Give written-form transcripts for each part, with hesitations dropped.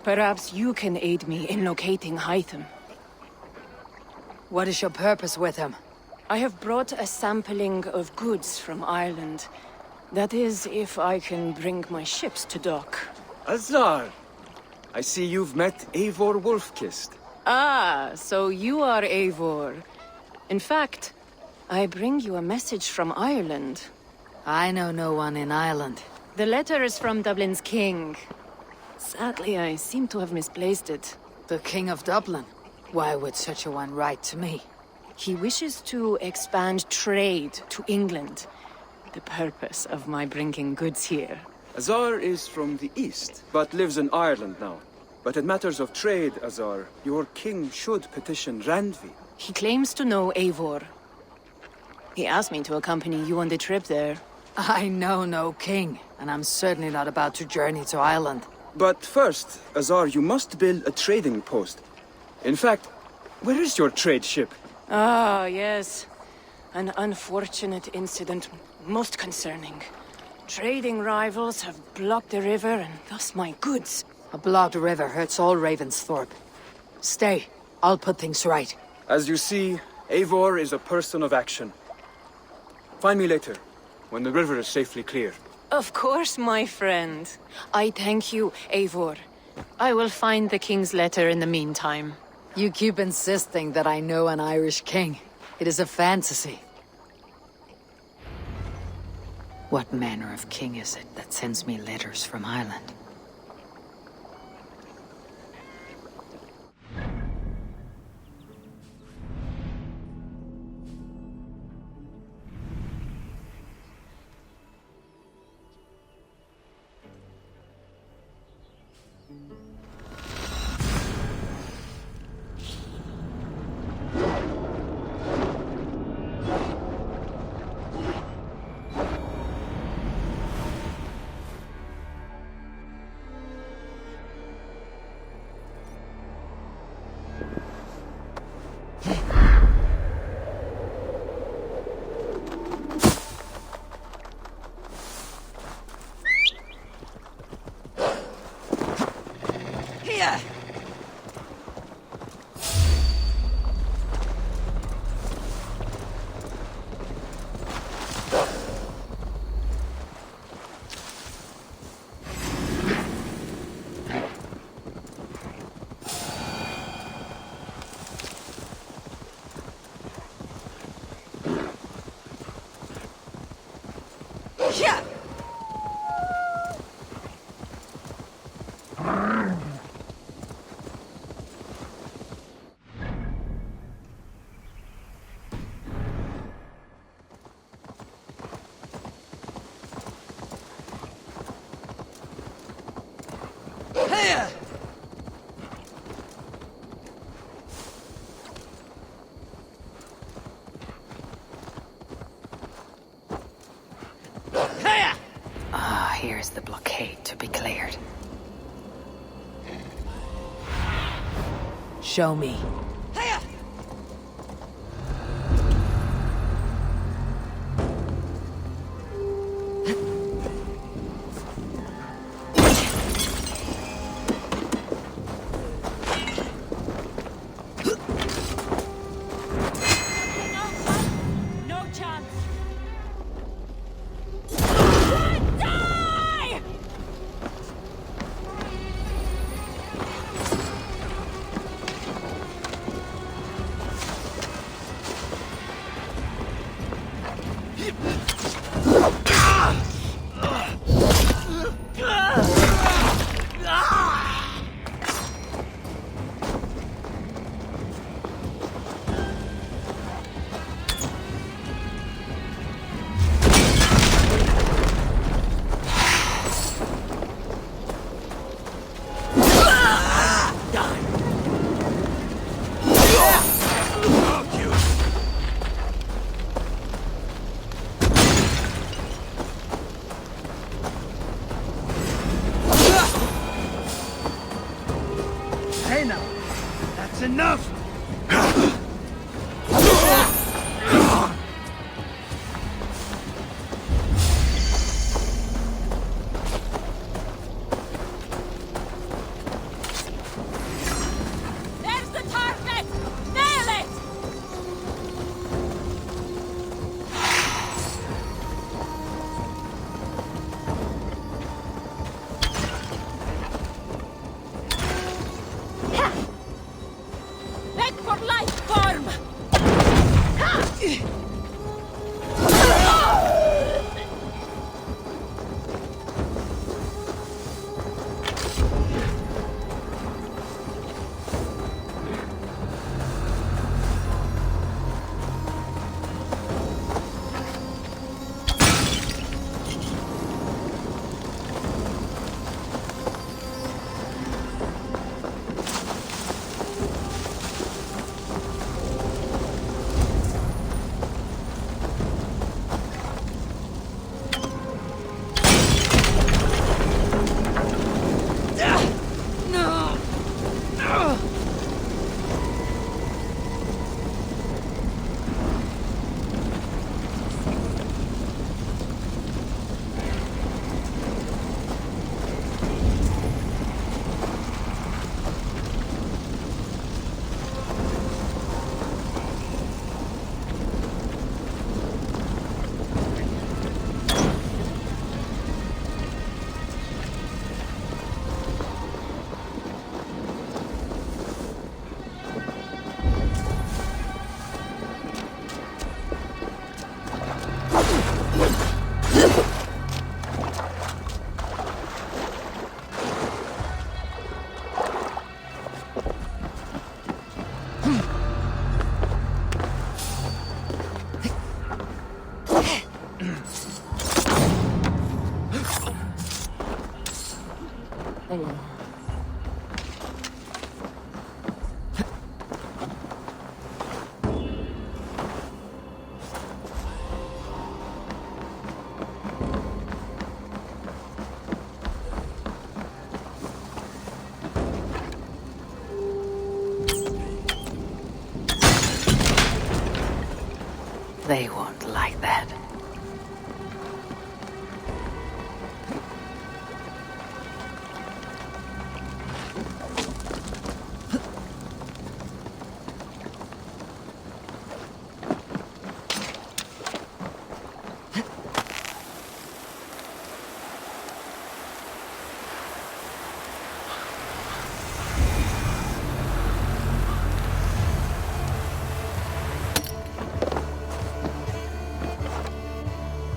Perhaps you can aid me in locating Hytham. What is your purpose with him? I have brought a sampling of goods from Ireland. That is, if I can bring my ships to dock. Azar! I see you've met Eivor Wolfkist. Ah, so you are Eivor. In fact, I bring you a message from Ireland. I know no one in Ireland. The letter is from Dublin's king. Sadly, I seem to have misplaced it. The King of Dublin? Why would such a one write to me? He wishes to expand trade to England. The purpose of my bringing goods here. Azar is from the east, but lives in Ireland now. But in matters of trade, Azar, your king should petition Randvi. He claims to know Eivor. He asked me to accompany you on the trip there. I know no king, and I'm certainly not about to journey to Ireland. But first, Azar, you must build a trading post. In fact, where is your trade ship? Ah, yes. An unfortunate incident, most concerning. Trading rivals have blocked the river and thus my goods. A blocked river hurts all Ravensthorpe. Stay, I'll put things right. As you see, Eivor is a person of action. Find me later, when the river is safely clear. Of course, my friend. I thank you, Eivor. I will find the king's letter in the meantime. You keep insisting that I know an Irish king. It is a fantasy. What manner of king is it that sends me letters from Ireland? Here's the blockade to be cleared. Show me. Enough! They won't like that.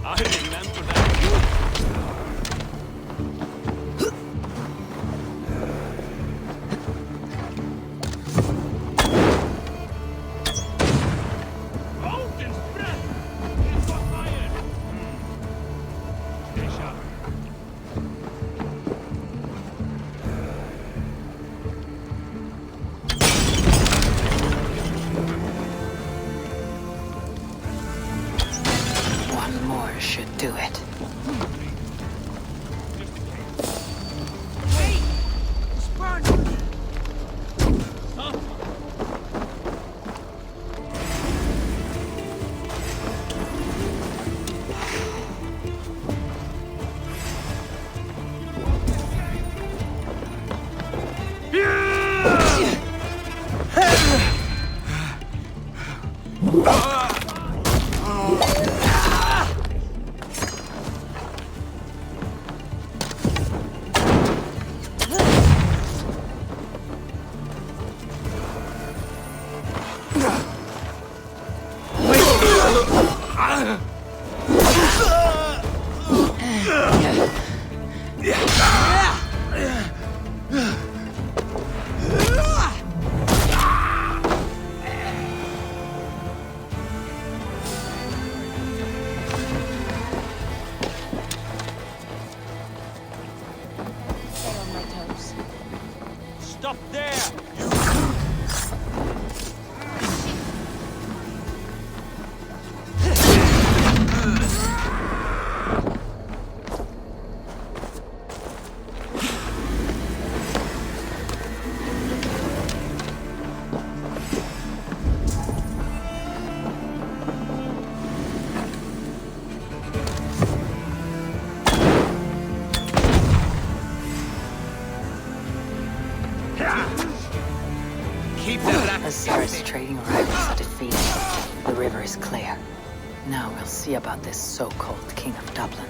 I remember that. Odin's breath! He's got iron! Stay sharp. One more should do it. Hey! It's burning! Huh? Stay on my toes. Stop there! You... Keep that Azar's trading rivals defeated. The river is clear. Now we'll see about this so-called King of Dublin.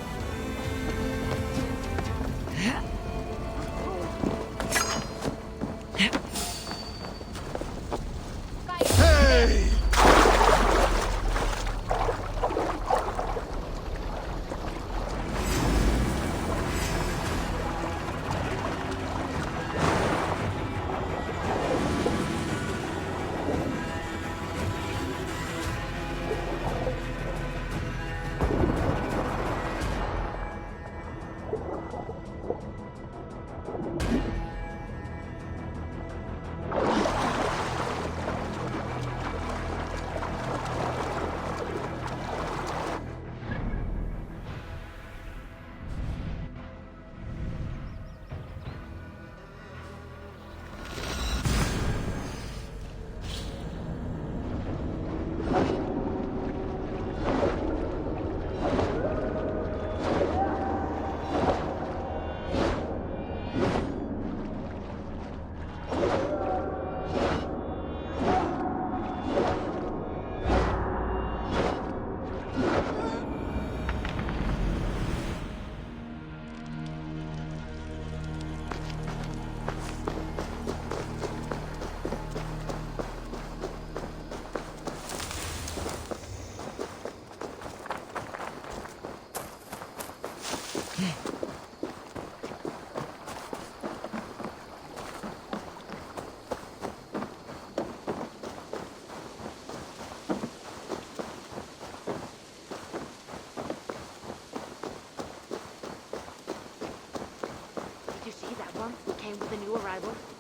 Did you see that one?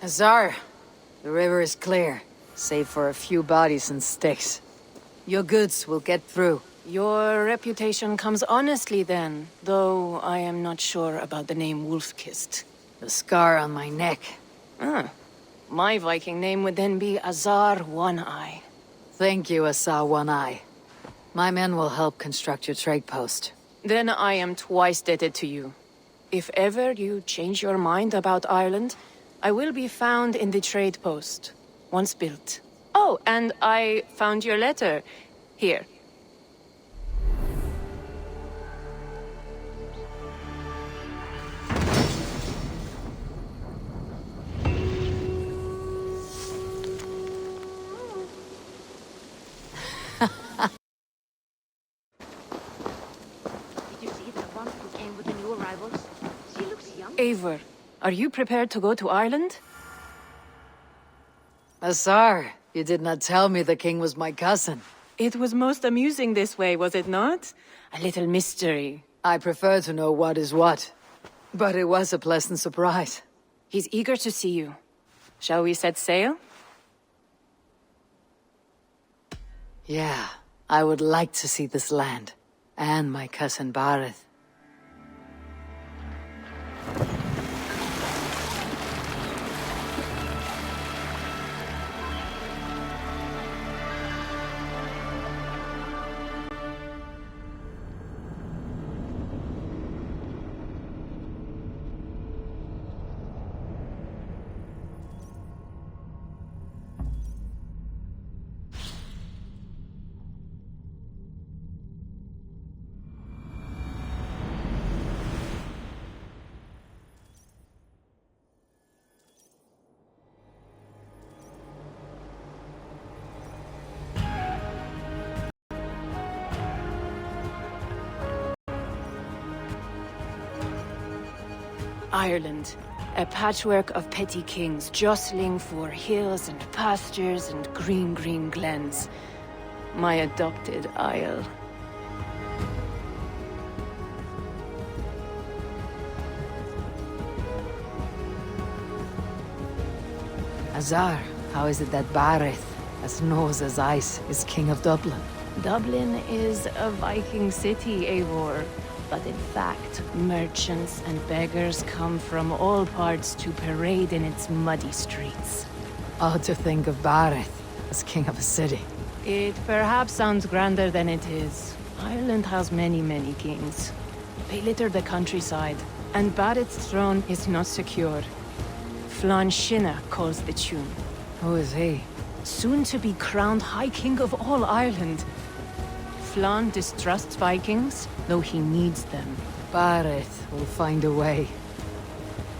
Azar, the river is clear, save for a few bodies and sticks. Your goods will get through. Your reputation comes honestly then, though I am not sure about the name Wolf-Kissed. The scar on my neck. Ah, my Viking name would then be Azar One-Eye. Thank you, Azar One-Eye. My men will help construct your trade post. Then I am twice indebted to you. If ever you change your mind about Ireland, I will be found in the trade post, once built. Oh, and I found your letter. Here. Did you see that one who came with the new arrivals? She looks young. Eivor, are you prepared to go to Ireland? Azar, you did not tell me the king was my cousin. It was most amusing this way, was it not? A little mystery. I prefer to know what is what. But it was a pleasant surprise. He's eager to see you. Shall we set sail? Yeah, I would like to see this land. And my cousin Bareth. Ireland. A patchwork of petty kings jostling for hills and pastures and green glens. My adopted isle. Azar, how is it that Bareth, as nose as ice, is king of Dublin? Dublin is a Viking city, Eivor. But in fact, merchants and beggars come from all parts to parade in its muddy streets. Odd to think of Bareth as king of a city. It perhaps sounds grander than it is. Ireland has many kings. They litter the countryside, and Bareth's throne is not secure. Flann Sinna calls the tune. Who is he? Soon to be crowned High King of all Ireland. Flann distrusts Vikings, though he needs them. Bareth will find a way.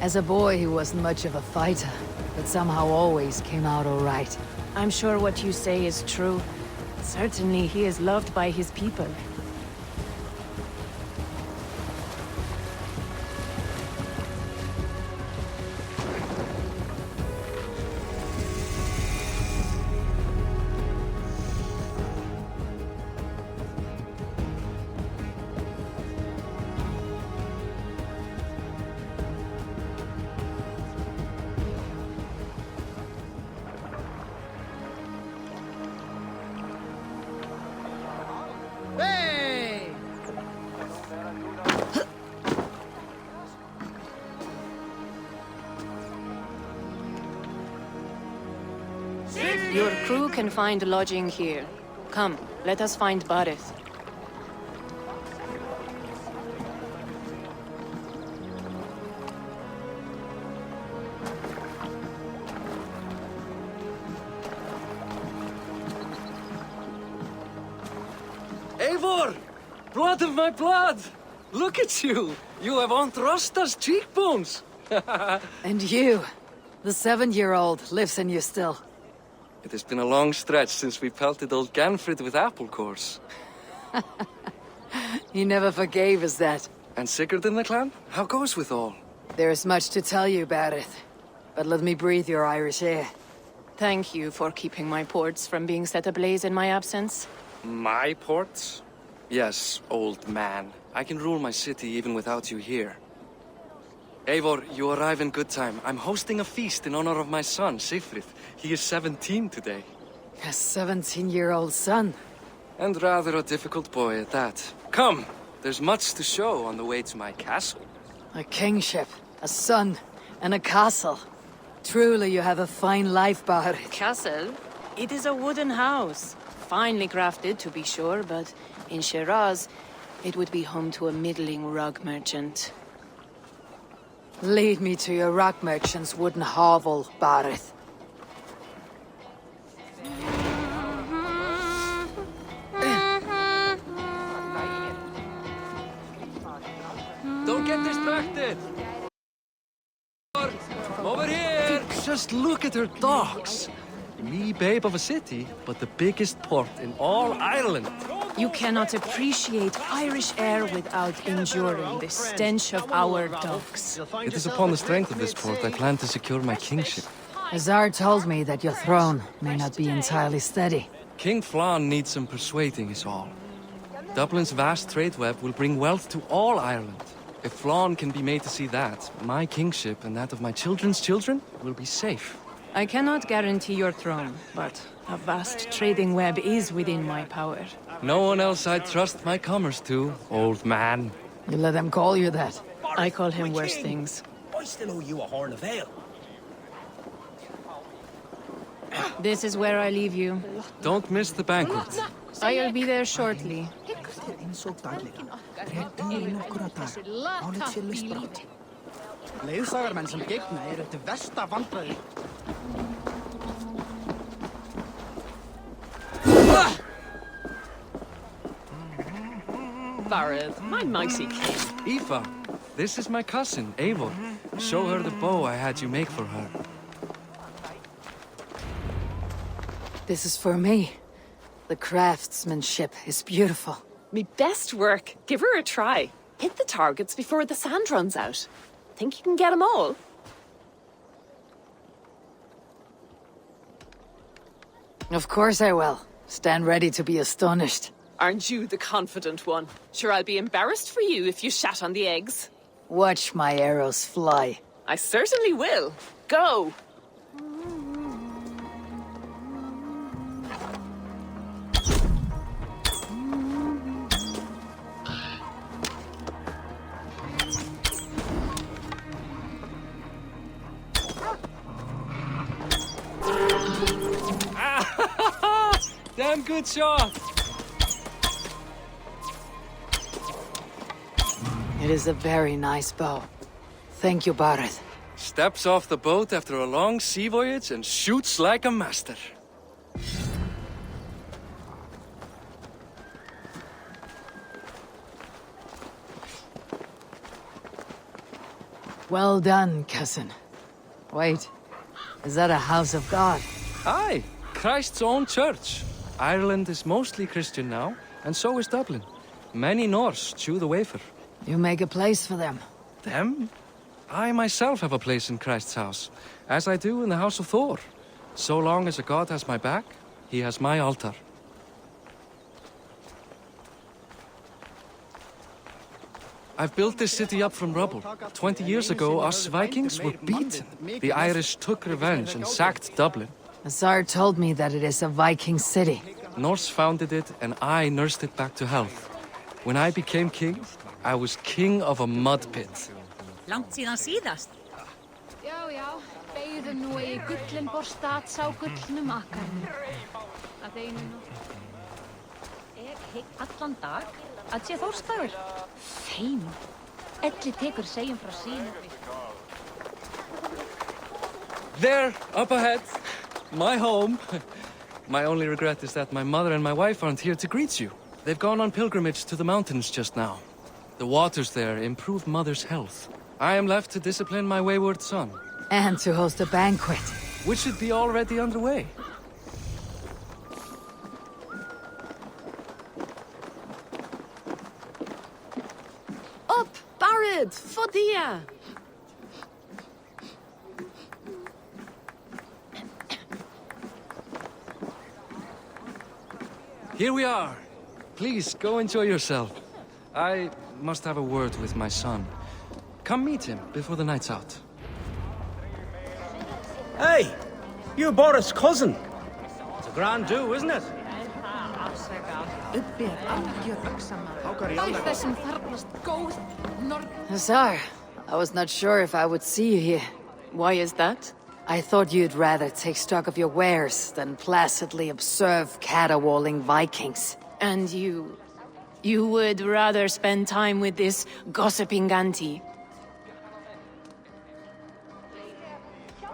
As a boy, he wasn't much of a fighter, but somehow always came out all right. I'm sure what you say is true. Certainly he is loved by his people. Your crew can find lodging here. Come, let us find Bareth. Eivor! Blood of my blood! Look at you! You have Aunt Rosta's cheekbones! And you, the 7-year-old, lives in you still. It has been a long stretch since we pelted old Ganfrid with apple cores. He never forgave us that. And Sigurd in the clan? How goes with all? There is much to tell you, Bareth. But let me breathe your Irish air. Thank you for keeping my ports from being set ablaze in my absence. My ports? Yes, old man. I can rule my city even without you here. Eivor, you arrive in good time. I'm hosting a feast in honor of my son, Sigfrid. He is 17 today. A 17-year-old son. And rather a difficult boy at that. Come, there's much to show on the way to my castle. A kingship, a son, and a castle. Truly you have a fine life, Barid. Castle? It is a wooden house. Finely crafted, to be sure, but in Shiraz, it would be home to a middling rug merchant. Lead me to your rock merchant's wooden hovel, Barid. Don't get distracted! Over here! Just look at her docks. Me babe of a city, but the biggest port in all Ireland. You cannot appreciate Irish air without enduring the stench of our docks. It is upon the strength of this port I plan to secure my kingship. Azar told me that your throne may not be entirely steady. King Flann needs some persuading is all. Dublin's vast trade web will bring wealth to all Ireland. If Flann can be made to see that, my kingship and that of my children's children will be safe. I cannot guarantee your throne, but a vast trading web is within my power. No one else I'd trust my commerce to, old man. You let them call you that. I call him worse things. I still owe you a horn of ale. This is where I leave you. Don't miss the banquet. I'll be there shortly. Leiðsagarmenn sem gegna eru til versta vandræði. Barid, my mighty king. Aoife, this is my cousin, Eivor. Show her the bow I had you make for her. This is for me. The craftsmanship is beautiful. Me best work. Give her a try. Hit the targets before the sand runs out. Think you can get them all? Of course I will. Stand ready to be astonished. Aren't you the confident one? Sure, I'll be embarrassed for you if you shat on the eggs. Watch my arrows fly. I certainly will. Go! Damn good shot! It is a very nice bow. Thank you, Barid. Steps off the boat after a long sea voyage and shoots like a master. Well done, cousin. Wait, is that a house of God? Aye, Christ's own church. Ireland is mostly Christian now, and so is Dublin. Many Norse chew the wafer. You make a place for them. Them? I myself have a place in Christ's house, as I do in the house of Thor. So long as a god has my back, he has my altar. I've built this city up from rubble. 20 years ago, us Vikings were beaten. The Irish took revenge and sacked Dublin. Azar told me that it is a Viking city. Norse founded it, and I nursed it back to health. When I became king, I was king of a mud pit. Langt síðan síðast. Já, já, beigðu nú í gullin borstat sá gullnum akkarnum. Að einu nótt. Heitt allan dag. Að sé Þórsdagur. Feim. Elli tekur segjum frá sínu. There, up ahead. My home. My only regret is that my mother and my wife aren't here to greet you. They've gone on pilgrimage to the mountains just now. The waters there improve mother's health. I am left to discipline my wayward son. And to host a banquet. Which should be already underway. Up, Barid, Fodia! Here we are. Please, go enjoy yourself. I must have a word with my son. Come meet him before the night's out. Hey, you Boris' cousin. It's a grand do, isn't it? Hussar, I was not sure if I would see you here. Why is that? I thought you'd rather take stock of your wares than placidly observe caterwauling Vikings. And you would rather spend time with this gossiping auntie?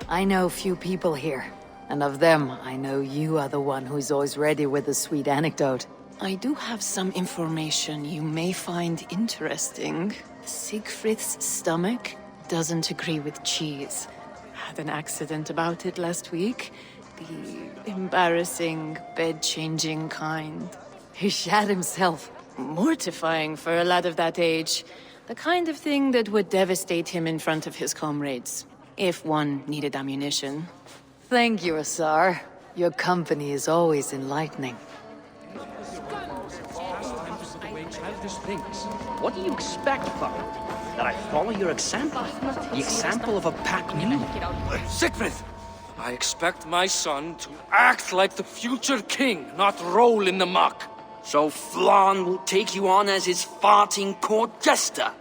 I know few people here, and of them, I know you are the one who's always ready with a sweet anecdote. I do have some information you may find interesting. Siegfried's stomach doesn't agree with cheese. Had an accident about it last week. The embarrassing, bed-changing kind. He shat himself. Mortifying for a lad of that age. The kind of thing that would devastate him in front of his comrades. If one needed ammunition. Thank you, Hussar. Your company is always enlightening. What do you expect, Father? That I follow your example? The example of a pack mule? Siegfried! I expect my son to act like the future king, not roll in the muck. So Flan will take you on as his farting court jester?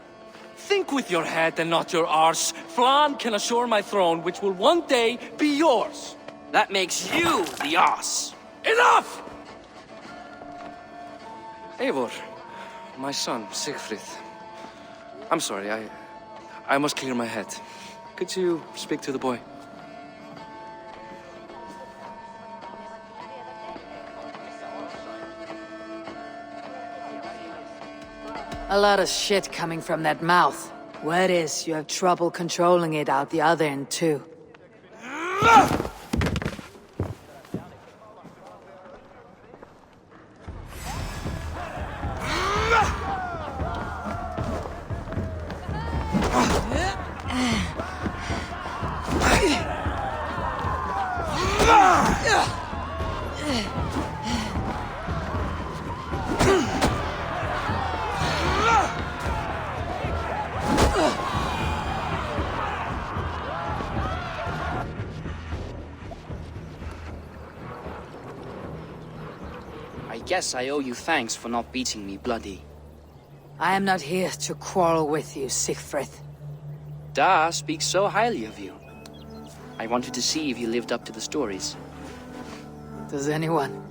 Think with your head and not your arse. Flan can assure my throne, which will one day be yours. That makes you the ass. Enough! Eivor, my son, Siegfried. I'm sorry, I must clear my head. Could you speak to the boy? A lot of shit coming from that mouth. Word is, you have trouble controlling it out the other end, too. I guess I owe you thanks for not beating me bloody. I am not here to quarrel with you, Siegfried. Da speaks so highly of you. I wanted to see if you lived up to the stories. Does anyone?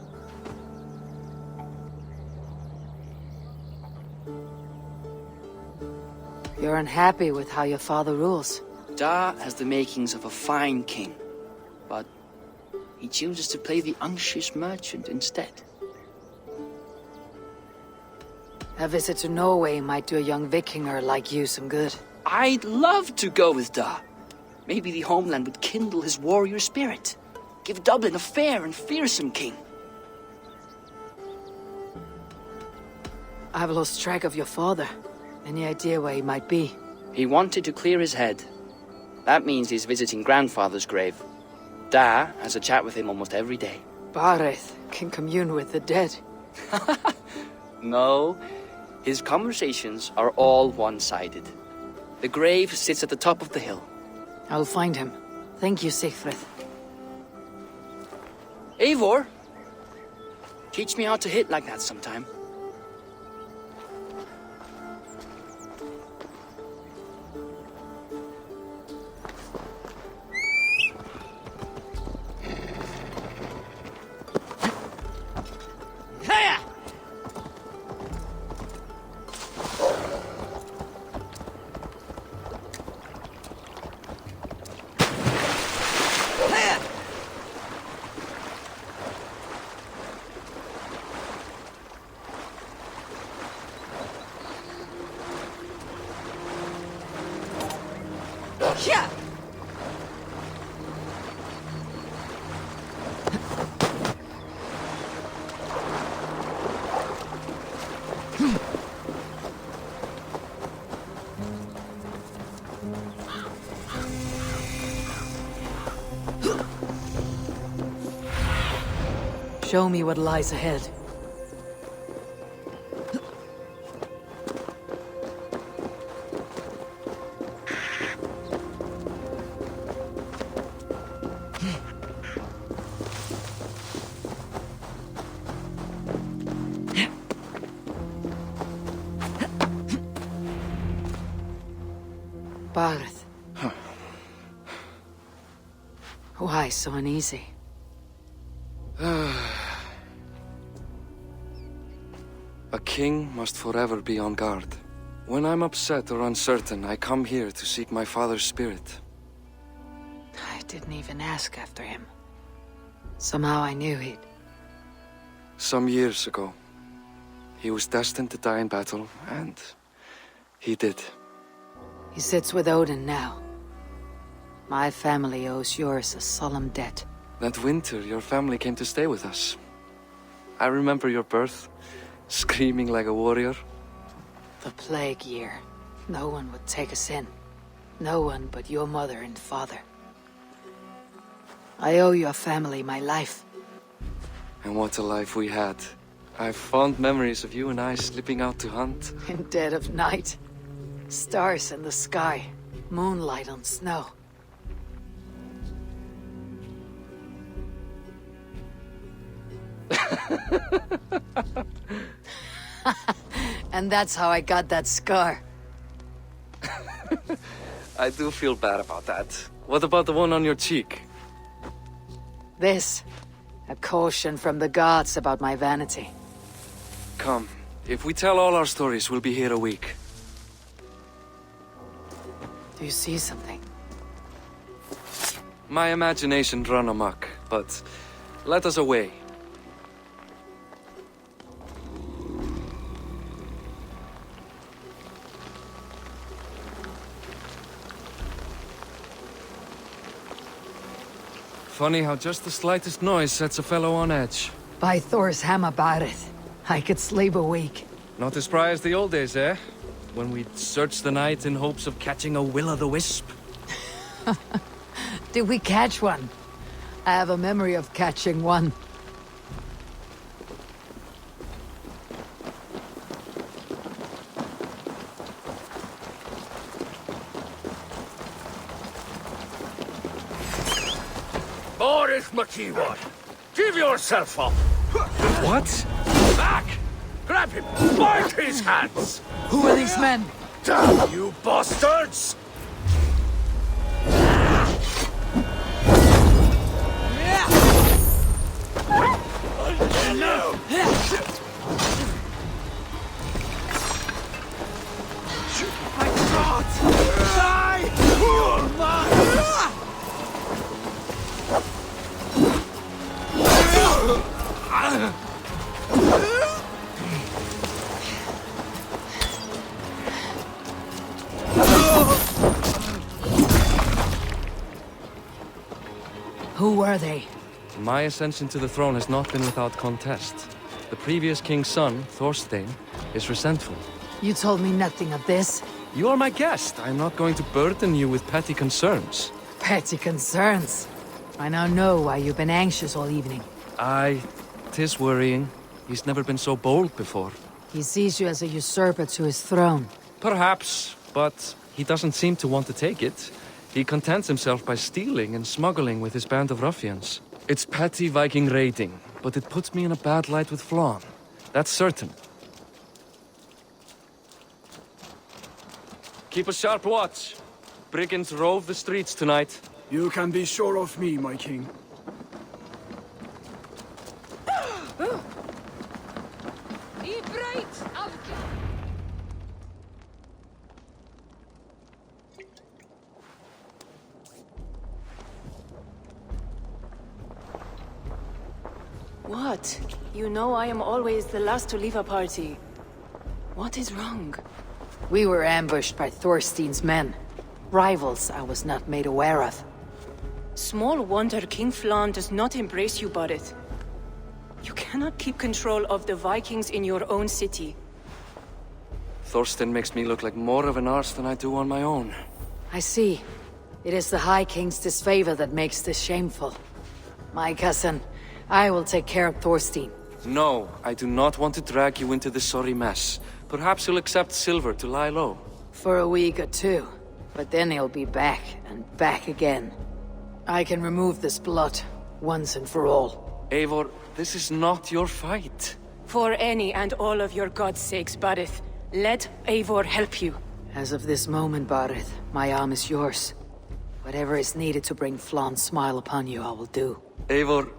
You're unhappy with how your father rules. Da has the makings of a fine king, but he chooses to play the unctuous merchant instead. A visit to Norway might do a young Vikinger like you some good. I'd love to go with Da. Maybe the homeland would kindle his warrior spirit. Give Dublin a fair and fearsome king. I've lost track of your father. Any idea where he might be? He wanted to clear his head. That means he's visiting grandfather's grave. Da has a chat with him almost every day. Bareth can commune with the dead. No, his conversations are all one-sided. The grave sits at the top of the hill. I'll find him. Thank you, Siegfried. Eivor, teach me how to hit like that sometime. Show me what lies ahead. Barth. Why so uneasy? A king must forever be on guard. When I'm upset or uncertain, I come here to seek my father's spirit. I didn't even ask after him. Somehow I knew he'd... Some years ago, he was destined to die in battle, and he did. He sits with Odin now. My family owes yours a solemn debt. That winter, your family came to stay with us. I remember your birth, screaming like a warrior. The plague year. No one would take us in. No one but your mother and father. I owe your family my life. And what a life we had. I have fond memories of you and I slipping out to hunt. In dead of night. Stars in the sky. Moonlight on snow. And that's how I got that scar. I do feel bad about that. What about the one on your cheek? This. A caution from the gods about my vanity. Come, if we tell all our stories, we'll be here a week. Do you see something? My imagination run amok, but let us away. Funny how just the slightest noise sets a fellow on edge. By Thor's hammer, Barith. I could sleep a week. Not as spry as the old days, eh? When we'd search the night in hopes of catching a will-o'-the-wisp. Did we catch one? I have a memory of catching one. Boris McKeewood, give yourself up! What? Back! Grab him! Bind his hands! Who are these men? Damn you bastards! No! My God! Who were they? My ascension to the throne has not been without contest. The previous king's son, Thorstein, is resentful. You told me nothing of this. You are my guest. I'm not going to burden you with petty concerns. Petty concerns. I now know why you've been anxious all evening. Aye, 'tis worrying. He's never been so bold before. He sees you as a usurper to his throne. Perhaps, but he doesn't seem to want to take it. He contents himself by stealing and smuggling with his band of ruffians. It's petty Viking raiding, but it puts me in a bad light with Flann. That's certain. Keep a sharp watch. Brigands rove the streets tonight. You can be sure of me, my king. What? You know I am always the last to leave a party. What is wrong? We were ambushed by Thorstein's men. Rivals I was not made aware of. Small wonder King Flann does not embrace you, Barith. You cannot keep control of the Vikings in your own city. Thorstein makes me look like more of an arse than I do on my own. I see. It is the High King's disfavor that makes this shameful. My cousin, I will take care of Thorstein. No, I do not want to drag you into this sorry mess. Perhaps you'll accept silver to lie low. For a week or two. But then he'll be back, and back again. I can remove this blot, once and for all. Eivor, this is not your fight. For any and all of your gods' sakes, Barith, let Eivor help you. As of this moment, Barith, my arm is yours. Whatever is needed to bring Flaan's smile upon you, I will do. Eivor,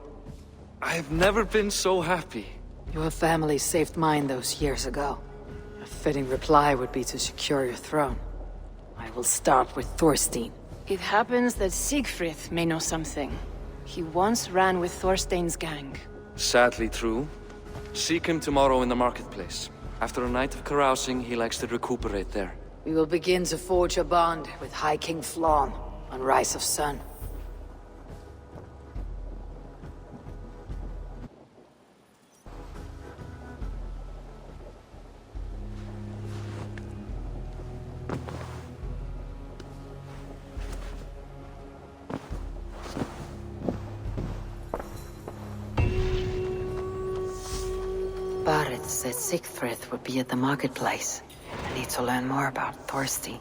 I've never been so happy. Your family saved mine those years ago. A fitting reply would be to secure your throne. I will start with Thorstein. It happens that Siegfried may know something. He once ran with Thorstein's gang. Sadly true. Seek him tomorrow in the marketplace. After a night of carousing, he likes to recuperate there. We will begin to forge a bond with High King Flaun on Rise of Sun. Barith said Siegfried would be at the marketplace. I need to learn more about Thorstein.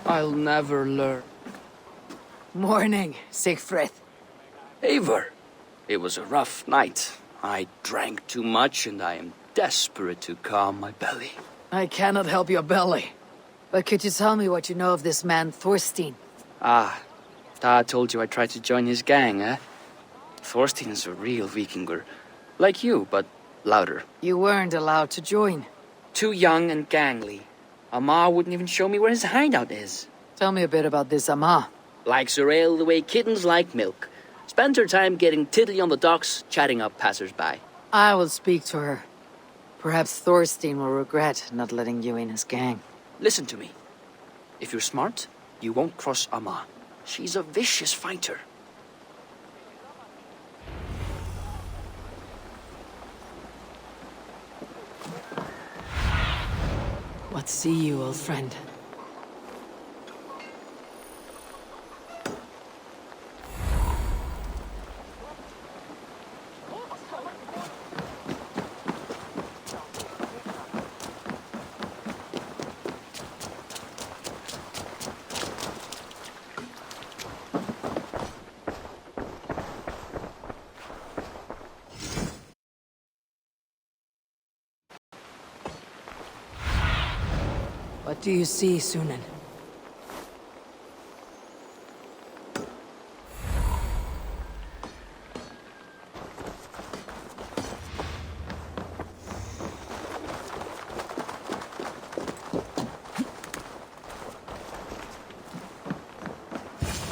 I'll never learn. Morning, Siegfried. Eivor, it was a rough night. I drank too much and I am desperate to calm my belly. I cannot help your belly. But could you tell me what you know of this man, Thorstein? Ah, Dad told you I tried to join his gang, eh? Thorstein is a real Vikinger. Like you, but louder. You weren't allowed to join. Too young and gangly. Amar wouldn't even show me where his hideout is. Tell me a bit about this Amar. Likes her ale the way kittens like milk. Spends her time getting tiddly on the docks, chatting up passers-by. I will speak to her. Perhaps Thorstein will regret not letting you in his gang. Listen to me. If you're smart, you won't cross Amar. She's a vicious fighter. What see you, old friend? What do you see, Sunan?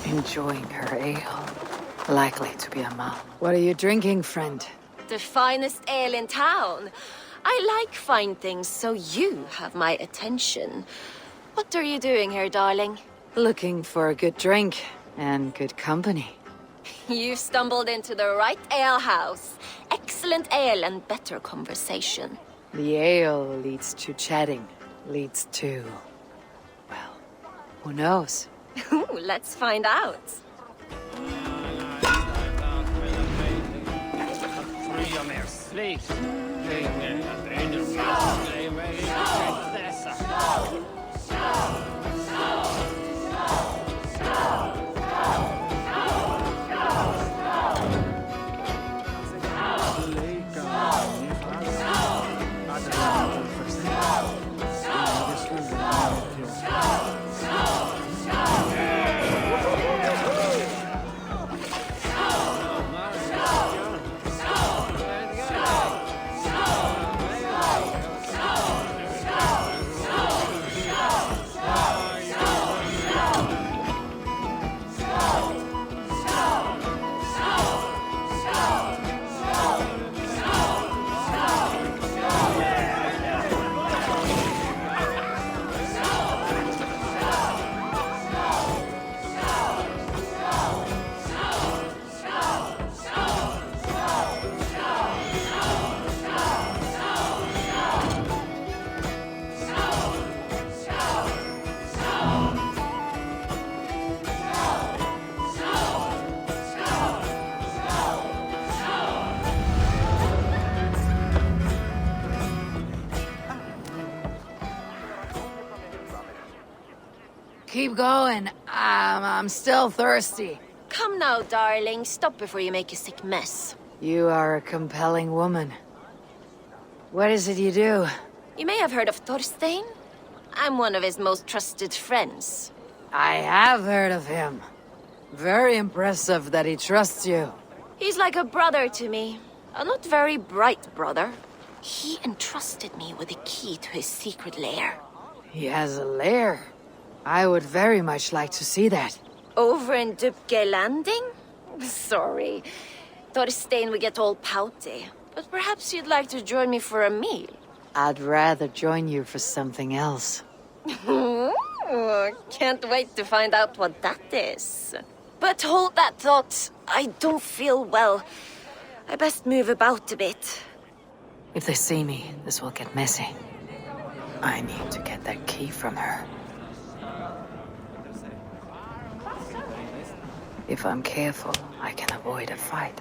Enjoying her ale. Likely to be a mom. What are you drinking, friend? The finest ale in town. I like fine things, so you have my attention. What are you doing here, darling? Looking for a good drink and good company. You've stumbled into the right alehouse. Excellent ale and better conversation. The ale leads to chatting, leads to... well, who knows? Ooh, let's find out. Keep going. I'm still thirsty. Come now, darling. Stop before you make a sick mess. You are a compelling woman. What is it you do? You may have heard of Thorstein. I'm one of his most trusted friends. I have heard of him. Very impressive that he trusts you. He's like a brother to me. A not very bright brother. He entrusted me with the key to his secret lair. He has a lair. I would very much like to see that. Over in Dubke Landing? Sorry. Thorstein would get all pouty. But perhaps you'd like to join me for a meal. I'd rather join you for something else. Can't wait to find out what that is. But hold that thought. I don't feel well. I best move about a bit. If they see me, this will get messy. I need to get that key from her. If I'm careful, I can avoid a fight.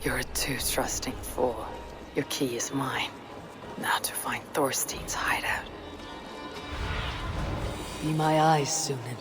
You're a too trusting fool. Your key is mine. Now to find Thorstein's hideout. Be my eyes, Sunan.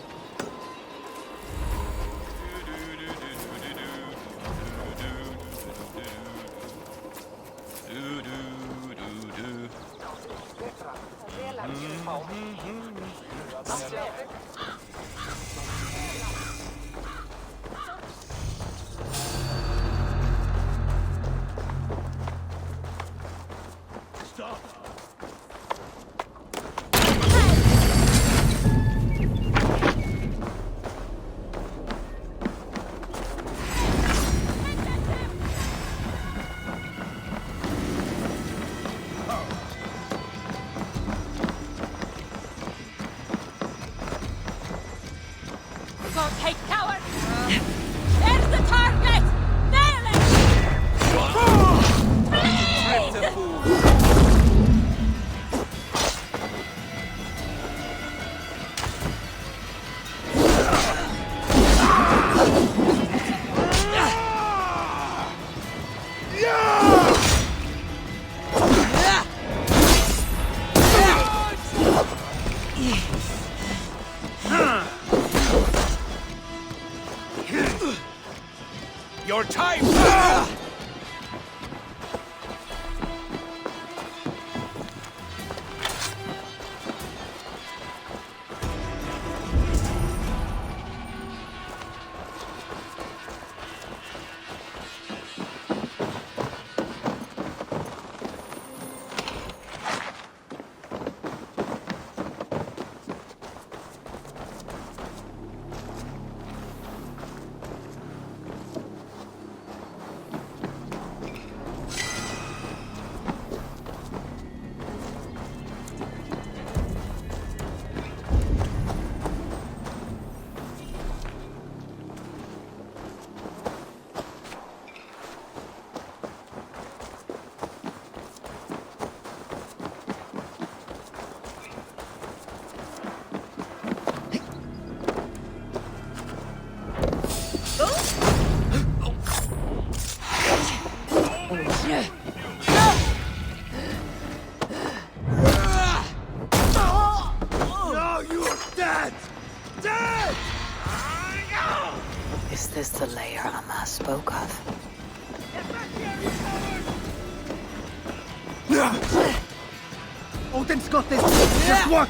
Hey, coward! There's the target! Nail it! Your time! Is this the lair Amma spoke of? Odin's got this! Just watch!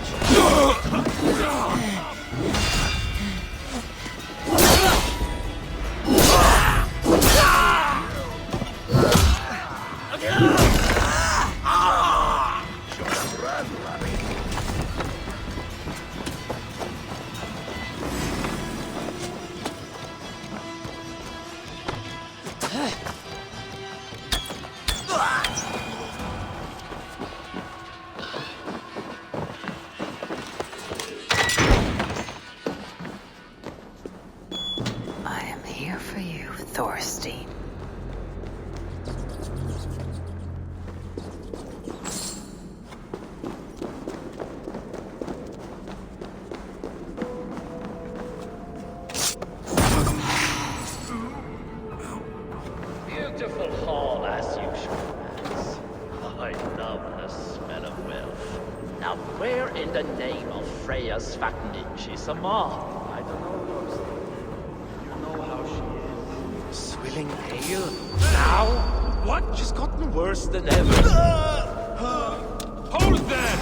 I am here for you, Thorstein. Beautiful hall as usual, Max. I love the smell of wealth. Now where in the name of Freya's fattening she's a mom? I don't know those things. You know how she is. Swilling ale? Now? What? She's gotten worse than ever. Hold that!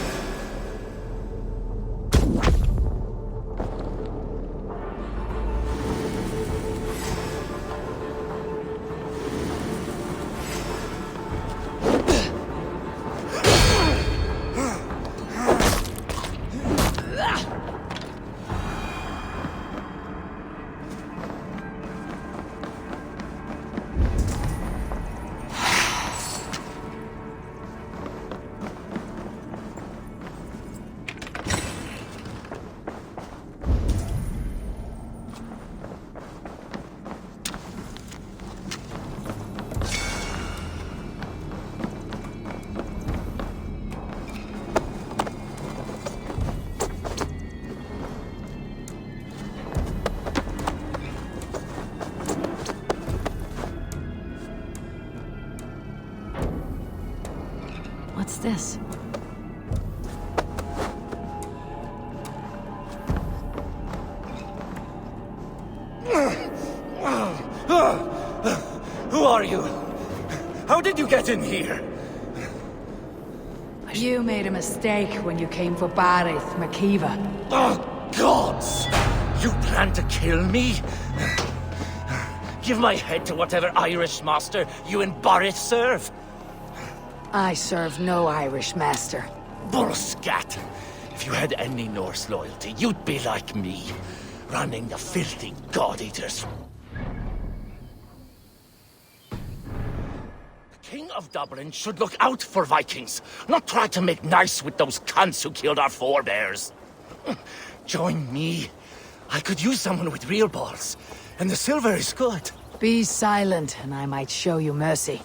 What's this? Who are you? How did you get in here? You made a mistake when you came for Barith, Makiva. Oh, gods! You plan to kill me? Give my head to whatever Irish master you and Boris serve. I serve no Irish master. Bullscat! If you had any Norse loyalty, you'd be like me, running the filthy god-eaters. The King of Dublin should look out for Vikings, not try to make nice with those cunts who killed our forebears. Join me. I could use someone with real balls, and the silver is good. Be silent, and I might show you mercy.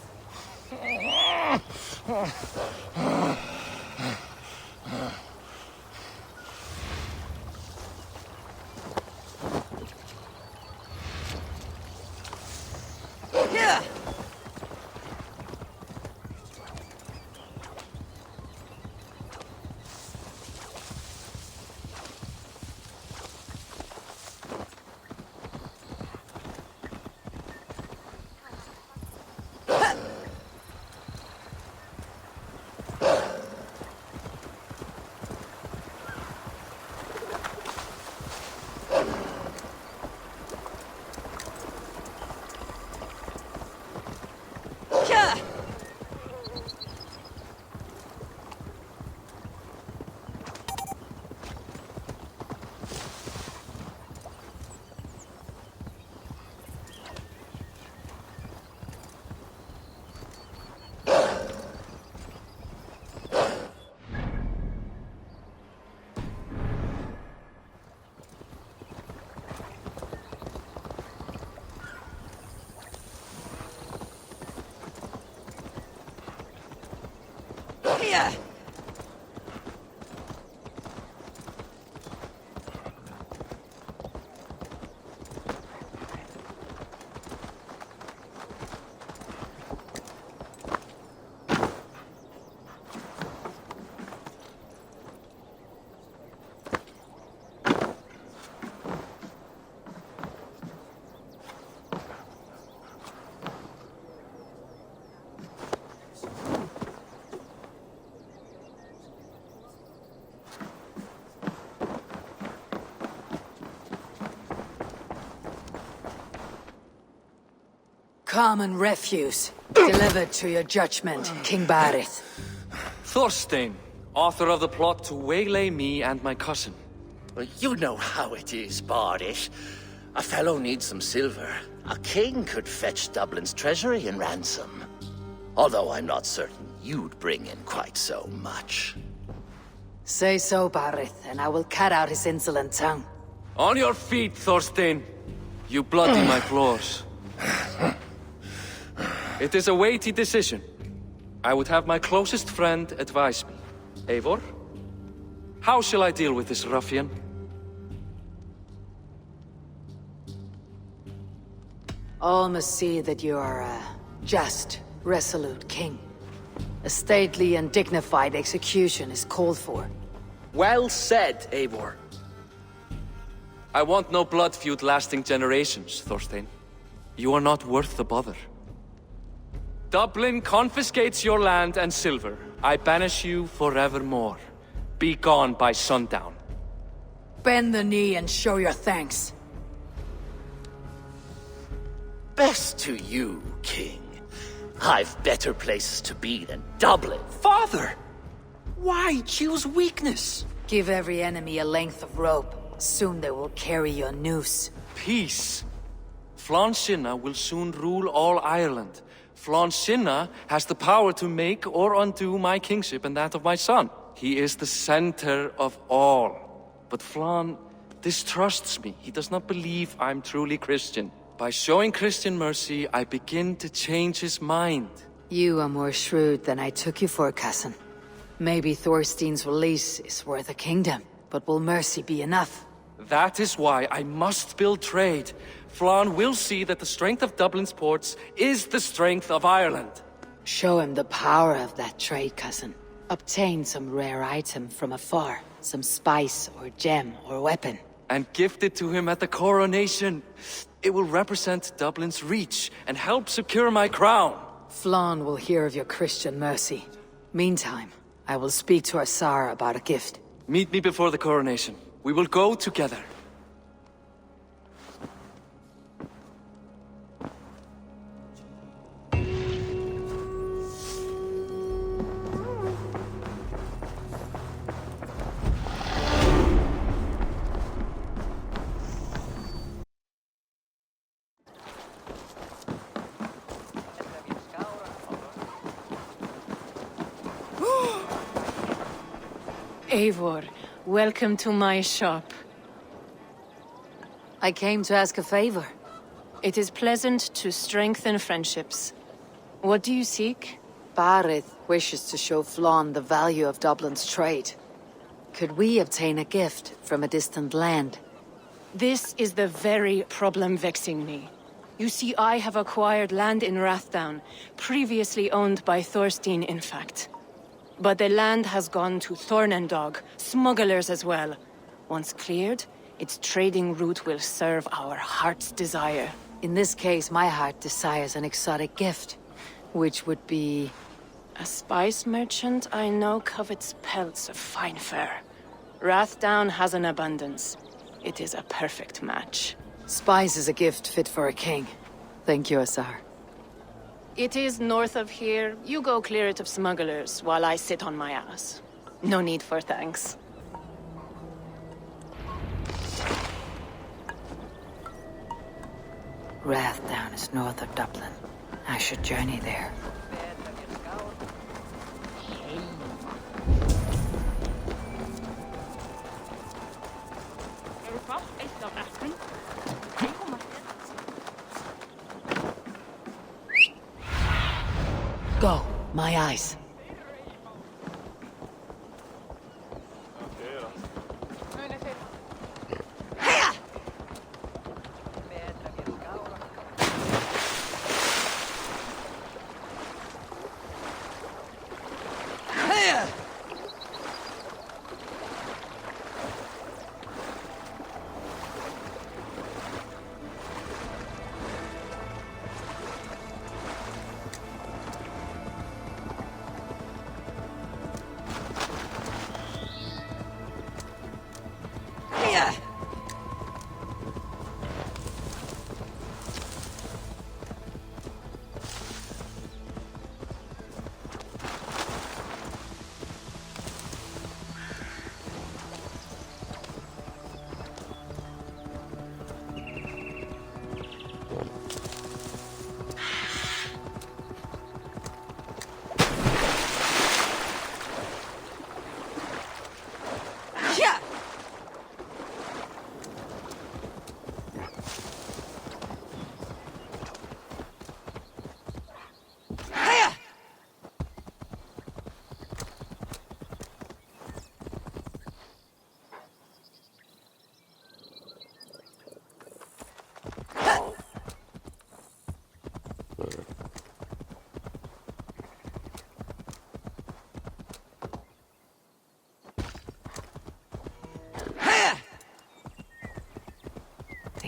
Yeah. Here! Common refuse. Delivered to your judgment, King Barith. Thorstein, author of the plot to waylay me and my cousin. Well, you know how it is, Bardish. A fellow needs some silver. A king could fetch Dublin's treasury in ransom. Although I'm not certain you'd bring in quite so much. Say so, Barith, and I will cut out his insolent tongue. On your feet, Thorstein. You bloody my floors. It is a weighty decision. I would have my closest friend advise me. Eivor? How shall I deal with this ruffian? All must see that you are a just, resolute king. A stately and dignified execution is called for. Well said, Eivor. I want no blood feud lasting generations, Thorstein. You are not worth the bother. Dublin confiscates your land and silver. I banish you forevermore. Be gone by sundown. Bend the knee and show your thanks. Best to you, King. I've better places to be than Dublin. Father! Why choose weakness? Give every enemy a length of rope. Soon they will carry your noose. Peace. Flann Sinna will soon rule all Ireland. Flann Sinna has the power to make or undo my kingship and that of my son. He is the center of all. But Flann distrusts me. He does not believe I'm truly Christian. By showing Christian mercy, I begin to change his mind. You are more shrewd than I took you for, cousin. Maybe Thorstein's release is worth a kingdom, but will mercy be enough? That is why I must build trade. Flann will see that the strength of Dublin's ports is the strength of Ireland. Show him the power of that trade, cousin. Obtain some rare item from afar. Some spice or gem or weapon. And gift it to him at the coronation. It will represent Dublin's reach and help secure my crown. Flann will hear of your Christian mercy. Meantime, I will speak to Asar about a gift. Meet me before the coronation. We will go together. Eivor, welcome to my shop. I came to ask a favor. It is pleasant to strengthen friendships. What do you seek? Barith wishes to show Flann the value of Dublin's trade. Could we obtain a gift from a distant land? This is the very problem vexing me. You see, I have acquired land in Rathdown, previously owned by Thorstein, in fact. But the land has gone to Thornendog, smugglers as well. Once cleared, its trading route will serve our heart's desire. In this case, my heart desires an exotic gift, which would be... A spice merchant I know covets pelts of fine fur. Rathdown has an abundance. It is a perfect match. Spice is a gift fit for a king. Thank you, Asar. It is north of here. You go clear it of smugglers, while I sit on my ass. No need for thanks. Rathdown is north of Dublin. I should journey there. Go, my eyes.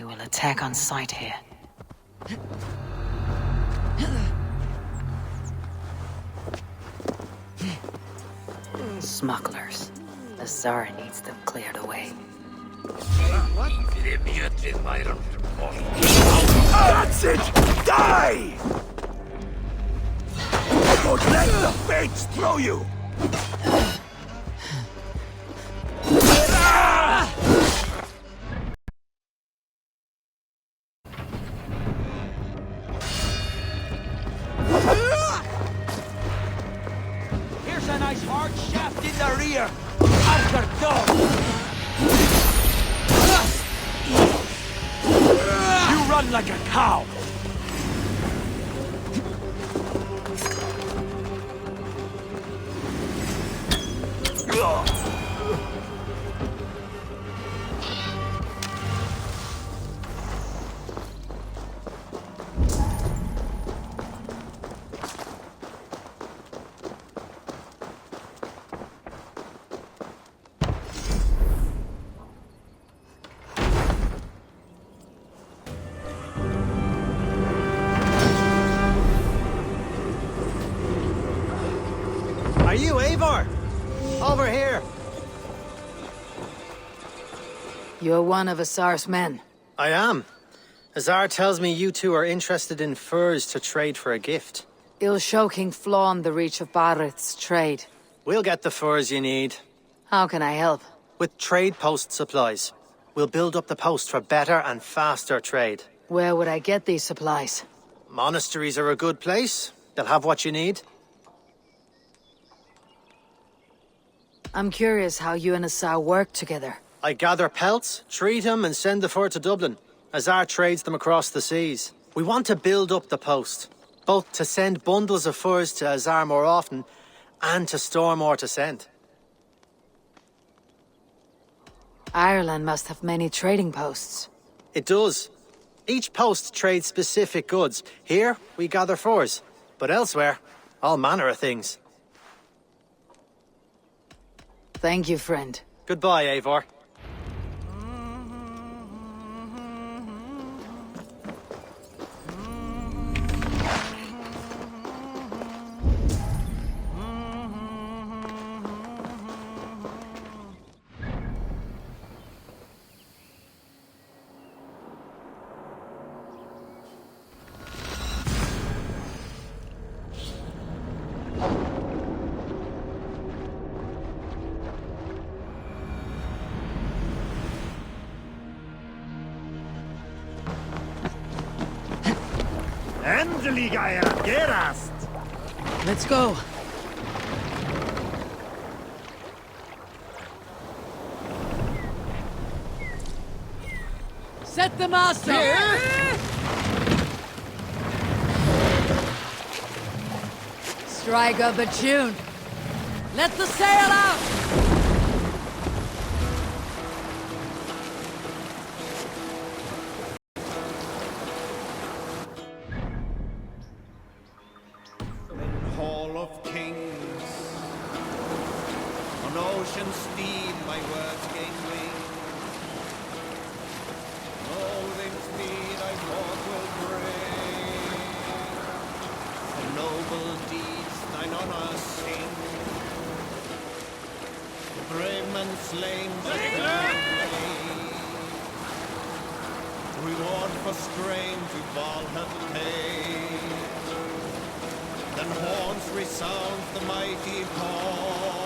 They will attack on sight here. Smugglers. The Tsar needs them cleared away. That's it! Die! Don't let the fates throw you! Here's a nice hard shaft in the rear. After dog. You run like a cow. Are you Eivor? Over here. You're one of Azar's men. I am. Azar tells me you two are interested in furs to trade for a gift. It'll show King Flawn the reach of Barith's trade. We'll get the furs you need. How can I help? With trade post supplies. We'll build up the post for better and faster trade. Where would I get these supplies? Monasteries are a good place. They'll have what you need. I'm curious how you and Azar work together. I gather pelts, treat them, and send the fur to Dublin. Azar trades them across the seas. We want to build up the post, both to send bundles of furs to Azar more often, and to store more to send. Ireland must have many trading posts. It does. Each post trades specific goods. Here, we gather furs. But elsewhere, all manner of things. Thank you, friend. Goodbye, Eivor. Let's go. Set the mast up! Strike up a tune. Let the sail out! Hall of Kings. On ocean steam my words gain wing. All things meet I thought will bring. For noble deeds thine honor sing. Brave men slain but reward for strain to Valhalla paid. Then horns resound the mighty call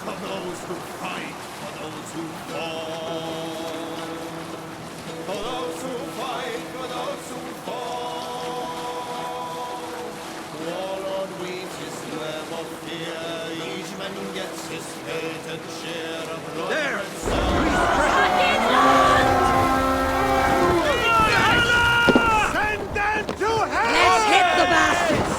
for those who fight, for those who fall, for those who fight, for those who fall. Warlord weeps his web of fear, each man gets his fated share of blood and sound. Send them to hell! Let's hit the bastards!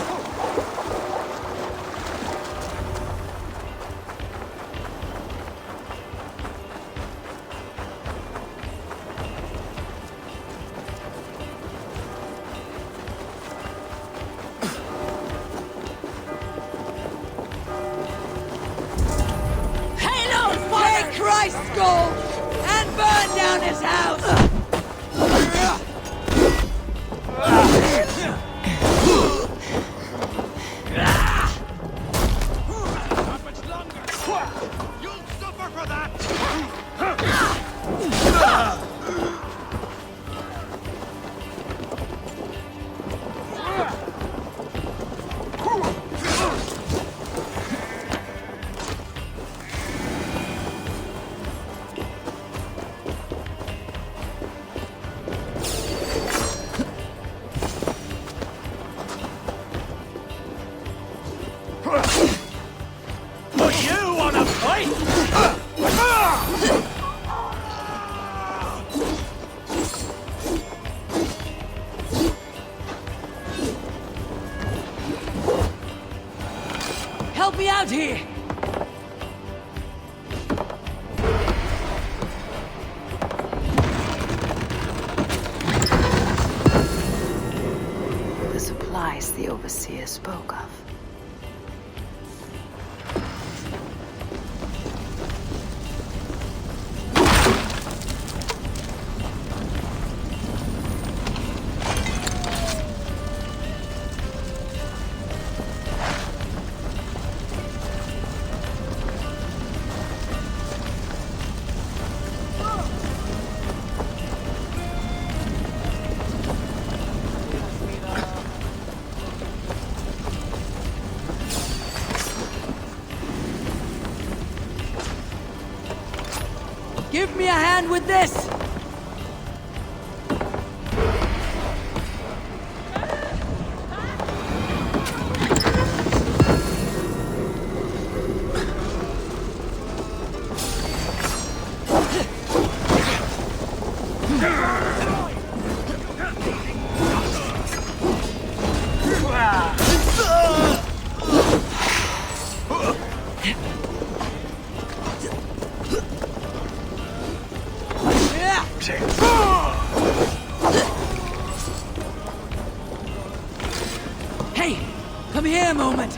Hail on fire! Christ, go! And burn down his house! Not much longer! You'll suffer for that! You wanna fight? Help me out here! The supplies the Overseer spoke of. Give me a hand with this! Hey, come here a moment.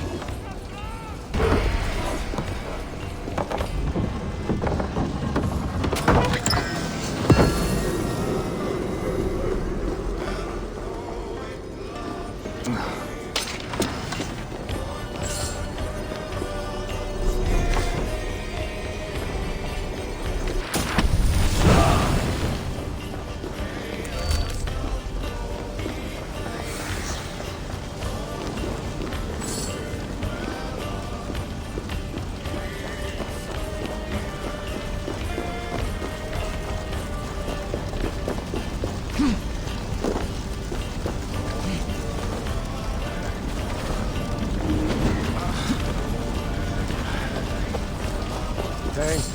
Thanks.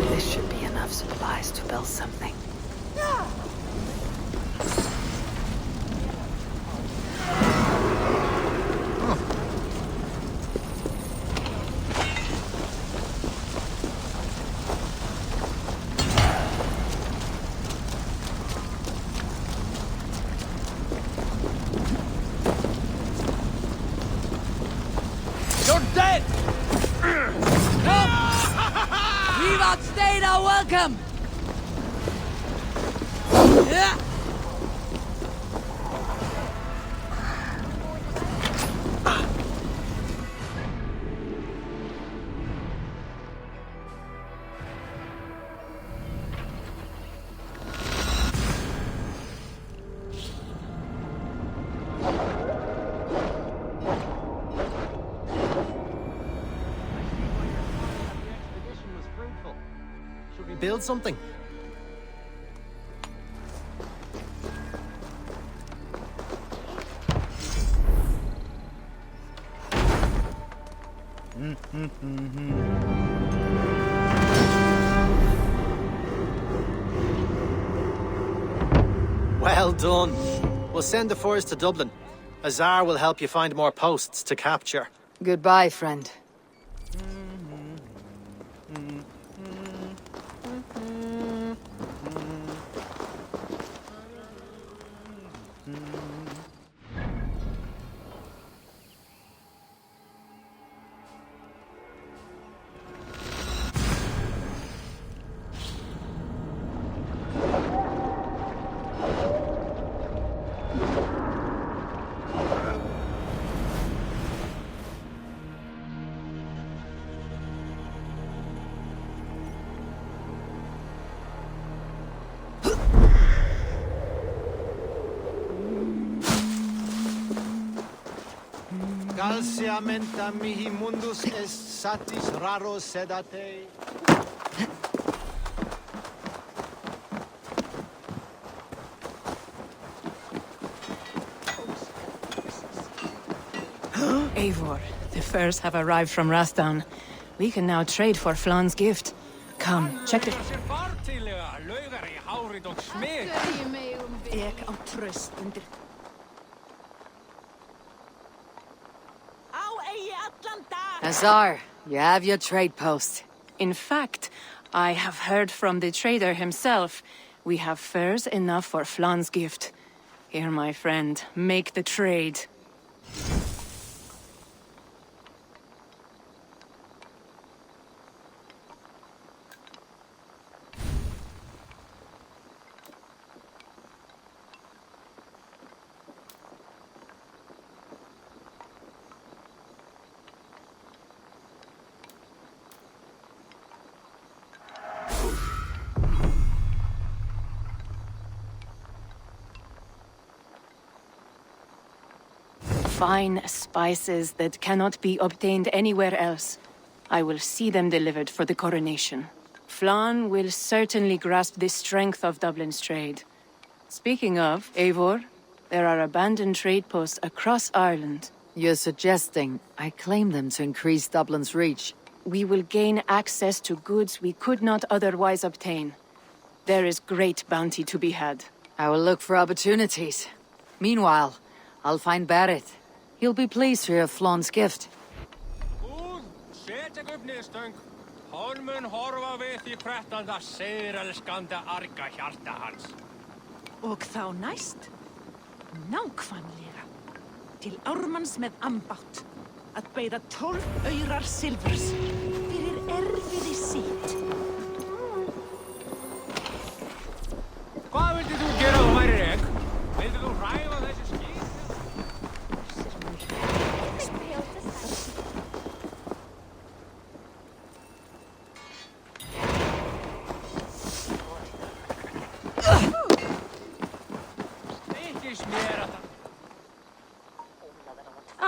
This should be enough supplies to build something. You're dead! Come! We've outstayed our welcome! Should we build something? Well done. We'll send the force to Dublin. Azar will help you find more posts to capture. Goodbye, friend. Galsia menta mihi mundus est satis raro sedate. Eivor, the furs have arrived from Rathdown. We can now trade for Flan's gift. Come, check the... Ek á tröst undir. Azar, you have your trade post. In fact, I have heard from the trader himself. We have furs enough for Flan's gift. Here, my friend, make the trade. Fine spices that cannot be obtained anywhere else. I will see them delivered for the coronation. Flan will certainly grasp the strength of Dublin's trade. Speaking of, Eivor, there are abandoned trade posts across Ireland. You're suggesting I claim them to increase Dublin's reach? We will gain access to goods we could not otherwise obtain. There is great bounty to be had. I will look for opportunities. Meanwhile, I'll find Barrett. He'll be pleased to hear of Flan's gift. Hann mun horfa við því prettanda sigrelskandi arga hjarta hans. Og þá næst, nákvæmlega, til Ármanns með ambátt, að beiða 12 aurar silfurs fyrir erfiði sitt. Hvað vildi þú gera þú værir ek? Vildi þú ræfa þessi skýr?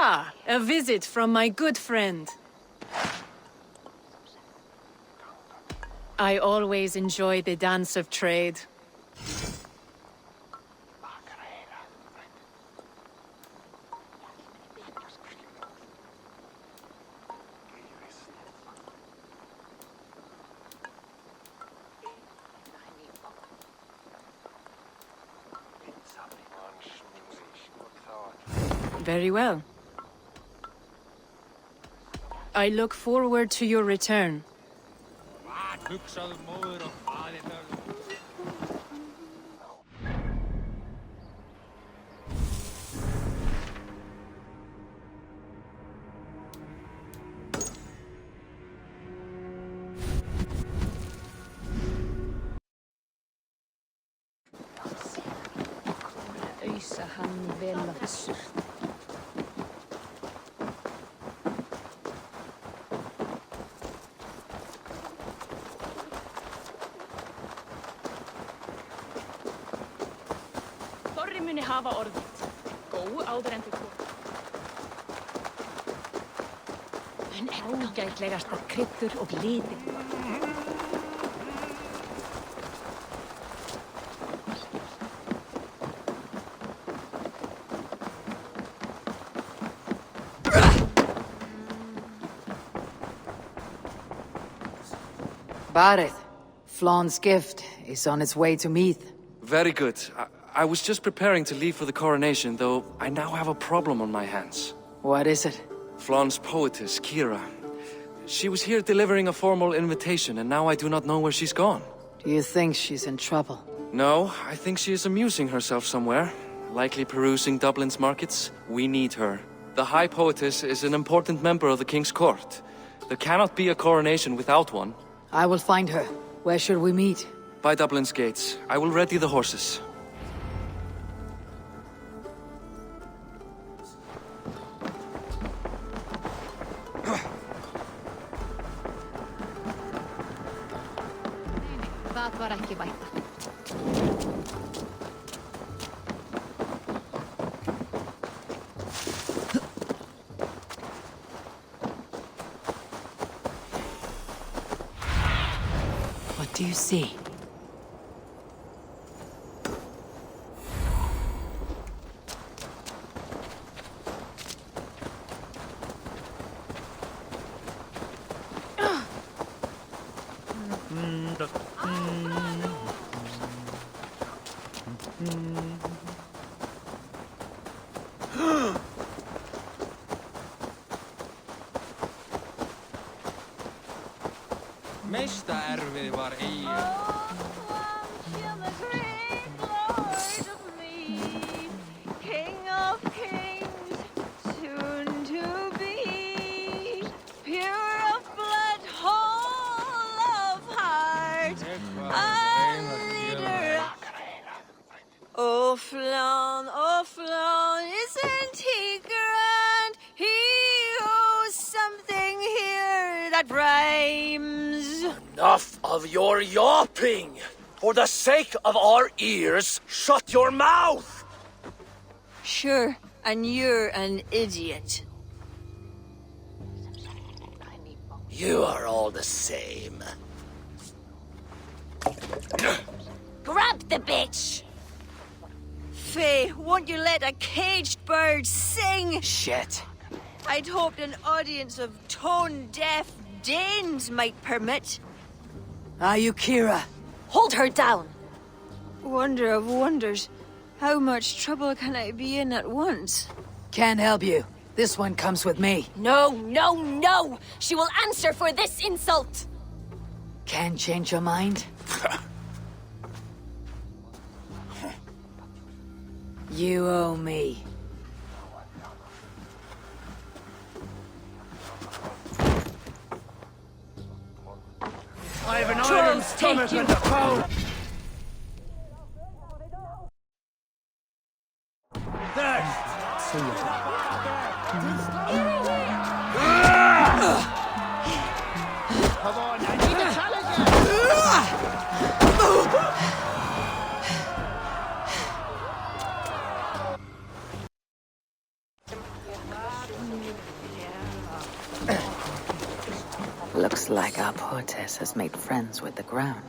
Ah, a visit from my good friend. I always enjoy the dance of trade. Very well. I look forward to your return. Ausa hann vel að surt. Þorri muni hafa orðið. Góu áður en þið kom. En ágætlegastar kryddur og litir. Barrett, Flan's gift is on its way to Meath. Very good. I was just preparing to leave for the coronation, though I now have a problem on my hands. What is it? Flan's poetess, Kira. She was here delivering a formal invitation, and now I do not know where she's gone. Do you think she's in trouble? No, I think she is amusing herself somewhere. Likely perusing Dublin's markets. We need her. The High Poetess is an important member of the King's Court. There cannot be a coronation without one. I will find her. Where should we meet? By Dublin's gates. I will ready the horses. Það var ekki væta. do you see? Mesta erfið var eigin. King of kings, soon to be, pure of blood, whole of heart, a leader. Oh, Flan, isn't he grand? He owes something here that rhymes. Enough of your yawping! For the sake of our ears, shut your mouth! Sure, and you're an idiot. You are all the same. Grab the bitch! Faye, won't you let a caged bird sing? Shit. I'd hoped an audience of tone-deaf Danes might permit. Are you Kira? Hold her down! Wonder of wonders. How much trouble can I be in at once? Can't help you. This one comes with me. No! She will answer for this insult! Can't change your mind? You owe me. I have an iron stomach and a cold. Come on, I need a challenger! Looks like our poetess has made friends with the ground.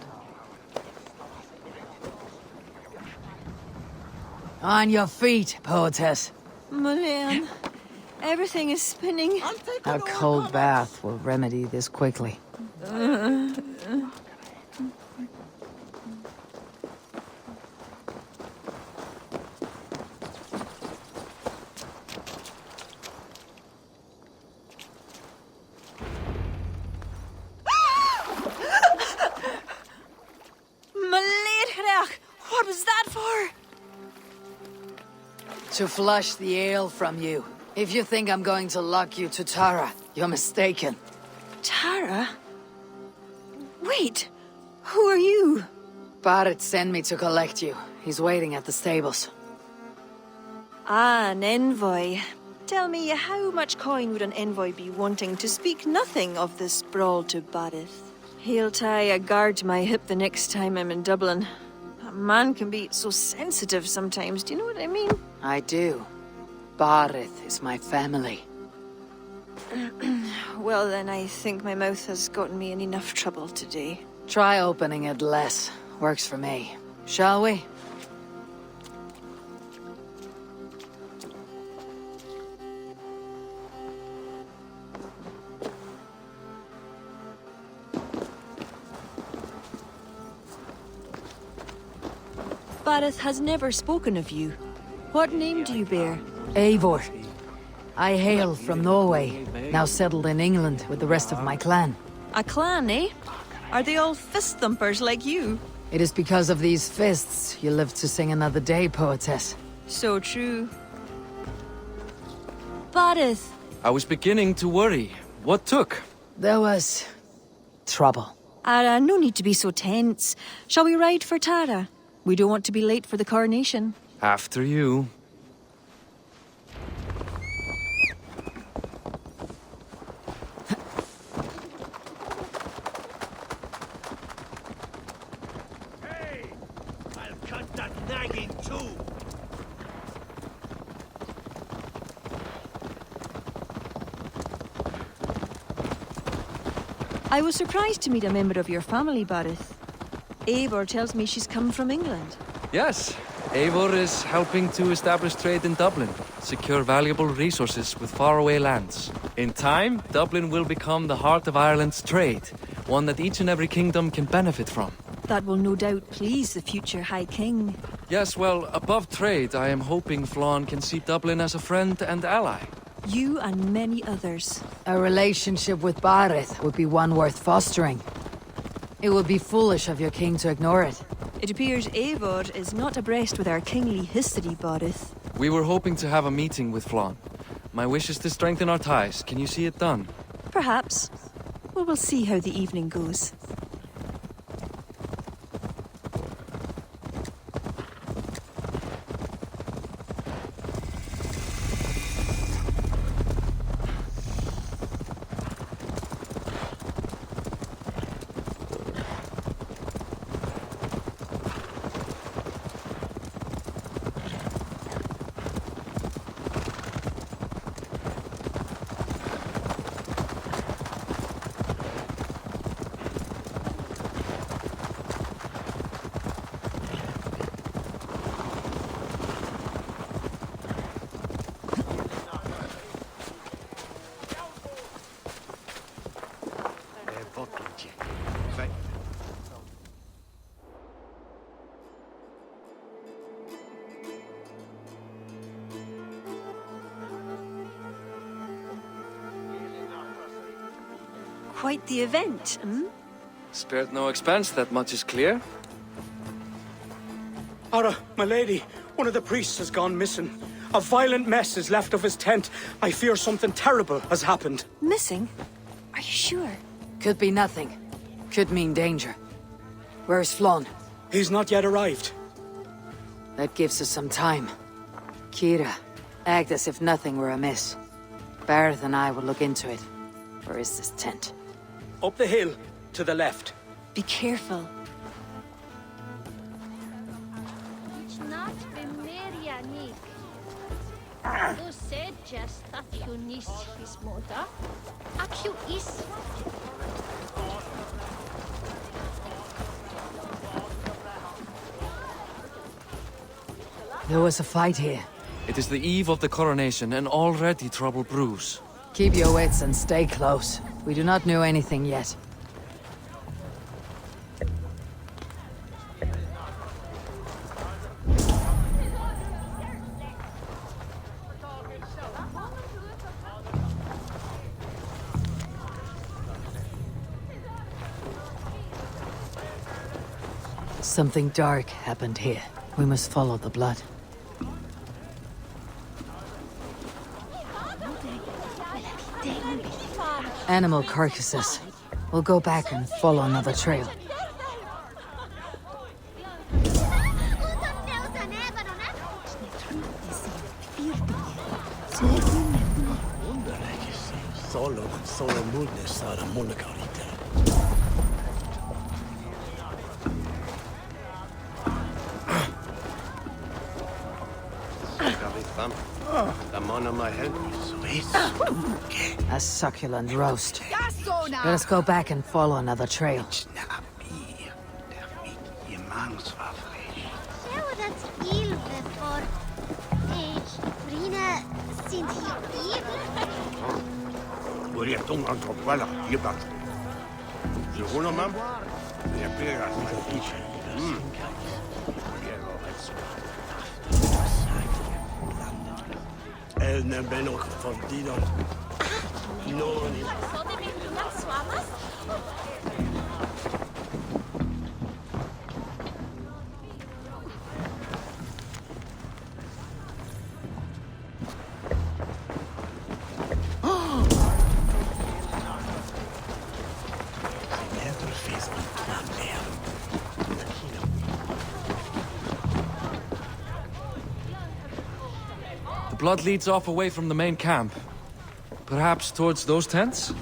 On your feet, poetess. Mulan, everything is spinning. A cold bath will remedy this quickly. What was that for? To flush the ale from you. If you think I'm going to lock you to Tara, you're mistaken. Tara? Wait, who are you? Barrett sent me to collect you. He's waiting at the stables. Ah, an envoy. Tell me, how much coin would an envoy be wanting, to speak nothing of the sprawl to Barrett? He'll tie a guard to my hip the next time I'm in Dublin. A man can be so sensitive sometimes, do you know what I mean? I do. Barrett is my family. Well then, I think my mouth has gotten me in enough trouble today. Try opening it less. Works for me. Shall we? Barrett has never spoken of you. What name do you bear? Eivor. I hail from Norway, now settled in England with the rest of my clan. A clan, eh? Are they all fist-thumpers like you? It is because of these fists you live to sing another day, poetess. So true. Barrett. I was beginning to worry. What took? There was... trouble. No need to be so tense. Shall we ride for Tara? We don't want to be late for the coronation. After you. Hey! I'll cut that nagging too! I was surprised to meet a member of your family, Barrett. Eivor tells me she's come from England. Yes, Eivor is helping to establish trade in Dublin, secure valuable resources with faraway lands. In time, Dublin will become the heart of Ireland's trade, one that each and every kingdom can benefit from. That will no doubt please the future High King. Yes, well, above trade, I am hoping Flann can see Dublin as a friend and ally. You and many others. A relationship with Barith would be one worth fostering. It would be foolish of your king to ignore it. It appears Eivor is not abreast with our kingly history, Barith. We were hoping to have a meeting with Flann. My wish is to strengthen our ties. Can you see it done? Perhaps. Well, we'll see how the evening goes. Quite the event, hmm? Spared no expense, that much is clear. Ara, my lady, one of the priests has gone missing. A violent mess is left of his tent. I fear something terrible has happened. Missing? Are you sure? Could be nothing. Could mean danger. Where's Flann? He's not yet arrived. That gives us some time. Kira, act as if nothing were amiss. Barith and I will look into it. Where is this tent? Up the hill, to the left. Be careful. There was a fight here. It is the eve of the coronation, and already trouble brews. Keep your wits and stay close. We do not know anything yet. Something dark happened here. We must follow the blood. Animal carcasses. We'll go back and follow another trail. A succulent roast. Let us go back and follow another trail. The blood leads off away from the main camp. Perhaps towards those tents?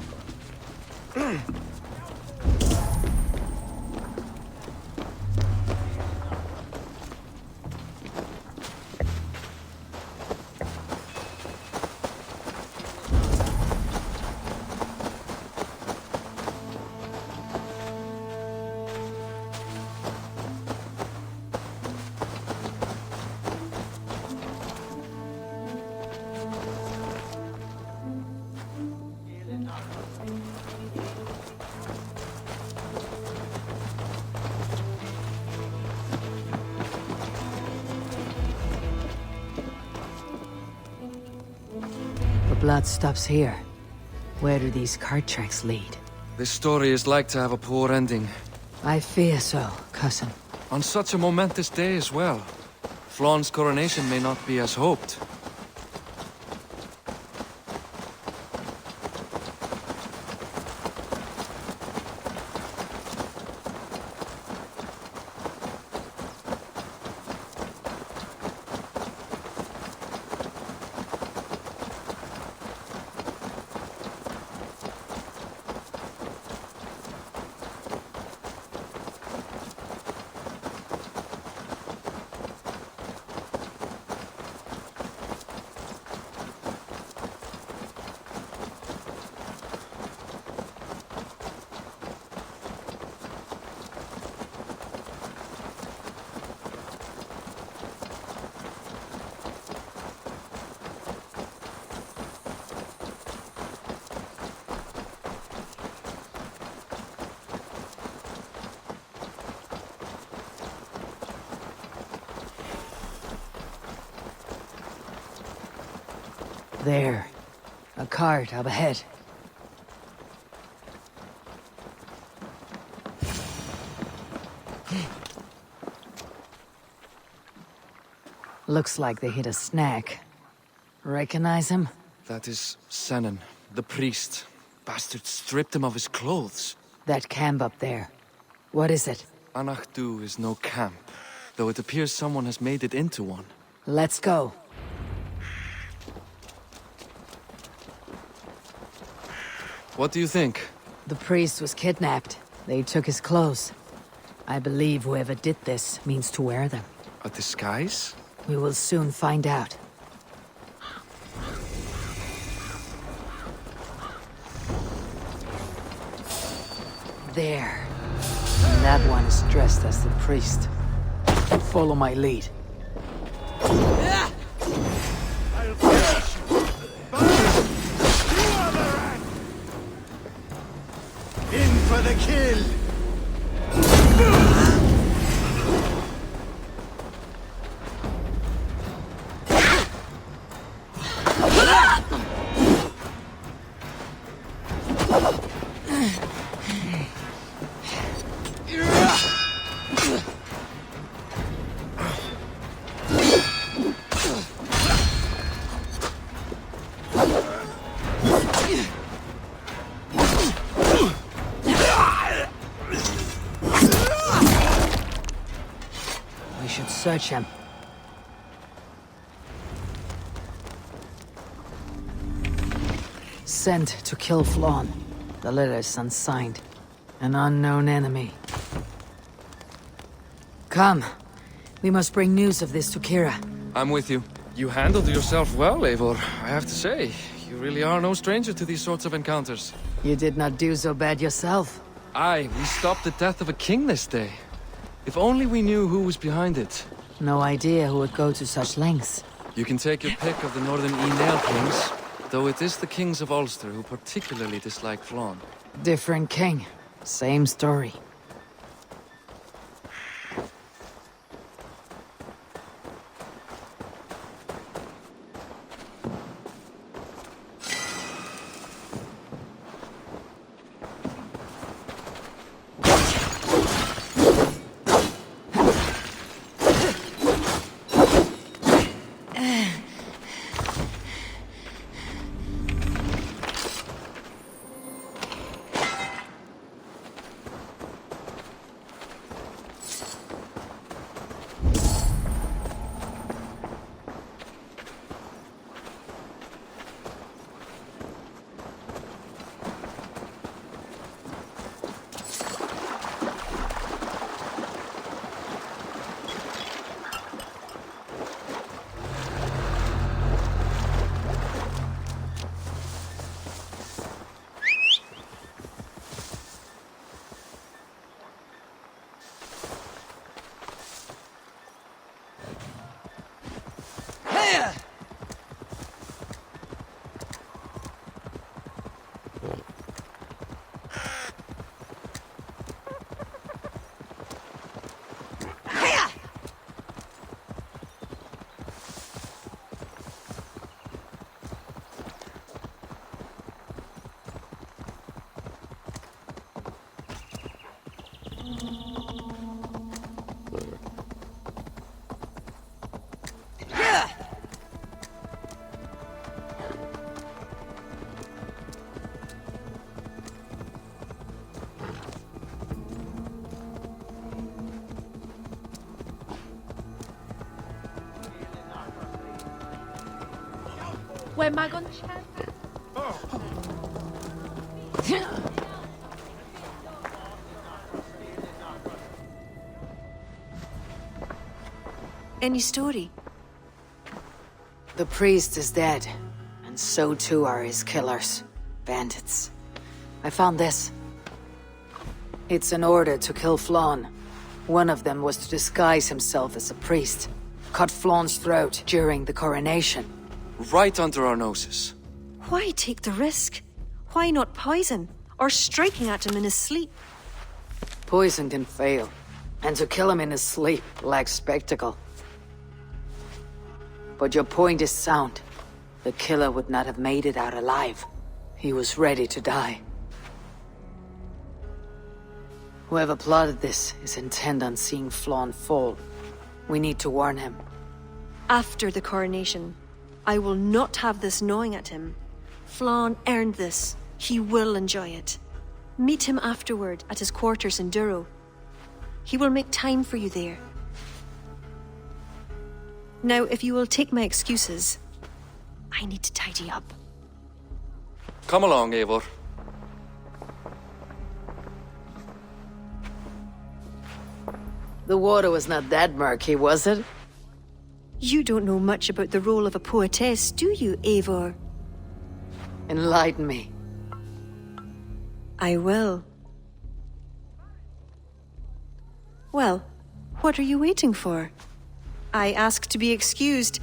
blood stops here. Where do these cart tracks lead? This story is like to have a poor ending. I fear so, cousin. On such a momentous day as well. Flaun's coronation may not be as hoped. There. A cart up ahead. Looks like they hit a snag. Recognize him? That is Senan, the priest. Bastards stripped him of his clothes. That camp up there. What is it? Anachdu is no camp, though it appears someone has made it into one. Let's go. What do you think? The priest was kidnapped. They took his clothes. I believe whoever did this means to wear them. A disguise? We will soon find out. There. And that one is dressed as the priest. Follow my lead. In for the kill! We should search him. Sent to kill Flaun. The letter is unsigned. An unknown enemy. Come. We must bring news of this to Kira. I'm with you. You handled yourself well, Eivor, I have to say. You really are no stranger to these sorts of encounters. You did not do so bad yourself. Aye, we stopped the death of a king this day. If only we knew who was behind it. No idea who would go to such lengths. You can take your pick of the northern Enale kings, though it is the kings of Ulster who particularly dislike Flaun. Different king. Same story. Where Magon Chan? Any story? The priest is dead, and so too are his killers. Bandits. I found this. It's an order to kill Flann. One of them was to disguise himself as a priest. Cut Flann's throat during the coronation. Right under our noses. Why take the risk? Why not poison? Or striking at him in his sleep? Poison can fail, and to kill him in his sleep lacks spectacle. But your point is sound. The killer would not have made it out alive. He was ready to die. Whoever plotted this is intent on seeing Flann fall. We need to warn him. After the coronation, I will not have this gnawing at him. Flann earned this. He will enjoy it. Meet him afterward at his quarters in Duro. He will make time for you there. Now, if you will take my excuses, I need to tidy up. Come along, Eivor. The water was not that murky, was it? You don't know much about the role of a poetess, do you, Eivor? Enlighten me. I will. Well, what are you waiting for? I asked to be excused.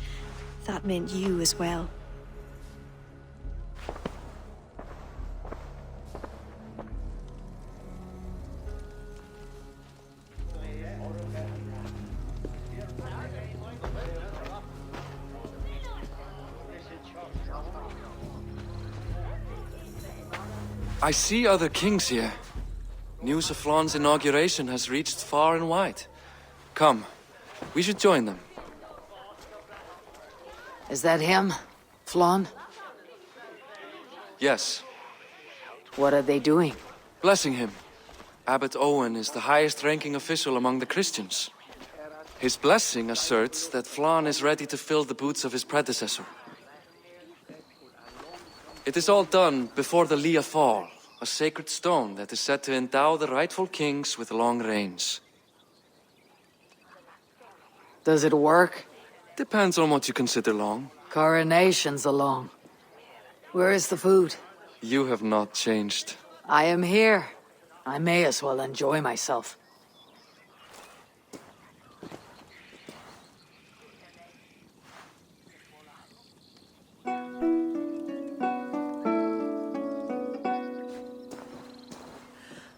That meant you as well. I see other kings here. News of Flann's inauguration has reached far and wide. Come, we should join them. Is that him? Flann? Yes. What are they doing? Blessing him. Abbot Owen is the highest-ranking official among the Christians. His blessing asserts that Flann is ready to fill the boots of his predecessor. It is all done before the Lia Fall, a sacred stone that is said to endow the rightful kings with long reigns. Does it work? Depends on what you consider long. Coronations are long. Where is the food? You have not changed. I am here. I may as well enjoy myself.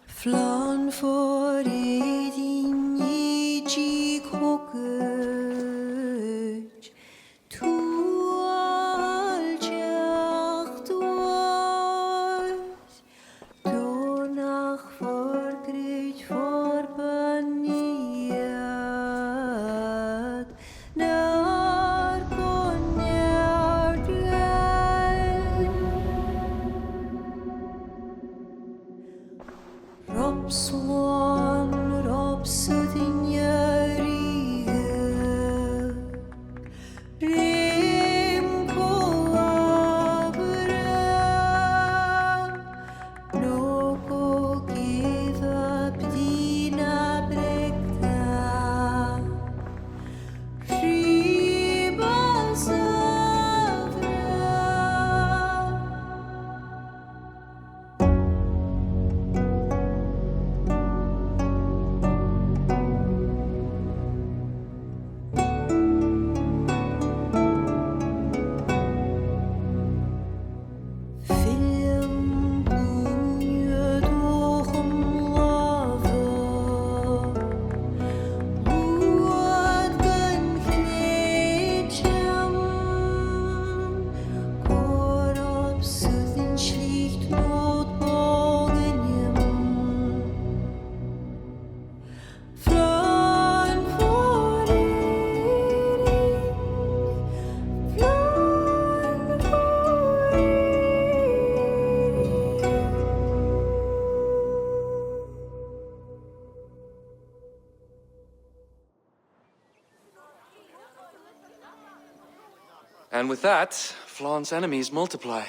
Flann for din I kokøj, tu aljacht was, donach forkryt forbaniat, nar Robswan, Robsudin Yarige, Rimko Abra, Noko give up Dina Brekta, Ribasavra. And with that, Flawn's enemies multiply.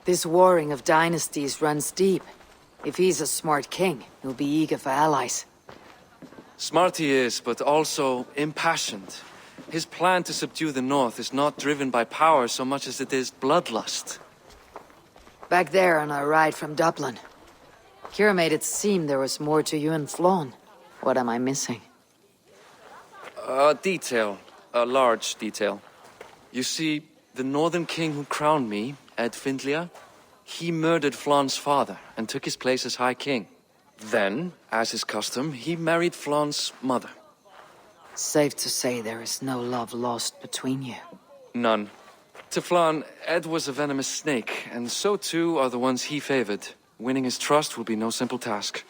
This warring of dynasties runs deep. If he's a smart king, he'll be eager for allies. Smart he is, but also impassioned. His plan to subdue the north is not driven by power so much as it is bloodlust. Back there on our ride from Dublin, Kira made it seem there was more to you and Flawn. What am I missing? A detail. A large detail. You see, the northern king who crowned me, Ed Findlia, he murdered Flawn's father and took his place as High King. Then, as is custom, he married Flawn's mother. Safe to say there is no love lost between you. None. To Flawn, Ed was a venomous snake, and so too are the ones he favored. Winning his trust will be no simple task.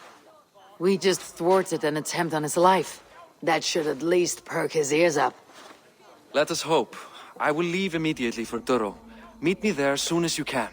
We just thwarted an attempt on his life. That should at least perk his ears up. Let us hope. I will leave immediately for Durro. Meet me there as soon as you can.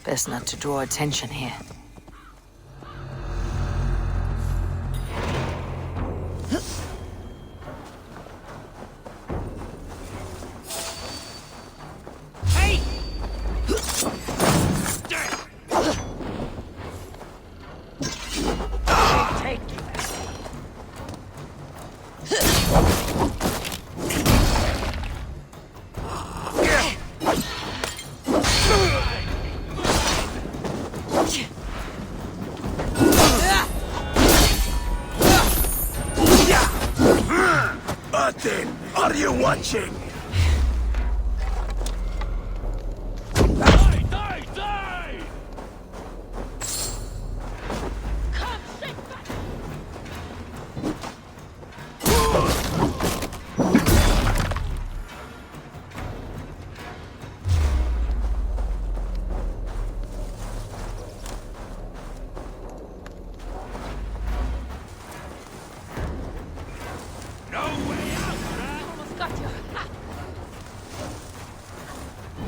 Best not to draw attention here. Are you watching?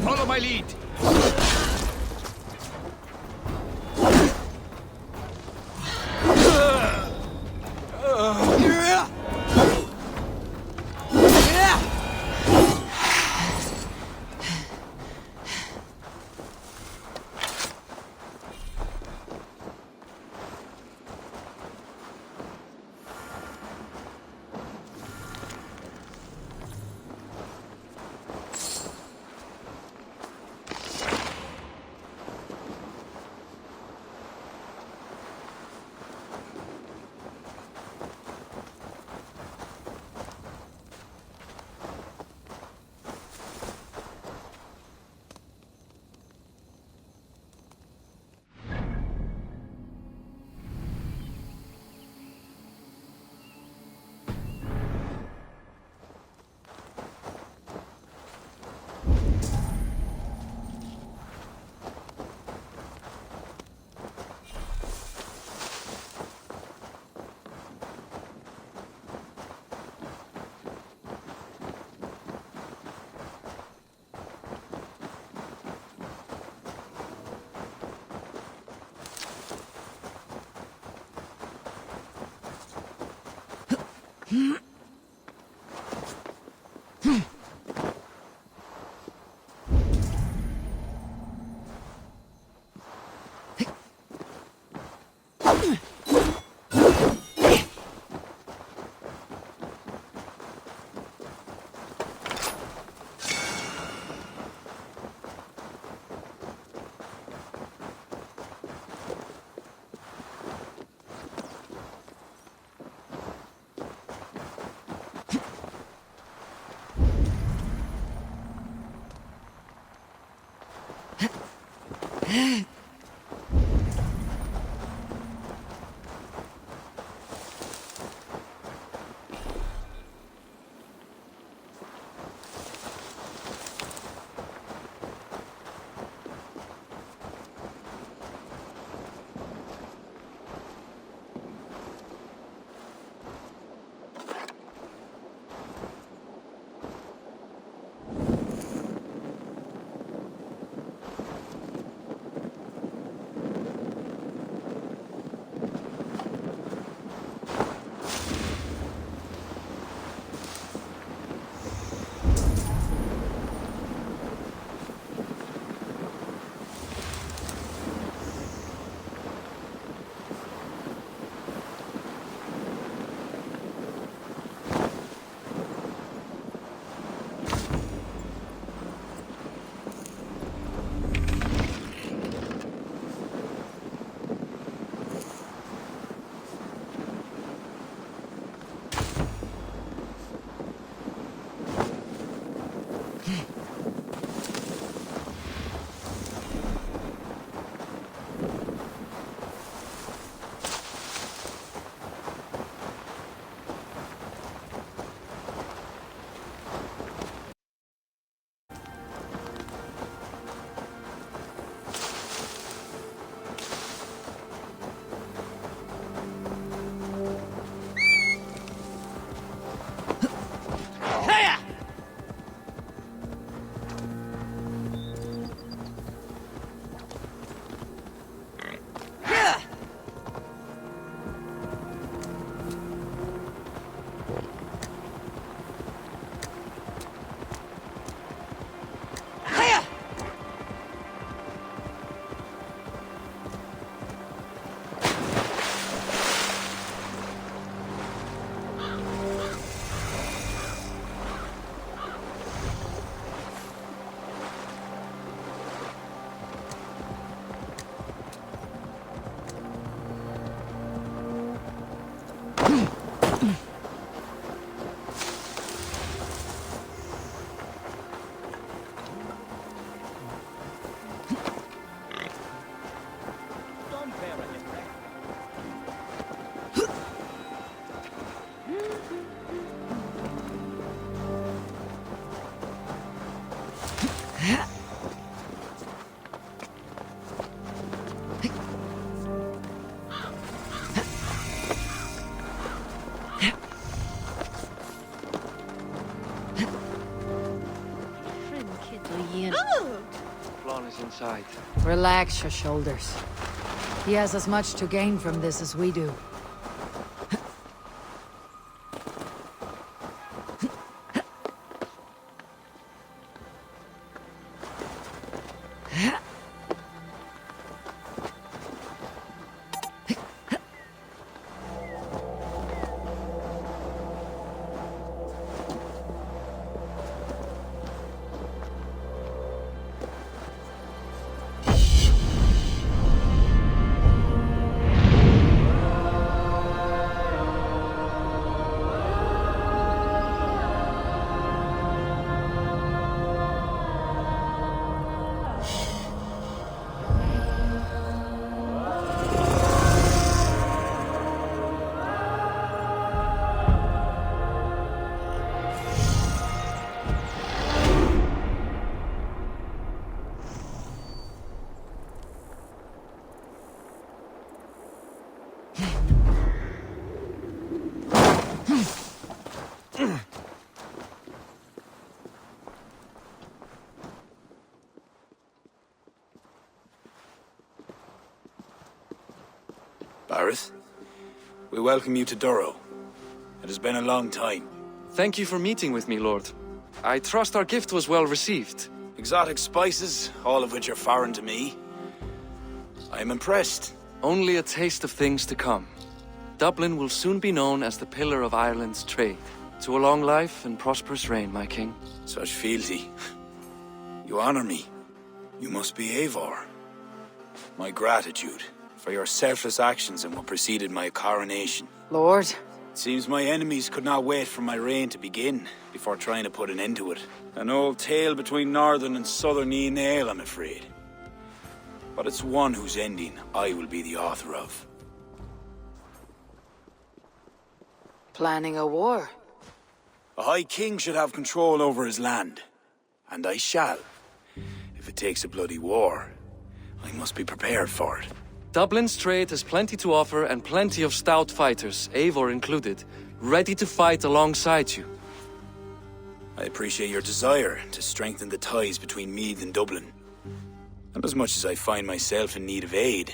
Follow my lead. Flann is inside. Relax your shoulders. He has as much to gain from this as we do. Barith, we welcome you to Doro. It has been a long time. Thank you for meeting with me, Lord. I trust our gift was well received. Exotic spices, all of which are foreign to me. I am impressed. Only a taste of things to come. Dublin will soon be known as the pillar of Ireland's trade. To a long life and prosperous reign, my king. Such fealty. You honor me. You must be Eivor. My gratitude for your selfless actions and what preceded my coronation. Lord? It seems my enemies could not wait for my reign to begin before trying to put an end to it. An old tale between northern and southern Ian, I'm afraid. But it's one whose ending I will be the author of. Planning a war? A High King should have control over his land. And I shall. If it takes a bloody war, I must be prepared for it. Dublin's trade has plenty to offer and plenty of stout fighters, Eivor included, ready to fight alongside you. I appreciate your desire to strengthen the ties between Meath and Dublin. And as much as I find myself in need of aid,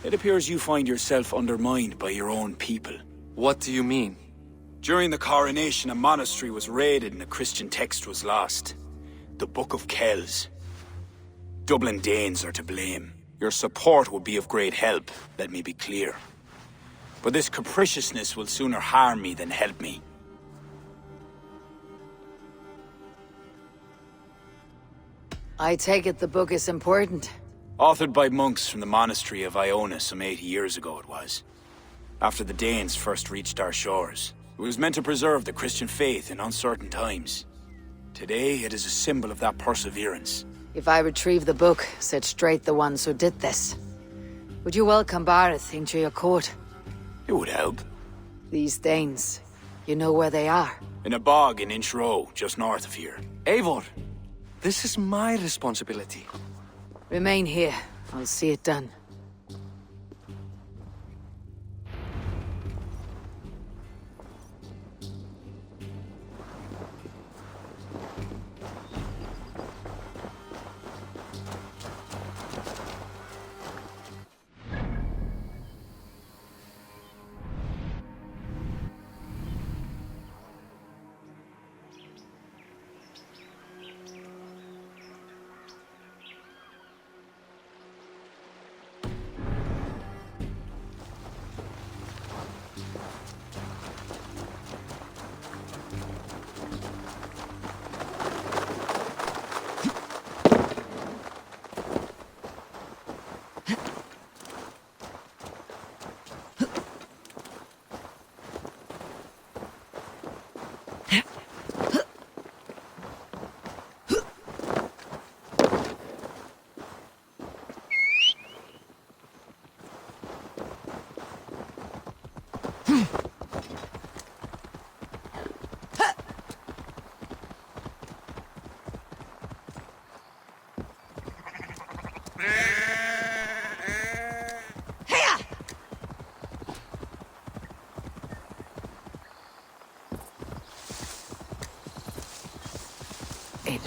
it appears you find yourself undermined by your own people. What do you mean? During the coronation, a monastery was raided and a Christian text was lost. The Book of Kells. Dublin Danes are to blame. Your support would be of great help, let me be clear. But this capriciousness will sooner harm me than help me. I take it the book is important. Authored by monks from the monastery of Iona some 80 years ago it was. After the Danes first reached our shores. It was meant to preserve the Christian faith in uncertain times. Today, it is a symbol of that perseverance. If I retrieve the book, set straight the ones who did this, would you welcome Bareth into your court? It would help. These Danes, you know where they are? In a bog in Inch Row, just north of here. Eivor, this is my responsibility. Remain here. I'll see it done.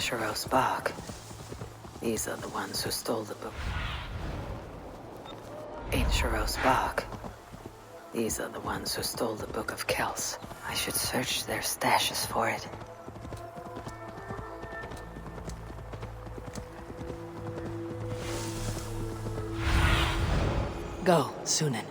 Incheros Bog. These are the ones who stole the book. Incheros Bog. These are the ones who stole the Book of Kells. I should search their stashes for it. Go, Sunan.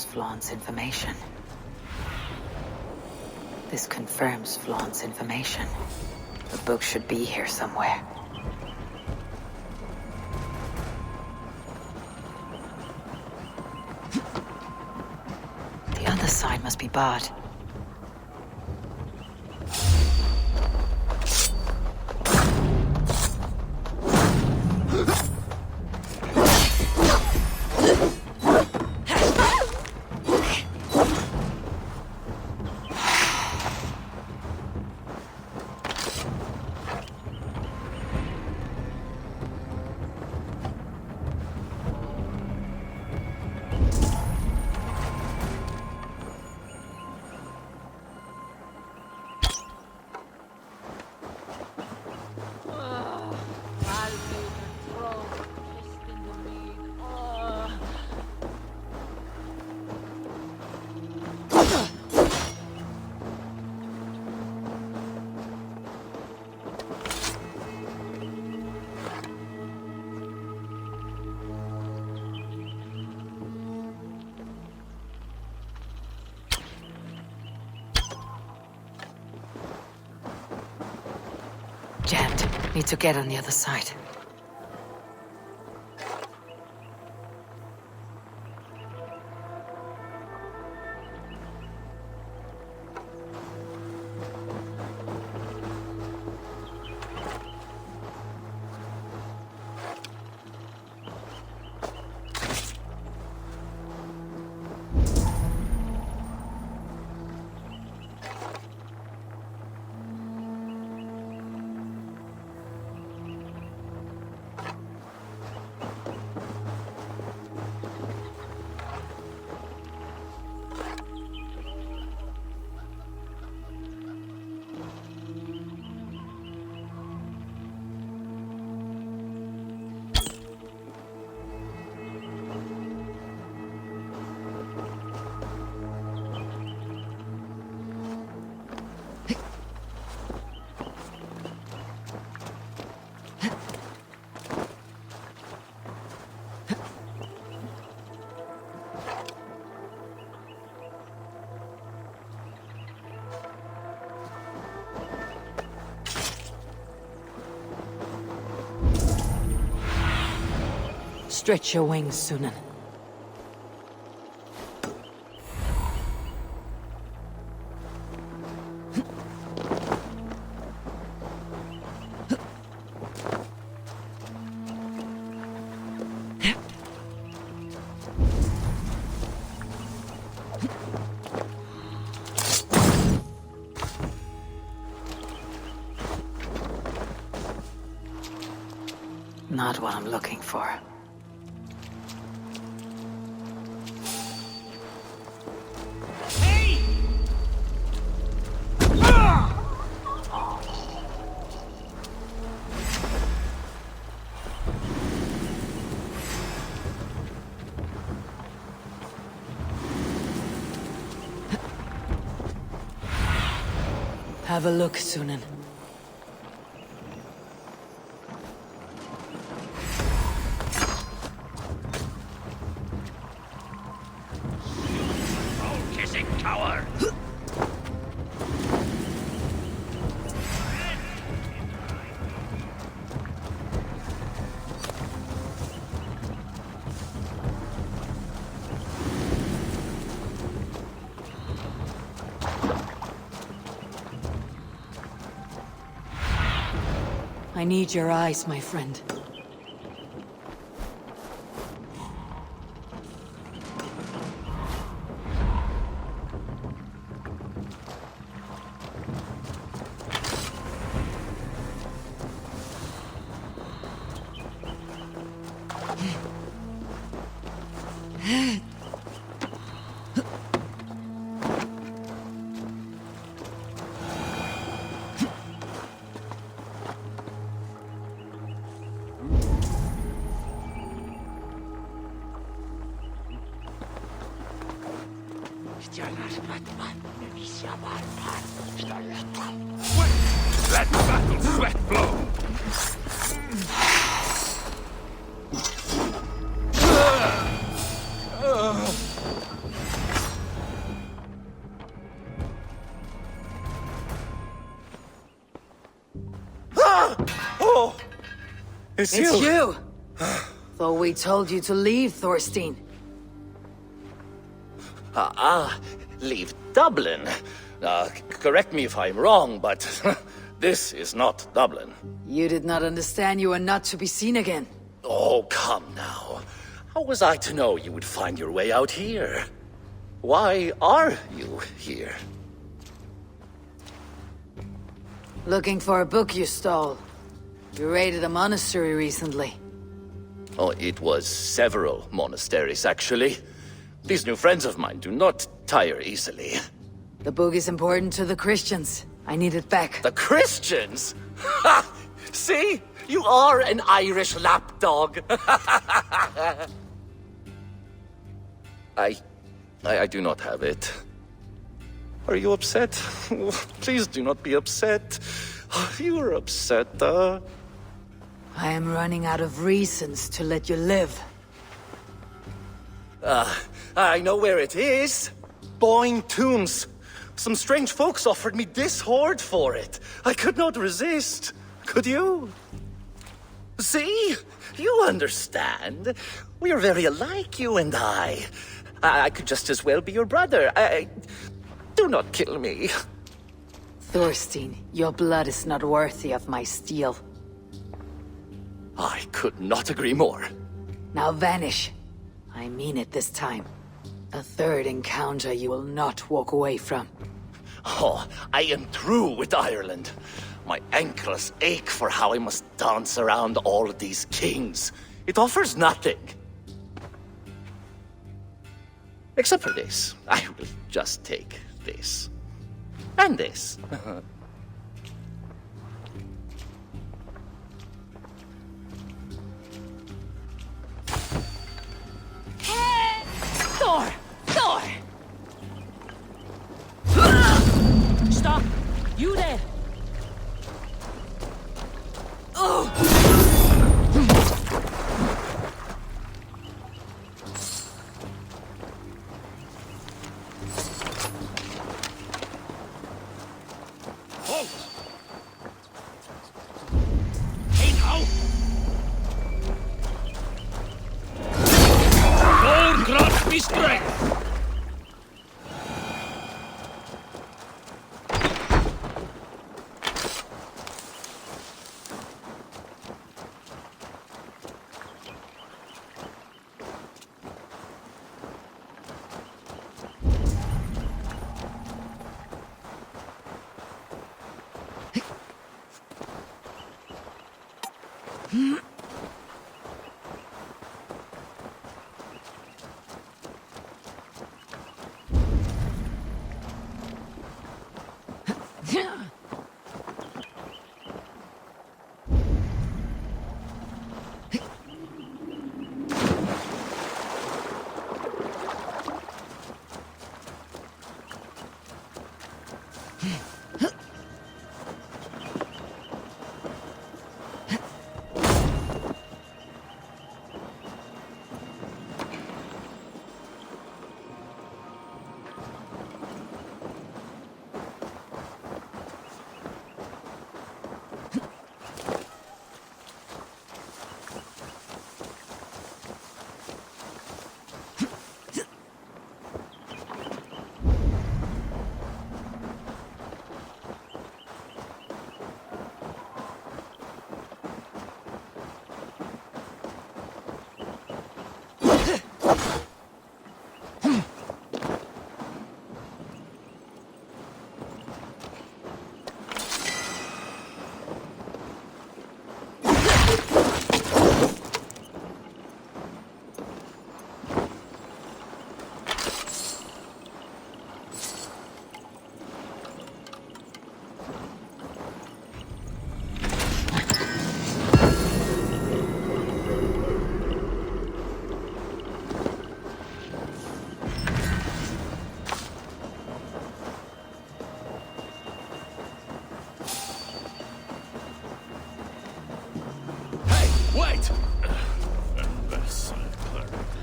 confirms Flaun's information. This confirms Flaun's information. The book should be here somewhere. The other side must be barred. Jammed. Need to get on the other side. Stretch your wings, Sunan. Not what I'm looking for. Have a look, Sunan. Kissing coward! I need your eyes, my friend. Let battle sweat flow! It's you! Thought we told you to leave, Thorstein. Leave Dublin. Correct me if I'm wrong, but this is not Dublin. You did not understand you were not to be seen again. Oh, come now. How was I to know you would find your way out here? Why are you here? Looking for a book you stole. You raided a monastery recently. Oh, it was several monasteries, actually. These new friends of mine do not tire easily. The book is important to the Christians. I need it back. The Christians? Ha! See? You are an Irish lapdog. I do not have it. Are you upset? Please do not be upset. You are upset, I am running out of reasons to let you live. I know where it is. Boyne Tombs. Some strange folks offered me this hoard for it. I could not resist. Could you? See? You understand. We are very alike, you and I. I could just as well be your brother. Do not kill me. Thorstein, your blood is not worthy of my steel. I could not agree more. Now vanish. I mean it this time. A third encounter you will not walk away from. Oh, I am through with Ireland. My ankles ache for how I must dance around all of these kings. It offers nothing. Except for this. I will just take this. And this. Thor! Thor! Stop! You there! Oh! Hey now! Lord grant me strength! Wait!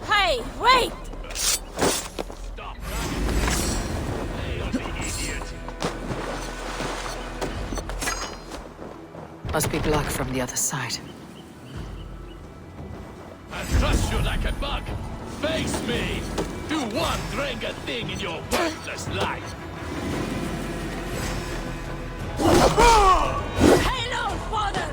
Hey, wait! Stop that! Idiot! Must be blocked from the other side. I trust you like a bug. Face me! Do one drinking thing in your worthless life. Hello, father!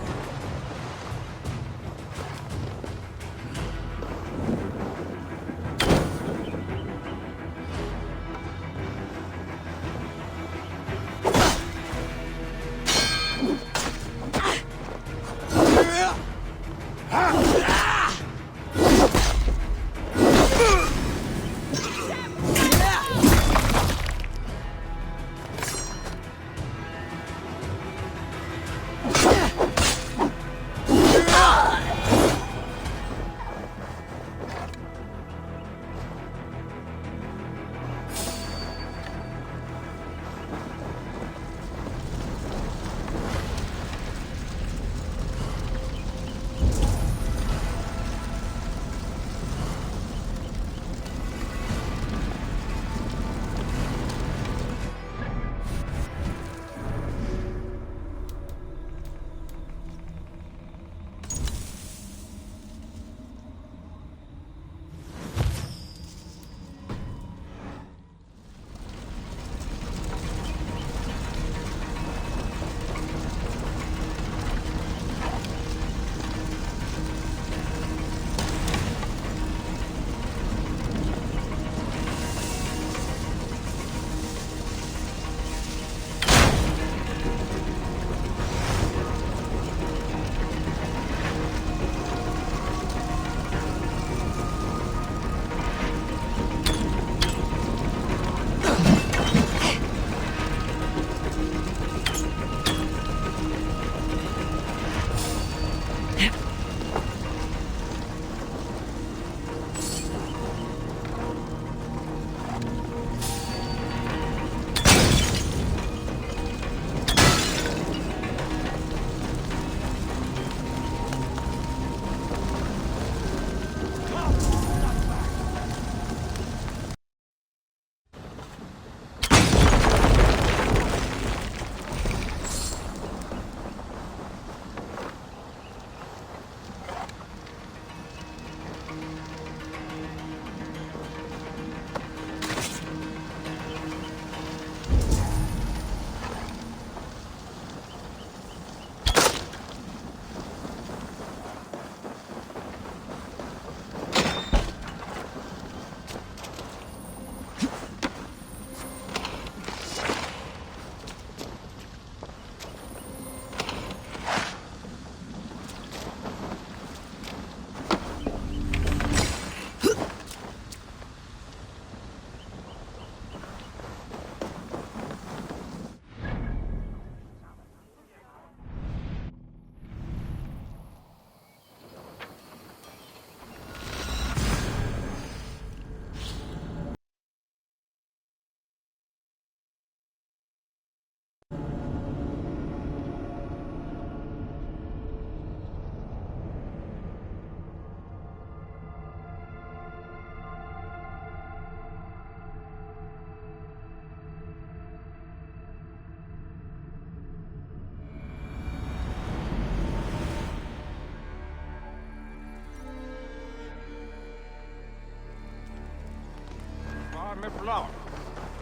Med blad.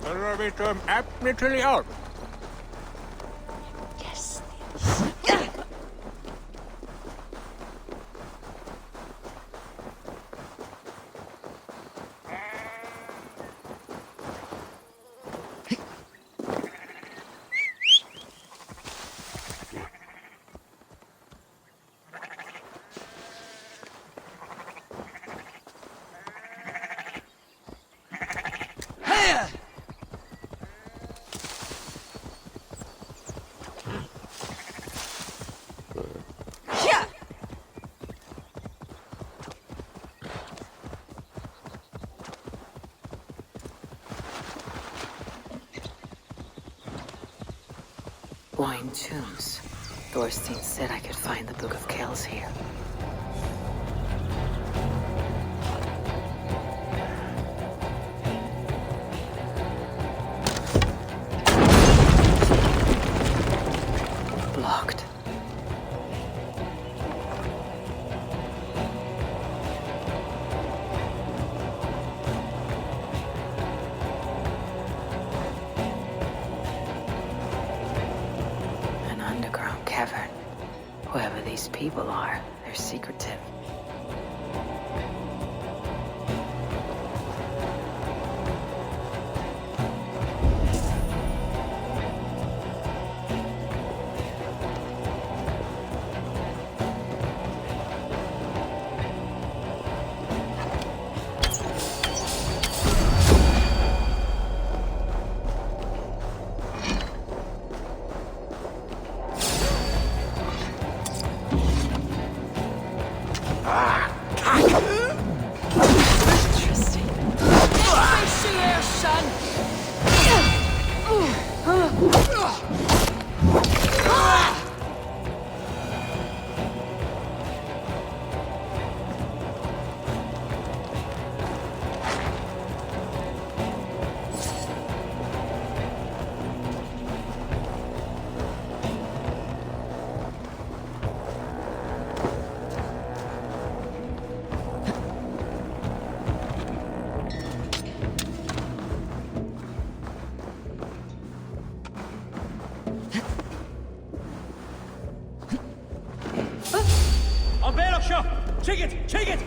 Eller vet du, äpplet till hjälp. Yes. Wine tombs. Thorstein said I could find the Book of Kells here. Locked. people are. They're secretive. Take it!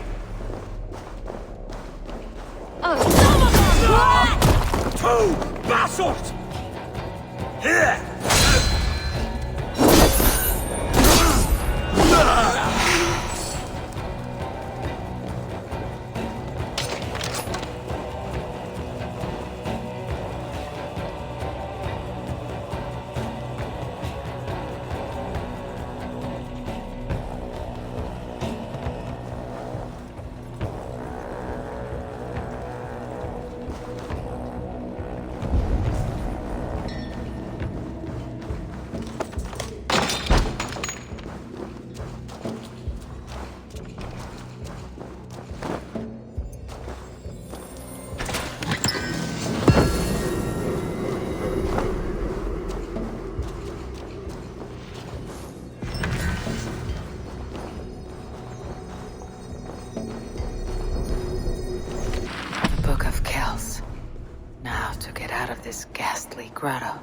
Two bastards! Here! This ghastly grotto.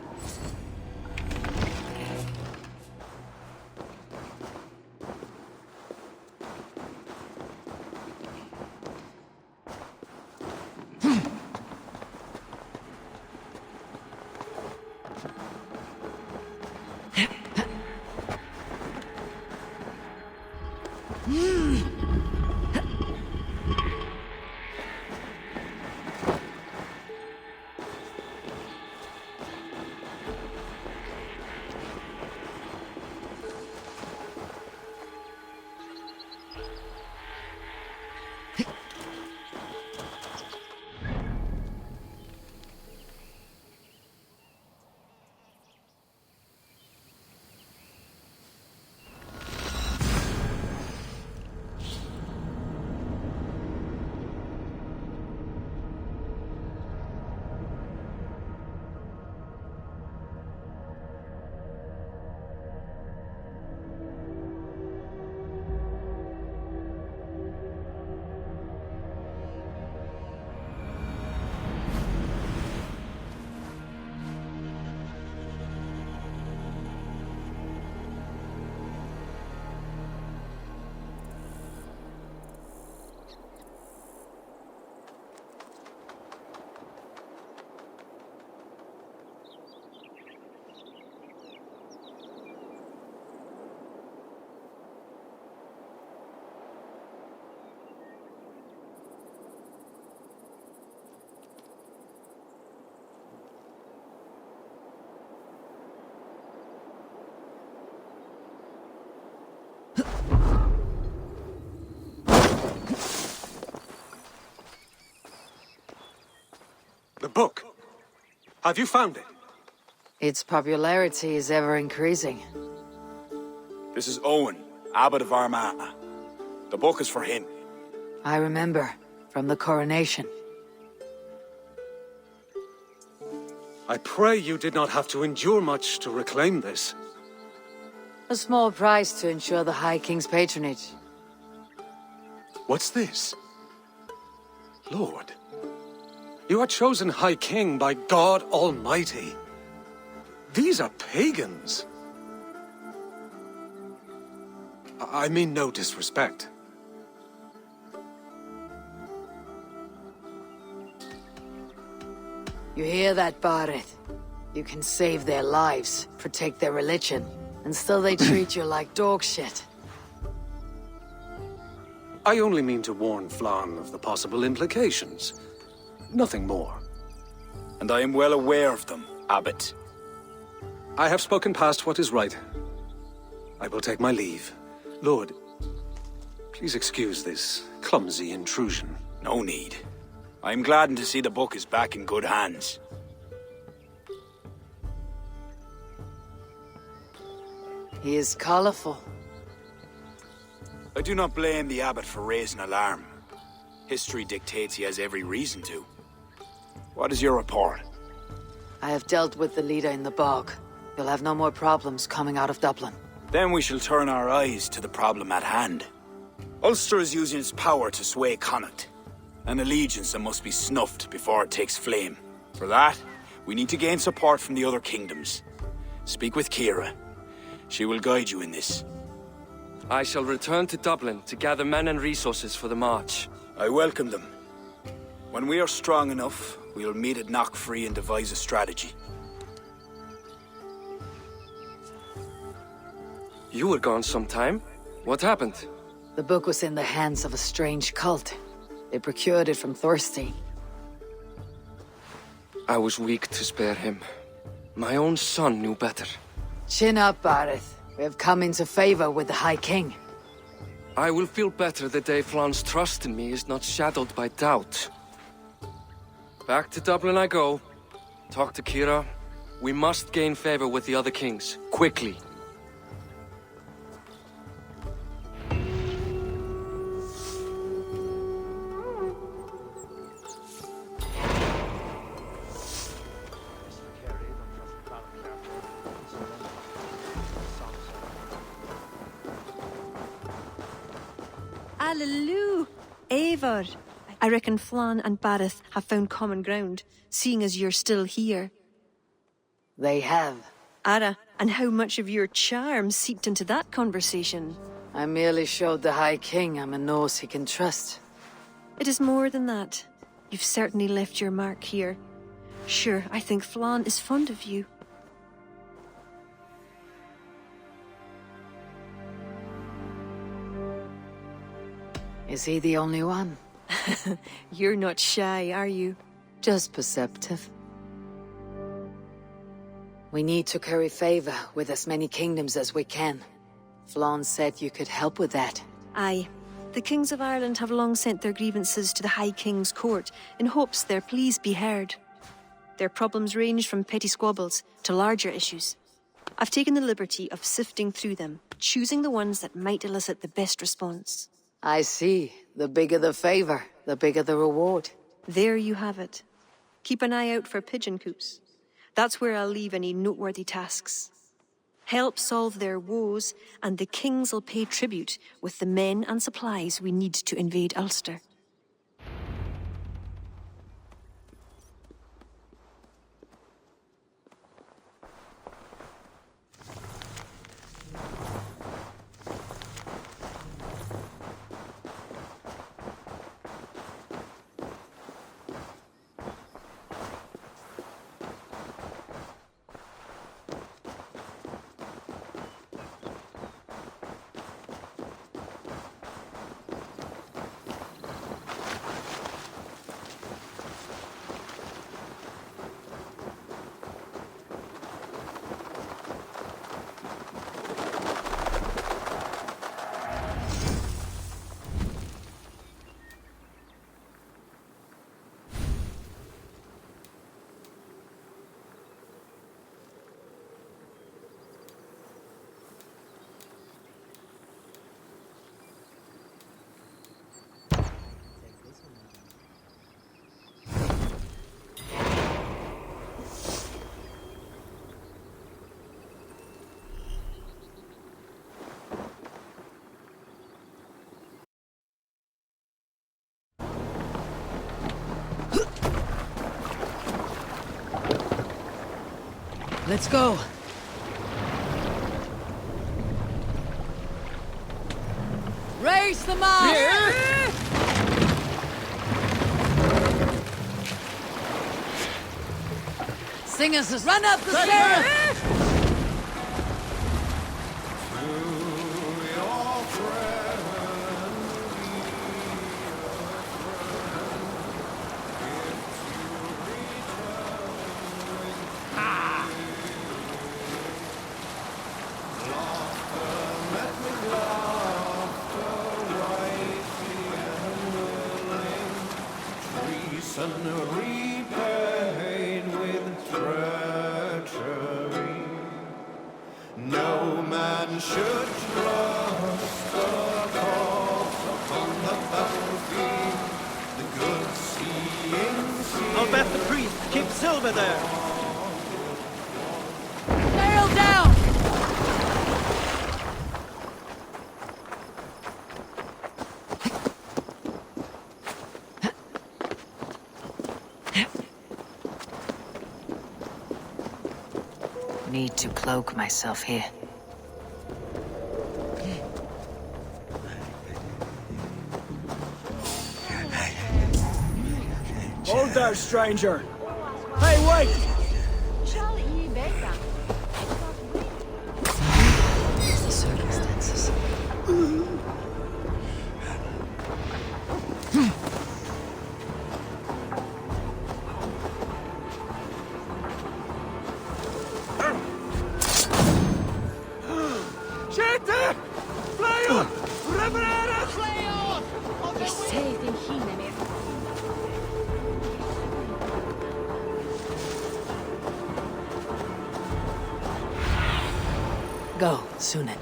The book. Have you found it? Its popularity is ever increasing. This is Owen, Abbot of Armagh. The book is for him. I remember, from the coronation. I pray you did not have to endure much to reclaim this. A small price to ensure the High King's patronage. What's this? Lord, you are chosen High King by God Almighty. These are pagans. I mean no disrespect. You hear that, Barith? You can save their lives, protect their religion, and still they treat you like dog shit. I only mean to warn Flann of the possible implications. Nothing more. And I am well aware of them, Abbot. I have spoken past what is right. I will take my leave. Lord, please excuse this clumsy intrusion. No need. I am gladdened to see the book is back in good hands. He is colorful. I do not blame the Abbot for raising alarm. History dictates he has every reason to. What is your report? I have dealt with the leader in the bog. You'll have no more problems coming out of Dublin. Then we shall turn our eyes to the problem at hand. Ulster is using its power to sway Connacht, an allegiance that must be snuffed before it takes flame. For that, we need to gain support from the other kingdoms. Speak with Kira. She will guide you in this. I shall return to Dublin to gather men and resources for the march. I welcome them. When we are strong enough, we'll meet at Knockfree and devise a strategy. You were gone some time. What happened? The book was in the hands of a strange cult. They procured it from Thorstein. I was weak to spare him. My own son knew better. Chin up, Barith. We have come into favor with the High King. I will feel better the day Flann's trust in me is not shadowed by doubt. Back to Dublin I go. Talk to Kira. We must gain favor with the other kings, quickly. Hallelujah! Eivor! I reckon Flann and Barith have found common ground, seeing as you're still here. They have. Ara, and how much of your charm seeped into that conversation? I merely showed the High King I'm a nose he can trust. It is more than that. You've certainly left your mark here. Sure, I think Flann is fond of you. Is he the only one? You're not shy, are you? Just perceptive. We need to curry favor with as many kingdoms as we can. Flann said you could help with that. Aye. The kings of Ireland have long sent their grievances to the High King's court in hopes their pleas be heard. Their problems range from petty squabbles to larger issues. I've taken the liberty of sifting through them, choosing the ones that might elicit the best response. I see. The bigger the favor, the bigger the reward. There you have it. Keep an eye out for pigeon coops. That's where I'll leave any noteworthy tasks. Help solve their woes, and the kings will pay tribute with the men and supplies we need to invade Ulster. Let's go. Face the mob! Sing us a run up the stairs! Repaid with treachery. No man should trust a corpse upon the battlefield. The good seeing sea. I'll bet the priest keeps Silva there. Nail down! Need to cloak myself here. Hold there, stranger! Hey, wait! The circumstances. Go, Sunan.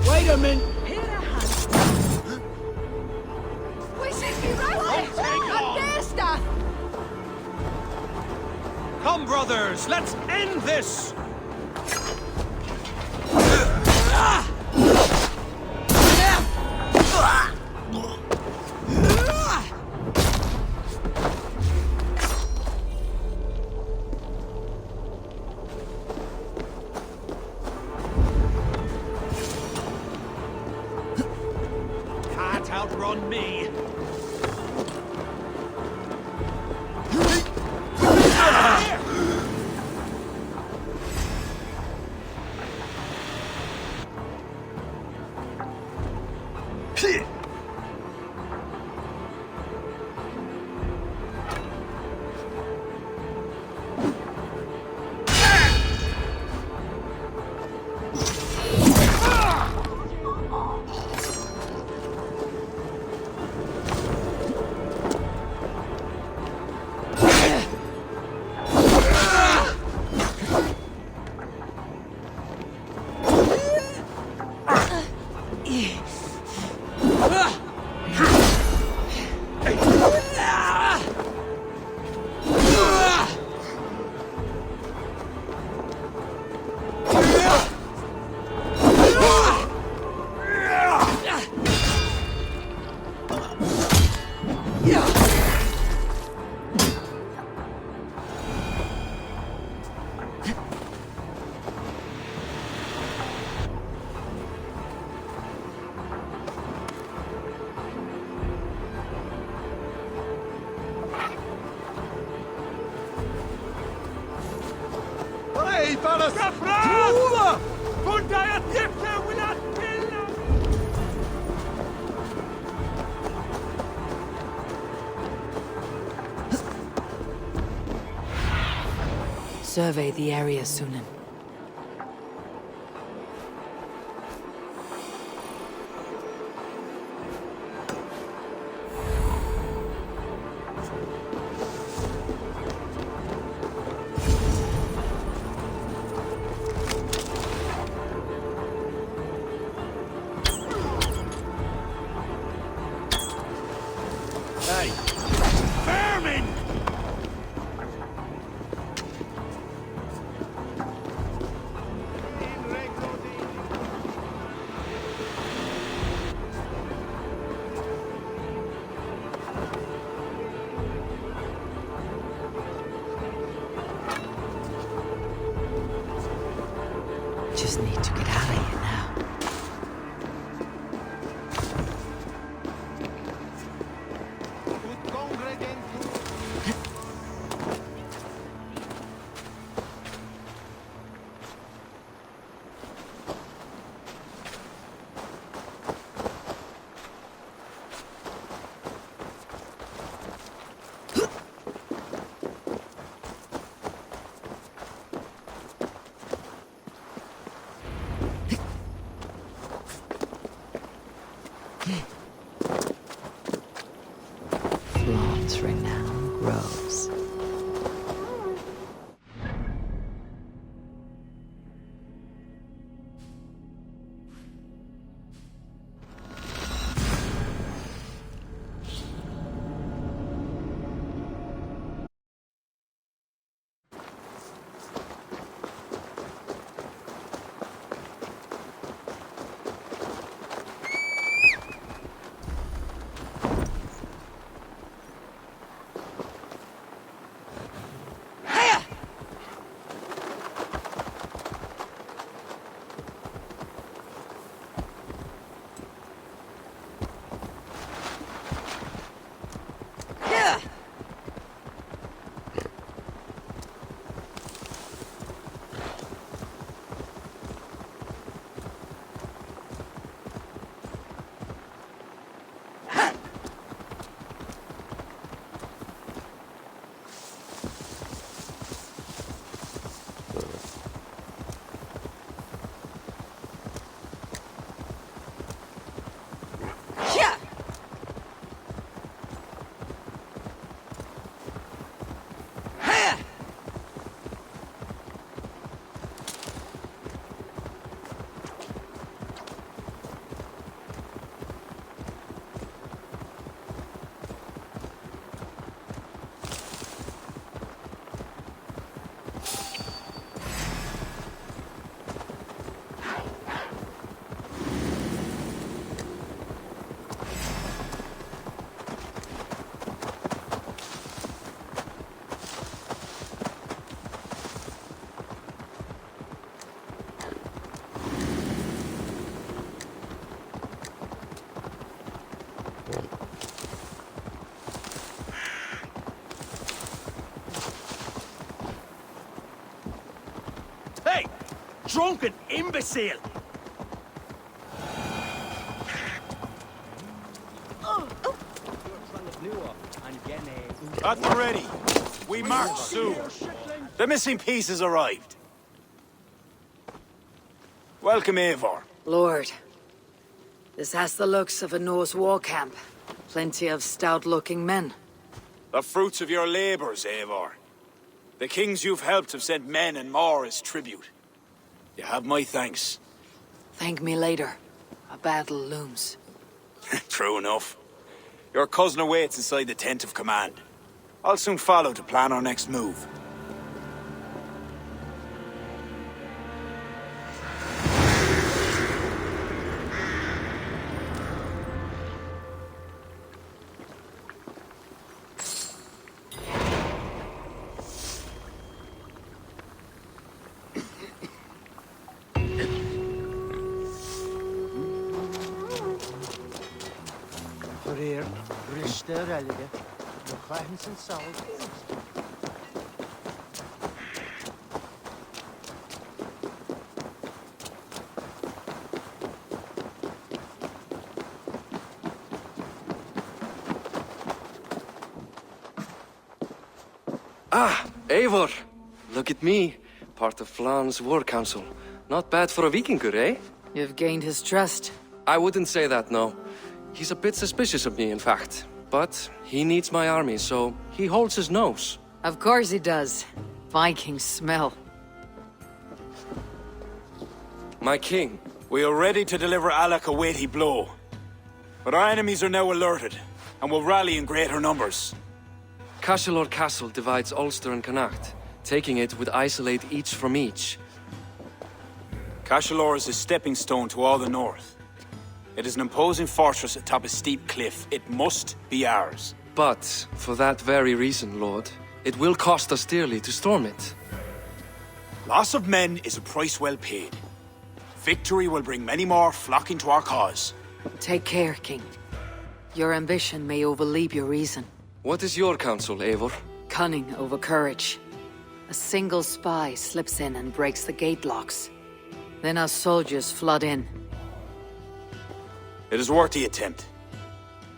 Wait a minute! Come, brothers, let's end this! Can't outrun me! Survey the area, Sunan. Hey! Vermin! Flawn's renown grows. Hey! Drunken imbecile! At the ready. We march soon. The missing piece has arrived. Welcome, Eivor. Lord, this has the looks of a Norse war camp. Plenty of stout-looking men. The fruits of your labors, Eivor. The kings you've helped have sent men and more as tribute. You have my thanks. Thank me later. A battle looms. True enough. Your cousin awaits inside the tent of command. I'll soon follow to plan our next move. Rear, Richter, Elge, the Clans and South. Ah, Eivor! Look at me. Part of Flan's war council. Not bad for a Vikingur, eh? You've gained his trust. I wouldn't say that, no. He's a bit suspicious of me, in fact. But he needs my army, so he holds his nose. Of course he does. Vikings smell. My king. We are ready to deliver Alec a weighty blow. But our enemies are now alerted, and will rally in greater numbers. Cashel Castle divides Ulster and Connacht. Taking it would isolate each from each. Cashel is a stepping stone to all the north. It is an imposing fortress atop a steep cliff. It must be ours. But, for that very reason, Lord, it will cost us dearly to storm it. Loss of men is a price well paid. Victory will bring many more flocking to our cause. Take care, King. Your ambition may overleap your reason. What is your counsel, Eivor? Cunning over courage. A single spy slips in and breaks the gate locks. Then our soldiers flood in. It is worth the attempt.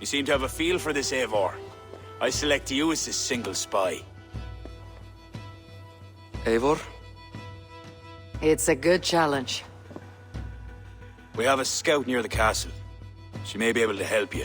You seem to have a feel for this, Eivor. I select you as this single spy. Eivor? It's a good challenge. We have a scout near the castle. She may be able to help you.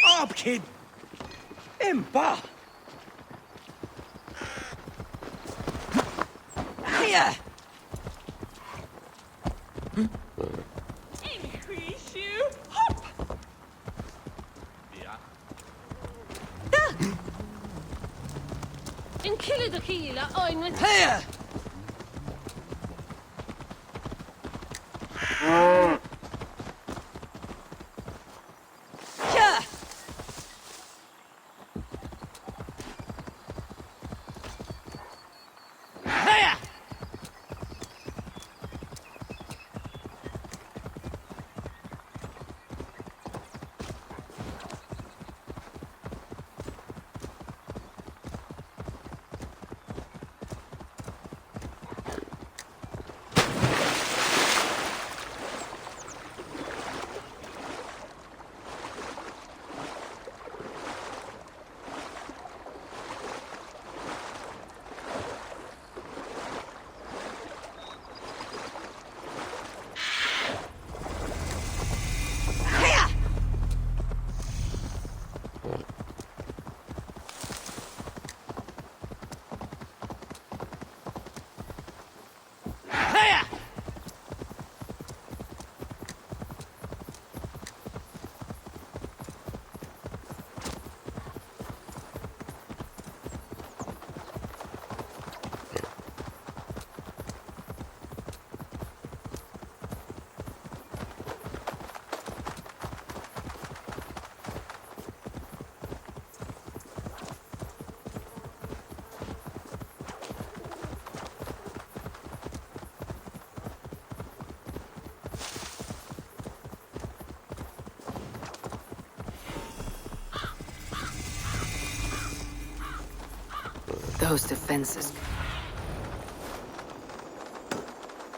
Up, kid! Imba! Hiya! Increase you. Hop. In Kilidakila, I'm with Hiya!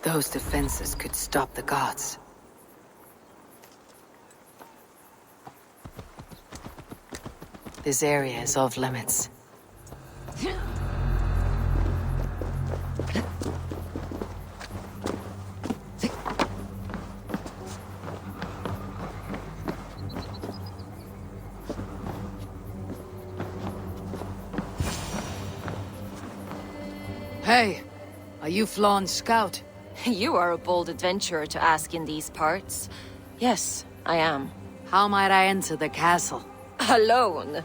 Those defenses could stop the gods. This area is off limits. Hey, are you Flawn's scout? You are a bold adventurer to ask in these parts. Yes, I am. How might I enter the castle? Alone?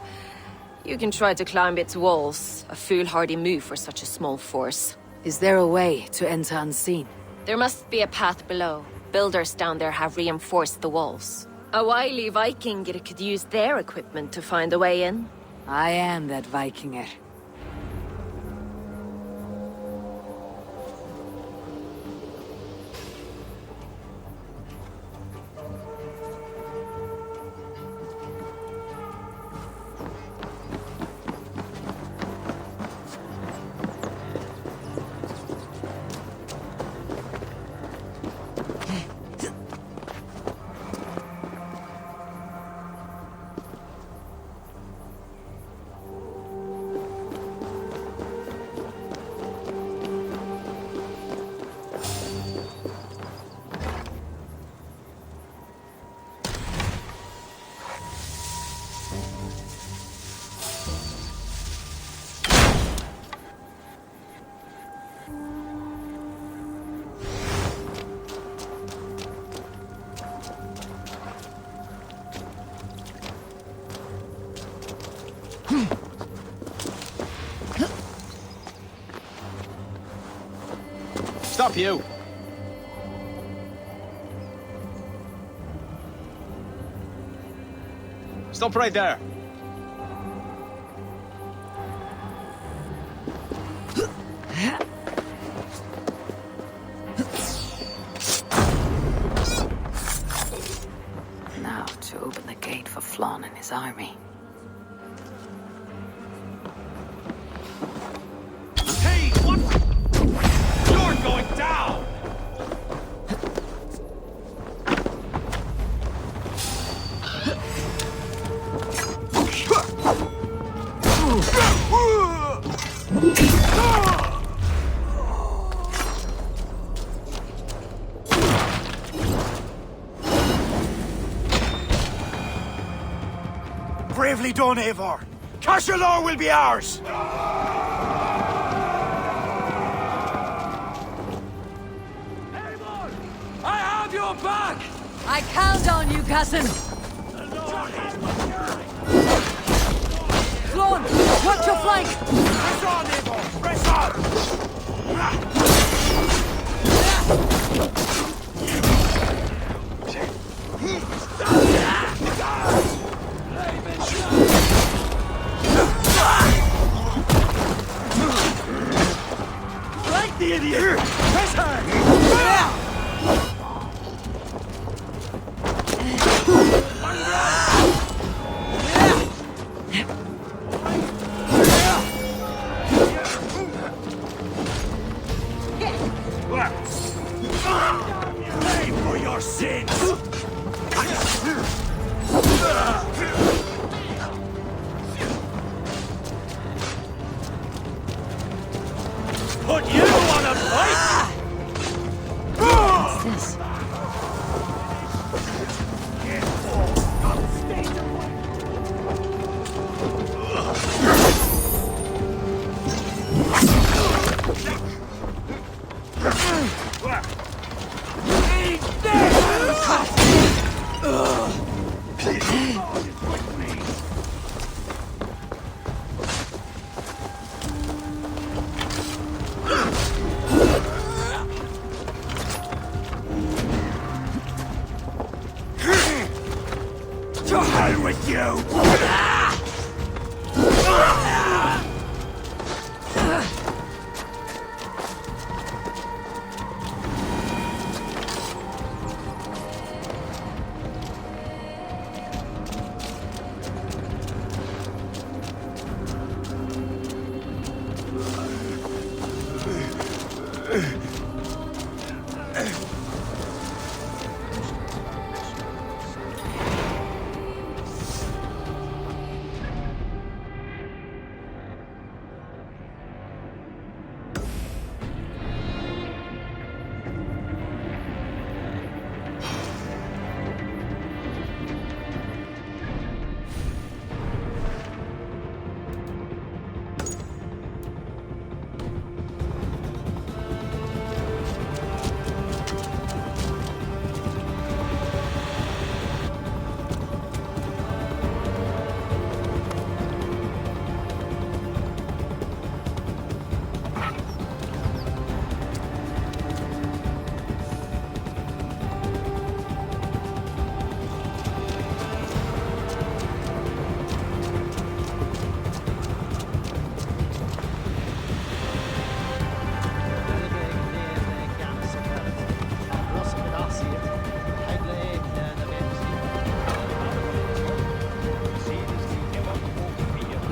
You can try to climb its walls. A foolhardy move for such a small force. Is there a way to enter unseen? There must be a path below. Builders down there have reinforced the walls. A wily Viking could use their equipment to find a way in. I am that Vikinger. Stop you! Stop right there. Now to open the gate for Flon and his army. Hey, what? You're going down! Bravely done, Eivor. Cashalor will be ours. I have your back! I count on you, cousin. Flon, watch your flank. Press on, Eivor. Press on. Right the idiot! Press her! Pay for your sins! Put you on a fight? What's this? To hell with you!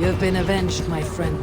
You've been avenged, my friend.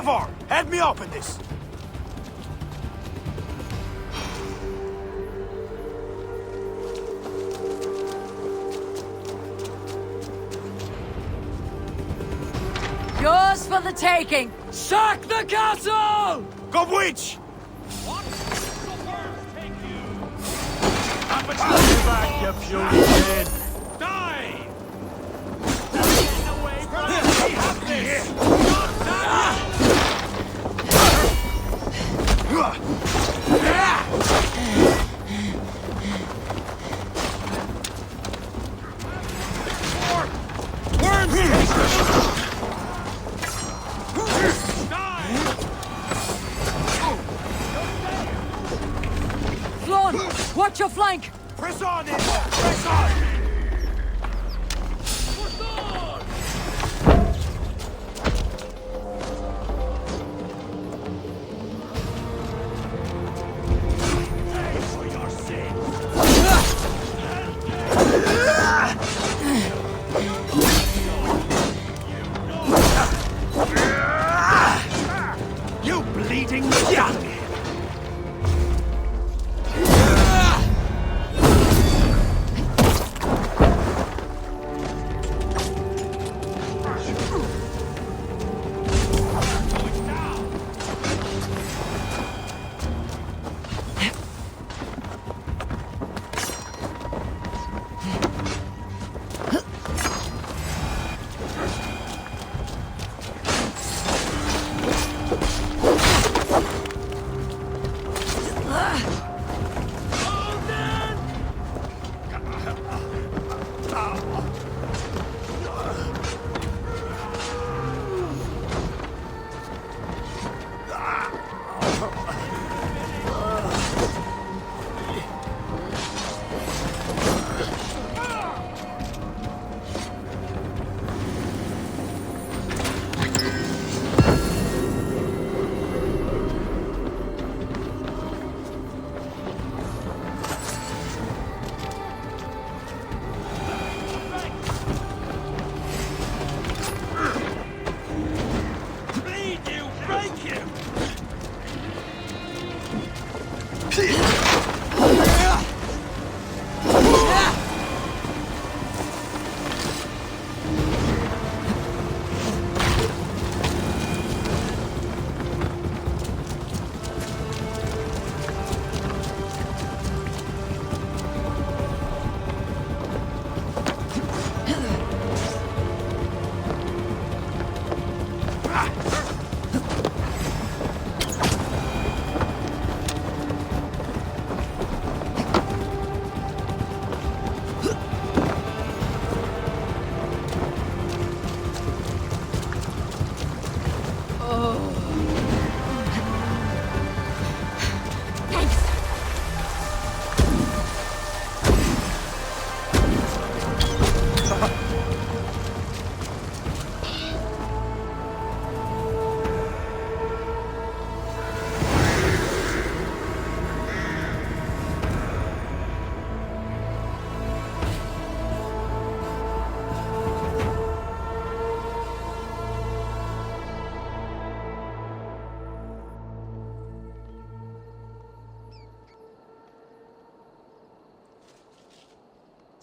Eivor, head me up in this. Yours for the taking! Sack the castle! Go witch! Up and stand back, you puny kid! Die! Get away from me! Have this! Flawn, watch your flank! Press on, Eivor! Press on! You bleeding young!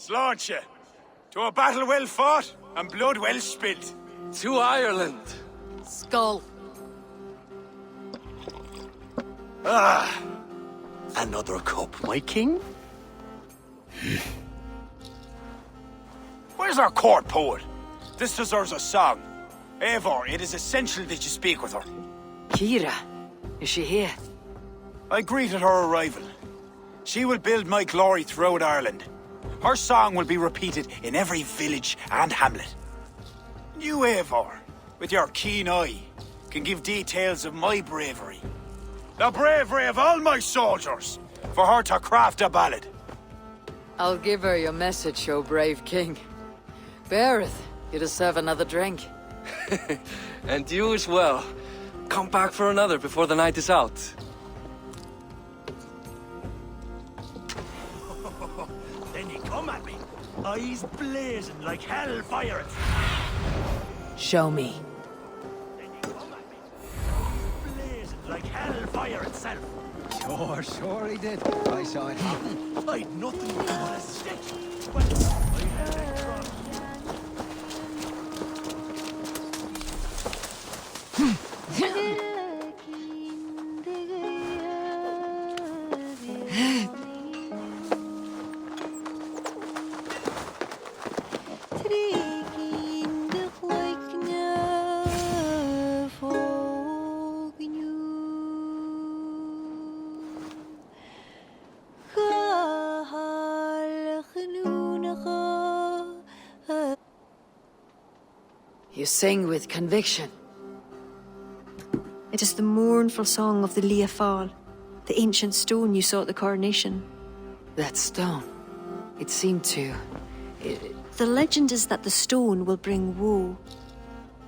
Slaunch ye. To a battle well fought and blood well spilt. To Ireland. Skull. Ah! Another cup, my king? Where's our court poet? This deserves a song. Eivor, it is essential that you speak with her. Kira, is she here? I greeted her arrival. She will build my glory throughout Ireland. Her song will be repeated in every village and hamlet. You, Eivor, with your keen eye, can give details of my bravery. The bravery of all my soldiers, for her to craft a ballad. I'll give her your message, O brave king. Beareth, you deserve another drink. And you as well. Come back for another before the night is out. Then you come at me, eyes blazing like hellfire. Show me. Oh, sure he did. I saw it happen. I'd nothing but a stick. But I had a cross. You sing with conviction. It is the mournful song of the Liafal, the ancient stone you saw at the coronation. That stone. It seemed to... The legend is that the stone will bring woe.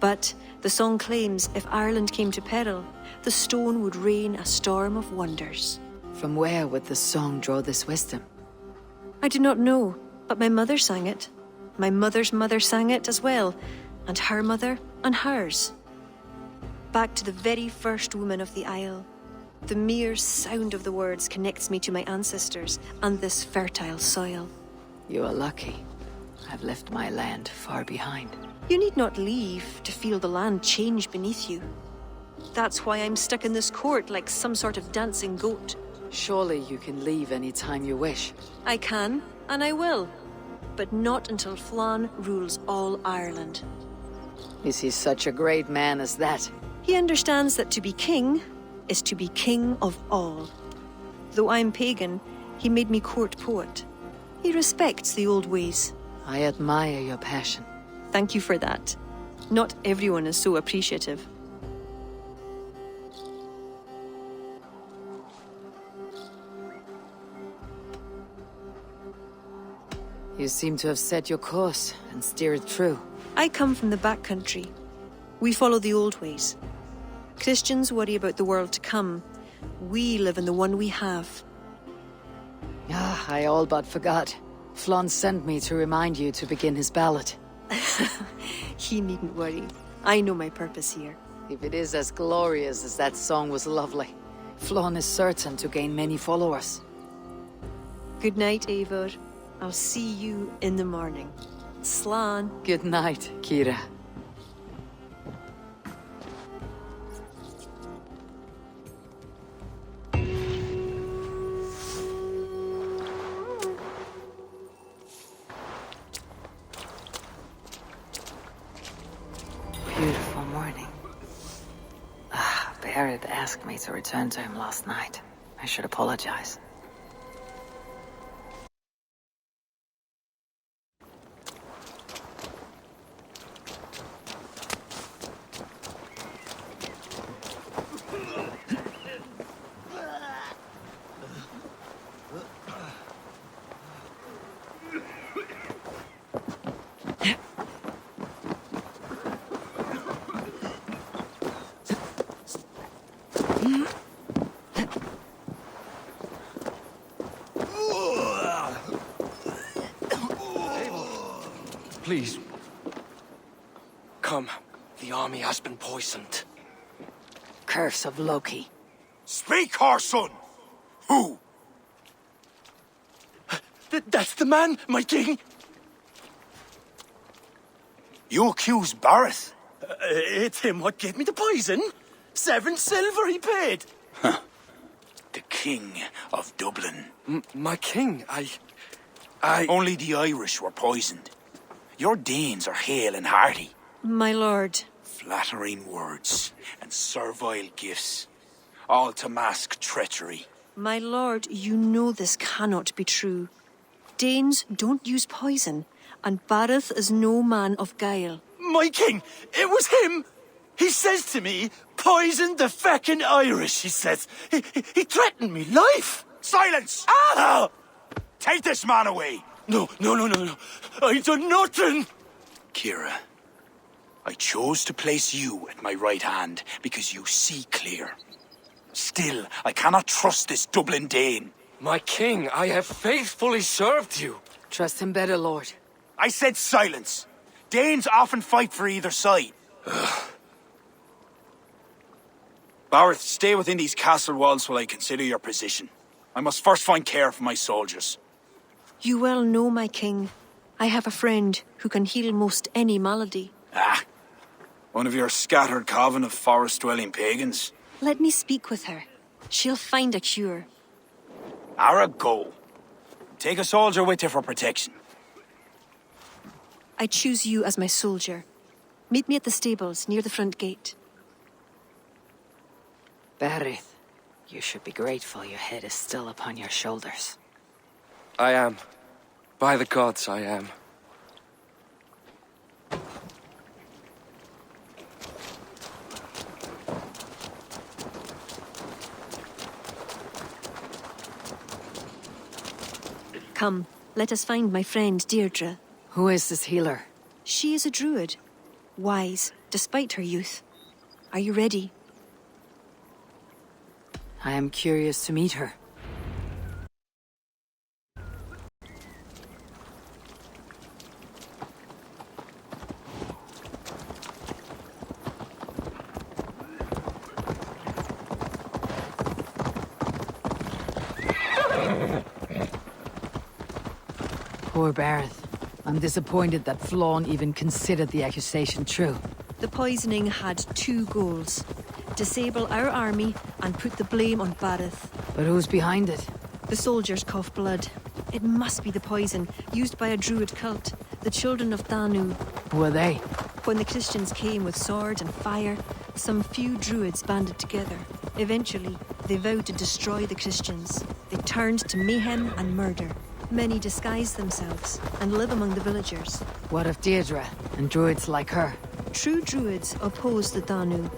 But the song claims if Ireland came to peril, the stone would rain a storm of wonders. From where would the song draw this wisdom? I do not know, but my mother sang it. My mother's mother sang it as well, and her mother and hers. Back to the very first woman of the Isle. The mere sound of the words connects me to my ancestors and this fertile soil. You are lucky. I've left my land far behind. You need not leave to feel the land change beneath you. That's why I'm stuck in this court like some sort of dancing goat. Surely you can leave any time you wish. I can, and I will. But not until Flann rules all Ireland. Is he such a great man as that? He understands that to be king is to be king of all. Though I'm pagan, he made me court poet. He respects the old ways. I admire your passion. Thank you for that. Not everyone is so appreciative. You seem to have set your course and steered true. I come from the backcountry. We follow the old ways. Christians worry about the world to come. We live in the one we have. Ah, I all but forgot. Flann sent me to remind you to begin his ballad. He needn't worry. I know my purpose here. If it is as glorious as that song was lovely, Flann is certain to gain many followers. Good night, Eivor. I'll see you in the morning. Slán. Good night, Kira. Beautiful morning. Barrett asked me to return to him last night. I should apologize. Please. Come. The army has been poisoned. Curse of Loki. Speak, our son! Who? That's the man, my king! You accuse Bareth? It's him what gave me the poison. 7 silver he paid. Huh. The king of Dublin. My king, I... Only the Irish were poisoned. Your Danes are hale and hearty. My lord. Flattering words and servile gifts, all to mask treachery. My lord, you know this cannot be true. Danes don't use poison, and Bareth is no man of guile. My king, it was him! He says to me, poison the feckin' Irish, he says. He threatened me life! Silence! Ah! Take this man away! No. I done nothing! Kira, I chose to place you at my right hand because you see clear. Still, I cannot trust this Dublin Dane. My king, I have faithfully served you. Trust him better, lord. I said silence. Danes often fight for either side. Bareth, stay within these castle walls while I consider your position. I must first find care for my soldiers. You well know, my king. I have a friend who can heal most any malady. Ah, one of your scattered coven of forest-dwelling pagans. Let me speak with her. She'll find a cure. Ara, go. Take a soldier with you for protection. I choose you as my soldier. Meet me at the stables near the front gate. Barith, you should be grateful your head is still upon your shoulders. I am. By the gods, I am. Come, let us find my friend Deirdre. Who is this healer? She is a druid. Wise, despite her youth. Are you ready? I am curious to meet her. Poor Bareth. I'm disappointed that Flawn even considered the accusation true. The poisoning had two goals. Disable our army and put the blame on Bareth. But who's behind it? The soldiers cough blood. It must be the poison used by a druid cult, the children of Danu. Who are they? When the Christians came with sword and fire, some few druids banded together. Eventually, they vowed to destroy the Christians. They turned to mayhem and murder. Many disguise themselves and live among the villagers. What of Deirdre and druids like her? True druids oppose the Danu,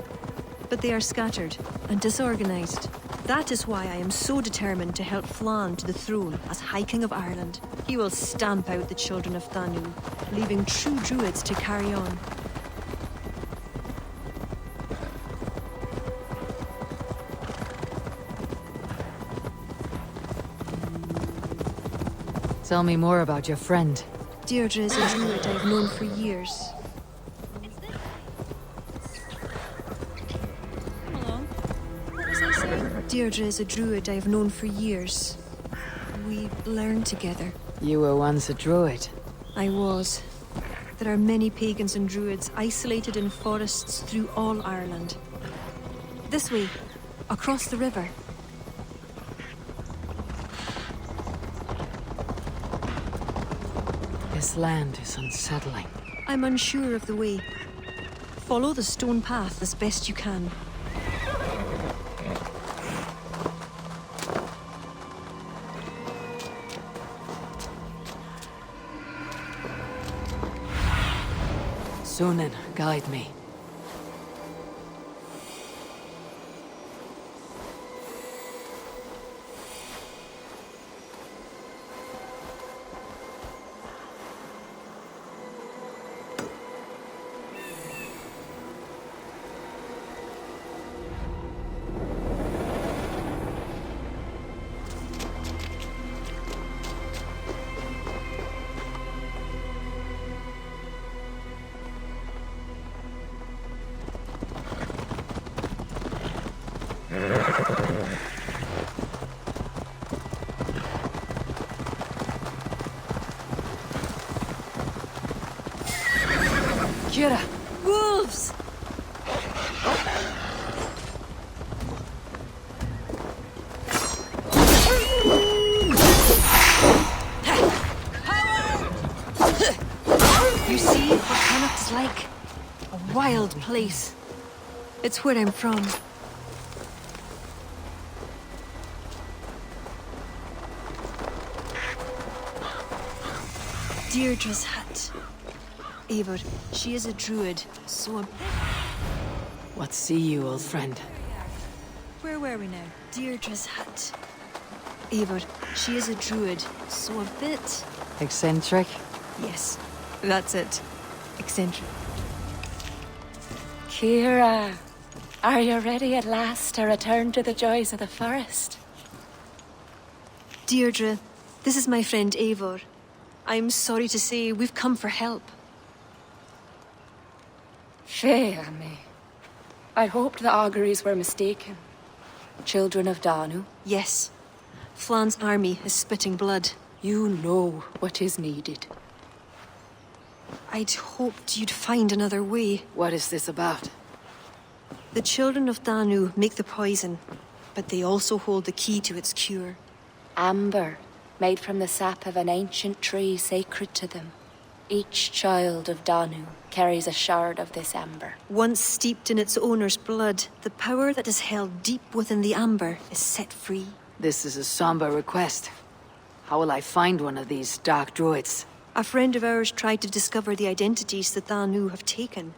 but they are scattered and disorganized. That is why I am so determined to help Flann to the throne as High King of Ireland. He will stamp out the children of Danu, leaving true druids to carry on. Tell me more about your friend. Deirdre is a druid I've known for years. Come along. What was I saying? Deirdre is a druid I've known for years. We learned together. You were once a druid. I was. There are many pagans and druids isolated in forests through all Ireland. This way, across the river. This land is unsettling. I'm unsure of the way. Follow the stone path as best you can. Sunan, guide me. Kira! Wolves! You see what Connacht is like? A wild place. It's where I'm from. Deirdre's hut. Eivor, she is a druid, so What see you, old friend? Where were we now? Deirdre's hut. Eivor, she is a druid, so a bit... Eccentric? Yes, that's it. Eccentric. Kira, are you ready at last to return to the joys of the forest? Deirdre, this is my friend Eivor. I'm sorry to say we've come for help. Fear me. I hoped the auguries were mistaken. Children of Danu? Yes. Flan's army is spitting blood. You know what is needed. I'd hoped you'd find another way. What is this about? The children of Danu make the poison, but they also hold the key to its cure. Amber, made from the sap of an ancient tree sacred to them. Each child of Danu carries a shard of this amber. Once steeped in its owner's blood, the power that is held deep within the amber is set free. This is a somber request. How will I find one of these dark druids? A friend of ours tried to discover the identities the Danu have taken.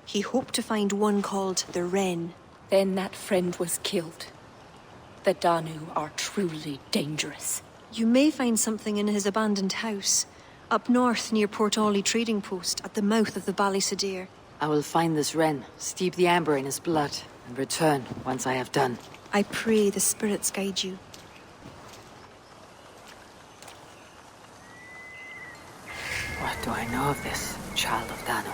He hoped to find one called the Wren. Then that friend was killed. The Danu are truly dangerous. You may find something in his abandoned house, up north near Port Ollie trading post at the mouth of the Ballysadere. I will find this Wren, steep the amber in his blood, and return once I have done. I pray the spirits guide you. What do I know of this, child of Danu?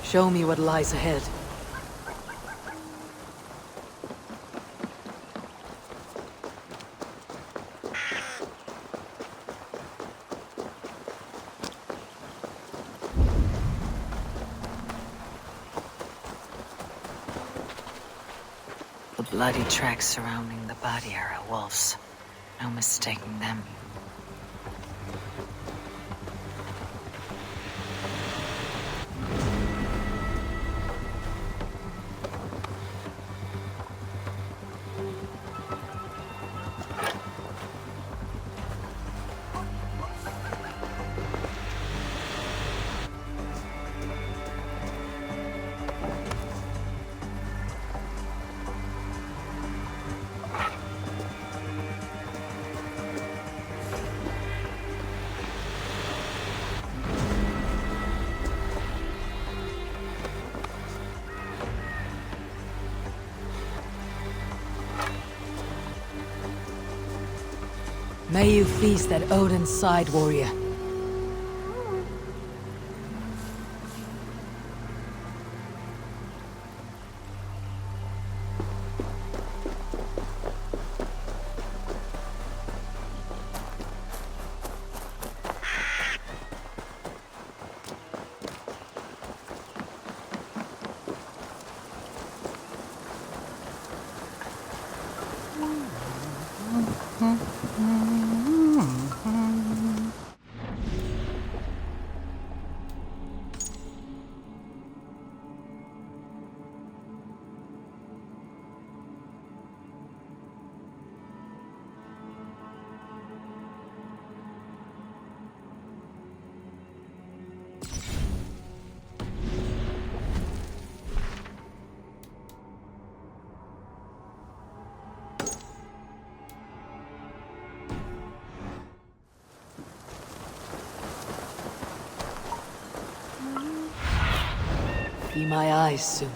Show me what lies ahead. The bloody tracks surrounding the body are a wolf's. No mistaking them. May you feast at Odin's side, warrior. Be my eyes, Sunan.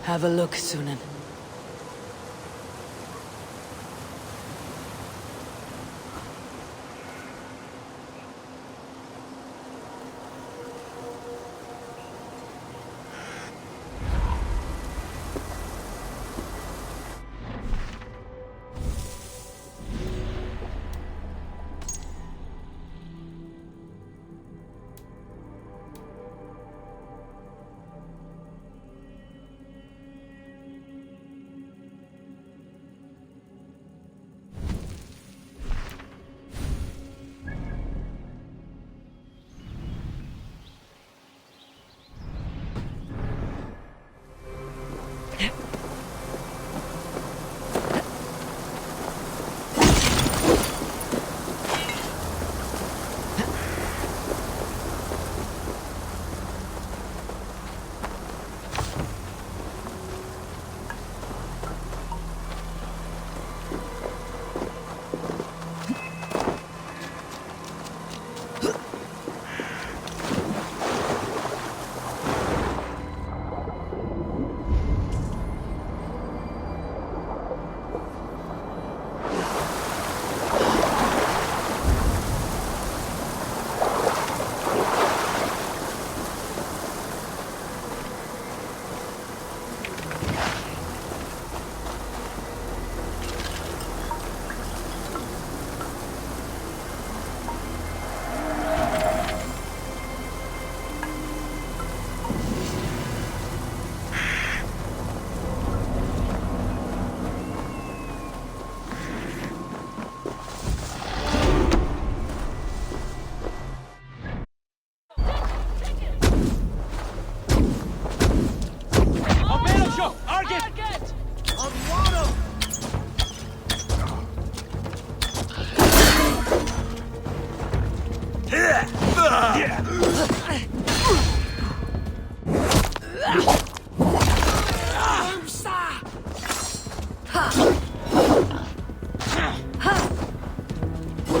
Have a look, Sunan.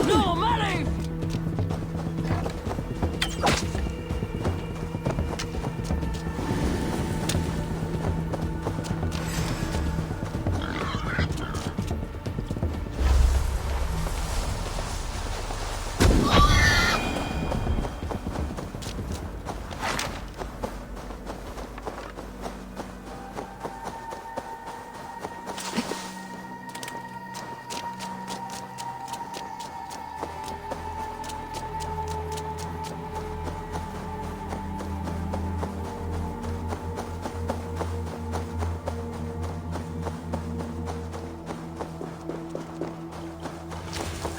No, money!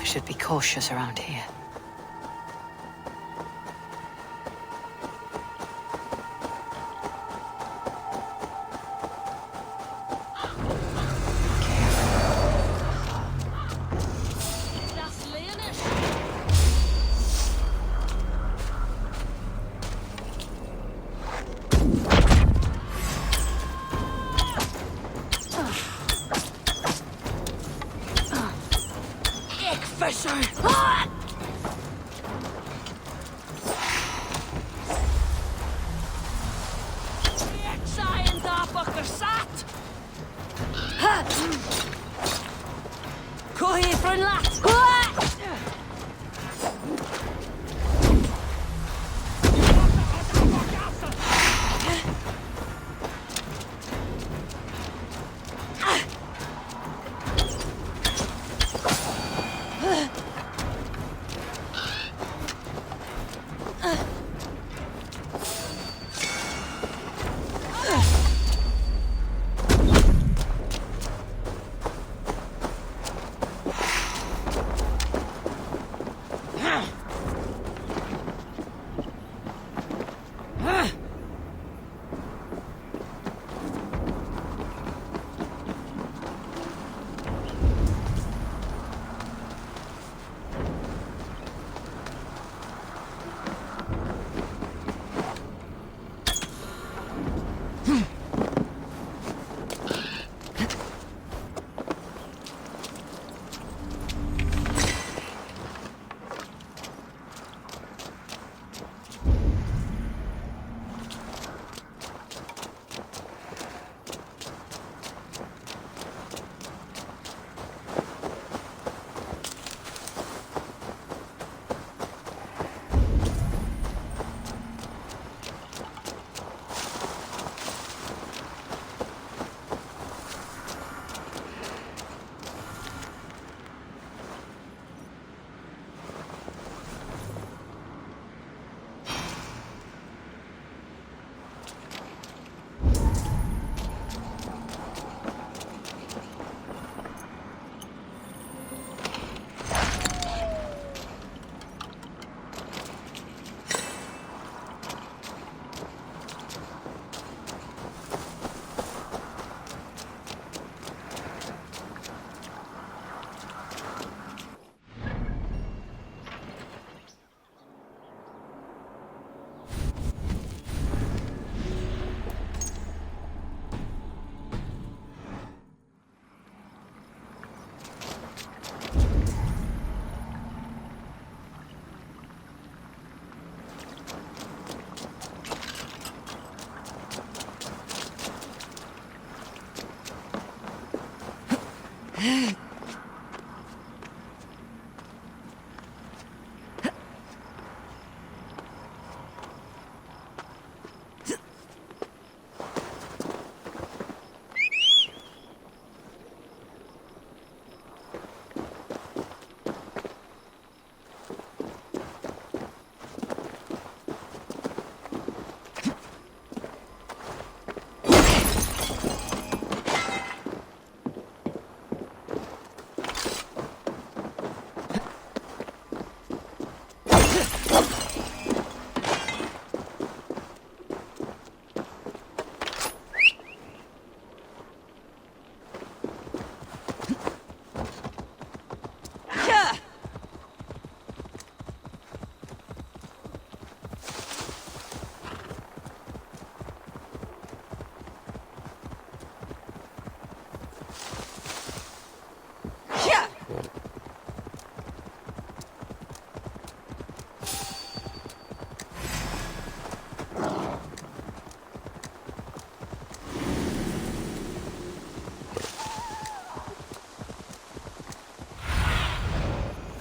I should be cautious around here.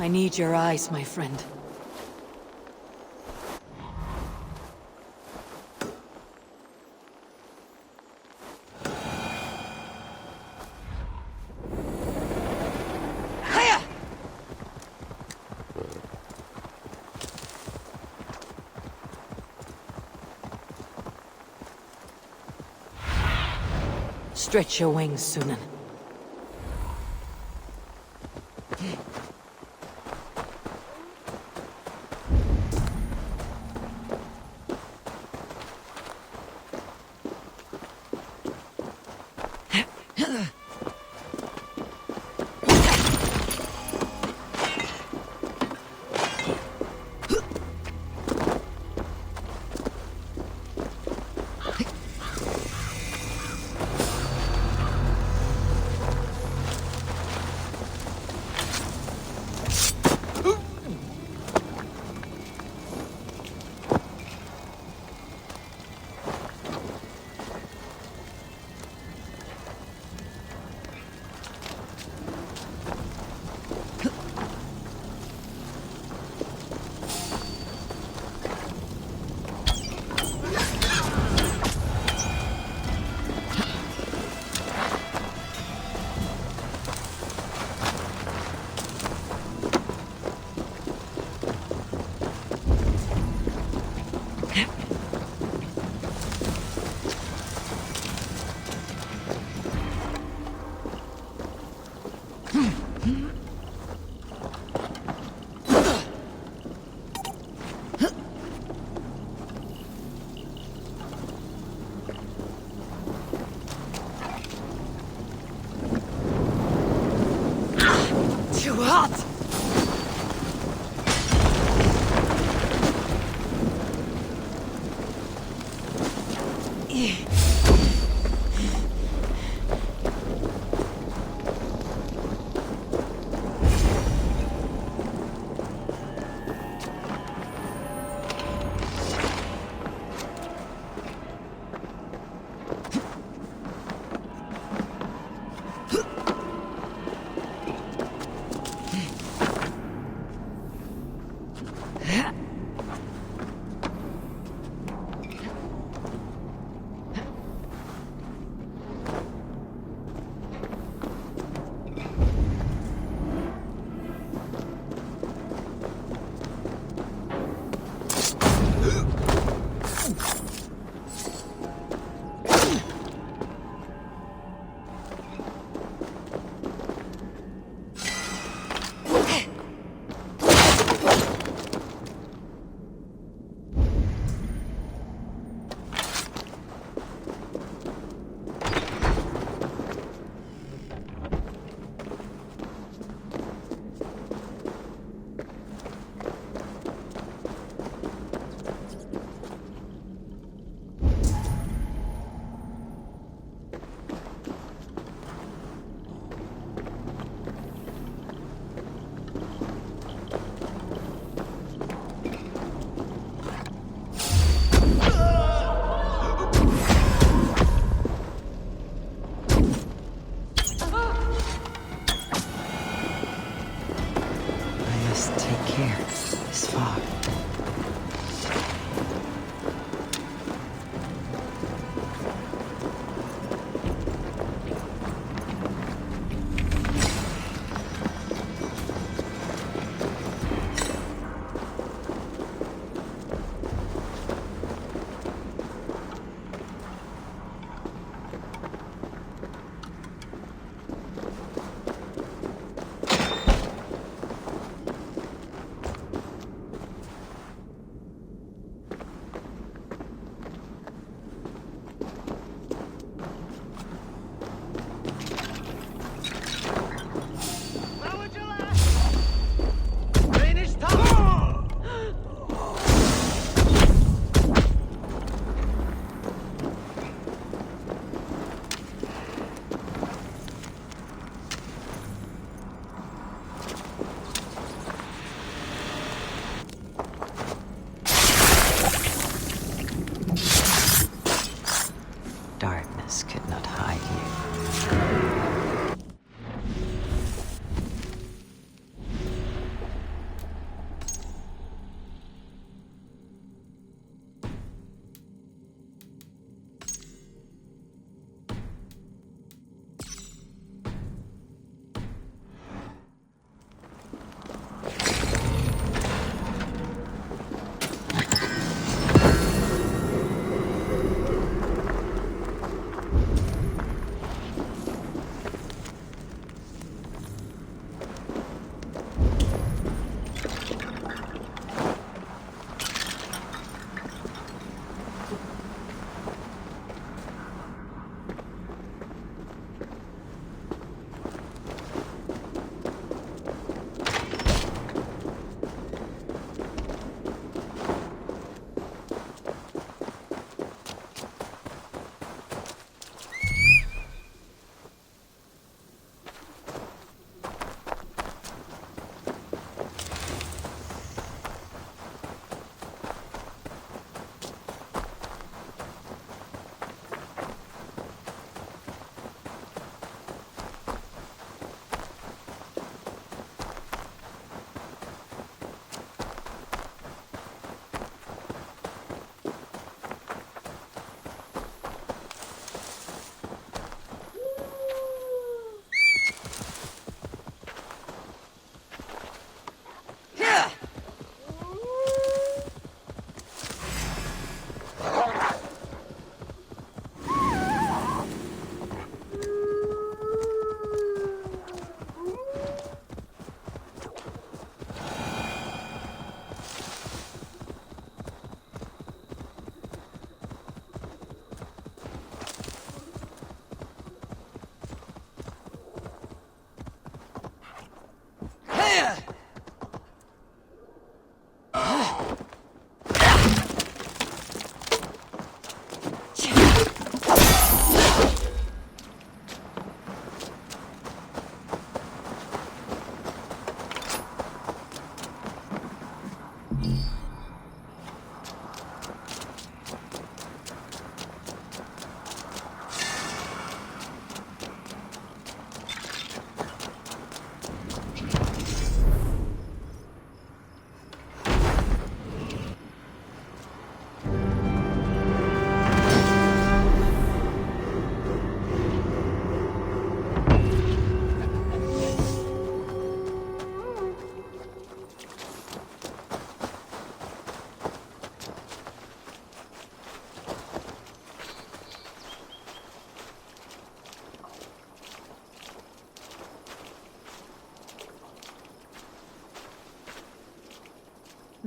I need your eyes, my friend. Stretch your wings, Sunan. Too hot!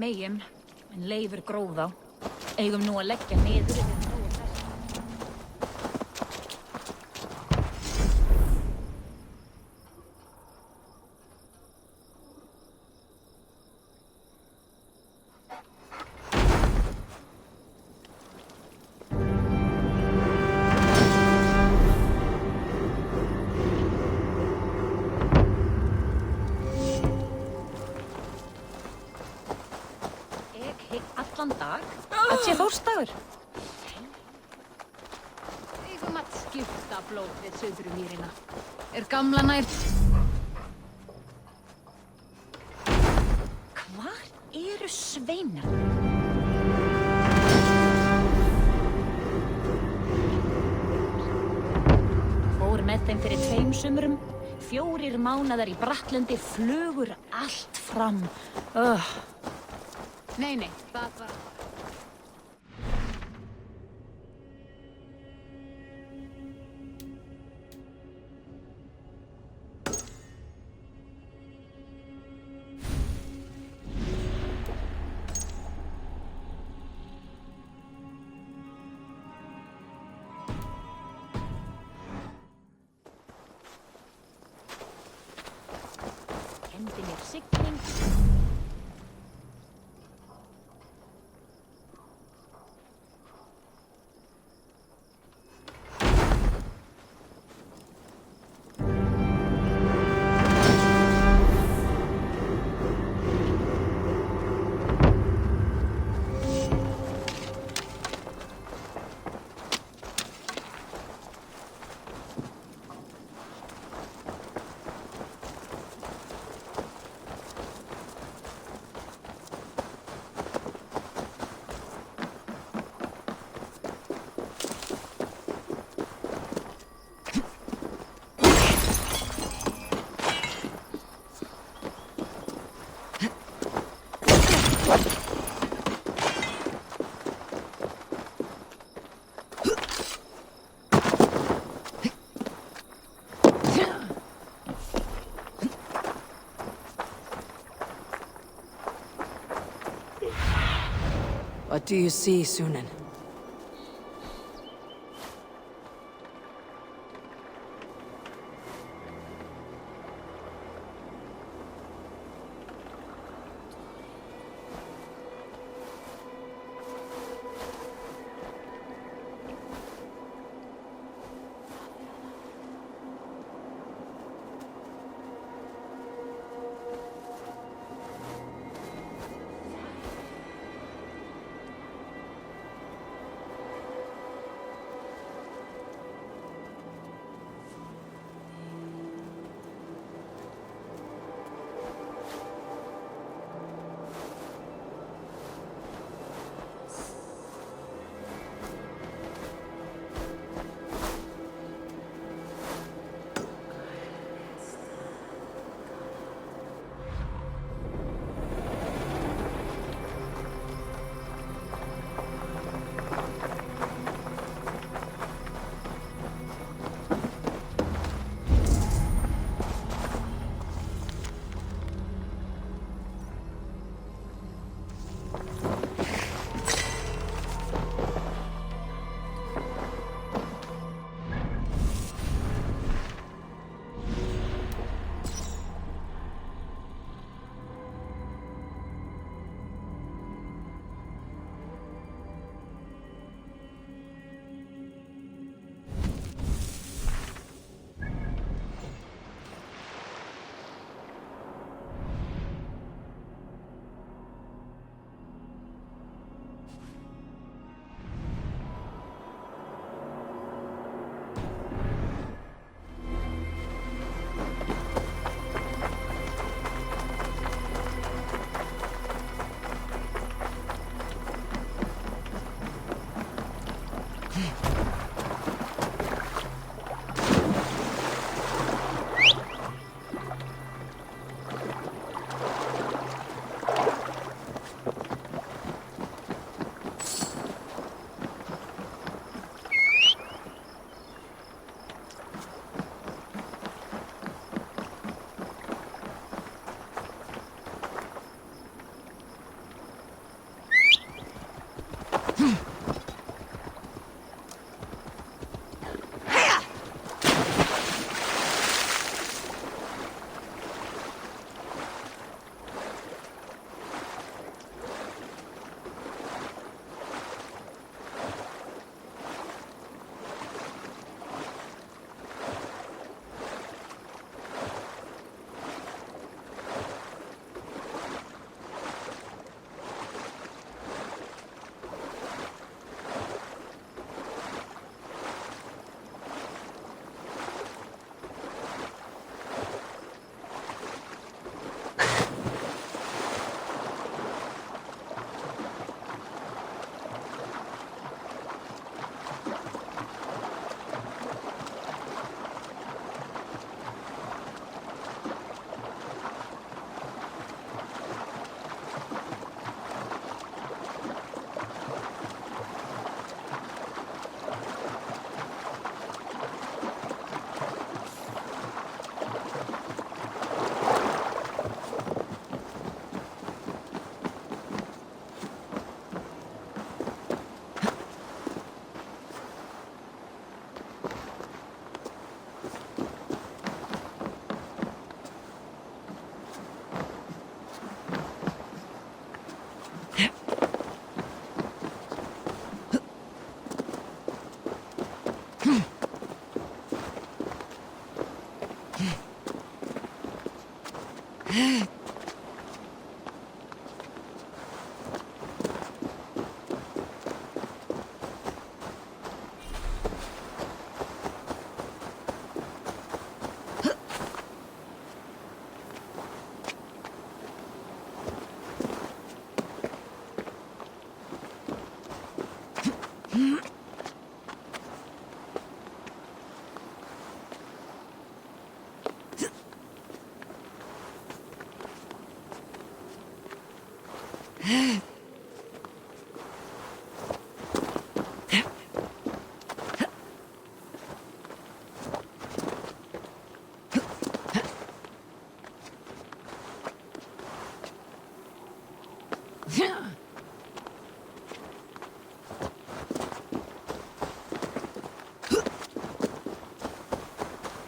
Megum, en Leifur gróf þá. Eigum nú að leggja niður yfir nógu þess. Allan dag, að sé Þórsdagur. Eigum að skipta blóð við Suðurmýrina. Gamla nær... Hvar eru sveinar? Fór með þeim fyrir 2 sumrum. 4 mánaðar í Brattlundi, flugur allt fram. Nei, það var... Kendi mér sigling. What do you see, Sunan?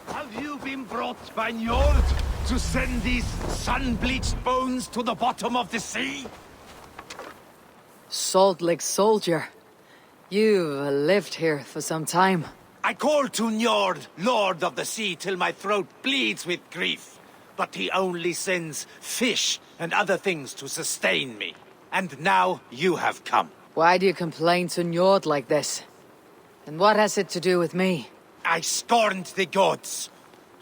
Have you been brought by Njord to send these sun-bleached bones to the bottom of the sea? Salt Lake soldier. You've lived here for some time. I call to Njord, Lord of the Sea, till my throat bleeds with grief. But he only sends fish and other things to sustain me. And now you have come. Why do you complain to Njord like this? And what has it to do with me? I scorned the gods,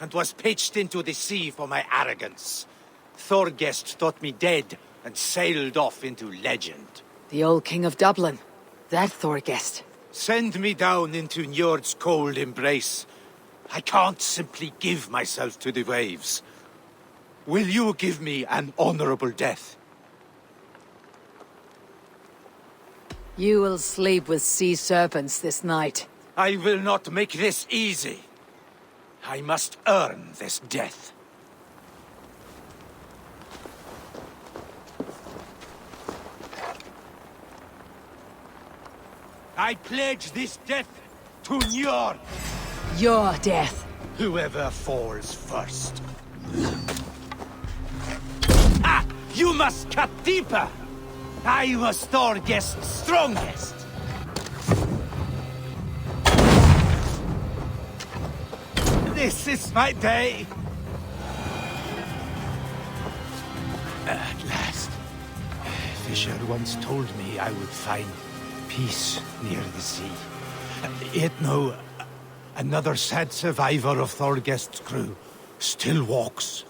and was pitched into the sea for my arrogance. Thorgest thought me dead, and sailed off into legend. The old king of Dublin. That Thorgest. Send me down into Njord's cold embrace. I can't simply give myself to the waves. Will you give me an honorable death? You will sleep with sea serpents this night. I will not make this easy. I must earn this death. I pledge this death to Njord. Your death. Whoever falls first. Ah! You must cut deeper! I was Thorgest's strongest! This is my day! At last. Fisher once told me I would find peace near the sea. Yet no, another sad survivor of Thorgest's crew still walks.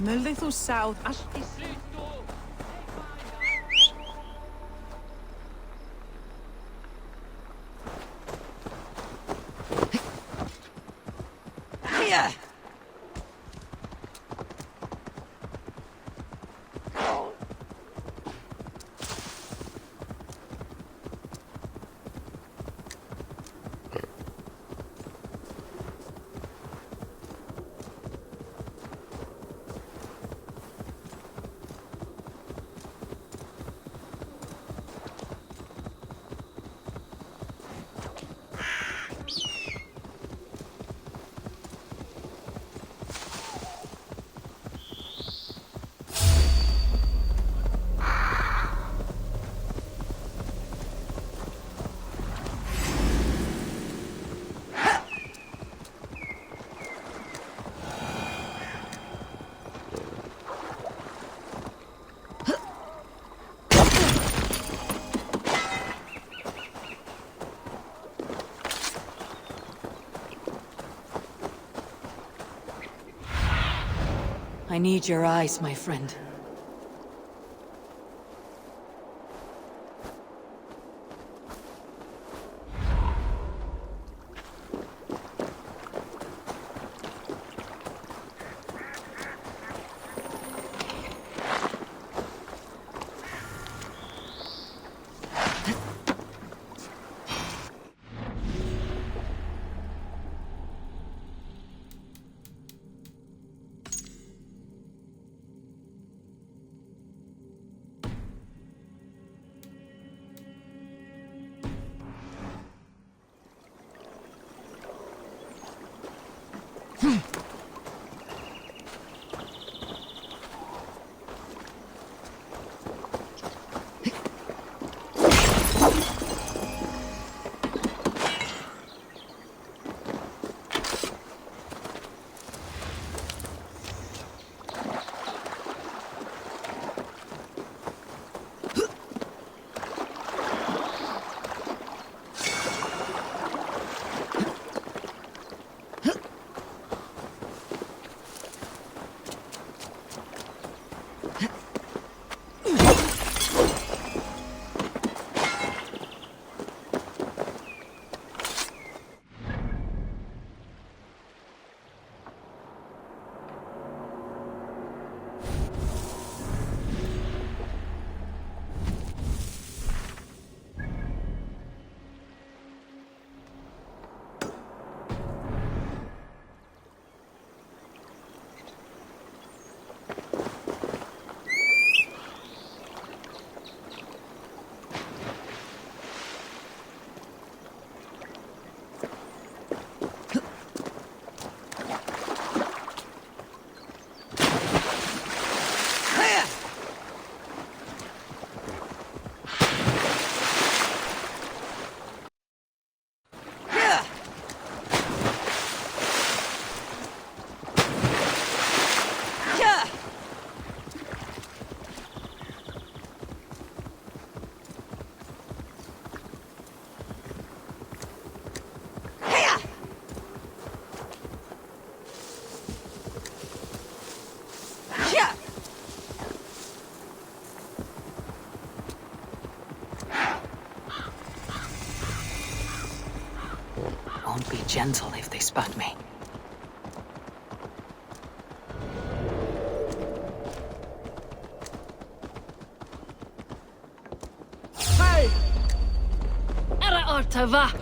Myldi þú sáð allt í Here! I need your eyes, my friend. Won't be gentle if they spot me. Hey! Era ortava!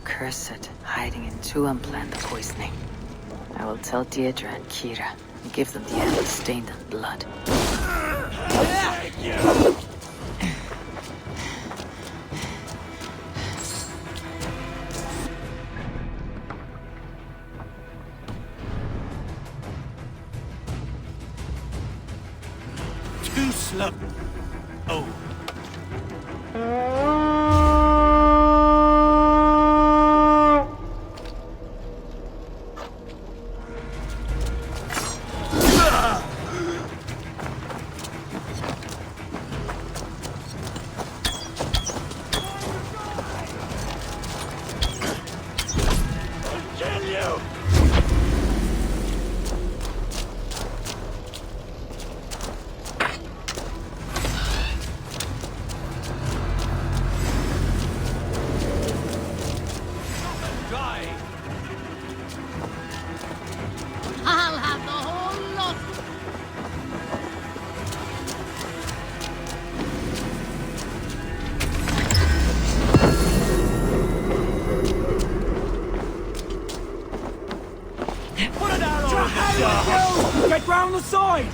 Cursed, hiding in Tuam planned the poisoning. I will tell Deirdre and Kira and give them the apple stained in blood. Too slow. Oh. Put it out To hell with you! Get round the side!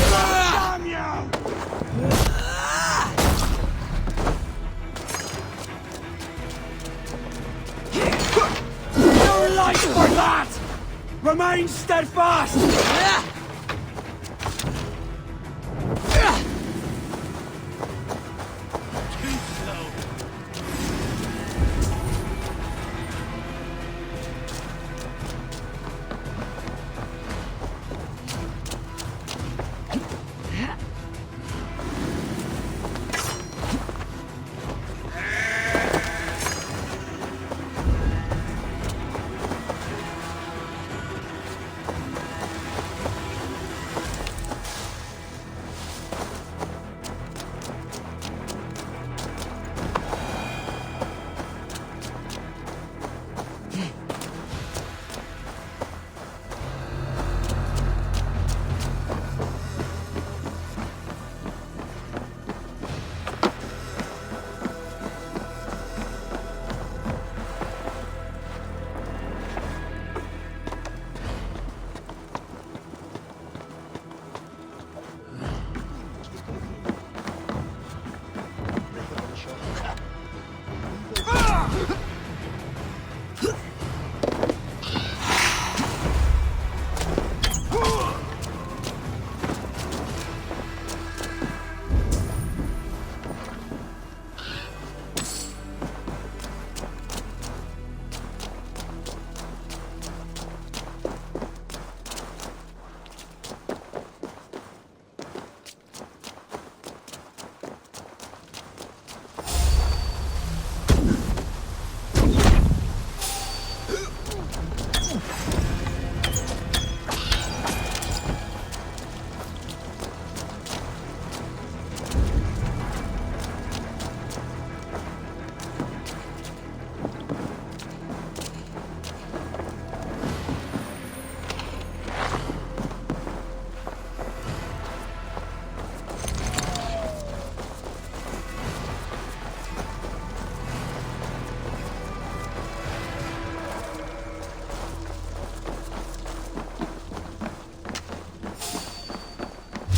Damn you! No life for that! Remain steadfast!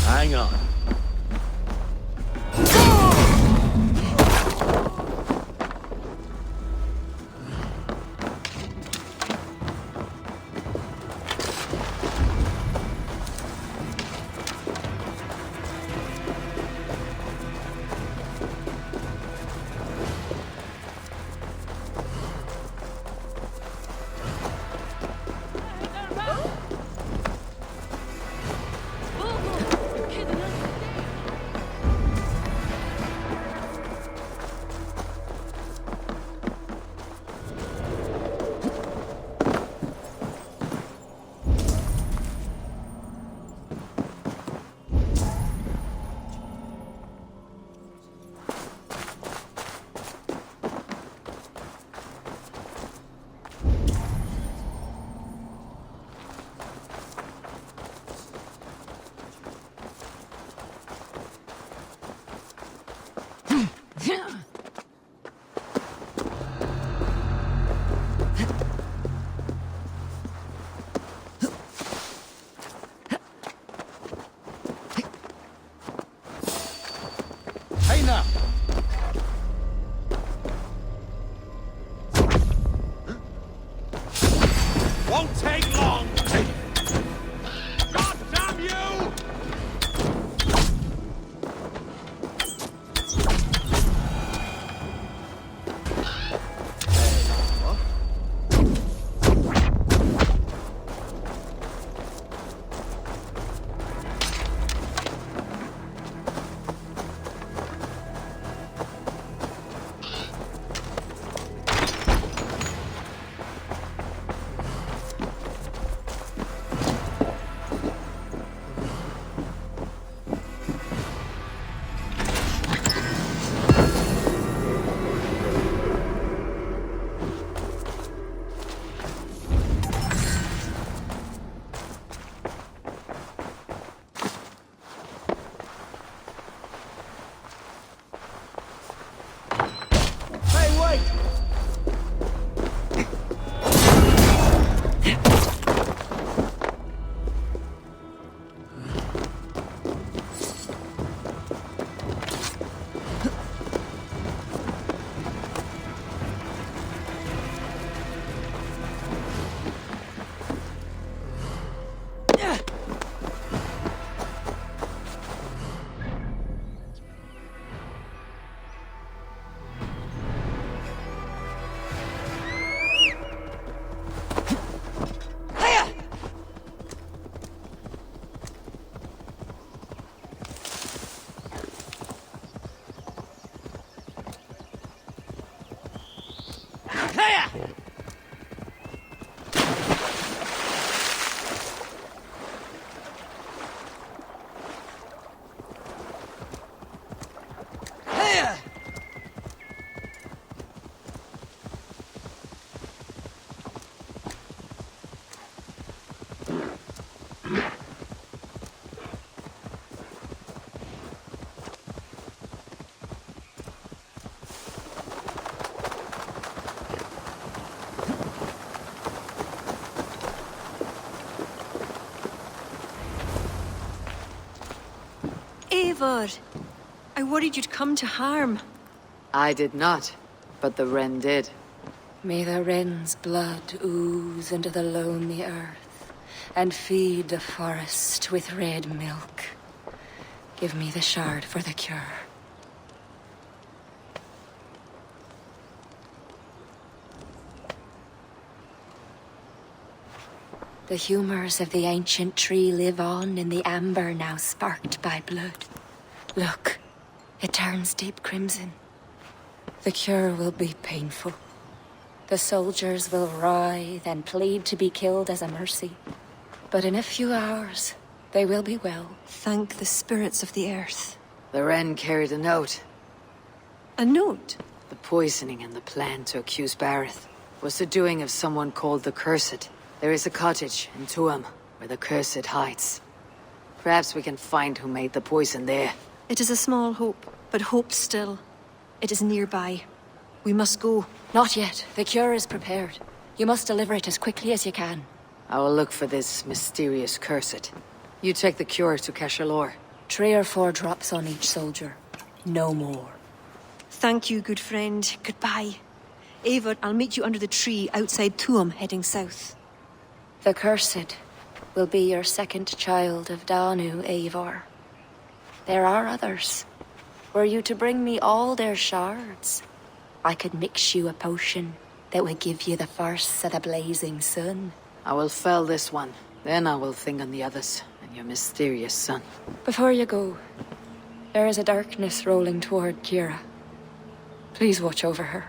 Hang on. You're kidding us. Eivor, I worried you'd come to harm. I did not, but the wren did. May the wren's blood ooze into the lonely earth and feed the forest with red milk. Give me the shard for the cure. The humors of the ancient tree live on in the amber now sparked by blood. Look, it turns deep crimson. The cure will be painful. The soldiers will writhe and plead to be killed as a mercy. But in a few hours, they will be well. Thank the spirits of the earth. The wren carried a note. A note? The poisoning and the plan to accuse Bareth was the doing of someone called the Cursed. There is a cottage in Tuam where the Cursed hides. Perhaps we can find who made the poison there. It is a small hope, but hope still. It is nearby. We must go. Not yet. The cure is prepared. You must deliver it as quickly as you can. I will look for this mysterious Cursed. You take the cure to Cashalor. 3 or 4 drops on each soldier. No more. Thank you, good friend. Goodbye. Eivor, I'll meet you under the tree outside Tuam, heading south. The Cursed will be your second child of Danu, Eivor. There are others. Were you to bring me all their shards, I could mix you a potion that would give you the first of the blazing sun. I will fell this one. Then I will think on the others and your mysterious son. Before you go, there is a darkness rolling toward Kira. Please watch over her.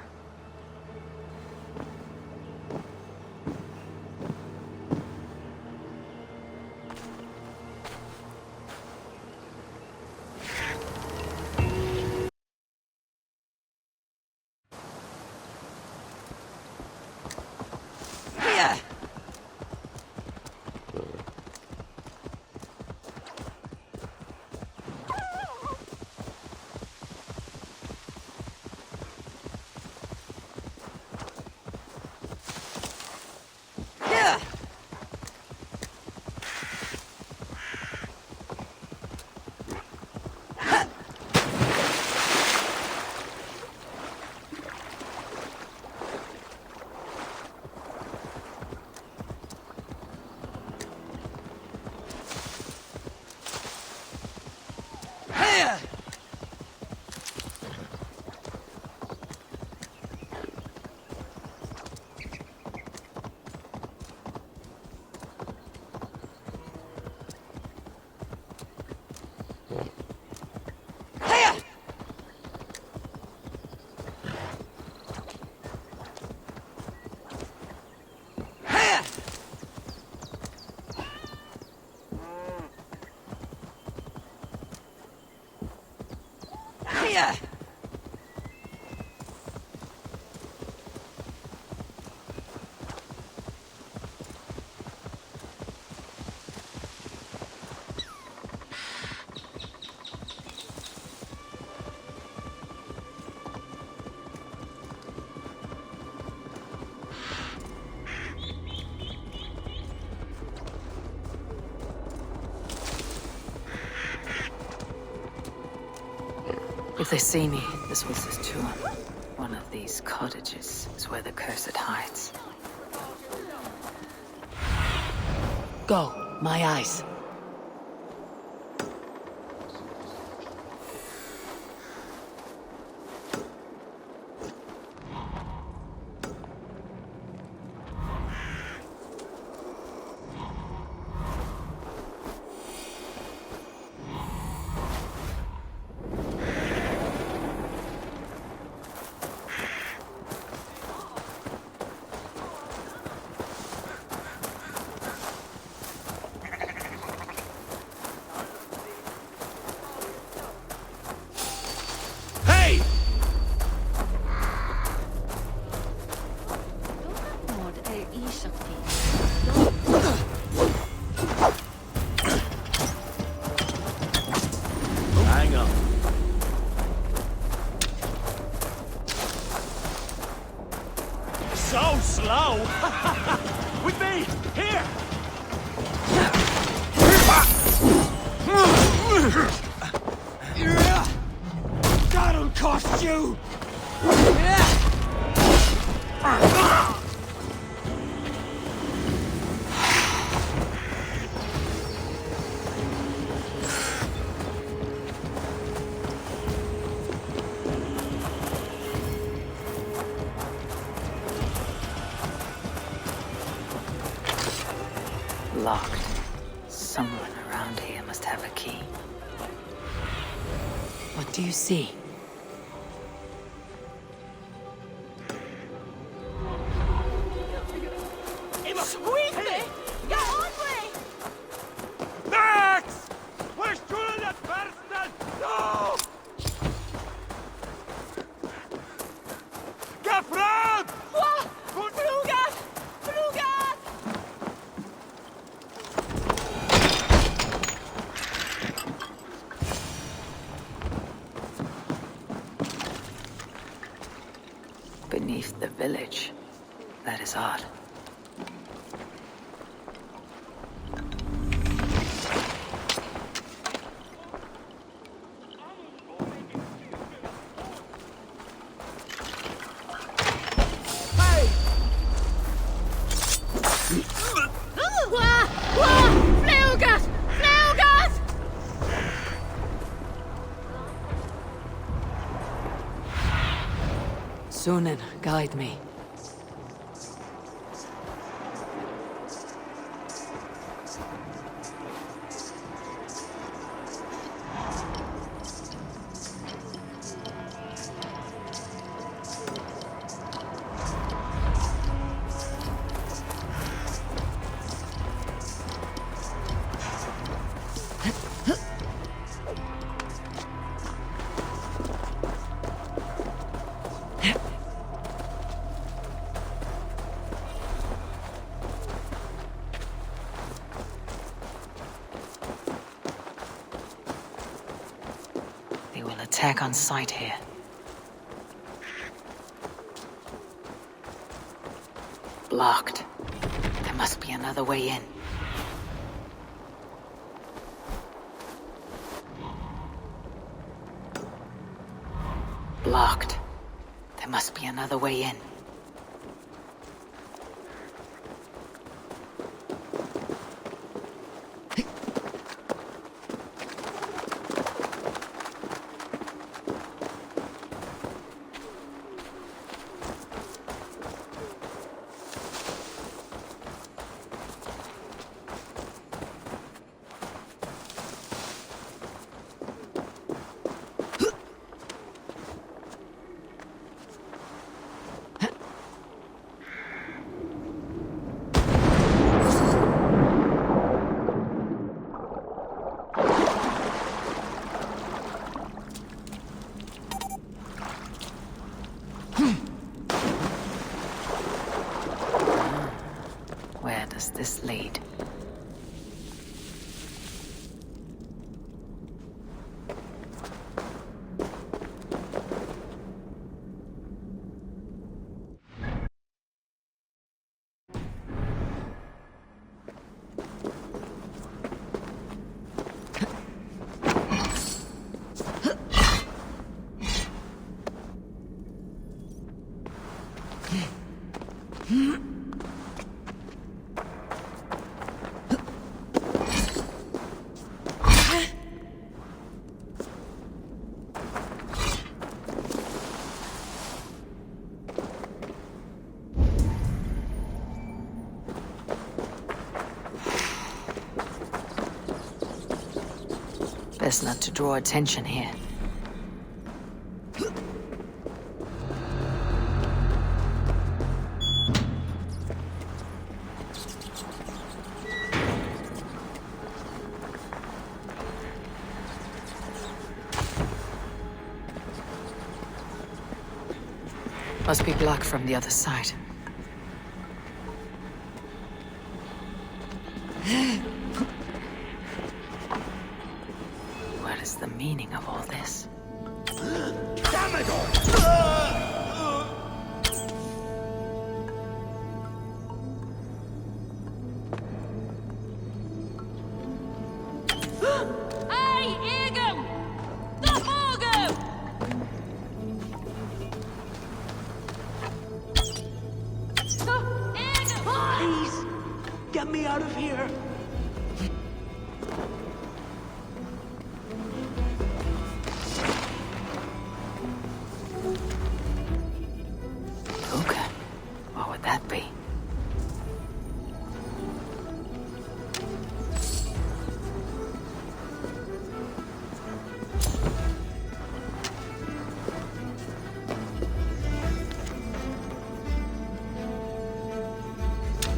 If they see me, this was his tomb. One of these cottages is where the Cursed hides. Go, my eyes. So slow! With me! Here! cost you! Locked. Someone around here must have a key. What do you see? Sweetly! Get on way! Max! Where's Julian Persson? No! Get frem! Flugat! Flugat! Beneath the village. That is odd. Flugat! Flugat! Sunan, guide me. They will attack on sight here. Blocked. There must be another way in. Blocked. There must be another way in. Where does this lead? Best not to draw attention here. Must be blocked from the other side. What is the meaning of all this? Damn it all! Hey, Egum! The Hogum! Get me out of here! Puka? What would that be?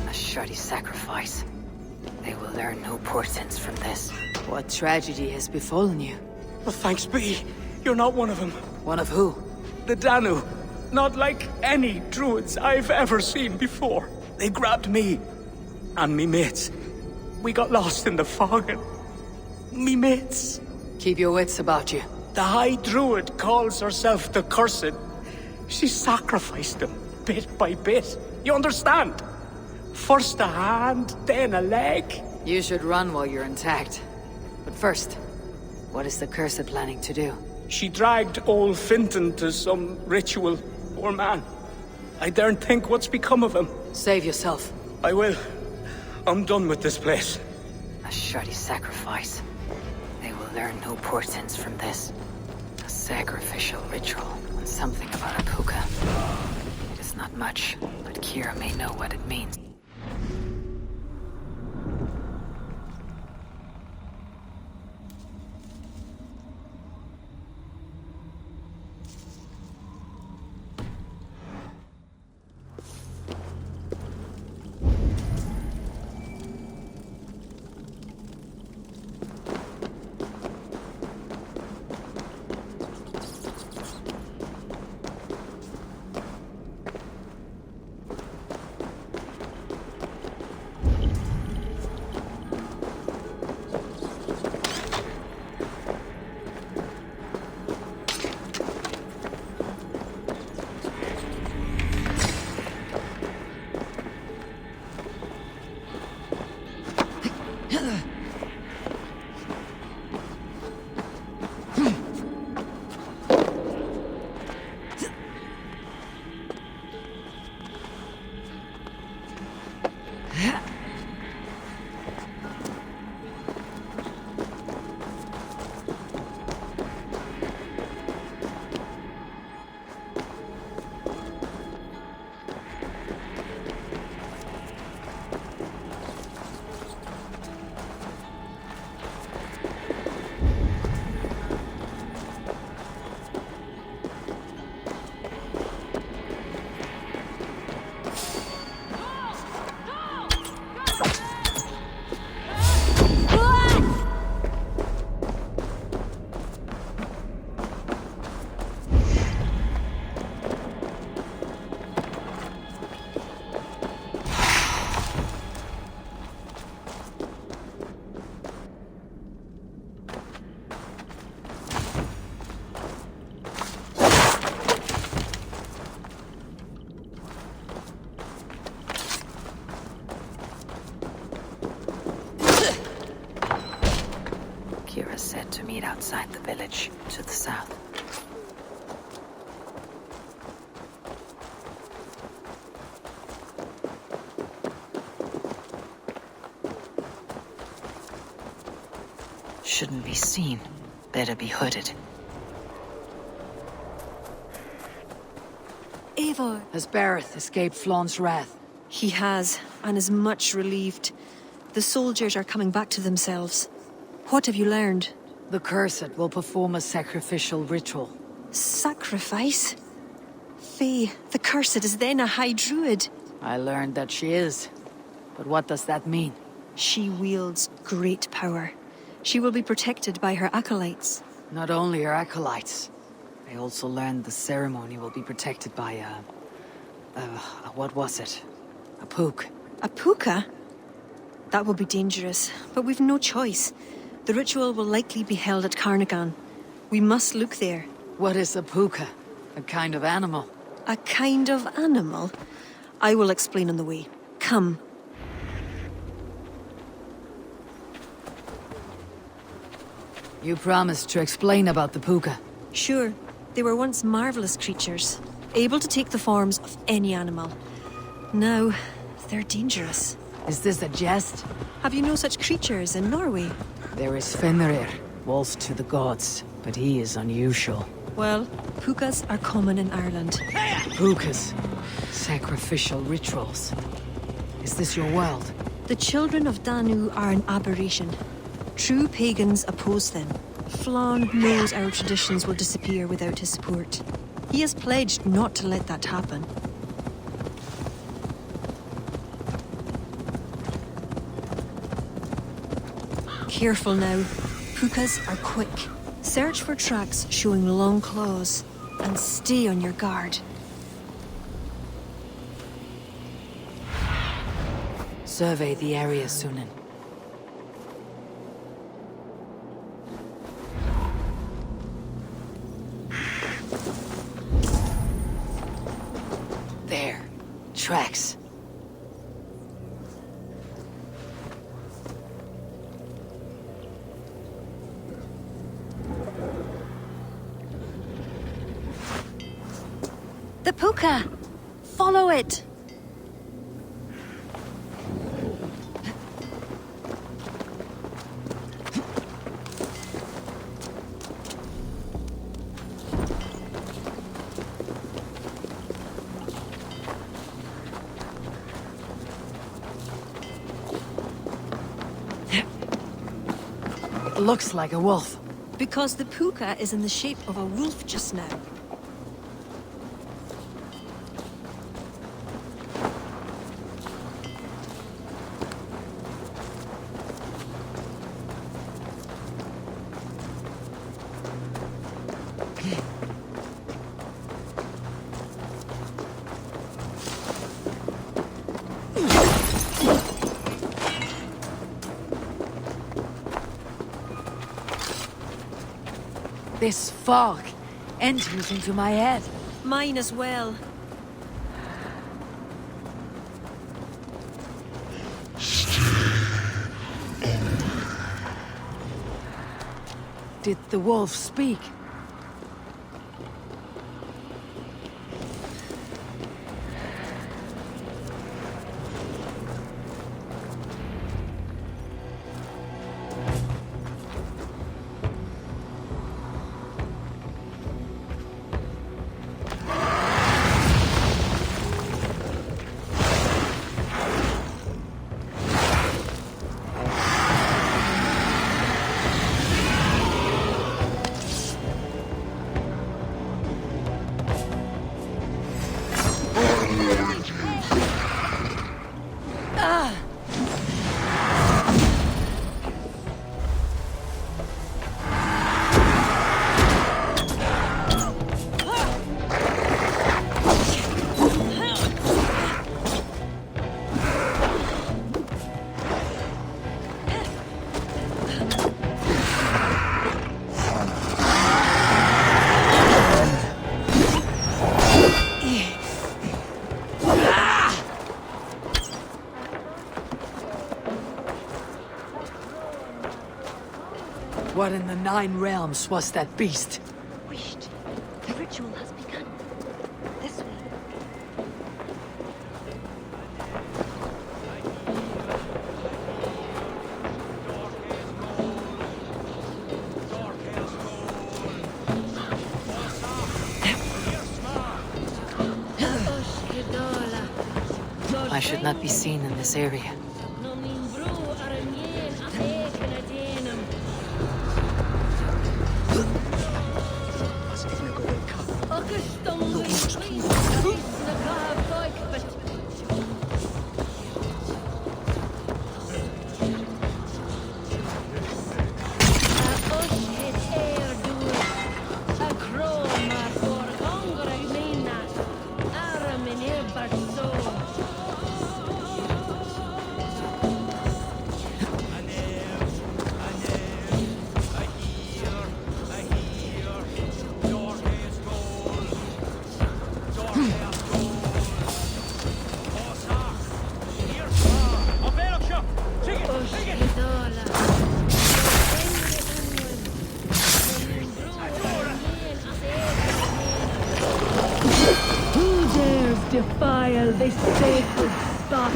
A shoddy sacrifice. They will learn no portents from this. What tragedy has befallen you? Well, thanks be. You're not one of them. One of who? The Danu. Not like any druids I've ever seen before. They grabbed me. And me mates. We got lost in the fog and... me mates. Keep your wits about you. The High Druid calls herself the Cursed. She sacrificed them, bit by bit. You understand? First a hand, then a leg. You should run while you're intact. But first, what is the Cursed planning to do? She dragged old Finton to some ritual. Poor man. I daren't think what's become of him. Save yourself. I will. I'm done with this place. A shoddy sacrifice. They will learn no portents from this. A sacrificial ritual and something about a puka. It is not much, but Kira may know what it means. Kira said to meet outside the village, to the south. Shouldn't be seen. Better be hooded. Eivor! Has Bareth escaped Flaun's wrath? He has, and is much relieved. The soldiers are coming back to themselves. What have you learned? The Cursed will perform a sacrificial ritual. Sacrifice? Faye, the Cursed is then a High Druid. I learned that she is. But what does that mean? She wields great power. She will be protected by her acolytes. Not only her acolytes. I also learned the ceremony will be protected by what was it? A pook. A puka? That will be dangerous, but we've no choice. The ritual will likely be held at Carnagan. We must look there. What is a puka? A kind of animal? A kind of animal? I will explain on the way. Come. You promised to explain about the puka. Sure. They were once marvelous creatures, able to take the forms of any animal. Now, they're dangerous. Is this a jest? Have you no such creatures in Norway? There is Fenrir, wolf to the gods, but he is unusual. Well, pukas are common in Ireland. Pukas. Sacrificial rituals. Is this your world? The children of Danu are an aberration. True pagans oppose them. Flann knows our traditions will disappear without his support. He has pledged not to let that happen. Careful now. Pukas are quick. Search for tracks showing long claws, and stay on your guard. Survey the area, Sunan. There. Tracks. The puka! Follow it! It looks like a wolf. Because the puka is in the shape of a wolf just now. This fog enters into my head. Mine as well. Did the wolf speak? What in the Nine Realms was that beast? Wished. The ritual has begun. This way. I should not be seen in this area. Defile this sacred spot.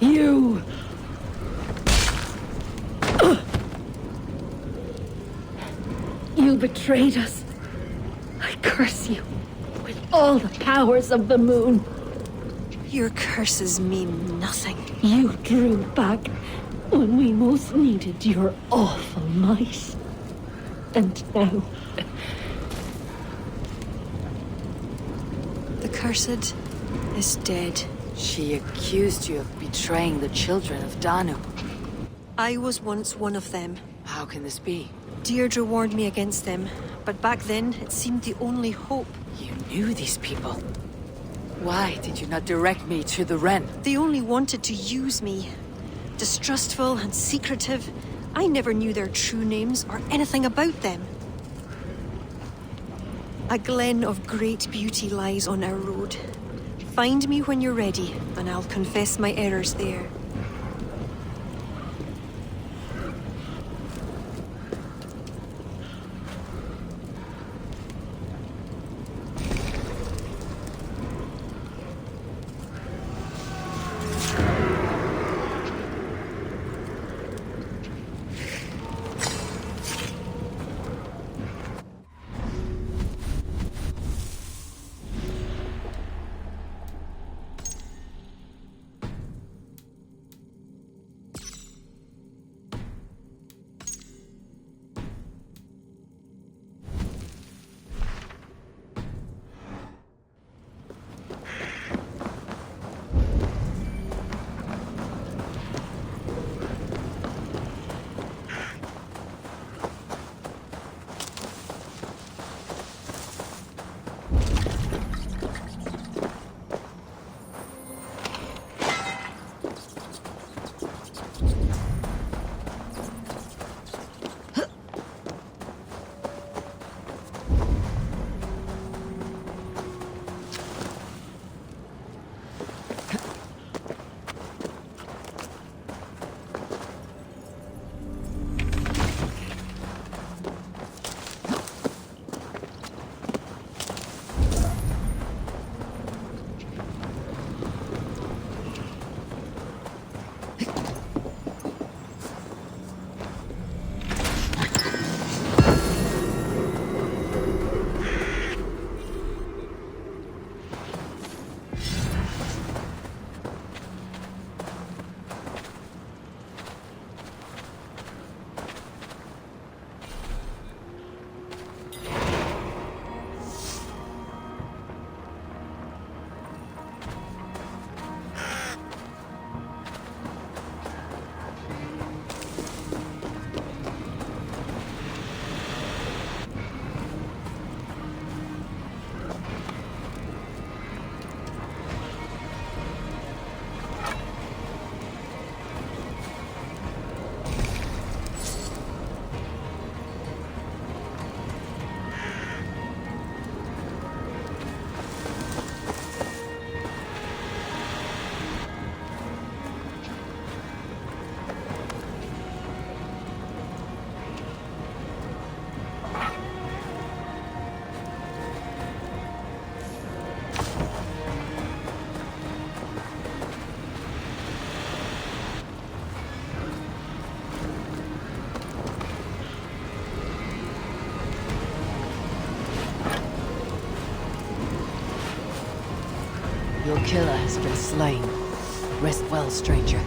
You! You betrayed us. I curse you with all the powers of the moon. Your curses mean nothing. You drew back when we most needed your awful might. And now... The cursed is dead. She accused you of betraying the children of Danu. I was once one of them. How can this be? Deirdre warned me against them, but back then it seemed the only hope. You knew these people. Why did you not direct me to the Wren? They only wanted to use me. Distrustful and secretive. I never knew their true names or anything about them. A glen of great beauty lies on our road. Find me when you're ready, and I'll confess my errors there. Your killer has been slain. Rest well, stranger.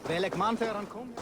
Welk maand er aan komt?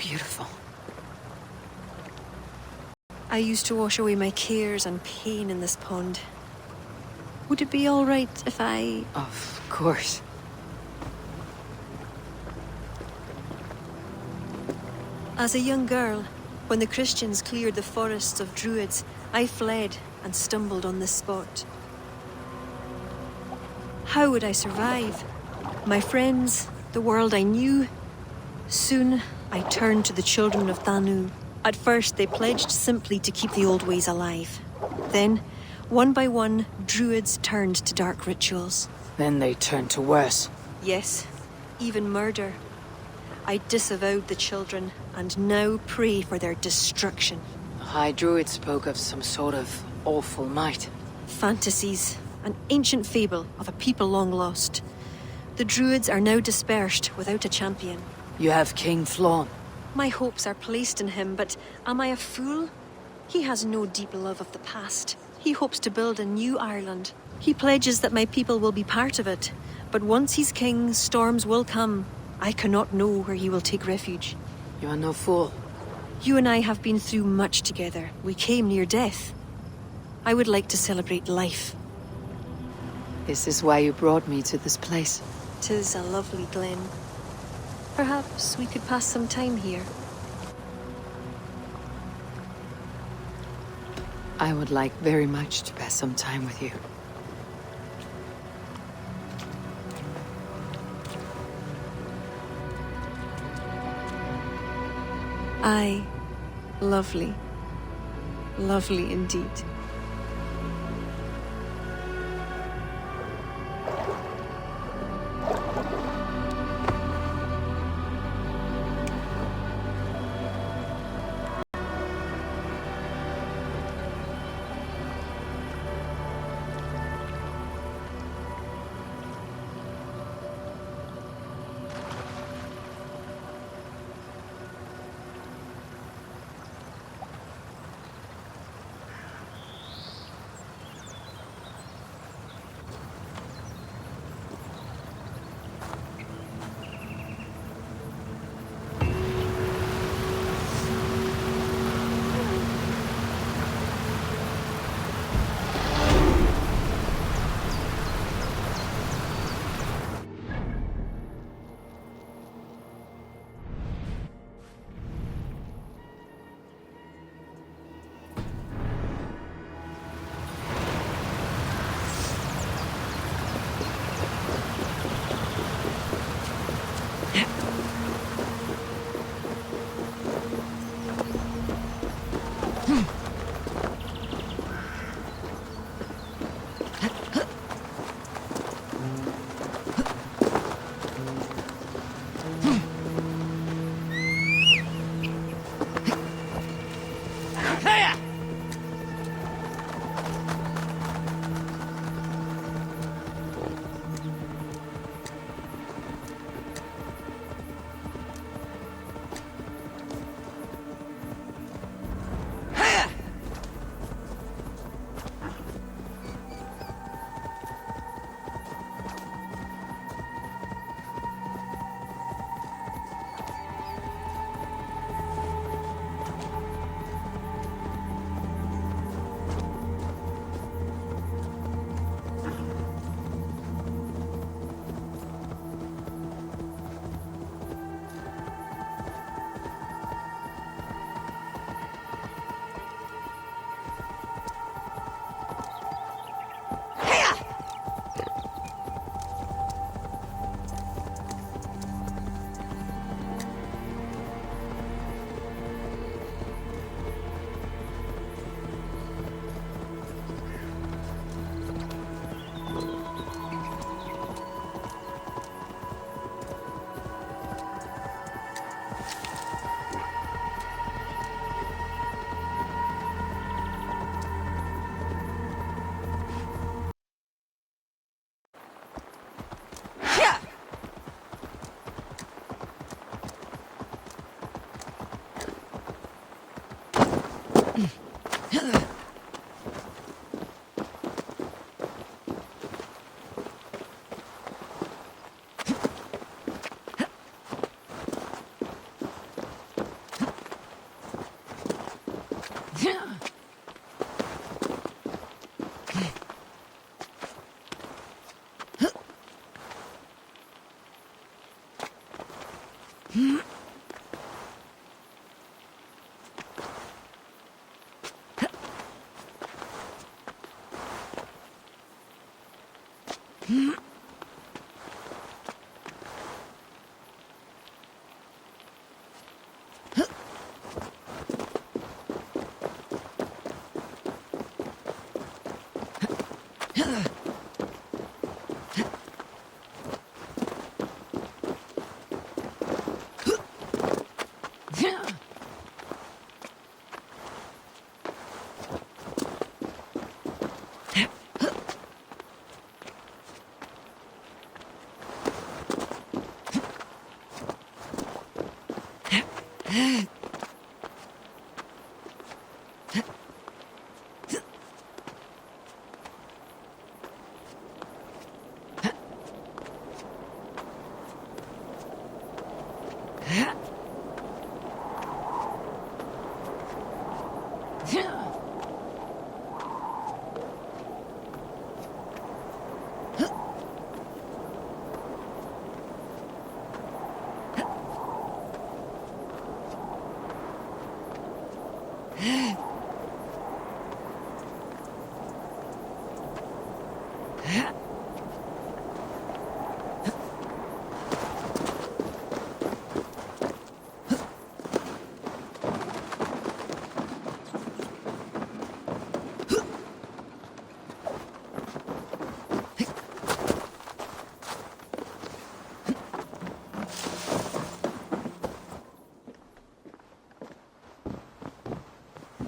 beautiful. I used to wash away my cares and pain in this pond. Would it be all right if I... Of course. As a young girl, when the Christians cleared the forests of Druids, I fled and stumbled on this spot. How would I survive? My friends, the world I knew? Soon, I turned to the children of Thanu. At first, they pledged simply to keep the old ways alive. Then, one by one, Druids turned to dark rituals. Then they turned to worse. Yes, even murder. I disavowed the children, and now pray for their destruction. The High Druid spoke of some sort of awful might. Fantasies, an ancient fable of a people long lost. The Druids are now dispersed without a champion. You have King Flann. My hopes are placed in him, but am I a fool? He has no deep love of the past. He hopes to build a new Ireland. He pledges that my people will be part of it. But once he's king, storms will come. I cannot know where he will take refuge. You are no fool. You and I have been through much together. We came near death. I would like to celebrate life. This is why you brought me to this place. 'Tis a lovely glen. Perhaps we could pass some time here. I would like very much to pass some time with you. Aye, lovely. Lovely indeed.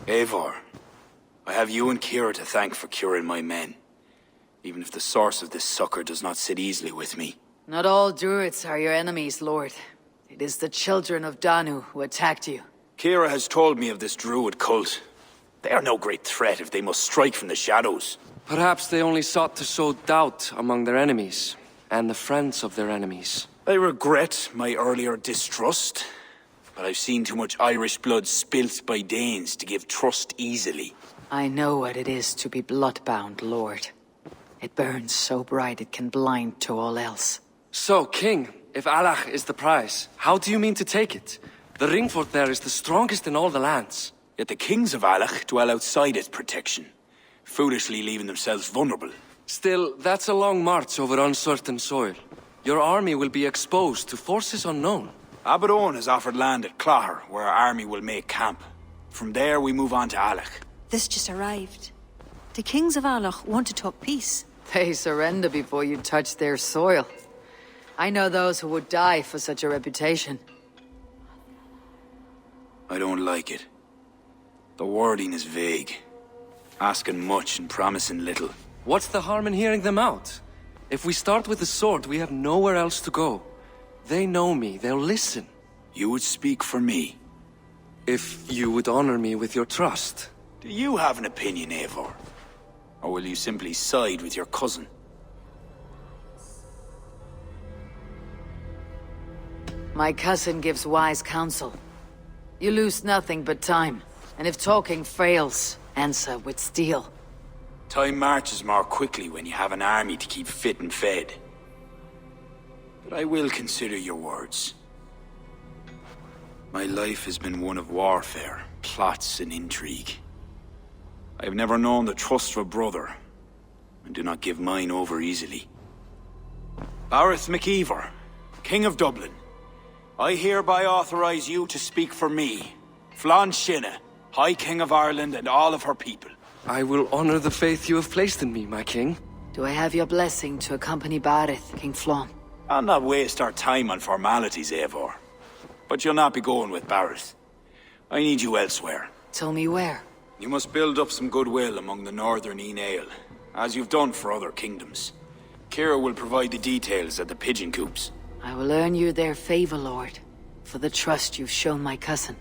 Eivor, I have you and Kira to thank for curing my men. Even if the source of this succor does not sit easily with me. Not all druids are your enemies, Lord. It is the children of Danu who attacked you. Kira has told me of this druid cult. They are no great threat if they must strike from the shadows. Perhaps they only sought to sow doubt among their enemies, and the friends of their enemies. I regret my earlier distrust, but I've seen too much Irish blood spilt by Danes to give trust easily. I know what it is to be bloodbound, Lord. It burns so bright it can blind to all else. So, King, if Alach is the prize, how do you mean to take it? The ring fort there is the strongest in all the lands. Yet the kings of Alach dwell outside its protection, foolishly leaving themselves vulnerable. Still, that's a long march over uncertain soil. Your army will be exposed to forces unknown. Abaddon has offered land at Clogher, where our army will make camp. From there, we move on to Alach. This just arrived. The kings of Alach want to talk peace. They surrender before you touch their soil. I know those who would die for such a reputation. I don't like it. The wording is vague. Asking much and promising little. What's the harm in hearing them out? If we start with the sword, we have nowhere else to go. They know me, they'll listen. You would speak for me? If you would honor me with your trust. Do you have an opinion, Eivor? Or will you simply side with your cousin? My cousin gives wise counsel. You lose nothing but time. And if talking fails, answer with steel. Time marches more quickly when you have an army to keep fit and fed. But I will consider your words. My life has been one of warfare, plots and intrigue. I have never known the trust of a brother, and do not give mine over easily. Bareth MacIver, King of Dublin, I hereby authorize you to speak for me, Flann Shinna, High King of Ireland and all of her people. I will honor the faith you have placed in me, my king. Do I have your blessing to accompany Bareth, King Flann? I'll not waste our time on formalities, Eivor. But you'll not be going with Bareth. I need you elsewhere. Tell me where. You must build up some goodwill among the northern Aele, as you've done for other kingdoms. Kira will provide the details at the pigeon coops. I will earn you their favor, Lord, for the trust you've shown my cousin.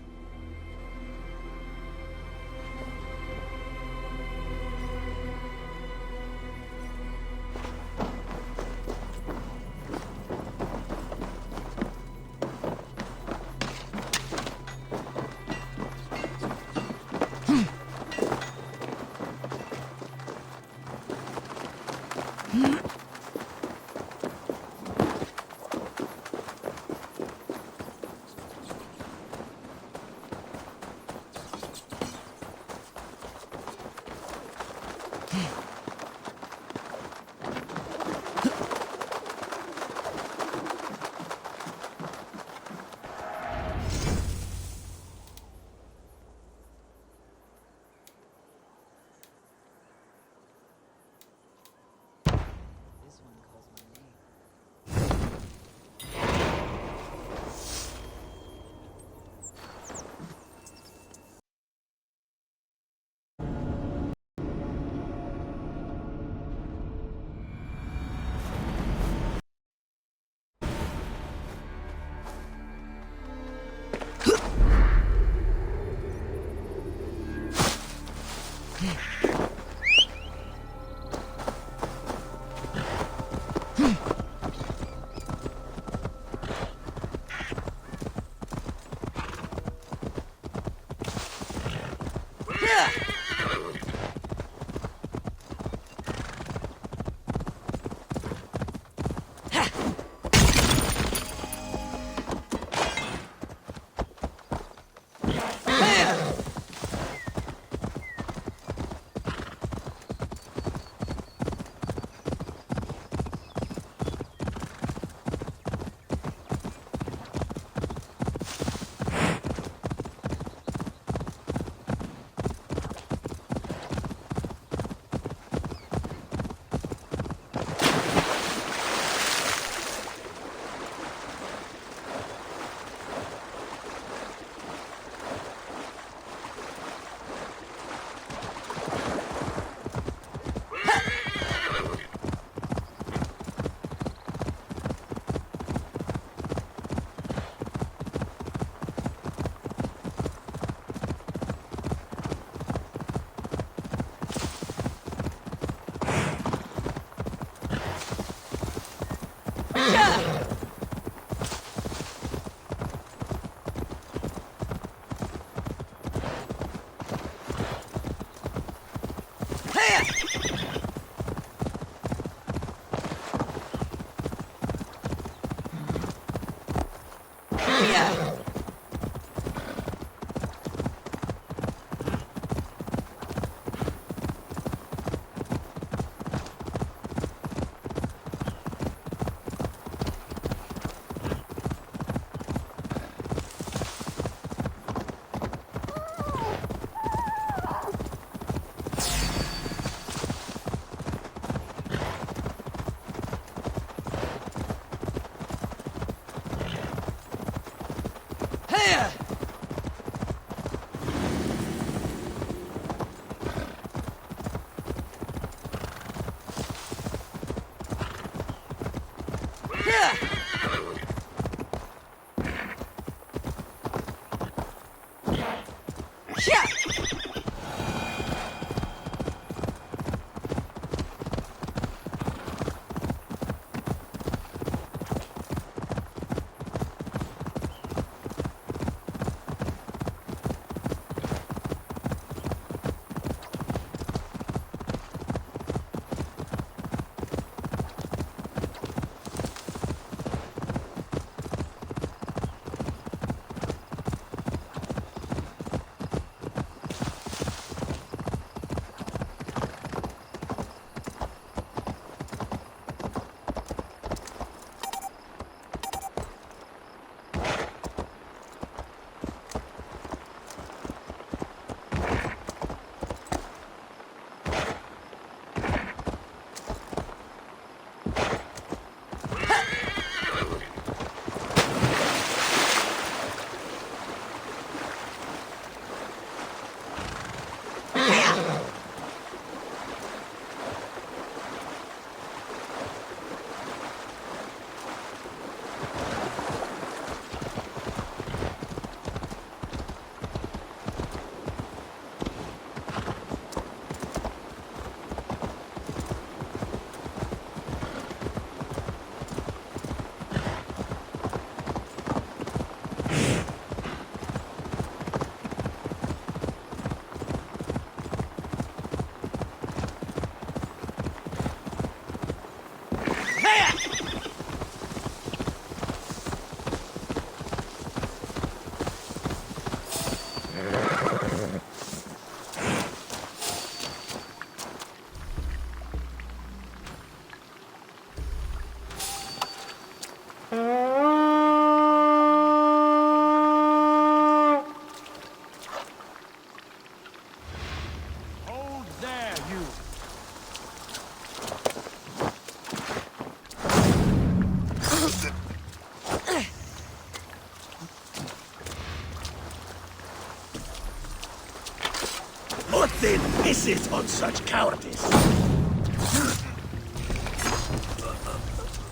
Nothing misses on such cowardice.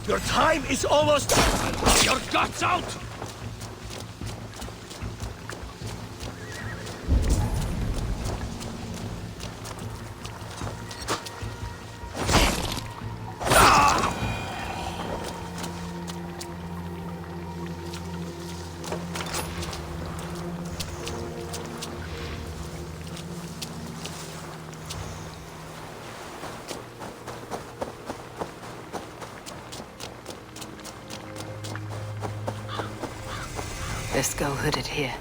Your time is almost... Your guts out! Let's go hooded here.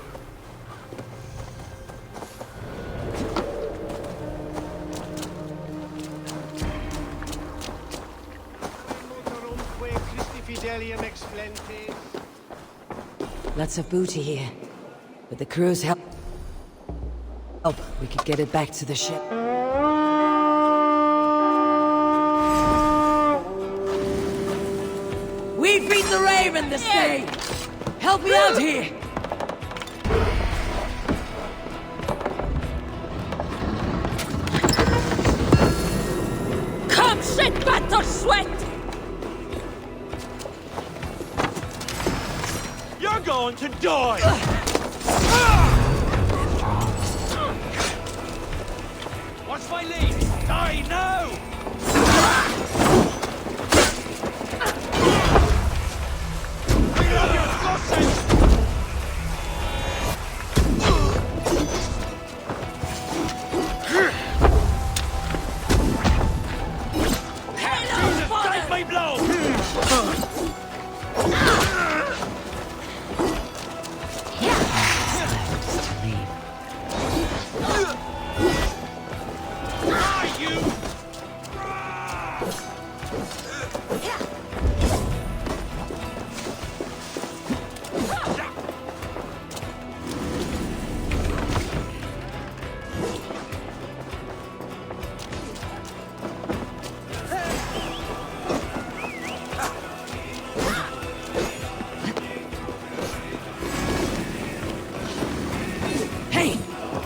Lots of booty here. With the crew's help, we could get it back to the ship. We beat the Raven this day! Help me out here! Come, shit, batter, sweat! You're going to die! What's my lead? Die now!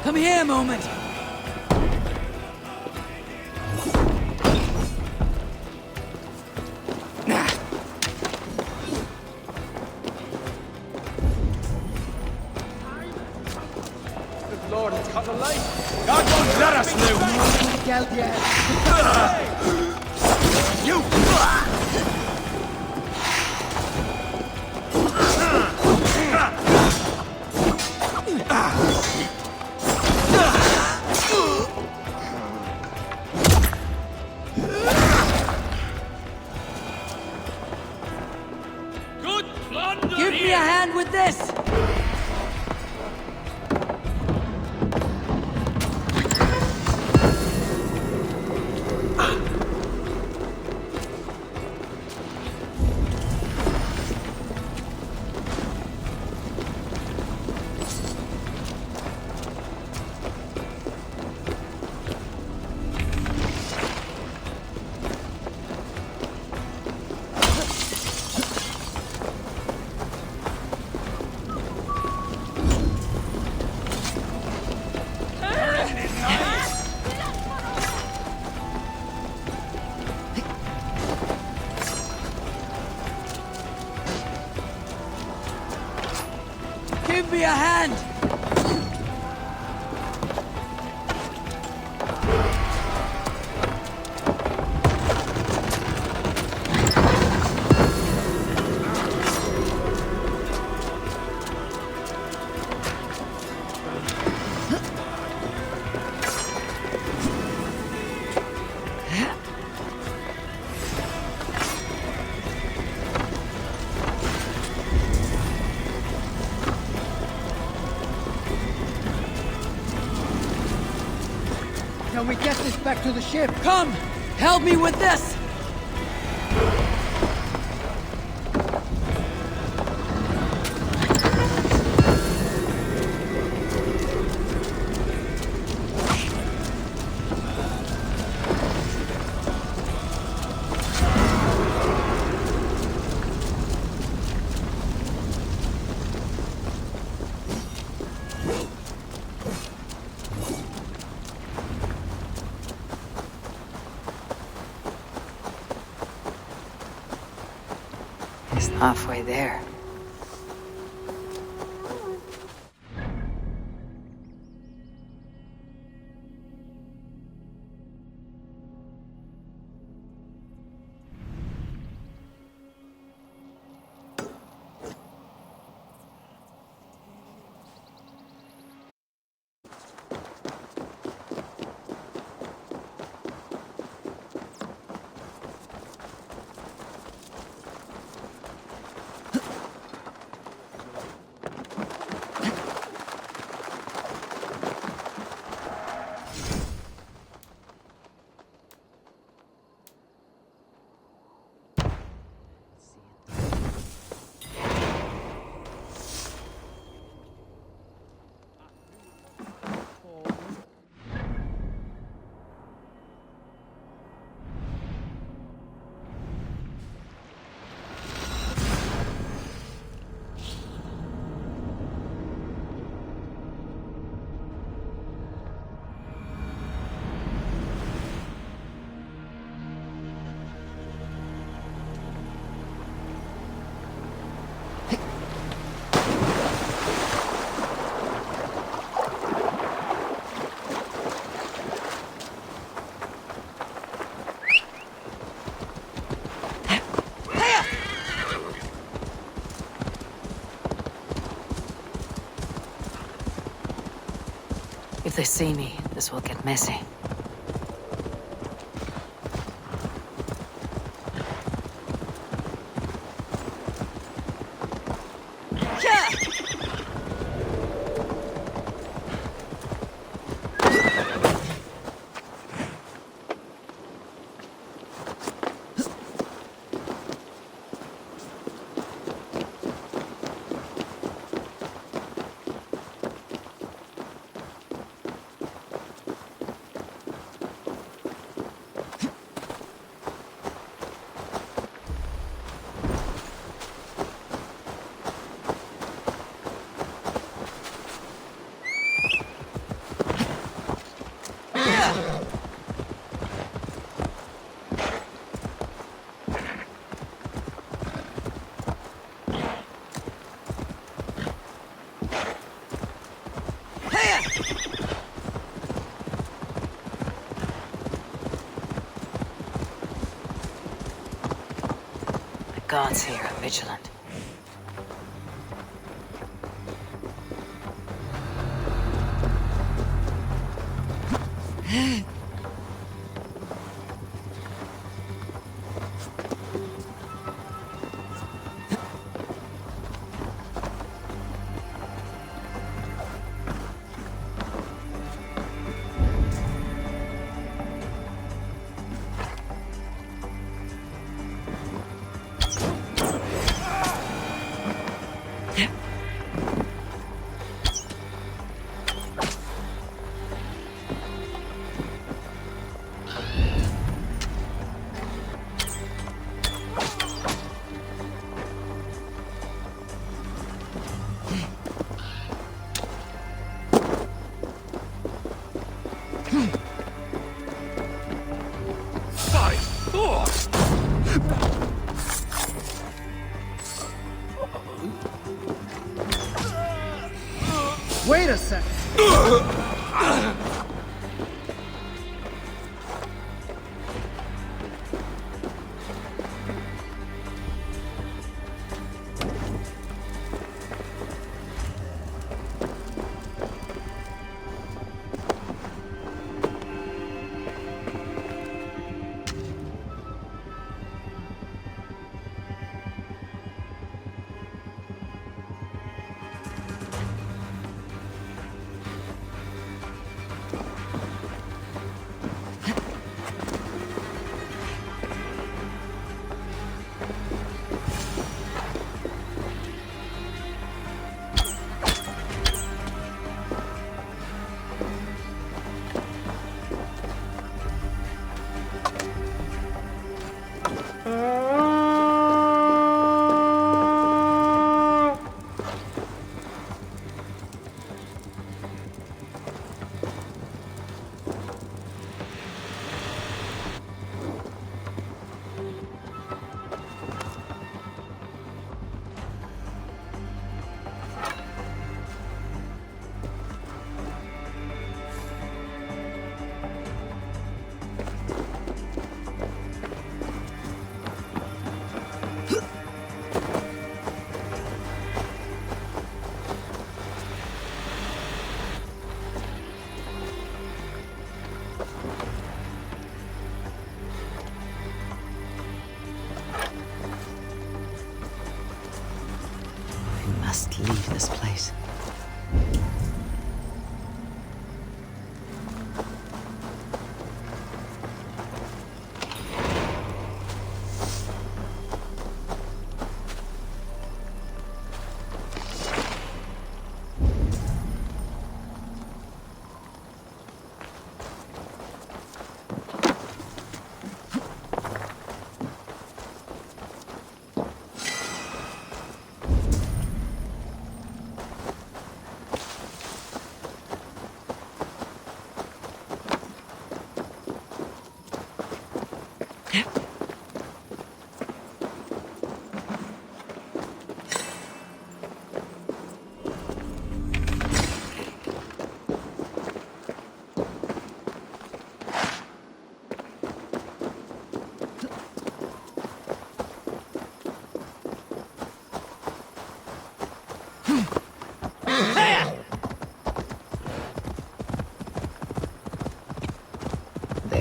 Come here a moment! Good Lord, it's cut a light! God won't let us live! You! Give me a hand with this! Give me a hand! Can we get this back to the ship? Come! Help me with this! He's halfway there. If they see me, this will get messy. Gods here are vigilant. Wait a second.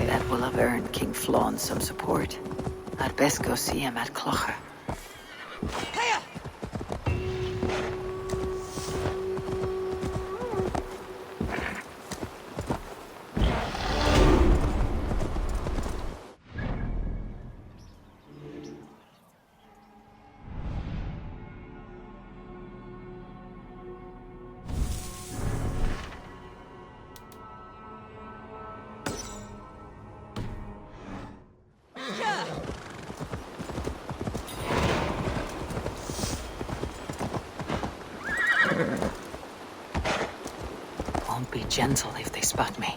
That will have earned King Flann some support. I'd best go see him at Clocher. Won't be gentle if they spot me.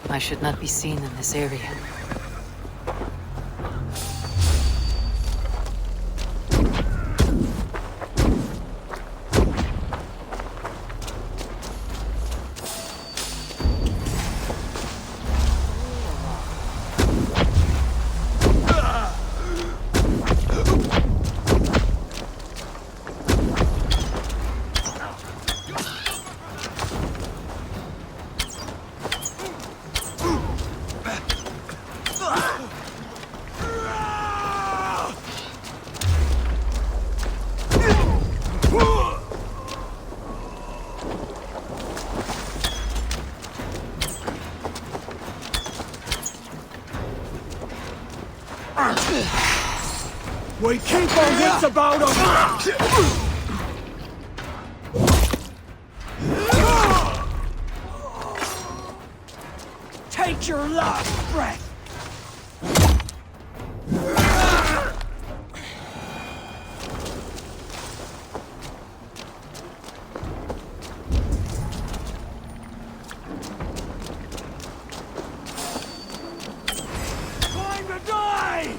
I should not be seen in this area. We keep our wits about us! Take your last breath! Time to die!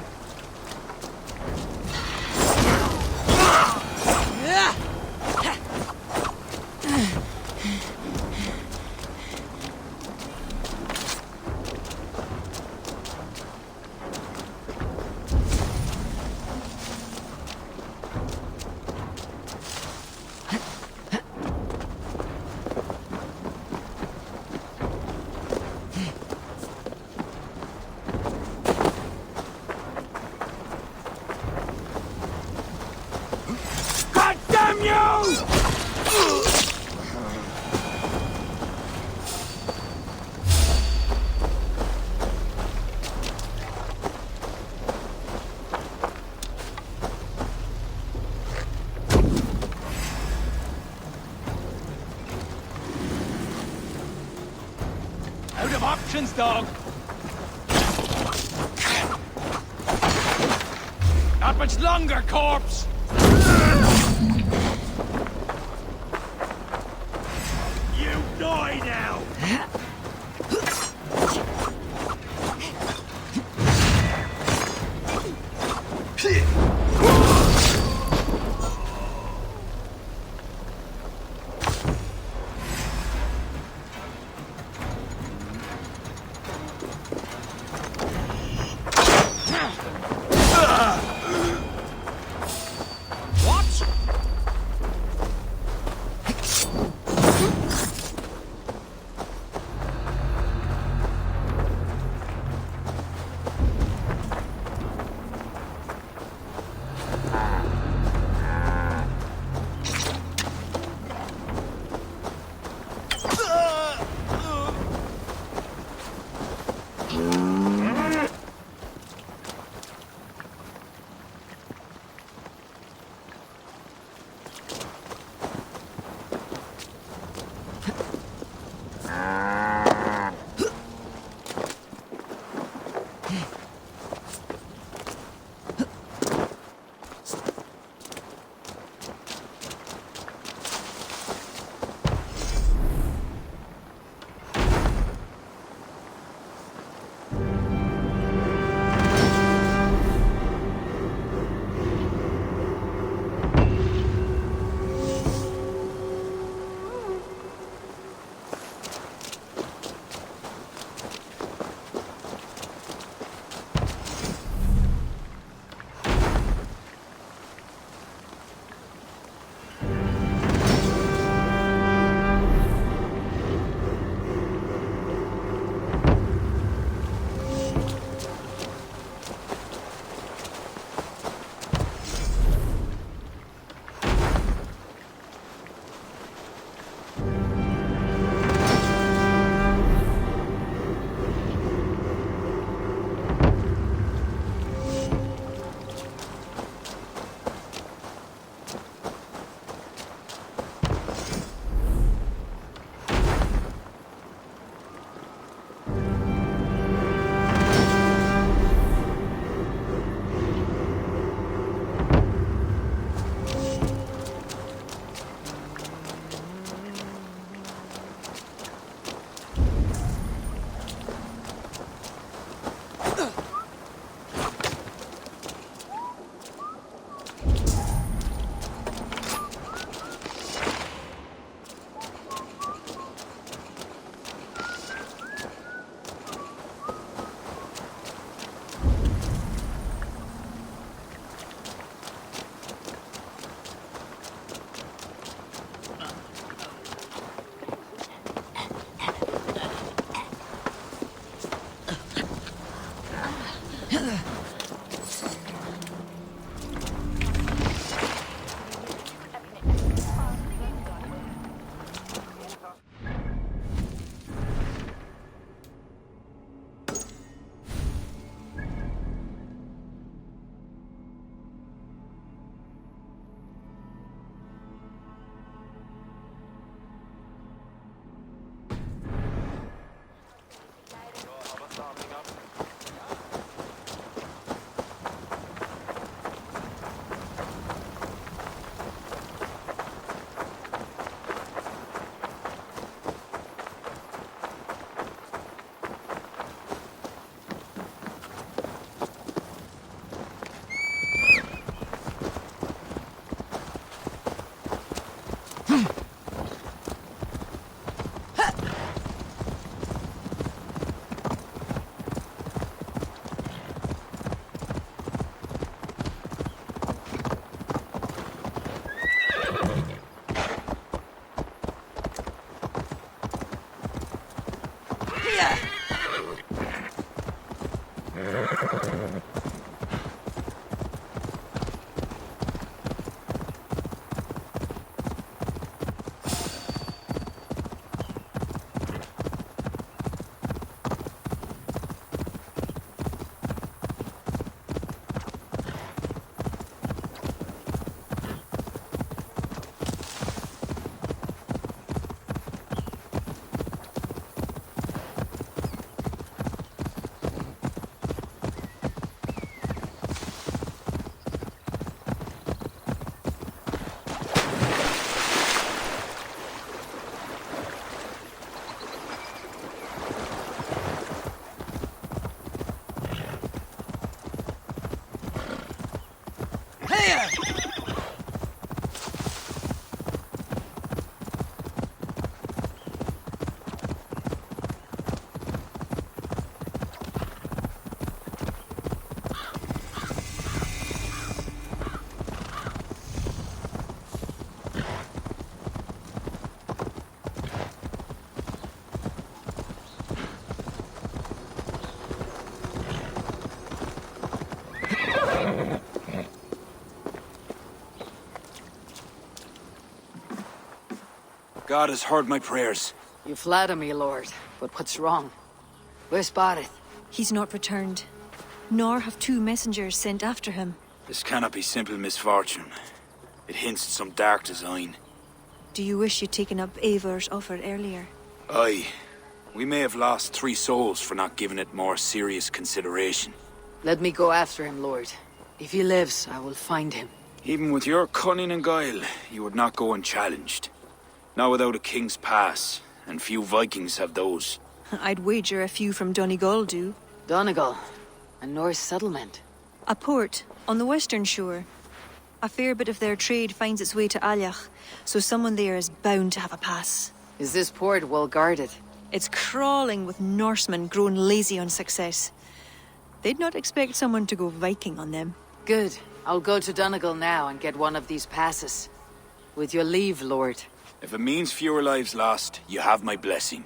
instructions, dog. Not much longer, corpse! You die now! God has heard my prayers. You flatter me, Lord, but what's wrong? Where's Barith? He's not returned, nor have 2 messengers sent after him. This cannot be simple misfortune. It hints at some dark design. Do you wish you'd taken up Eivor's offer earlier? Aye. We may have lost 3 souls for not giving it more serious consideration. Let me go after him, Lord. If he lives, I will find him. Even with your cunning and guile, you would not go unchallenged. Not without a king's pass, and few Vikings have those. I'd wager a few from Donegal do. Donegal? A Norse settlement? A port, on the western shore. A fair bit of their trade finds its way to Aljach, so someone there is bound to have a pass. Is this port well guarded? It's crawling with Norsemen grown lazy on success. They'd not expect someone to go Viking on them. Good. I'll go to Donegal now and get one of these passes. With your leave, Lord. If it means fewer lives lost, you have my blessing.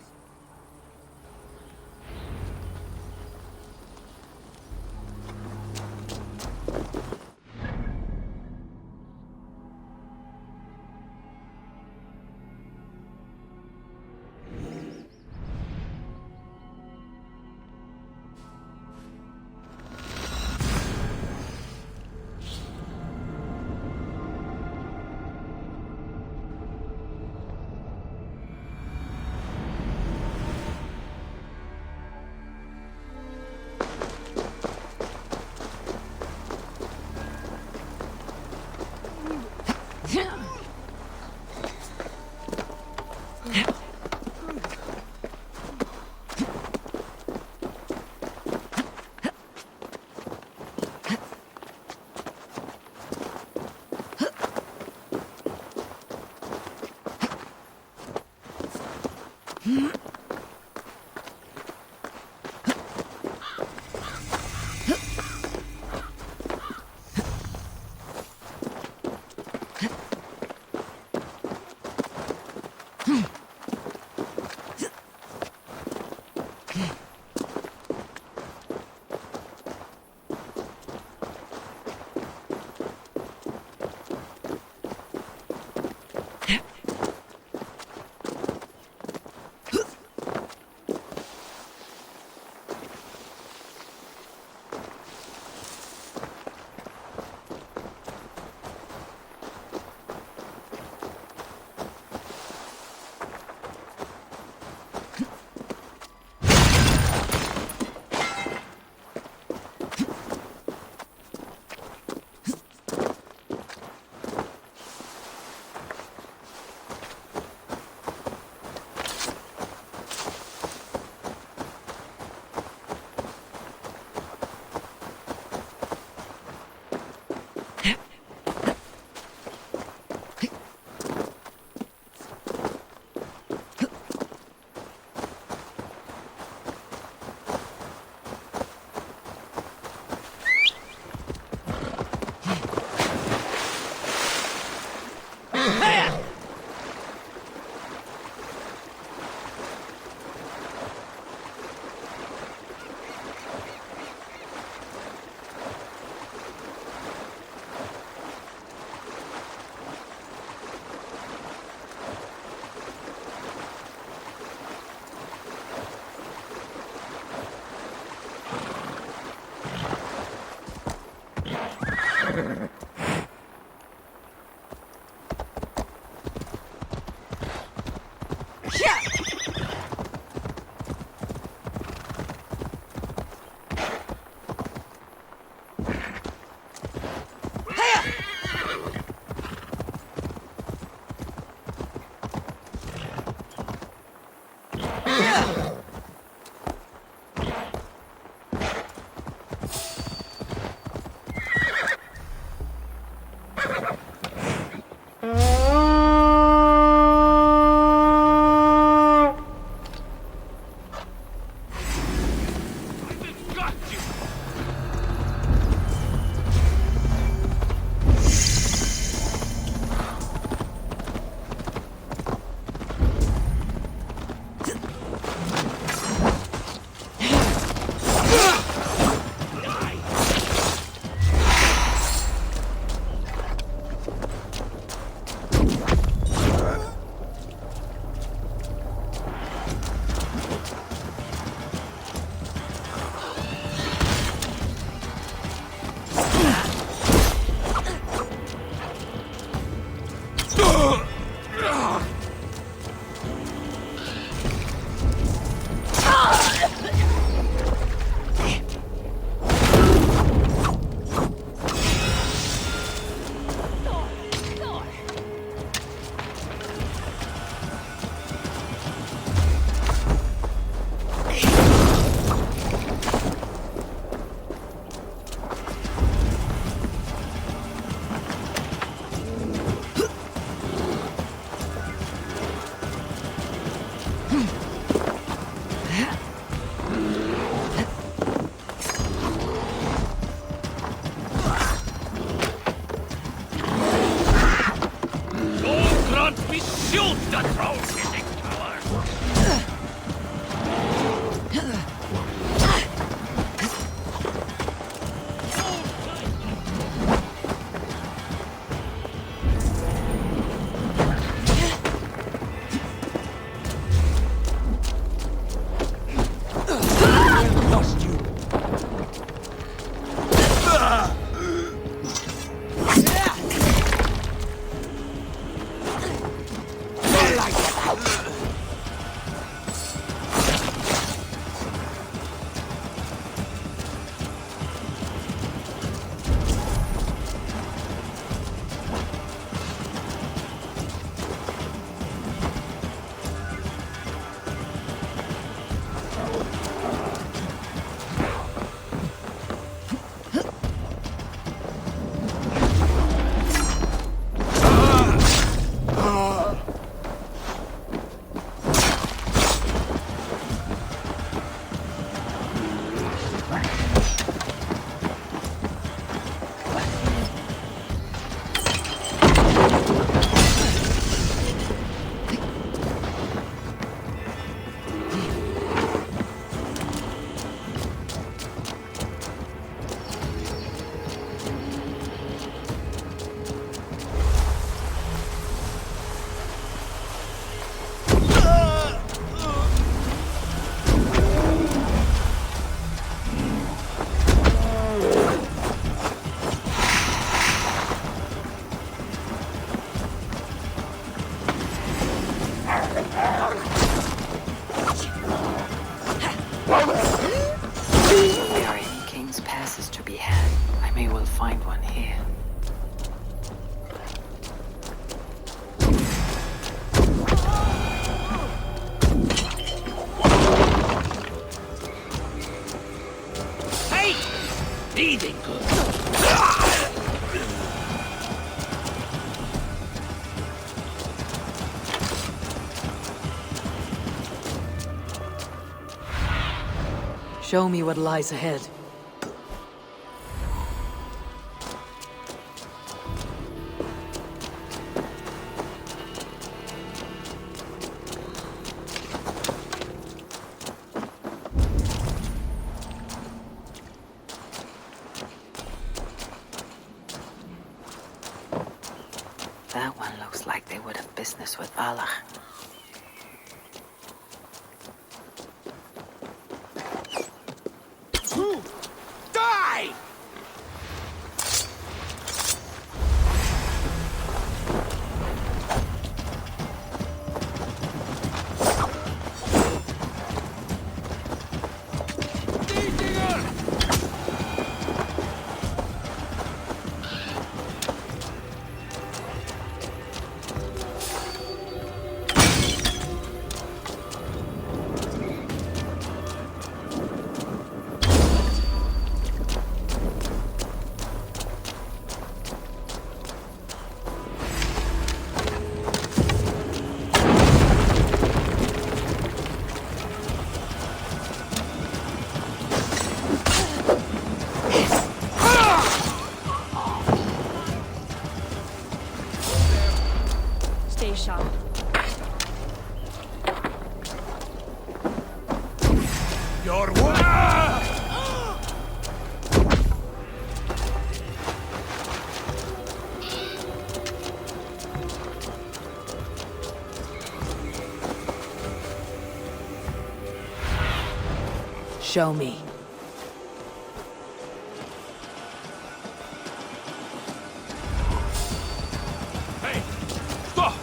Show me what lies ahead. That one looks like they would have business with Valhalla. Die! Stay sharp. Your Show me. Hey! Stop!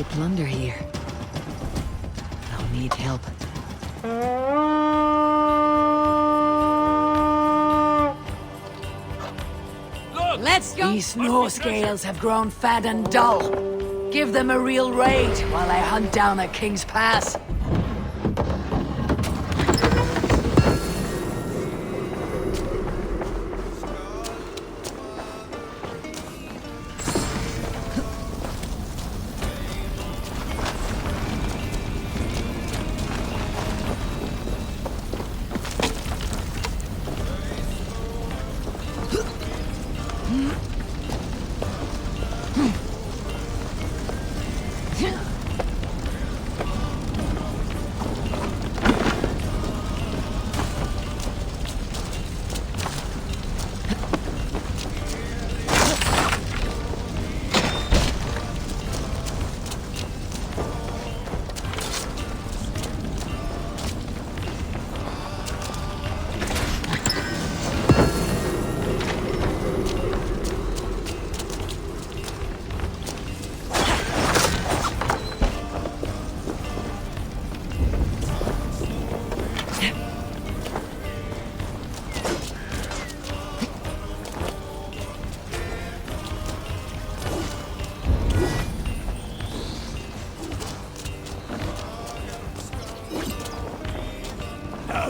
plunder here. I'll need help. Let's go! These snow scales have grown fat and dull. Give them a real raid while I hunt down a King's Pass.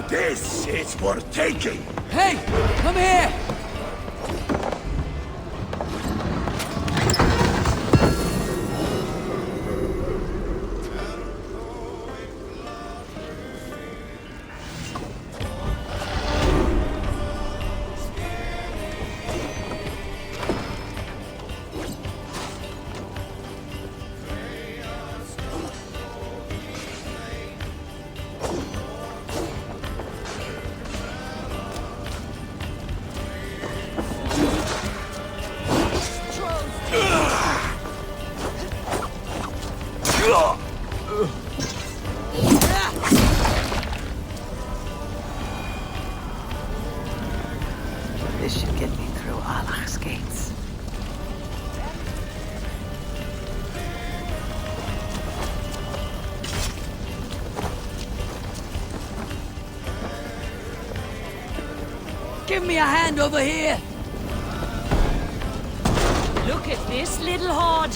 This is worth taking! Hey! Come here! This should get me through Allah's gates. Give me a hand over here! Look at this little horde.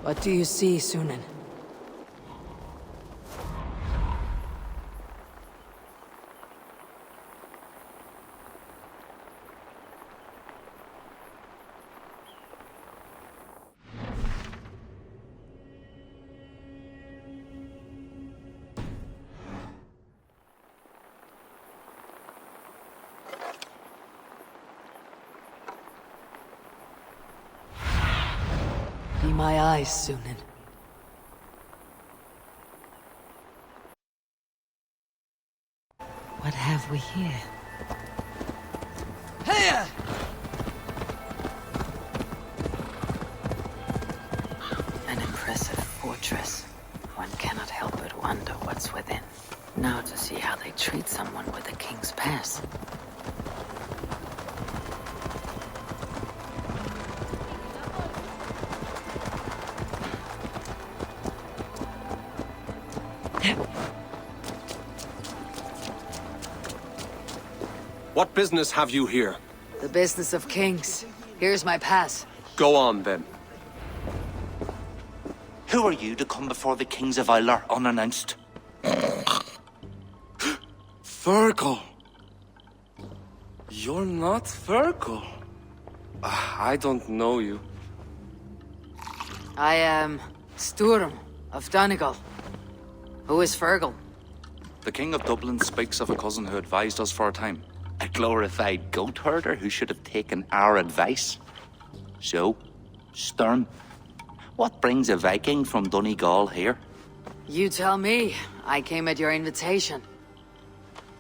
What do you see, Sunan? Be my eyes, Sunan. What have we here? Here! An impressive fortress. One cannot help but wonder what's within. Now to see how they treat someone with a king's pass. What business have you here? The business of kings. Here's my pass. Go on, then. Who are you to come before the kings of Ilar unannounced? Fergal. You're not Fergal. I don't know you. I am Sturm of Donegal. Who is Fergal? The King of Dublin speaks of a cousin who advised us for a time. A glorified goat herder who should have taken our advice. So, Sturm, what brings a Viking from Donegal here? You tell me. I came at your invitation.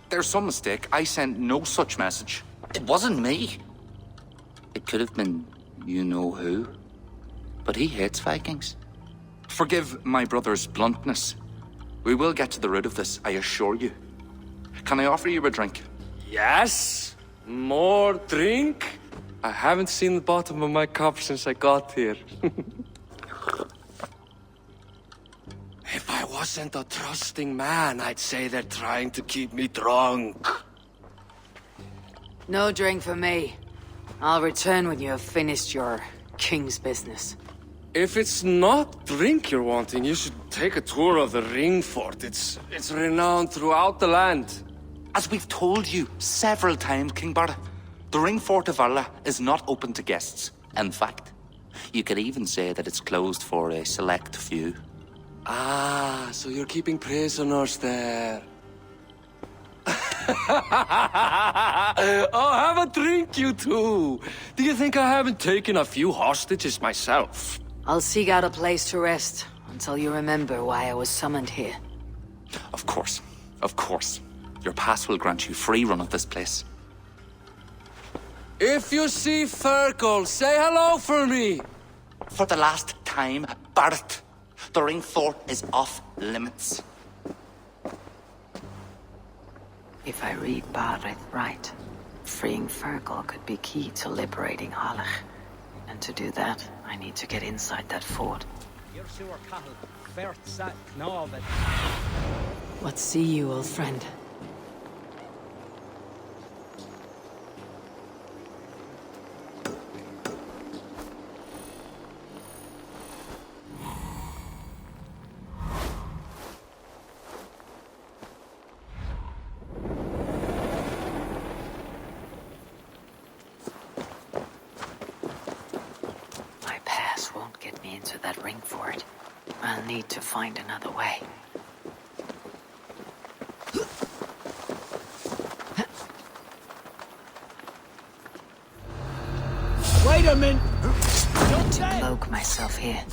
There's some mistake. I sent no such message. It wasn't me. It could have been you-know-who. But he hates Vikings. Forgive my brother's bluntness. We will get to the root of this, I assure you. Can I offer you a drink? Yes? More drink? I haven't seen the bottom of my cup since I got here. If I wasn't a trusting man, I'd say they're trying to keep me drunk. No drink for me. I'll return when you have finished your king's business. If it's not drink you're wanting, you should take a tour of the ring fort. It's renowned throughout the land. As we've told you several times, King Barda, the ring fort of Valhalla is not open to guests. In fact, you could even say that it's closed for a select few. Ah, so you're keeping prisoners there. Oh, have a drink, you two. Do you think I haven't taken a few hostages myself? I'll seek out a place to rest until you remember why I was summoned here. Of course. Of course. Your pass will grant you free run of this place. If you see Fergal, say hello for me. For the last time, Barret, the ring fort is off limits. If I read Barret right, freeing Fergal could be key to liberating Harlech. And to do that, I need to get inside that fort. What see you, old friend? Into that ring fort. I'll need to find another way. Wait a minute! Don't cloak myself here.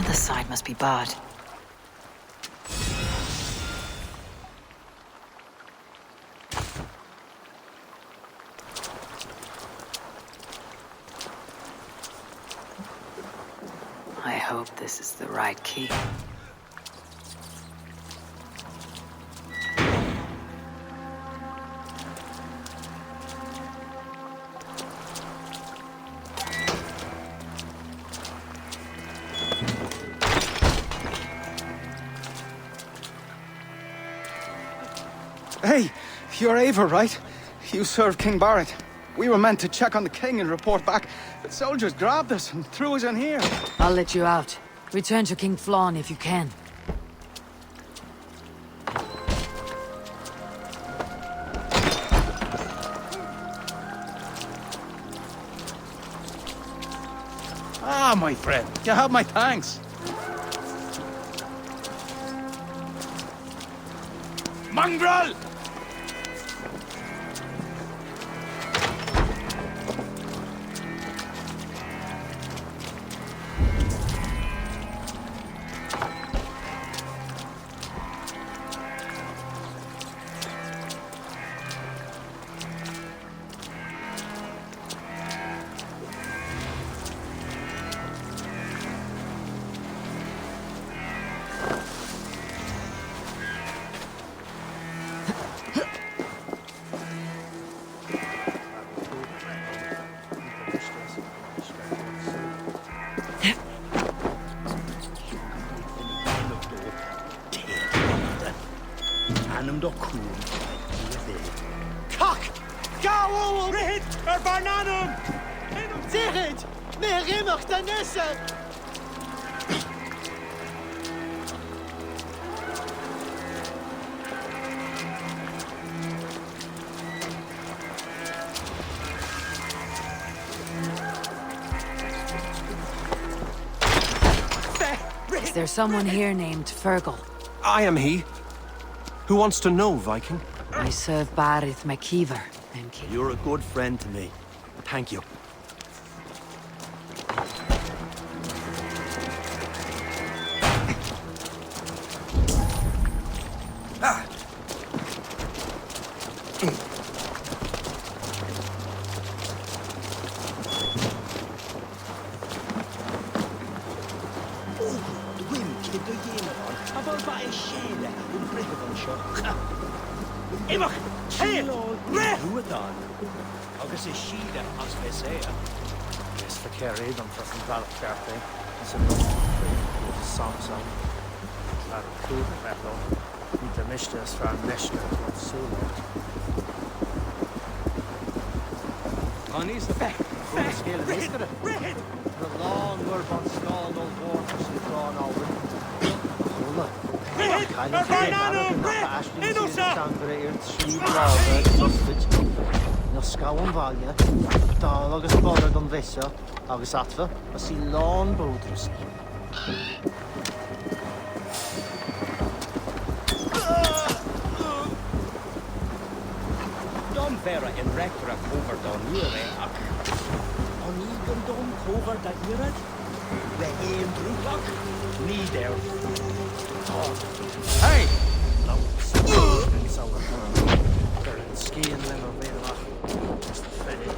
The side must be barred. I hope this is the right key. Hey, you're Ava, right? You served King Barrett. We were meant to check on the king and report back, but soldiers grabbed us and threw us in here. I'll let you out. Return to King Flann if you can. Ah, my friend, you have my thanks. Mongrel! Cock! Gawl! Rihid! Barnanum! Zirid! Merimach Danessa! Is there someone here named Fergal? I am he. Who wants to know, Viking? I serve Barith McKeever, thank you. You're a good friend to me. Thank you. Imach! Hey! Reh! Ruadan. Agus is Shida as Vesea. Yes, for care even for some Valhalla Carpe. It's a little Samsung. Claro, cool, Metal. Mishnah's for Mishnah, not sooner. Connie's the back. Good skill in this, could it? The long word on scald old water she's drawn over. Hold on. Kind of thing, American, not Ashley, she's a sangre here, three blawbird, sausage. No scawn valja, dal agus bollard on vissa, agus atfa, a si lawn boaters. Dom vera in rectra over don ure ac. On even dom cover that ure. The aim drúlach, ní there. Hey! No, so they're skiing lemmer vera. Just fed it.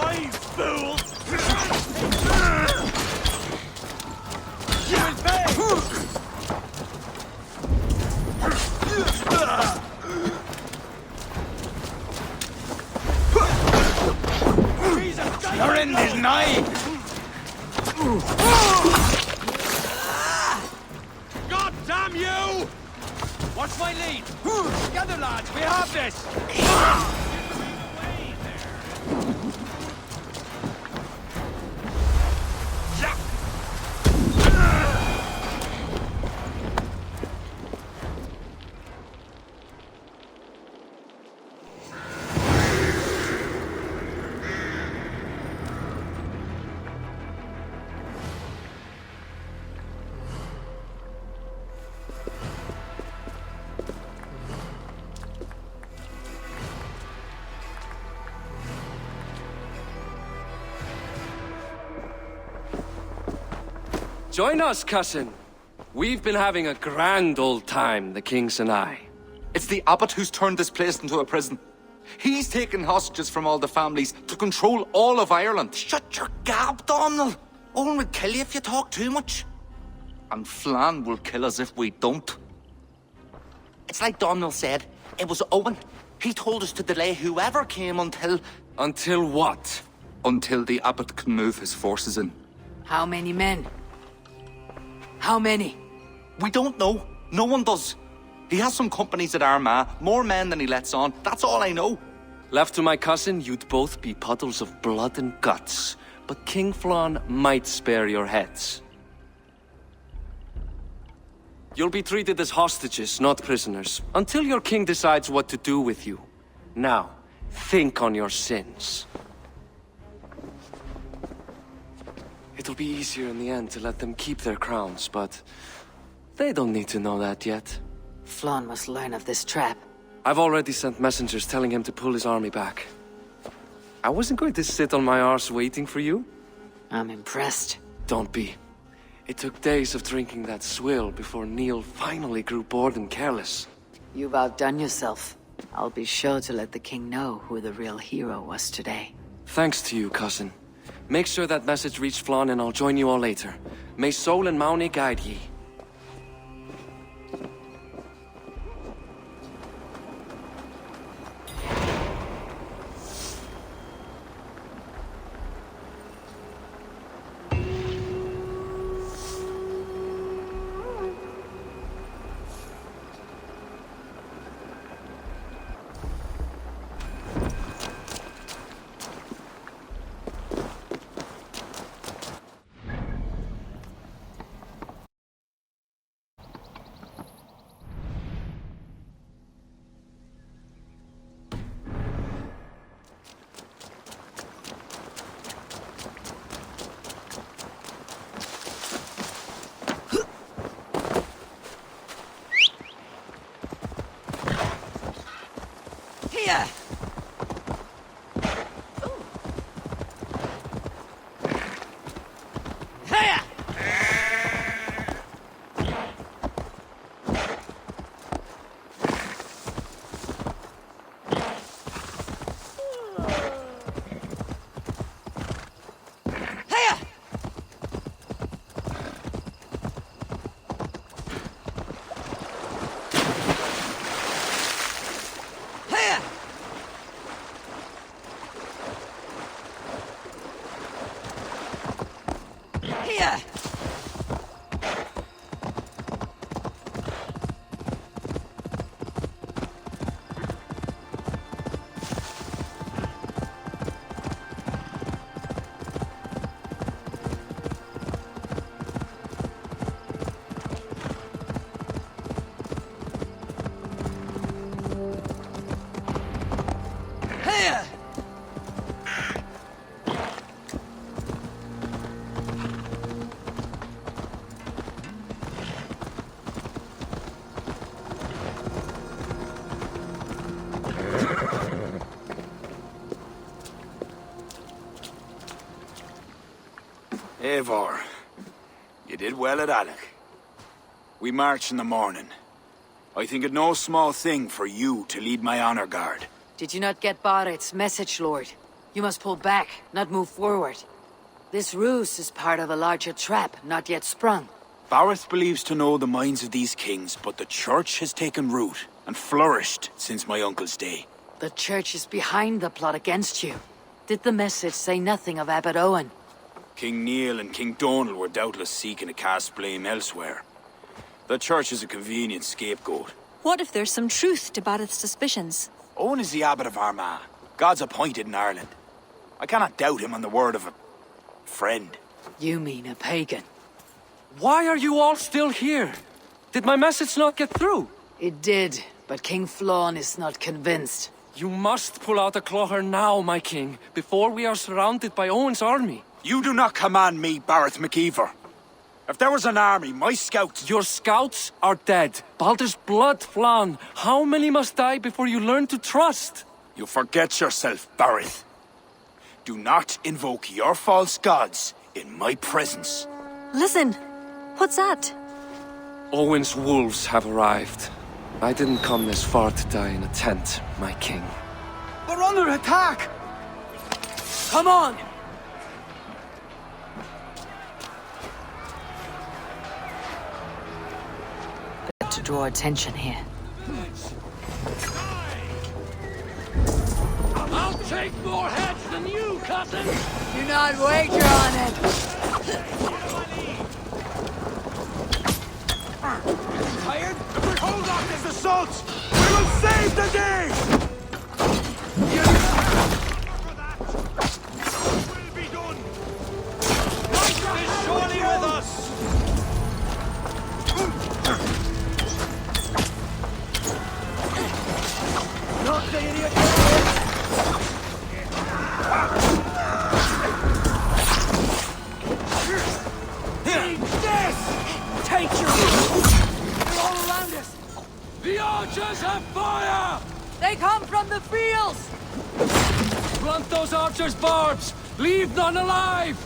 Dive, fool! You will pay! Your end is nigh! God damn you! What's my lead? Together, lads, we have this! Join us, cousin. We've been having a grand old time, the kings and I. It's the abbot who's turned this place into a prison. He's taken hostages from all the families to control all of Ireland. Shut your gab, Domhnall. Owen will kill you if you talk too much. And Flann will kill us if we don't. It's like Domhnall said. It was Owen. He told us to delay whoever came until... Until what? Until the abbot can move his forces in. How many men? How many? We don't know. No one does. He has some companies at Armagh, more men than he lets on. That's all I know. Left to my cousin, you'd both be puddles of blood and guts. But King Flann might spare your heads. You'll be treated as hostages, not prisoners, until your king decides what to do with you. Now, think on your sins. It'll be easier in the end to let them keep their crowns, but they don't need to know that yet. Flann must learn of this trap. I've already sent messengers telling him to pull his army back. I wasn't going to sit on my arse waiting for you. I'm impressed. Don't be. It took days of drinking that swill before Neil finally grew bored and careless. You've outdone yourself. I'll be sure to let the king know who the real hero was today. Thanks to you, cousin. Make sure that message reached Flann and I'll join you all later. May Sol and Mauni guide ye. Here! Here! Here! Here! Eivor, you did well at Alec. We march in the morning. I think it no small thing for you to lead my honor guard. Did you not get Barrett's message, Lord? You must pull back, not move forward. This ruse is part of a larger trap, not yet sprung. Bareth believes to know the minds of these kings, but the church has taken root and flourished since my uncle's day. The church is behind the plot against you. Did the message say nothing of Abbot Owen? King Neil and King Donal were doubtless seeking to cast blame elsewhere. The church is a convenient scapegoat. What if there's some truth to Bareth's suspicions? Owen is the abbot of Armagh, God's appointed in Ireland. I cannot doubt him on the word of a friend. You mean a pagan? Why are you all still here? Did my message not get through? It did, but King Flann is not convinced. You must pull out a clawher now, my king, before we are surrounded by Owen's army. You do not command me, Bareth McKeever. If there was an army, my scouts... Your scouts are dead. Baldur's blood, Flann. How many must die before you learn to trust? You forget yourself, Bareth. Do not invoke your false gods in my presence. Listen, what's that? Owen's wolves have arrived. I didn't come this far to die in a tent, my king. We're under attack! Come on! To draw attention here. I'll take more heads than you, cousin! Do not wager on it! Tired? Hold off this assault! We will save the day! Will be done! Might is surely with us! Not the idiot! Take this! Take your... They're all around us! The archers have fire! They come from the fields! Blunt those archers' barbs! Leave none alive!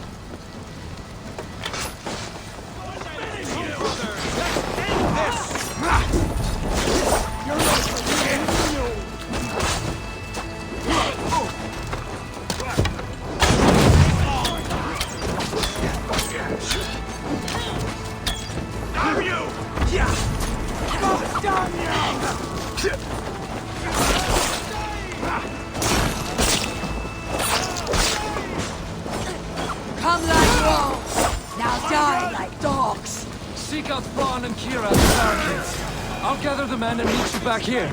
Come like wolves! Now die like dogs! Seek out Flann and Kira at the barricades. I'll gather the men and meet you back here.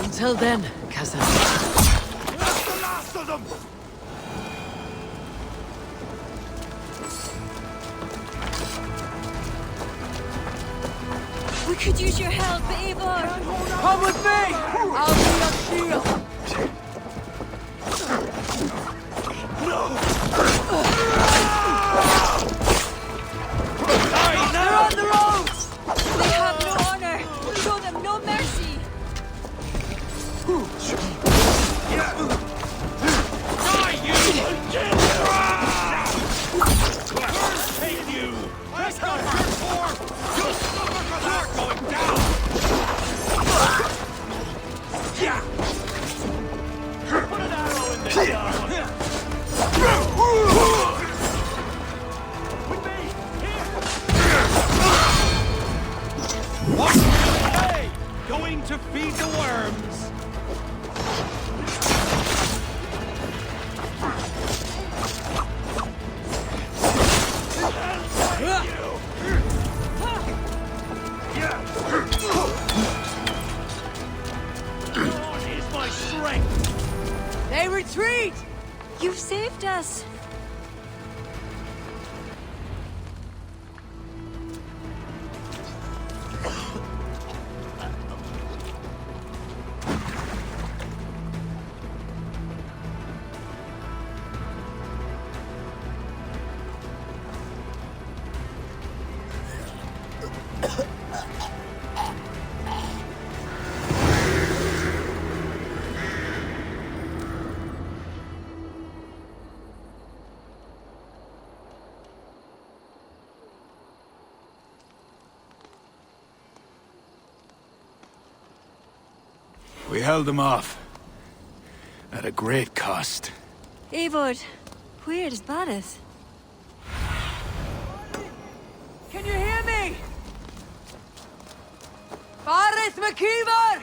Until then, cousin. That's the last of them! We could use your help, Eivor! Come with me! I'll be your shield! They're on the roads! They have no honor! Show them no mercy! Die, you! Take you! Let's not hurt for! You'll suffer for that going down! Yeah! Put an arrow in this guy! With me! Here! What? Hey! Going to feed the worms! Is my strength! They retreat! You've saved us! We held them off. At a great cost. Eivor, where is Barith? Can you hear me? Barith McKeever!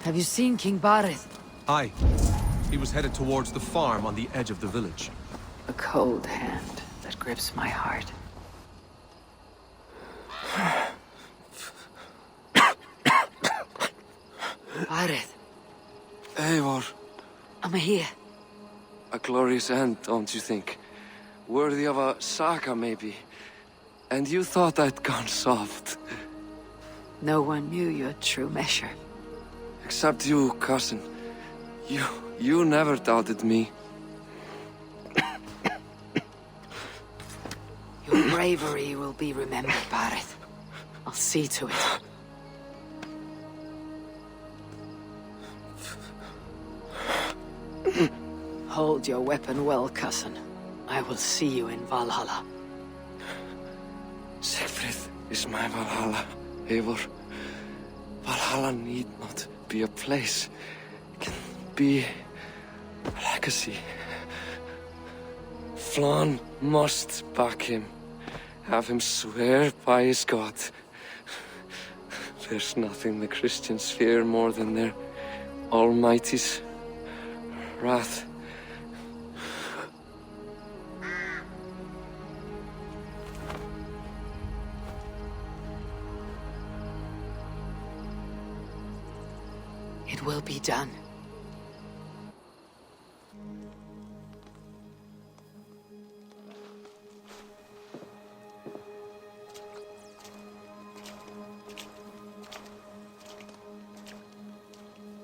Have you seen King Barith? Aye. He was headed towards the farm on the edge of the village. A cold hand that grips my heart. Barith. Eivor. I'm here. A glorious end, don't you think? Worthy of a saga, maybe. And you thought I'd gone soft. No one knew your true measure. Except you, cousin. You never doubted me. Your bravery will be remembered, Barith. I'll see to it. Hold your weapon well, cousin. I will see you in Valhalla. Siegfried is my Valhalla, Eivor. Valhalla need not be a place. It can be a legacy. Flann must back him. Have him swear by his God. There's nothing the Christians fear more than their Almighty's wrath. It will be done.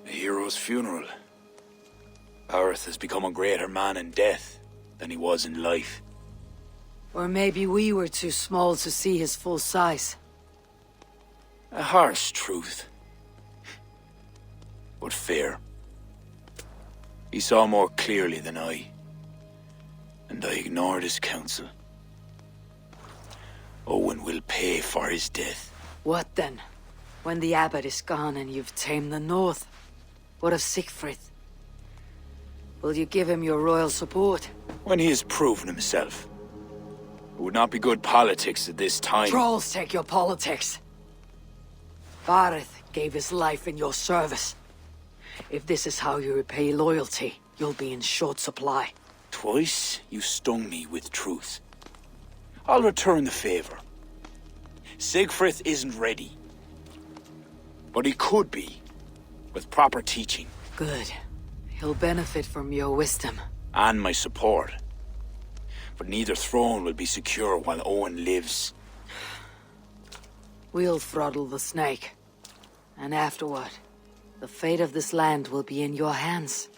A hero's funeral. Barith has become a greater man in death than he was in life. Or maybe we were too small to see his full size. A harsh truth, but fair. He saw more clearly than I, and I ignored his counsel. Owen will pay for his death. What then? When the abbot is gone and you've tamed the north? What of Siegfried? Will you give him your royal support? When he has proven himself. It would not be good politics at this time. Trolls take your politics. Barith gave his life in your service. If this is how you repay loyalty, you'll be in short supply. Twice you stung me with truth. I'll return the favor. Siegfried isn't ready. But he could be, with proper teaching. Good. He'll benefit from your wisdom. And my support. But neither throne will be secure while Owen lives. We'll throttle the snake. And afterward, the fate of this land will be in your hands.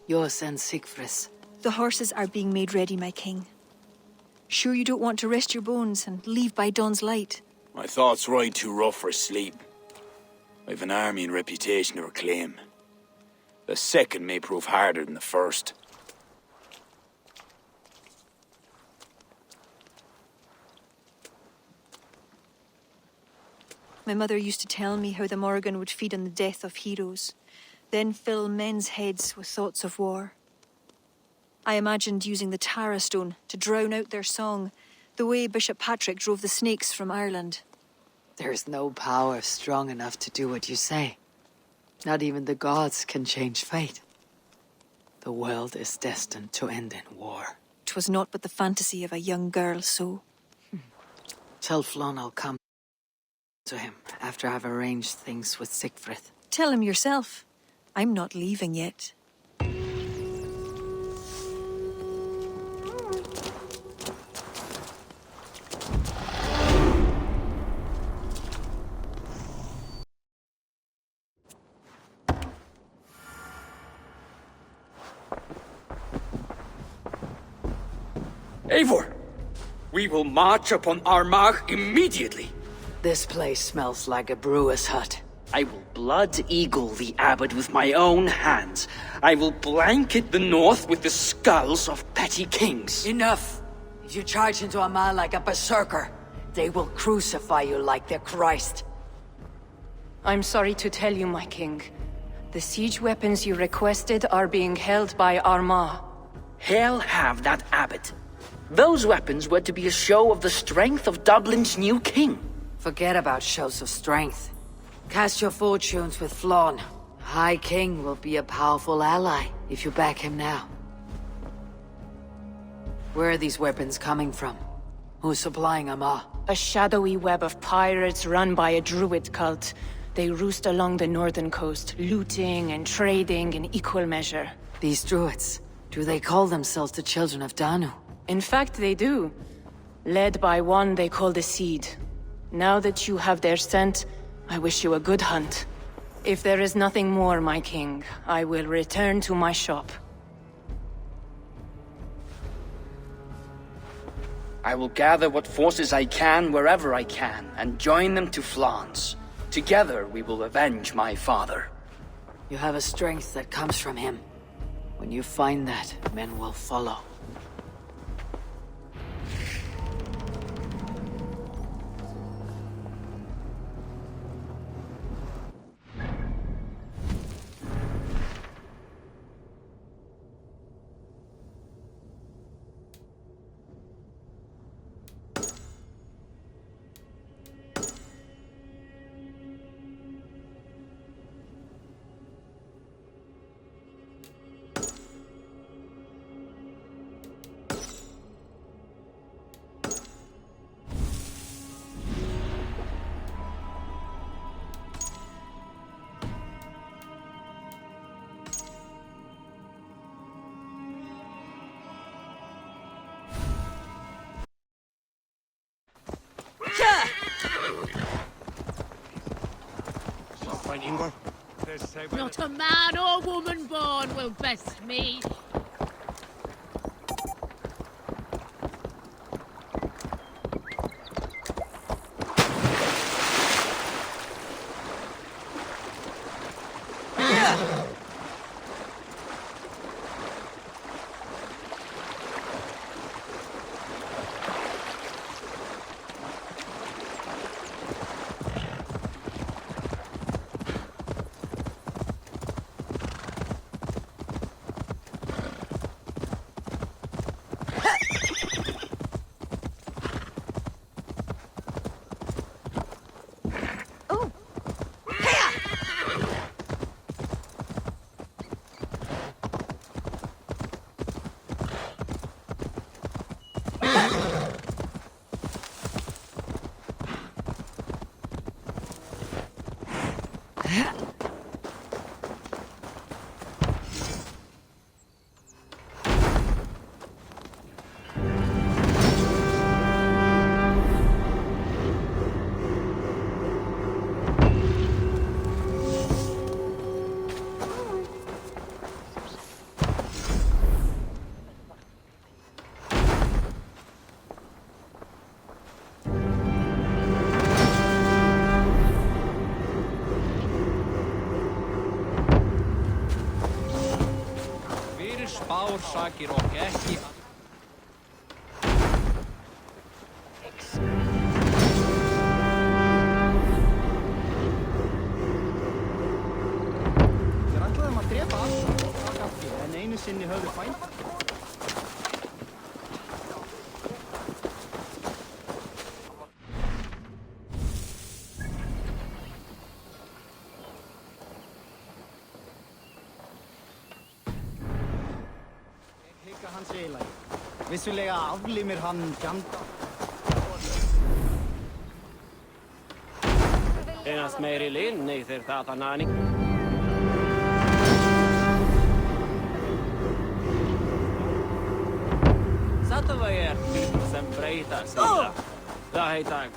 Yours and Siegfried's. The horses are being made ready, my king. Sure you don't want to rest your bones and leave by dawn's light? My thoughts ride too rough for sleep. I've an army and reputation to reclaim. The second may prove harder than the first. My mother used to tell me how the Morrigan would feed on the death of heroes, then fill men's heads with thoughts of war. I imagined using the Tara Stone to drown out their song, the way Bishop Patrick drove the snakes from Ireland. There's no power strong enough to do what you say. Not even the gods can change fate. The world is destined to end in war. 'Twas not but the fantasy of a young girl, so... Tell Flann I'll come to him after I've arranged things with Siegfried. Tell him yourself. I'm not leaving yet. Eivor! We will march upon Armagh immediately! This place smells like a brewer's hut. I will blood eagle the abbot with my own hands. I will blanket the north with the skulls of petty kings. Enough! If you charge into Armagh like a berserker, they will crucify you like their Christ. I'm sorry to tell you, my king. The siege weapons you requested are being held by Armagh. Hell have that abbot. Those weapons were to be a show of the strength of Dublin's new king. Forget about shows of strength. Cast your fortunes with Flann. The High King will be a powerful ally if you back him now. Where are these weapons coming from? Who's supplying Armagh? A shadowy web of pirates run by a druid cult. They roost along the northern coast, looting and trading in equal measure. These druids, do they call themselves the Children of Danu? In fact, they do. Led by one they call the Seed. Now that you have their scent, I wish you a good hunt. If there is nothing more, my king, I will return to my shop. I will gather what forces I can wherever I can, and join them to Flann's. Together we will avenge my father. You have a strength that comes from him. When you find that, men will follow. Not a man or woman born will best me. Spársakir og ekki. Þér ætlaðum að drepa allt og gaffi, en einu sinni höfðu fænd. Hans eiginlega. Vissulega aflimir hann fjanda. Ennast meiri linni þeir það að nani. Satava sem breyta sig. Það heitar.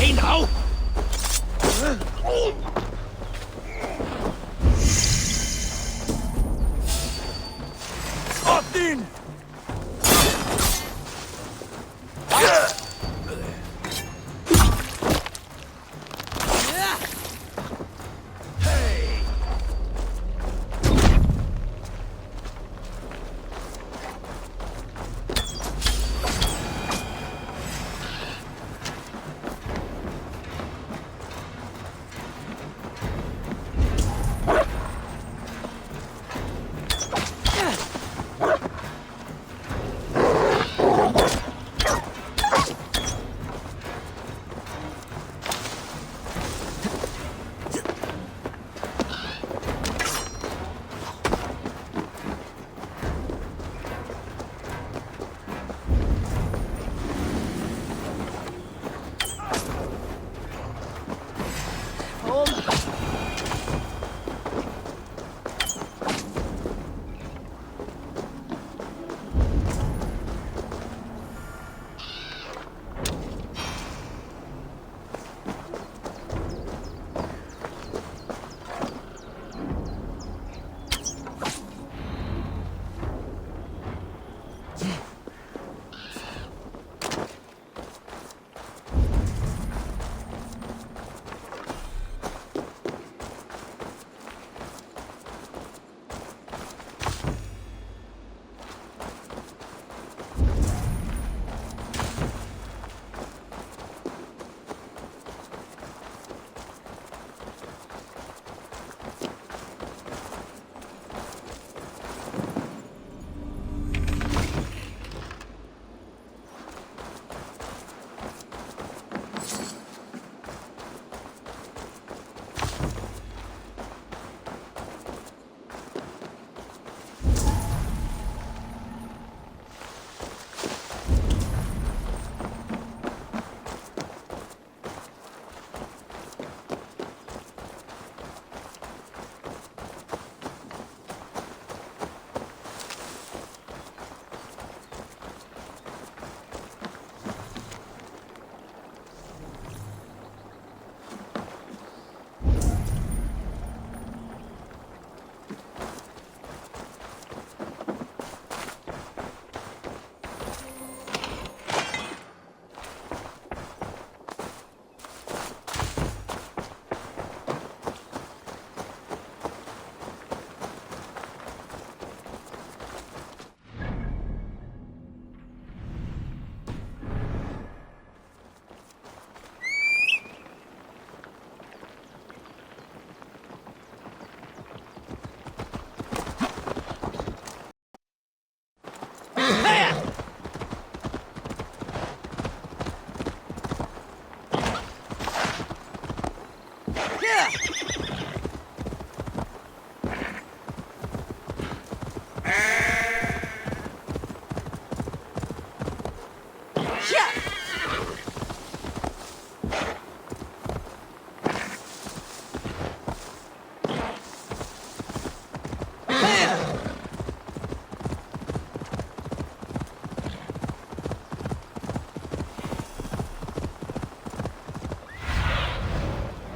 Hey now! Odin!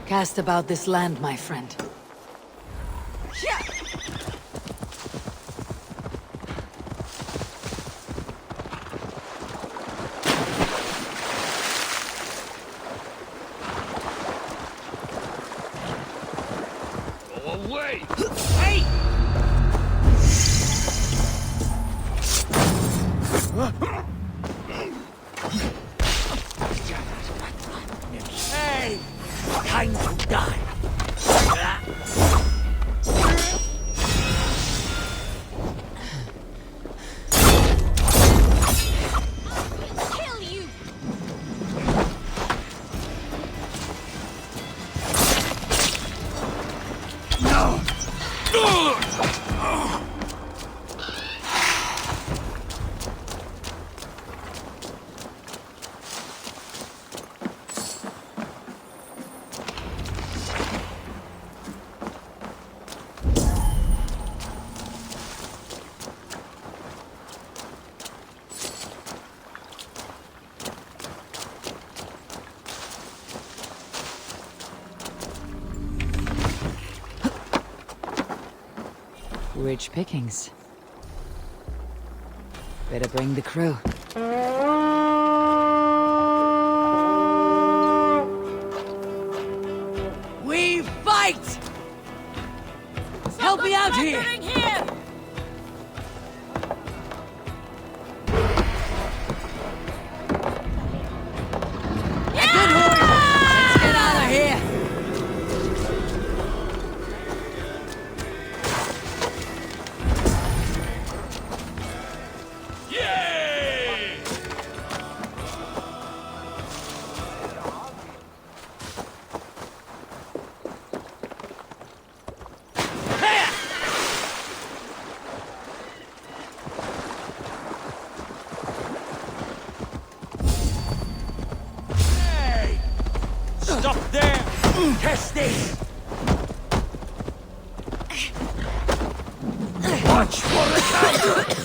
Cast about this land, my friend. Go away! Hey! Hey! Time to die! Kill you! No! Rich pickings. Better bring the crew. We fight! Help me out here! Good horse! Let's get out of here! Stop there! Test this! Watch for the counter!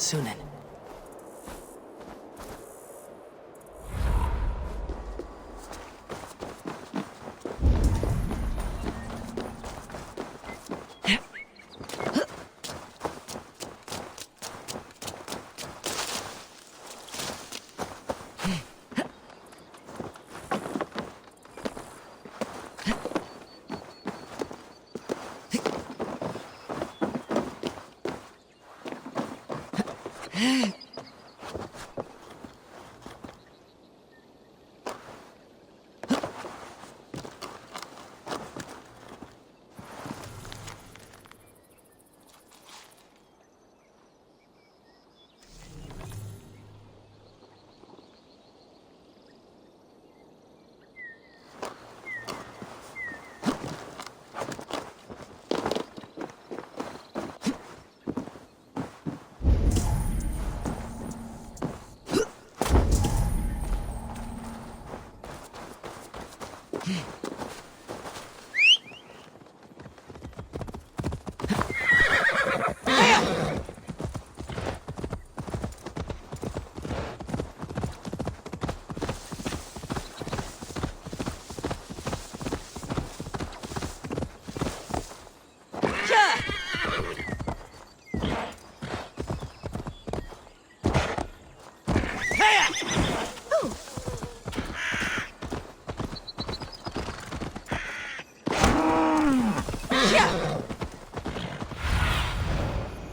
Sunan.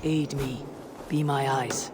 Aid me. Be my eyes.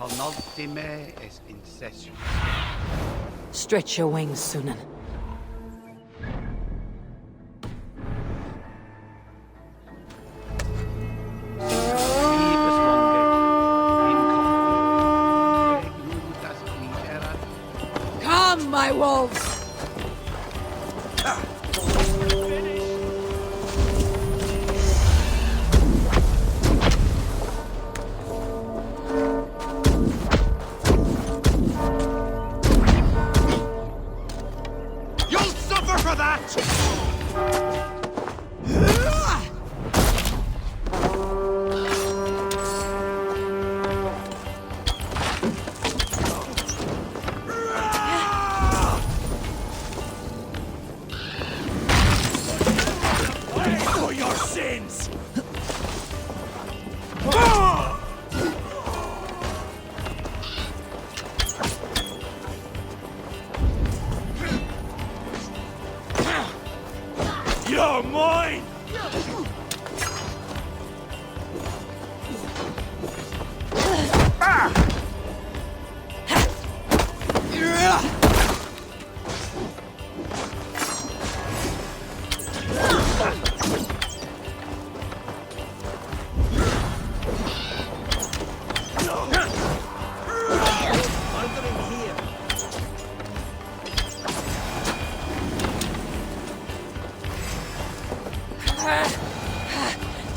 Penultime est incession. Stretch your wings, Sunan. Come, my wolves! You'll suffer for that! For your sins! You're mine!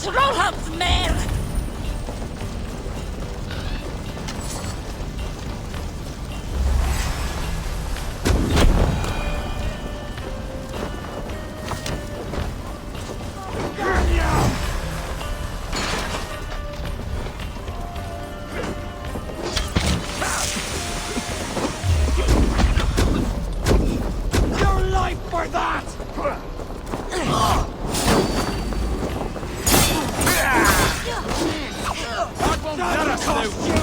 Trollhamns mer! Your life for that! That won't cost you!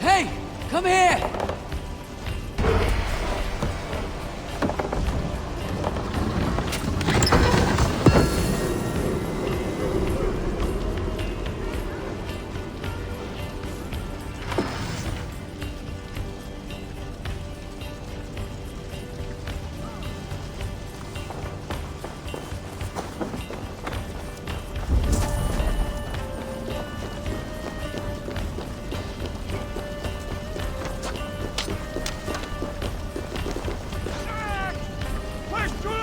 Hey, come here!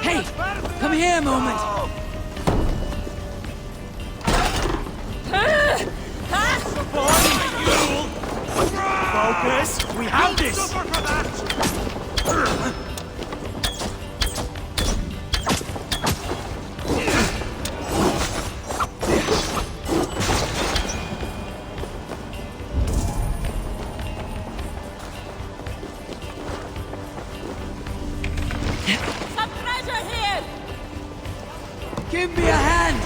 Hey, come here a moment. Focus! We have this! Some treasure here! Give me a hand!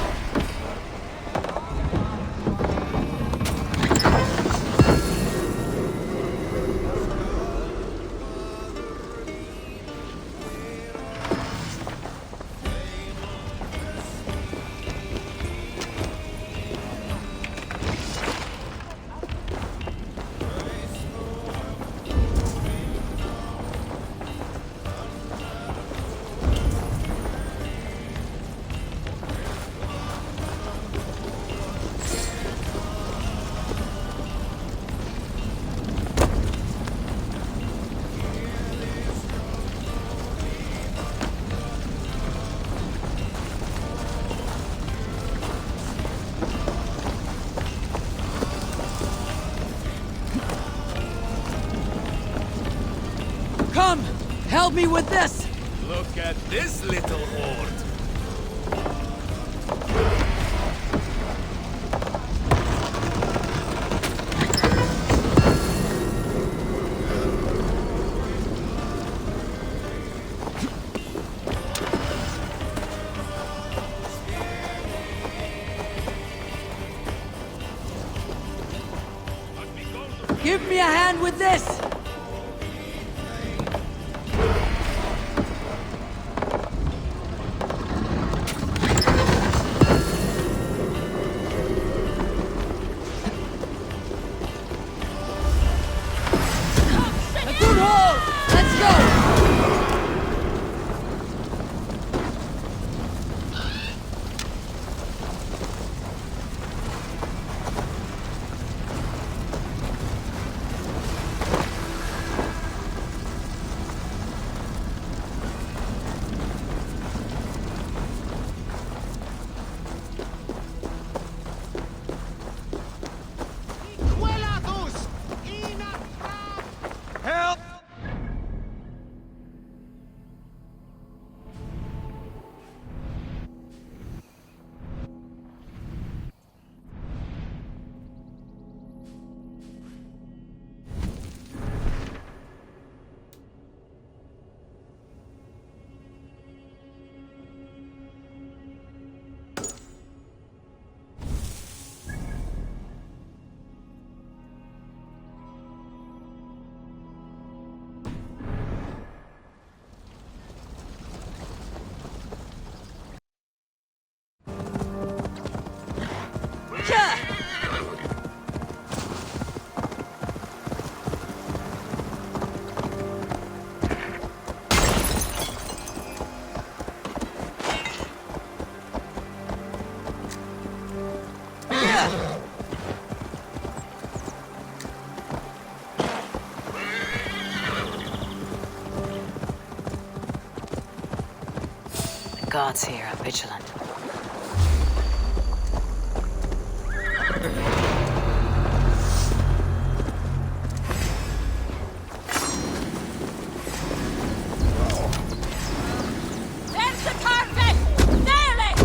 Come! Help me with this! Look at this little horde! Give me a hand with this! A good haul! Let's go! Help! The gods here are vigilant. There's the target! Nail it!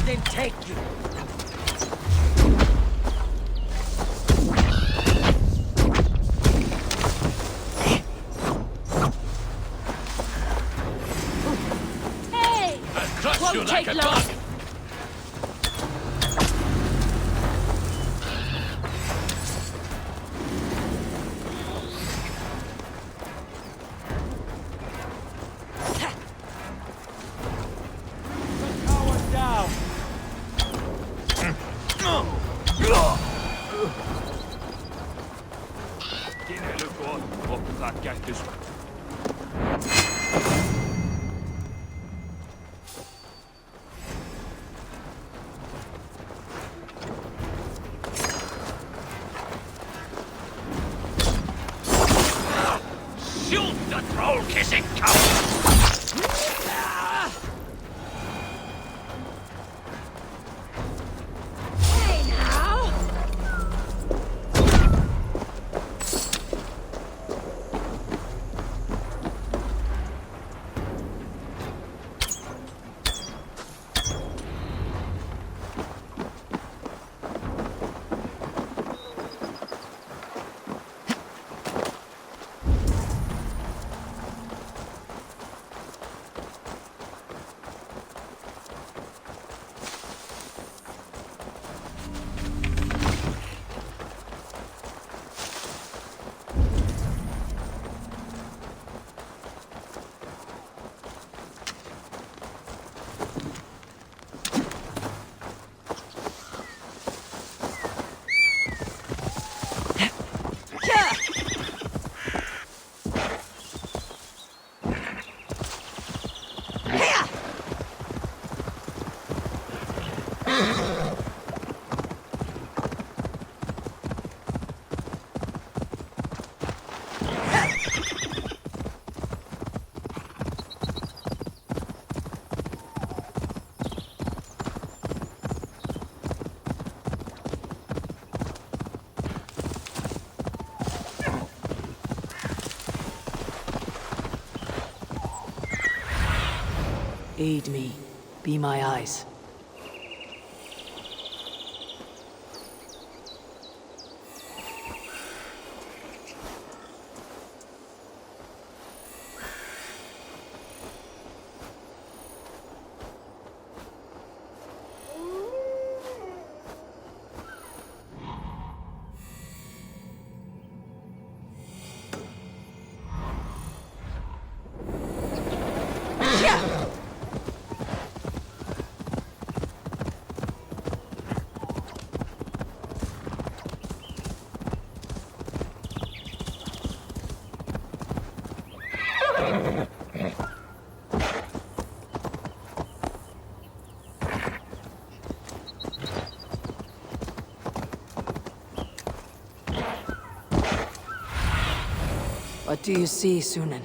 Then take you. Hey! I'll crush Won't you like take a long. dog. Shoot the troll-kissing coward! Hey now! Aid me. Be my eyes. What do you see, Sunan?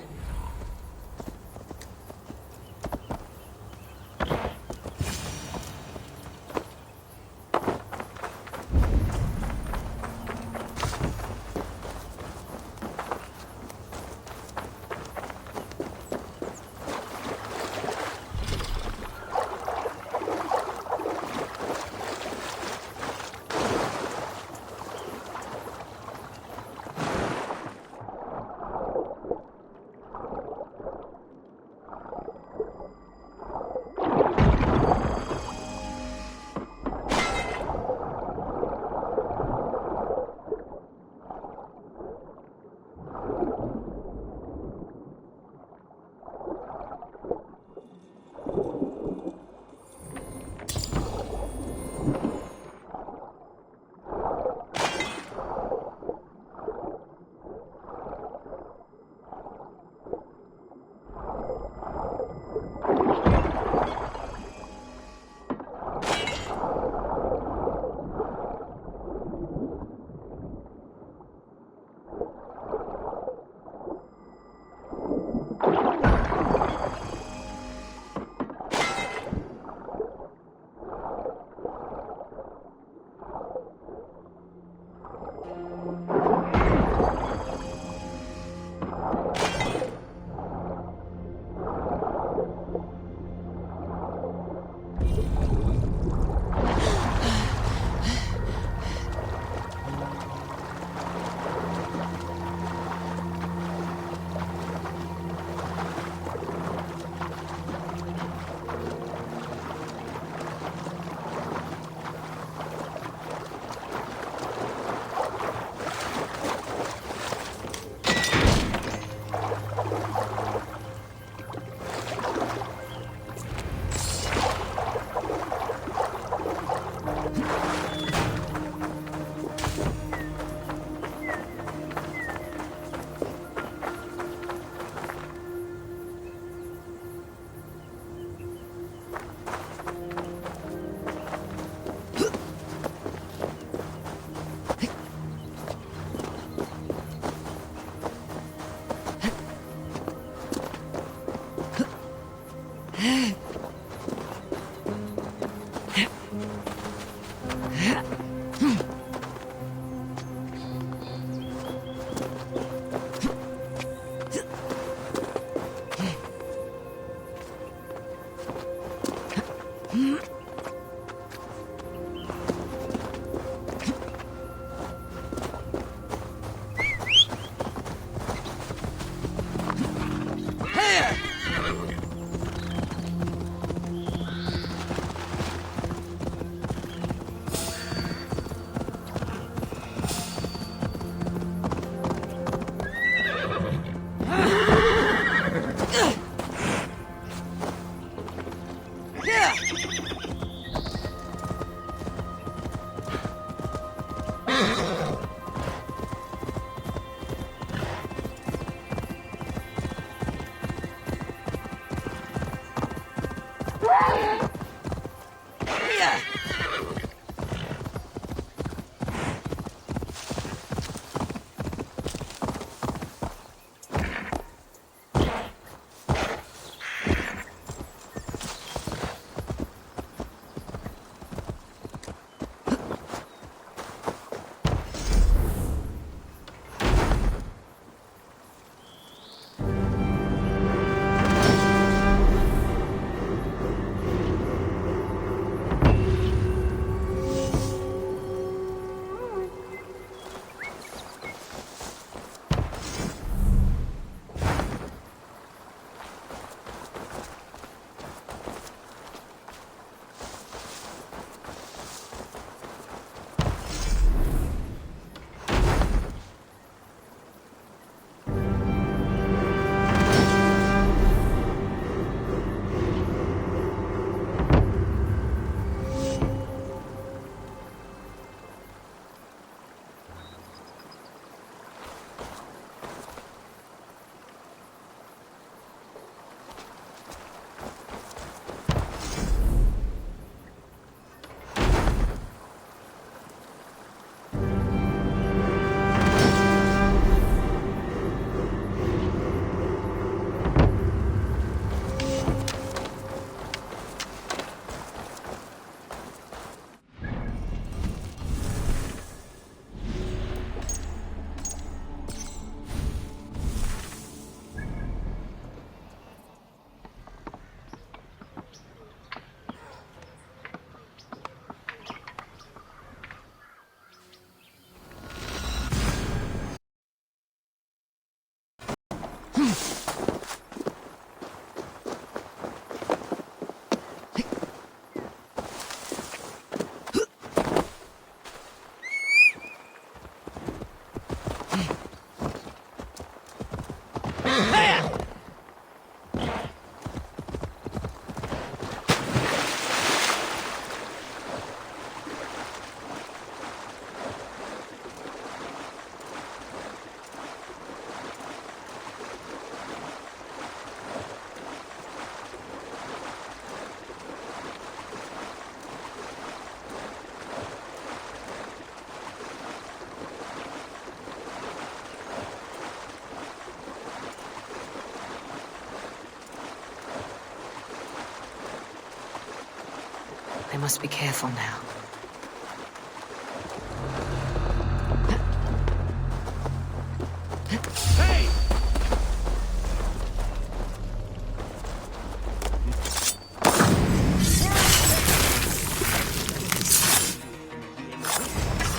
I must be careful now. Hey!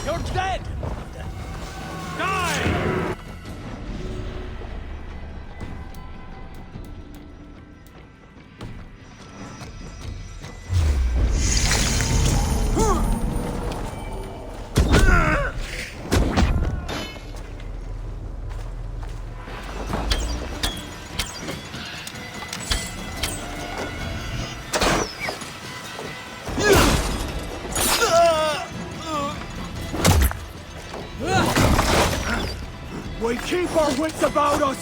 You're dead! Die! We keep our wits about us!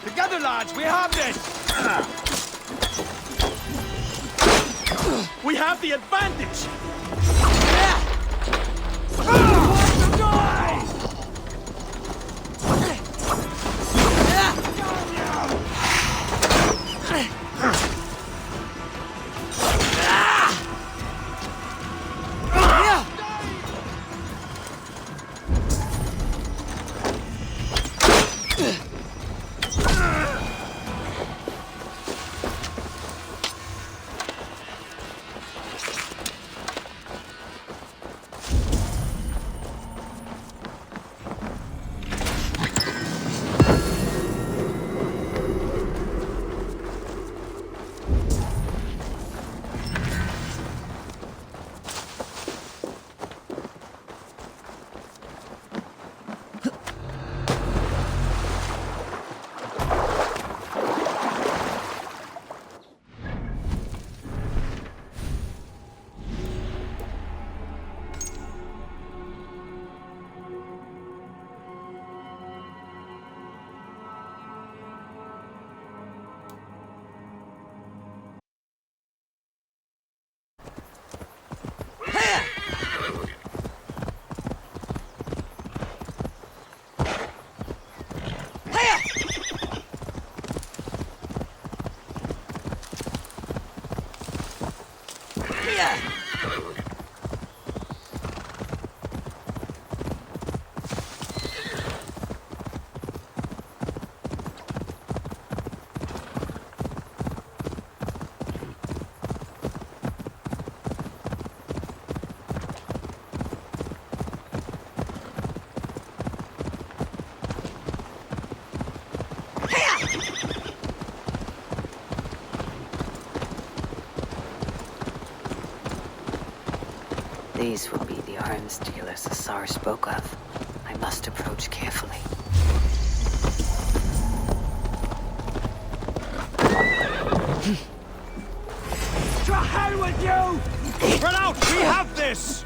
Together, lads, we have this! We have the advantage! These will be the arms dealers the Tsar spoke of. I must approach carefully. To hell with you! Run out! We have this!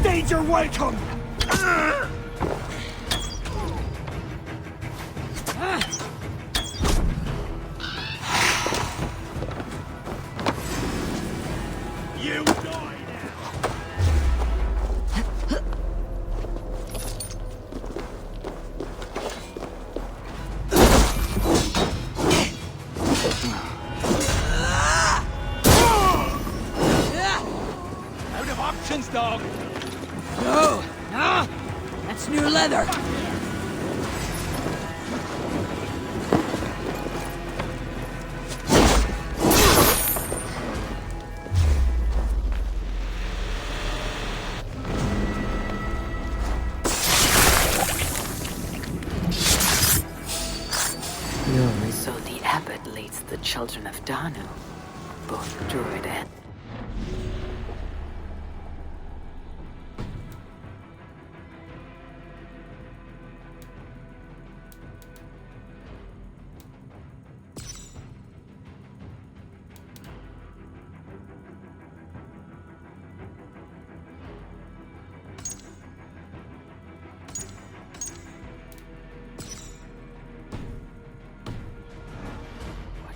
danger welcome! You die Out of options, dog! No! No! That's new leather! So the abbot leads the children of Danu, both druid and...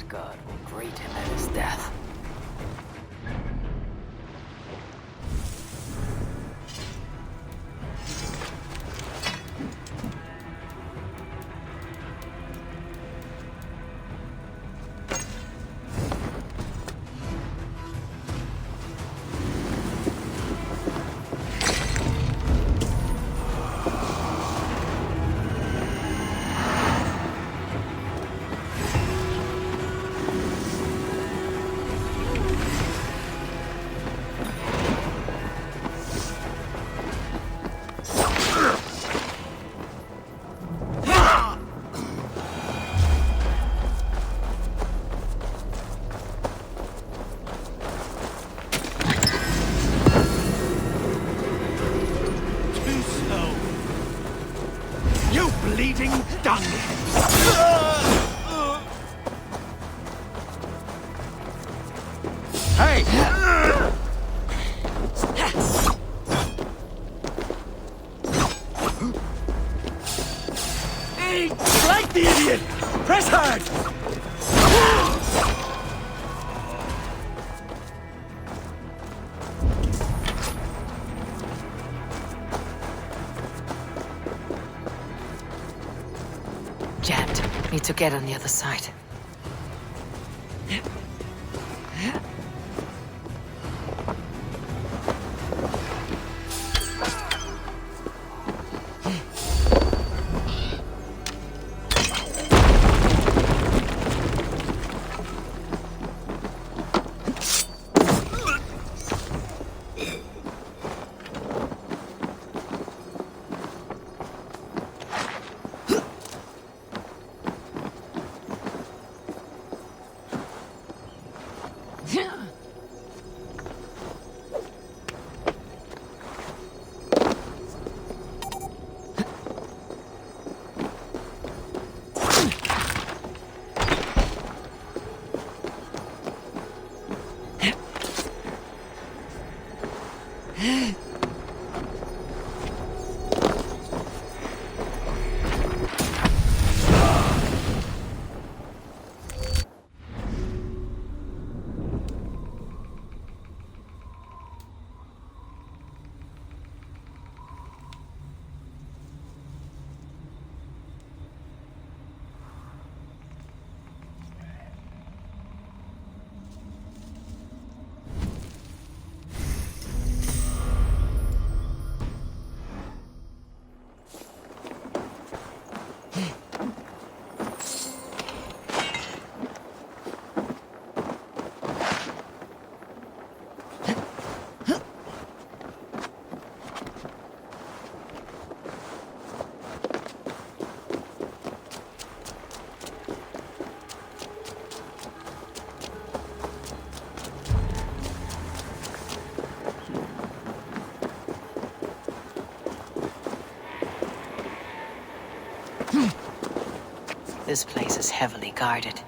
God will greet him at his death. bleeding dung. Hey! Hey! Flank the idiot! Press hard! Jammed. Need to get on the other side. This place is heavily guarded.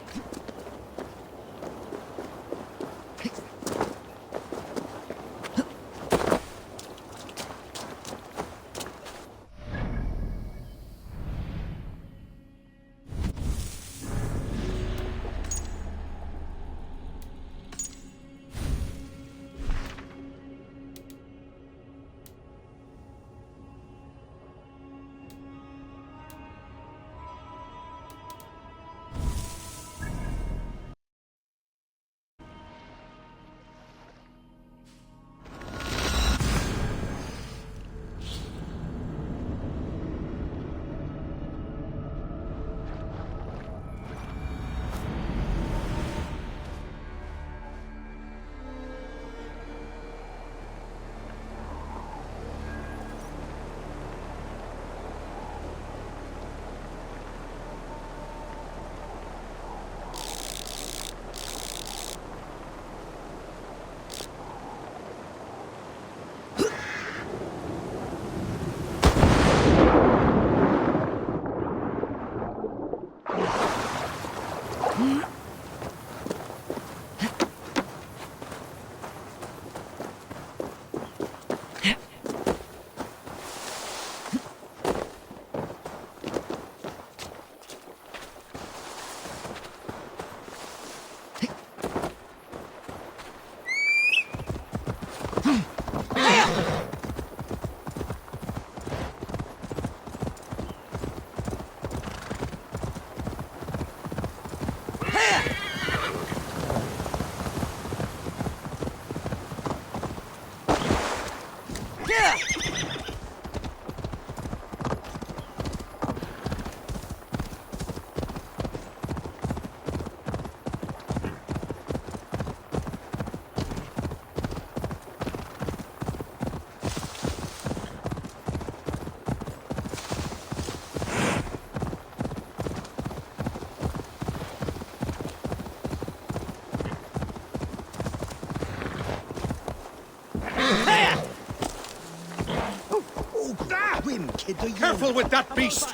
Careful with that beast!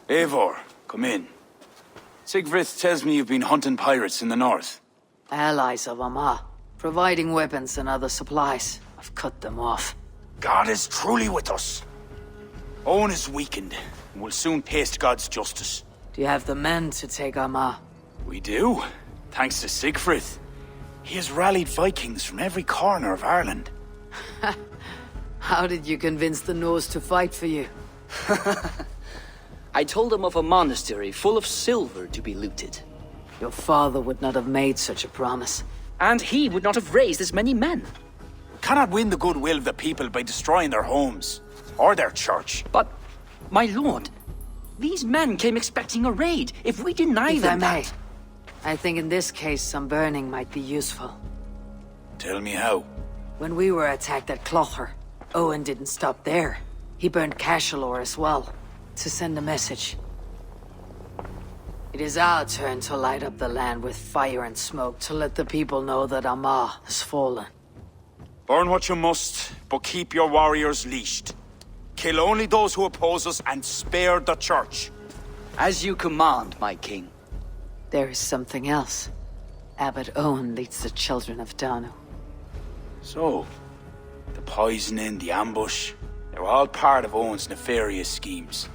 Eivor, come in. Sigfrid tells me you've been hunting pirates in the north. Allies of Amma, providing weapons and other supplies. I've cut them off. God is truly with us. Owen is weakened, and will soon taste God's justice. Do you have the men to take Amma? We do, thanks to Sigfrid. He has rallied Vikings from every corner of Ireland. How did you convince the Norse to fight for you? I told them of a monastery full of silver to be looted. Your father would not have made such a promise. And he would not have raised as many men. Cannot win the goodwill of the people by destroying their homes, or their church. But, my lord, these men came expecting a raid. If we deny them that... I think in this case some burning might be useful. Tell me how. When we were attacked at Clogher, Owen didn't stop there. He burned Cashelor as well, to send a message. It is our turn to light up the land with fire and smoke to let the people know that Amma has fallen. Burn what you must, but keep your warriors leashed. Kill only those who oppose us and spare the church. As you command, my king. There is something else. Abbot Owen leads the children of Danu. So, the poisoning, the ambush, they were all part of Owen's nefarious schemes.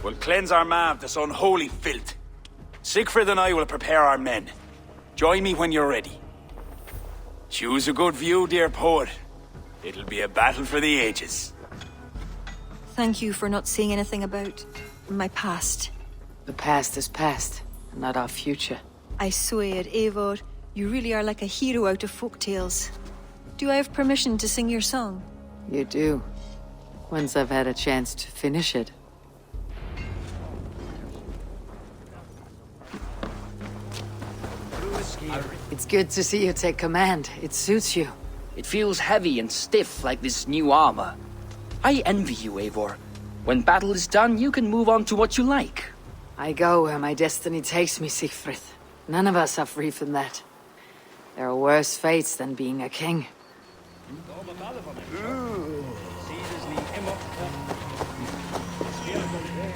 We'll cleanse our ma of this unholy filth. Sigfrid and I will prepare our men. Join me when you're ready. Choose a good view, dear poet. It'll be a battle for the ages. Thank you for not saying anything about my past. The past is past, not our future. I swear, Eivor, you really are like a hero out of folk tales. Do I have permission to sing your song? You do. Once I've had a chance to finish it. It's good to see you take command. It suits you. It feels heavy and stiff like this new armor. I envy you, Eivor. When battle is done, you can move on to what you like. I go where my destiny takes me, Sigfrid. None of us are free from that. There are worse fates than being a king.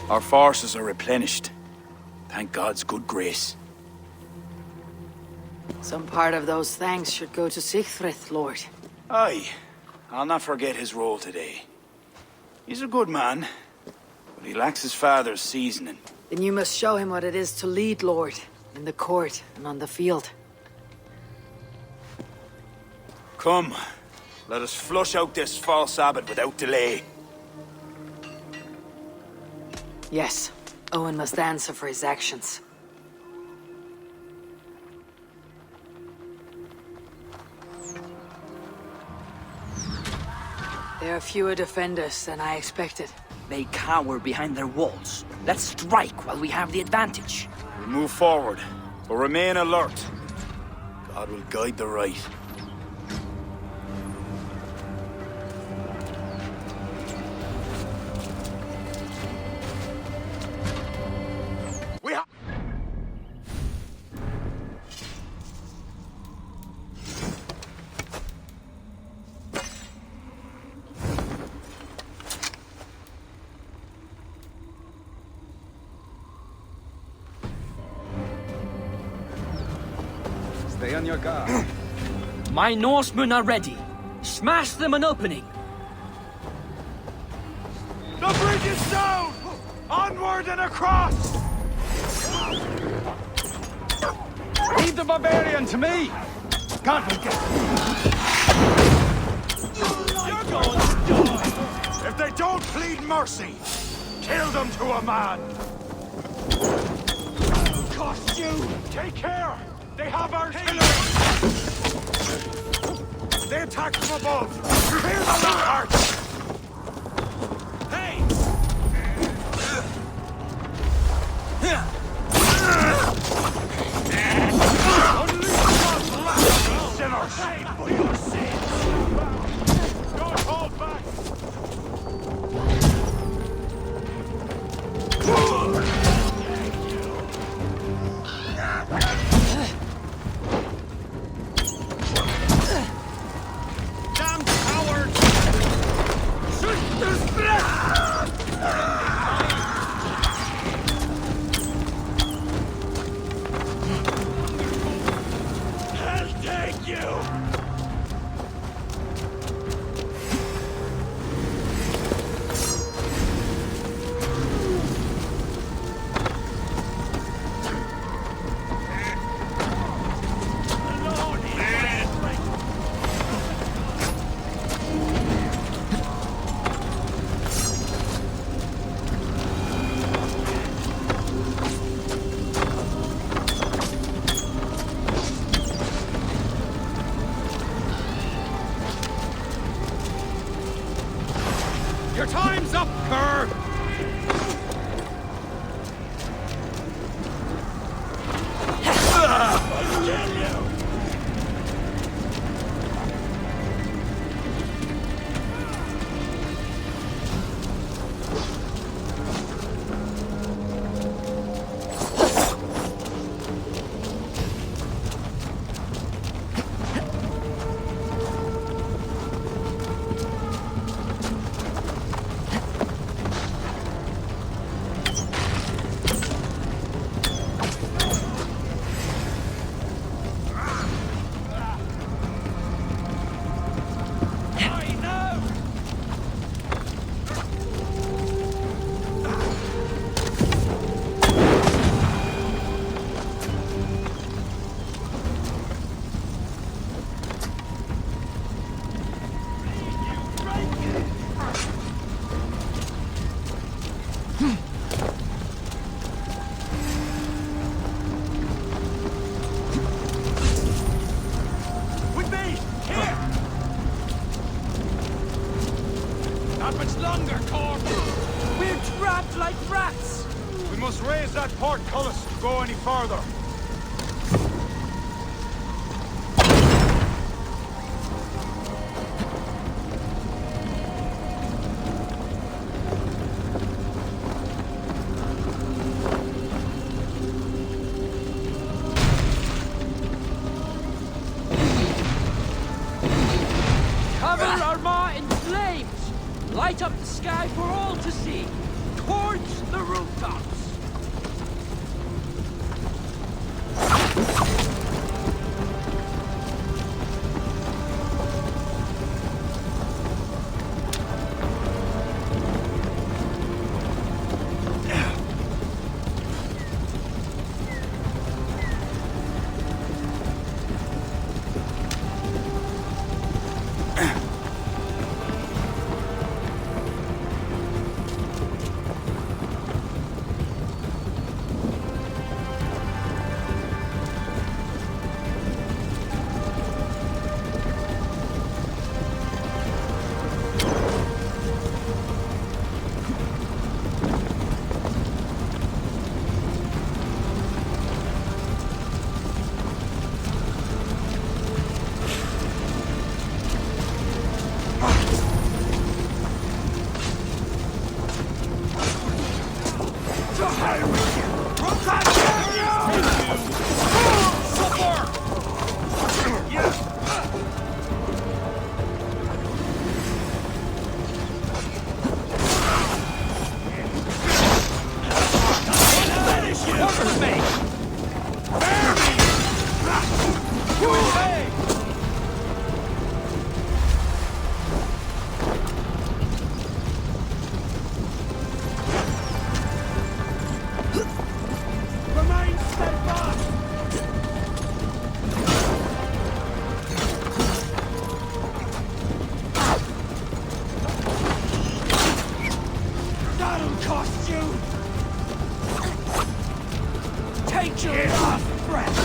Our forces are replenished. Thank God's good grace. Some part of those thanks should go to Sigfrid, Lord. Aye. I'll not forget his role today. He's a good man, but he lacks his father's seasoning. Then you must show him what it is to lead, Lord, in the court and on the field. Come, let us flush out this false abbot without delay. Yes, Owen must answer for his actions. There are fewer defenders than I expected. They cower behind their walls. Let's strike while we have the advantage. We move forward, but remain alert. God will guide the right. Stay on your guard. My Norsemen are ready. Smash them an opening. The bridge is down! Onward and across! Leave the barbarian to me! God will get You're going to die! If they don't plead mercy, kill them to a man! Cost you! Take care! They have artillery! They attack from above! Clear the ramparts! Hey! Sinners! Pay for your sins! Don't hold back! Damn cowards! Shoot this I'll take you! Your time's up, Kerr! With me! Here! Not much longer, Corp! We're trapped like rats! We must raise that portcullis to go any further. Cover Armagh in flames! Light up the sky for all to see! Towards the rooftops! Take your last breath!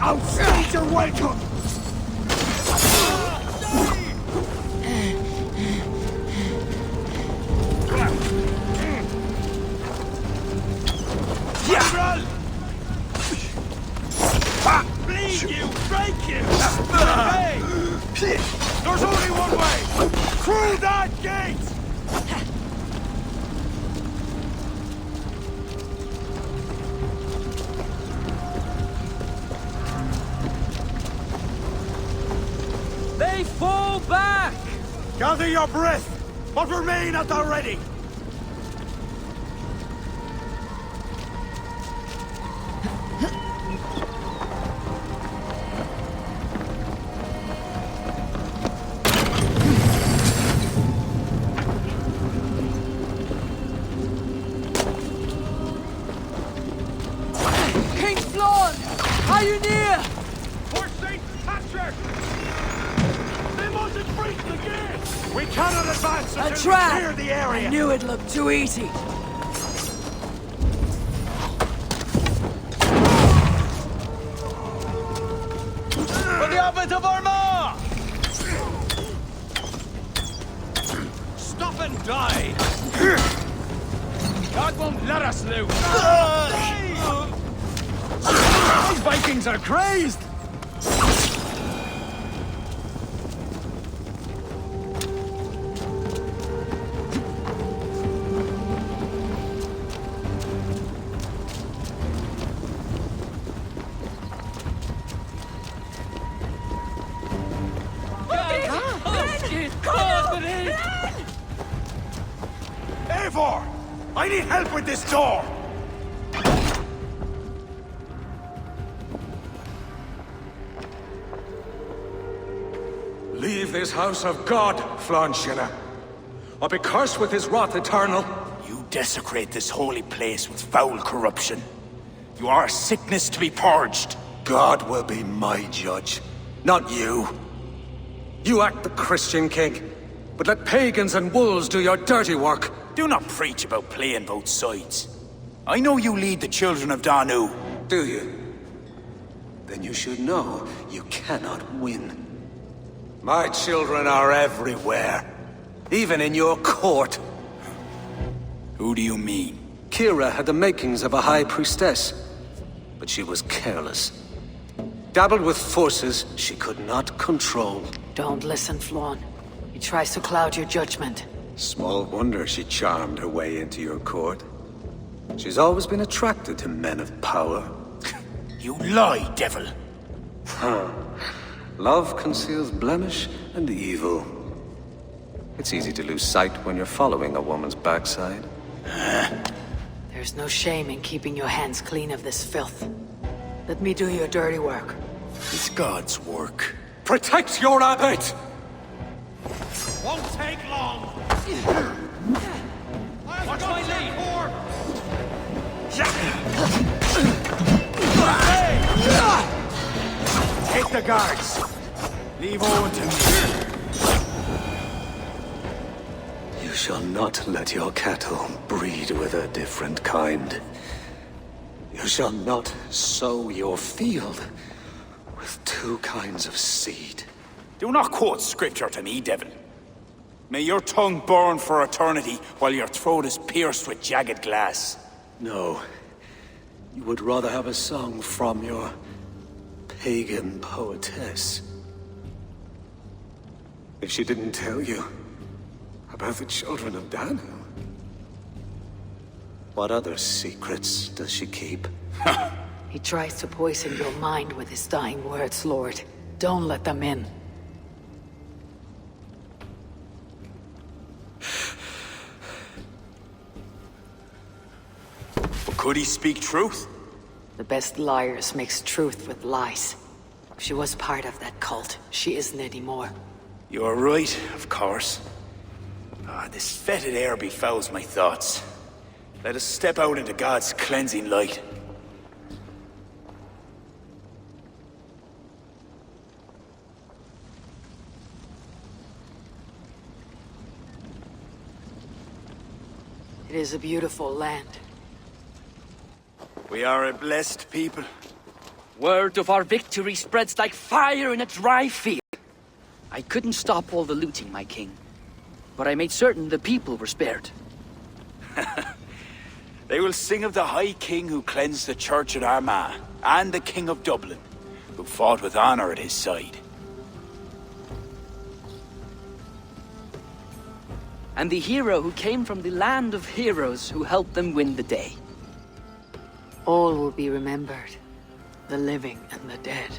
Outstage your welcome! Bleed you! Break you! Hey! There's only one way! Through that gate! They fall back! Gather your breath, but remain at the ready! King Flawn! Are you near? For Saint Patrick! They mustn't breach the gate! We cannot advance until we clear the area! I knew it looked too easy. For the Abbot of Armagh! Stop and die! God won't let us loose! These Vikings are crazed! Eivor! I need help with this door! Leave this house of God, Flanshina, or be cursed with his wrath eternal. You desecrate this holy place with foul corruption. You are a sickness to be purged. God will be my judge, not you. You act the Christian king, but let pagans and wolves do your dirty work. Do not preach about playing both sides. I know you lead the children of Danu. Do you? Then you should know you cannot win. My children are everywhere, even in your court. Who do you mean? Kira had the makings of a high priestess, but she was careless. Dabbled with forces she could not control. Don't listen, Flawn. He tries to cloud your judgment. Small wonder she charmed her way into your court. She's always been attracted to men of power. You lie, devil! Huh. Love conceals blemish and evil. It's easy to lose sight when you're following a woman's backside. There's no shame in keeping your hands clean of this filth. Let me do your dirty work. It's God's work. Protect your abbot! Won't take long! Watch my lead! Take the guards! Leave Owen to me. You shall not let your cattle breed with a different kind. You shall not sow your field with two kinds of seed. Do not quote scripture to me, devil. May your tongue burn for eternity while your throat is pierced with jagged glass. No. You would rather have a song from your pagan poetess. If she didn't tell you about the children of Danu? What other secrets does she keep? He tries to poison your mind with his dying words, Lord. Don't let them in. Could he speak truth? The best liars mix truth with lies. She was part of that cult. She isn't anymore. You're right, of course. This fetid air befouls my thoughts. Let us step out into God's cleansing light. It is a beautiful land. We are a blessed people. Word of our victory spreads like fire in a dry field. I couldn't stop all the looting, my king. But I made certain the people were spared. They will sing of the High King who cleansed the church at Armagh, and the King of Dublin, who fought with honor at his side. And the hero who came from the land of heroes who helped them win the day. All will be remembered. The living and the dead.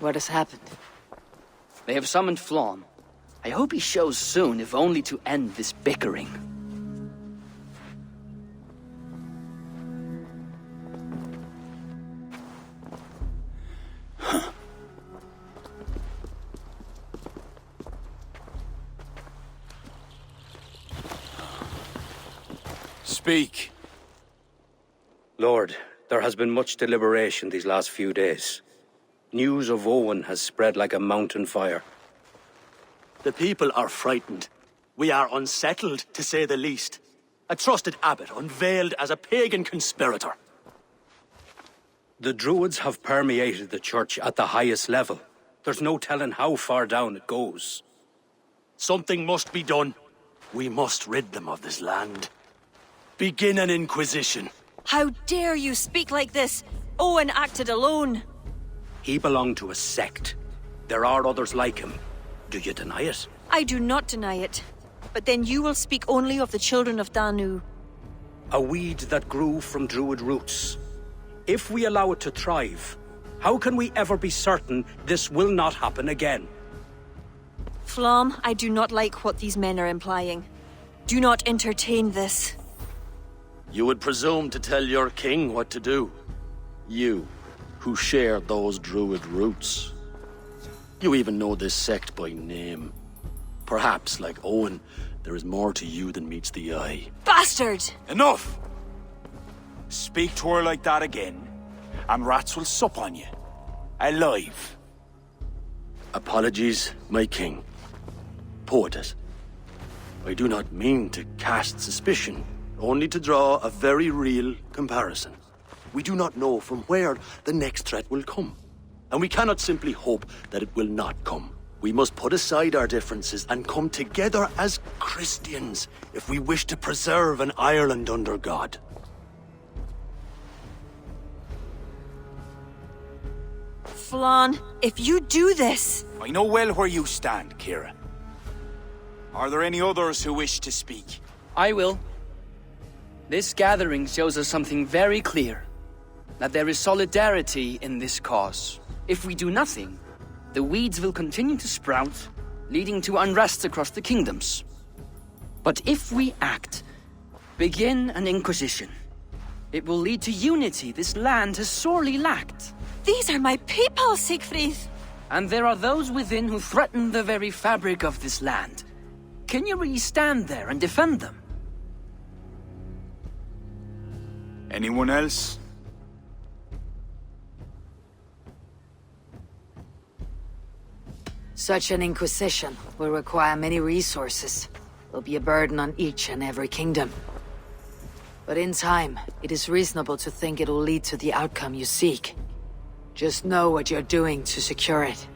What has happened? They have summoned Flann. I hope he shows soon, if only to end this bickering. Speak. Lord, there has been much deliberation these last few days. News of Owen has spread like a mountain fire. The people are frightened. We are unsettled, to say the least. A trusted abbot unveiled as a pagan conspirator. The Druids have permeated the church at the highest level. There's no telling how far down it goes. Something must be done. We must rid them of this land. Begin an inquisition. How dare you speak like this? Owen acted alone. He belonged to a sect. There are others like him. Do you deny it? I do not deny it. But then you will speak only of the children of Danu. A weed that grew from Druid roots. If we allow it to thrive, how can we ever be certain this will not happen again? Flann, I do not like what these men are implying. Do not entertain this. You would presume to tell your king what to do. You, who share those Druid roots. You even know this sect by name. Perhaps, like Owen, there is more to you than meets the eye. Bastard! Enough! Speak to her like that again, and rats will sup on you. Alive. Apologies, my king. Poetess. I do not mean to cast suspicion, only to draw a very real comparison. We do not know from where the next threat will come. And we cannot simply hope that it will not come. We must put aside our differences and come together as Christians if we wish to preserve an Ireland under God. Flann, if you do this... I know well where you stand, Kira. Are there any others who wish to speak? I will. This gathering shows us something very clear. That there is solidarity in this cause. If we do nothing, the weeds will continue to sprout, leading to unrest across the kingdoms. But if we act, begin an inquisition, it will lead to unity this land has sorely lacked. These are my people, Siegfried! And there are those within who threaten the very fabric of this land. Can you really stand there and defend them? Anyone else? Such an inquisition will require many resources. Will be a burden on each and every kingdom. But in time, it is reasonable to think it will lead to the outcome you seek. Just know what you're doing to secure it.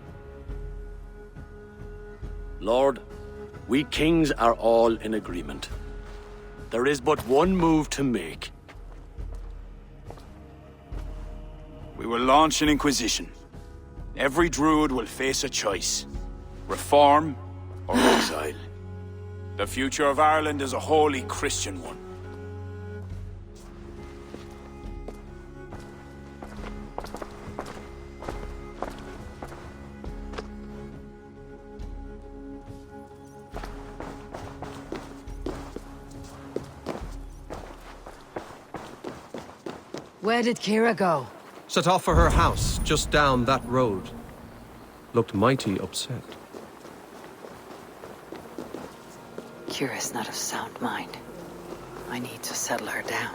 Lord, we kings are all in agreement. There is but one move to make. We will launch an inquisition. Every druid will face a choice. Reform or exile. The future of Ireland is a wholly Christian one. Where did Kira go? Set off for her house, just down that road. Looked mighty upset. Kira's not of sound mind. I need to settle her down.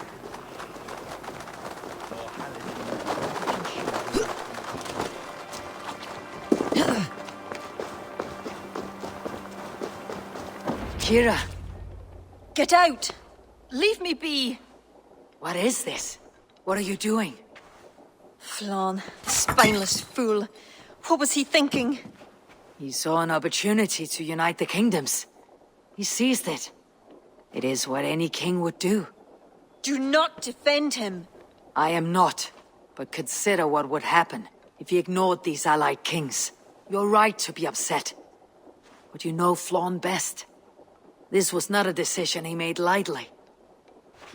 Kira! Get out! Leave me be! What is this? What are you doing? Flann, spineless fool. What was he thinking? He saw an opportunity to unite the kingdoms. He seized it. It is what any king would do. Do not defend him. I am not. But consider what would happen if he ignored these allied kings. You're right to be upset. But you know Flann best. This was not a decision he made lightly.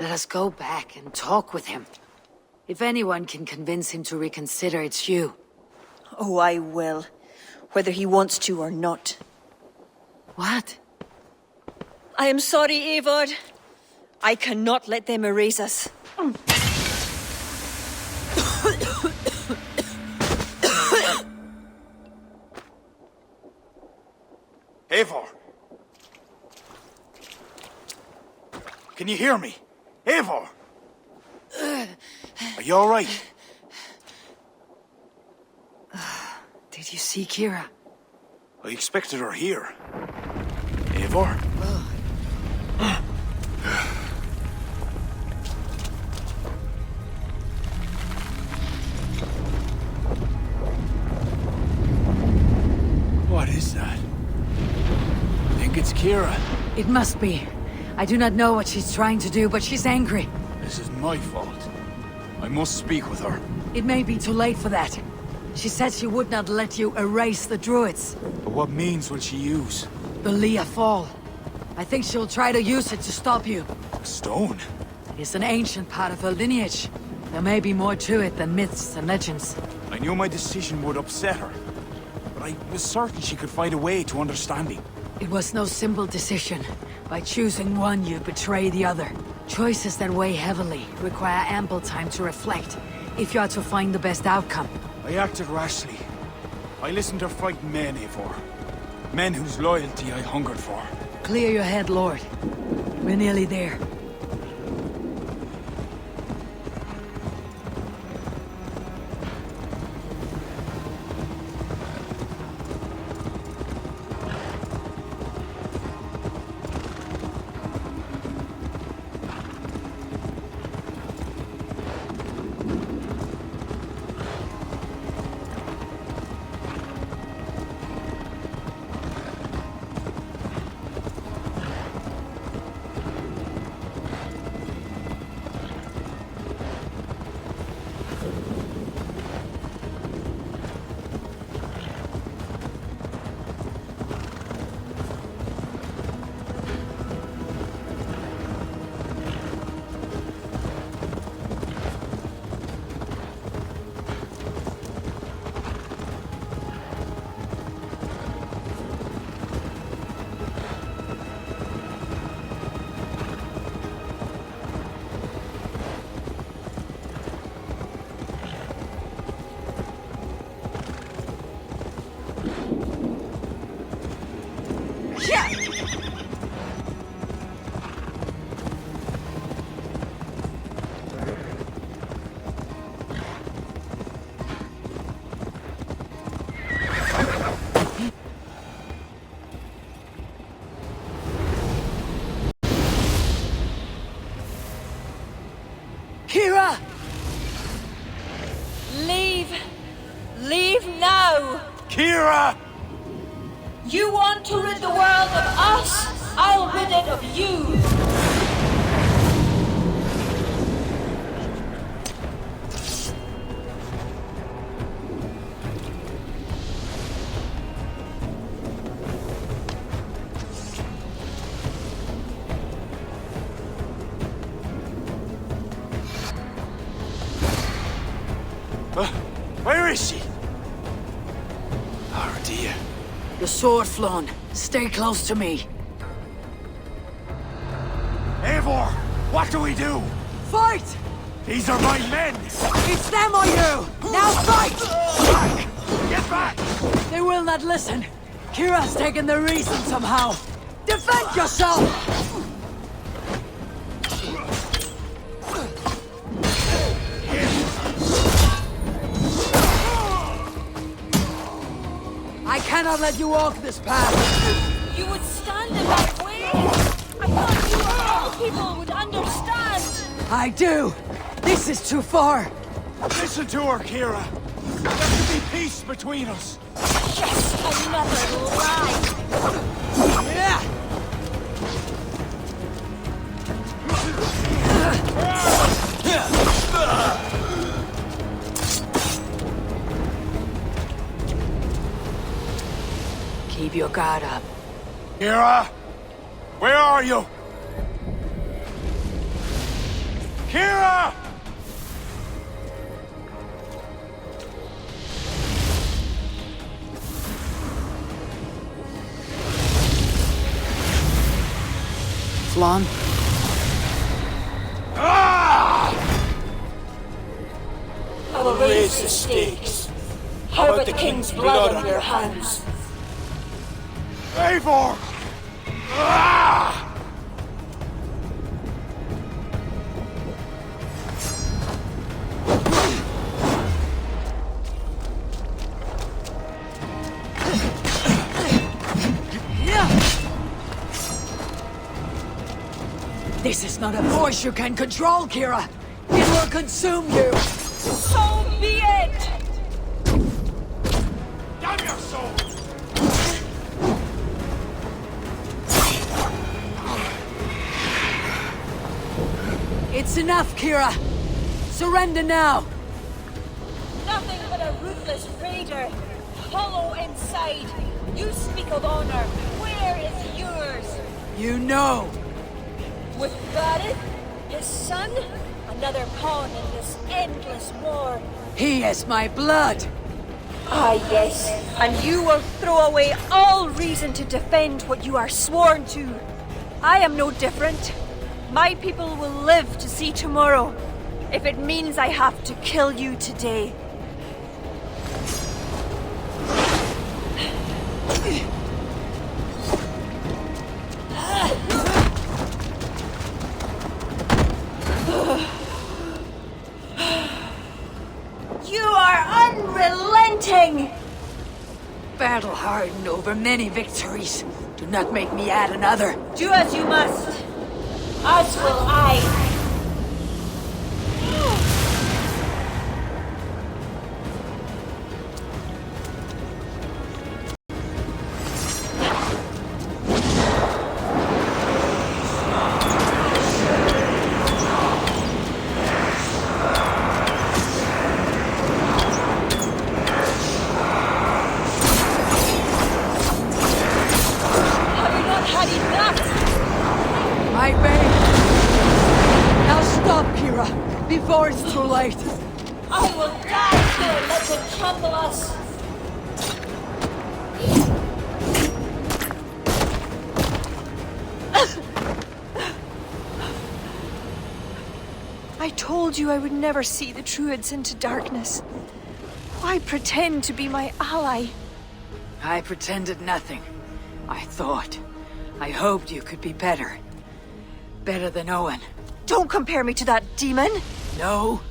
Let us go back and talk with him. If anyone can convince him to reconsider, it's you. Oh, I will. Whether he wants to or not. What? I am sorry, Eivor. I cannot let them erase us. Eivor! Can you hear me? Eivor! Are you all right? Did you see Kira? I expected her here. Eivor? What is that? I think it's Kira. It must be. I do not know what she's trying to do, but she's angry. This is my fault. I must speak with her. It may be too late for that. She said she would not let you erase the druids. But what means will she use? The Leah Fall. I think she'll try to use it to stop you. A stone? It's an ancient part of her lineage. There may be more to it than myths and legends. I knew my decision would upset her. But I was certain she could find a way to understanding. It was no simple decision. By choosing one, you betray the other. Choices that weigh heavily require ample time to reflect, if you are to find the best outcome. I acted rashly. I listened to frightened men, Eivor. Men whose loyalty I hungered for. Clear your head, Lord. We're nearly there. Kira! Leave! Leave now! Kira! You want to rid the world of us? I'll rid it of you! Where is she? Oh dear. The sword, Flann. Stay close to me. Eivor, what do we do? Fight! These are my men! It's them or you! Now fight! Back! Get back! They will not listen. Kira's taken the reason somehow. Defend yourself! I cannot let you walk this path. You would stand in my way? I thought you of all people would understand. I do. This is too far. Listen to her, Kira. There can be peace between us. Just another lie. Yeah. Keep your guard up. Kira! Where are you? Kira! Flann? I will raise the stakes. How about the king's blood on your hands? Eivor! This is not a force you can control, Kira. It will consume you. So be it! Damn your soul! It's enough, Kira. Surrender now. Nothing but a ruthless raider. Hollow inside. You speak of honor. Where is yours? You know. With Gareth, his son, another pawn in this endless war. He is my blood. Ah, yes. And you will throw away all reason to defend what you are sworn to. I am no different. My people will live to see tomorrow, if it means I have to kill you today. You are unrelenting! Battle-hardened over many victories. Do not make me add another. Do as you must. As will I. My babe! Now stop, Kira, before it's too late. I will die here, let them trample us. I told you I would never see the Druids into darkness. Why pretend to be my ally? I pretended nothing. I thought. I hoped you could be better. Better than Owen. Don't compare me to that demon! No.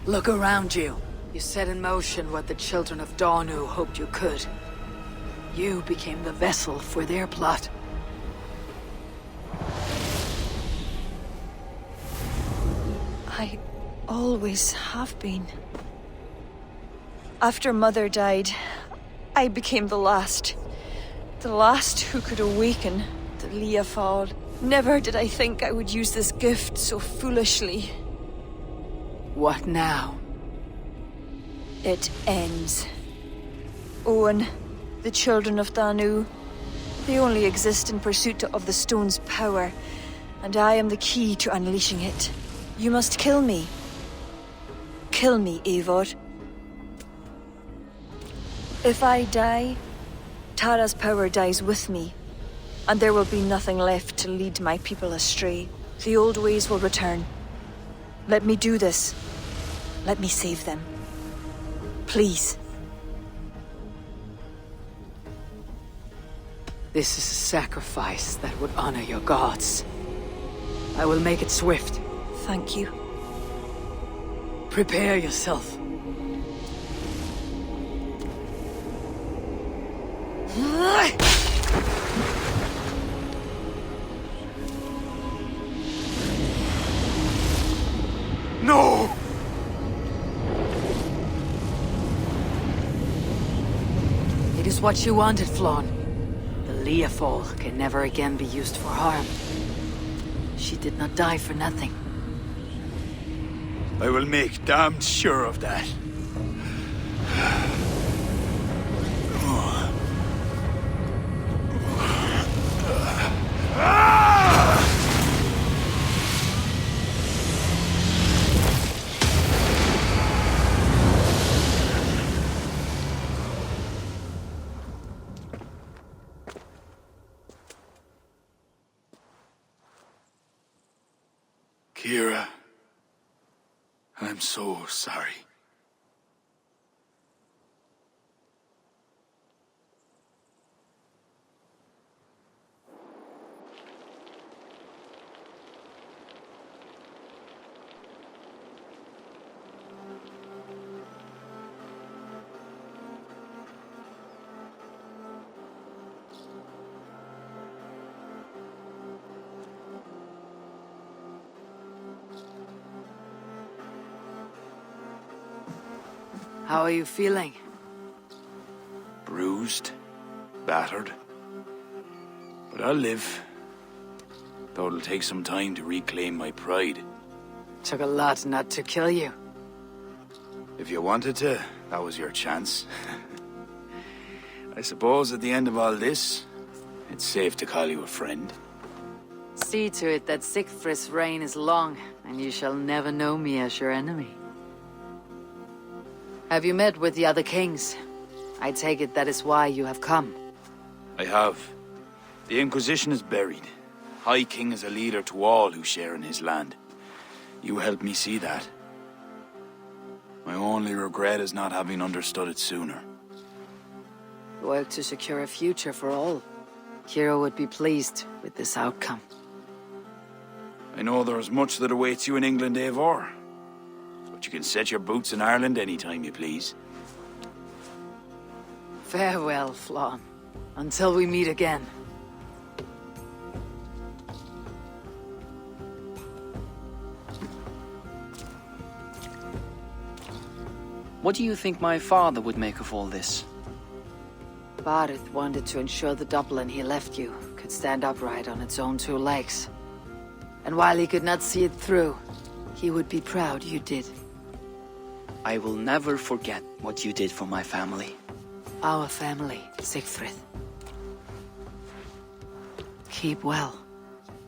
Look around you. You set in motion what the children of Danu hoped you could. You became the vessel for their plot. I always have been. After Mother died, I became the last. The last who could awaken the Leafall. Never did I think I would use this gift so foolishly. What now? It ends. Owen, the children of Danu, they only exist in pursuit of the stone's power, and I am the key to unleashing it. You must kill me. Kill me, Eivor. If I die, Tara's power dies with me, and there will be nothing left to lead my people astray. The old ways will return. Let me do this. Let me save them. Please. This is a sacrifice that would honor your gods. I will make it swift. Thank you. Prepare yourself. No! It is what you wanted, Flann. The Leafall can never again be used for harm. She did not die for nothing. I will make damned sure of that. Kira, I'm so sorry. How are you feeling? Bruised, battered. But I'll live. Though it'll take some time to reclaim my pride. Took a lot not to kill you. If you wanted to, that was your chance. I suppose at the end of all this, it's safe to call you a friend. See to it that Sigfrid's reign is long, and you shall never know me as your enemy. Have you met with the other kings? I take it that is why you have come. I have. The Inquisition is buried. High King is a leader to all who share in his land. You helped me see that. My only regret is not having understood it sooner. Work to secure a future for all. Kira would be pleased with this outcome. I know there is much that awaits you in England, Eivor. But you can set your boots in Ireland anytime you please. Farewell, Flann. Until we meet again. What do you think my father would make of all this? Barith wanted to ensure the Dublin he left you could stand upright on its own two legs. And while he could not see it through, he would be proud you did. I will never forget what you did for my family. Our family, Sigfrid. Keep well,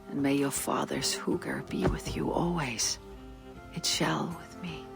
and may your father's Hugr be with you always. It shall with me.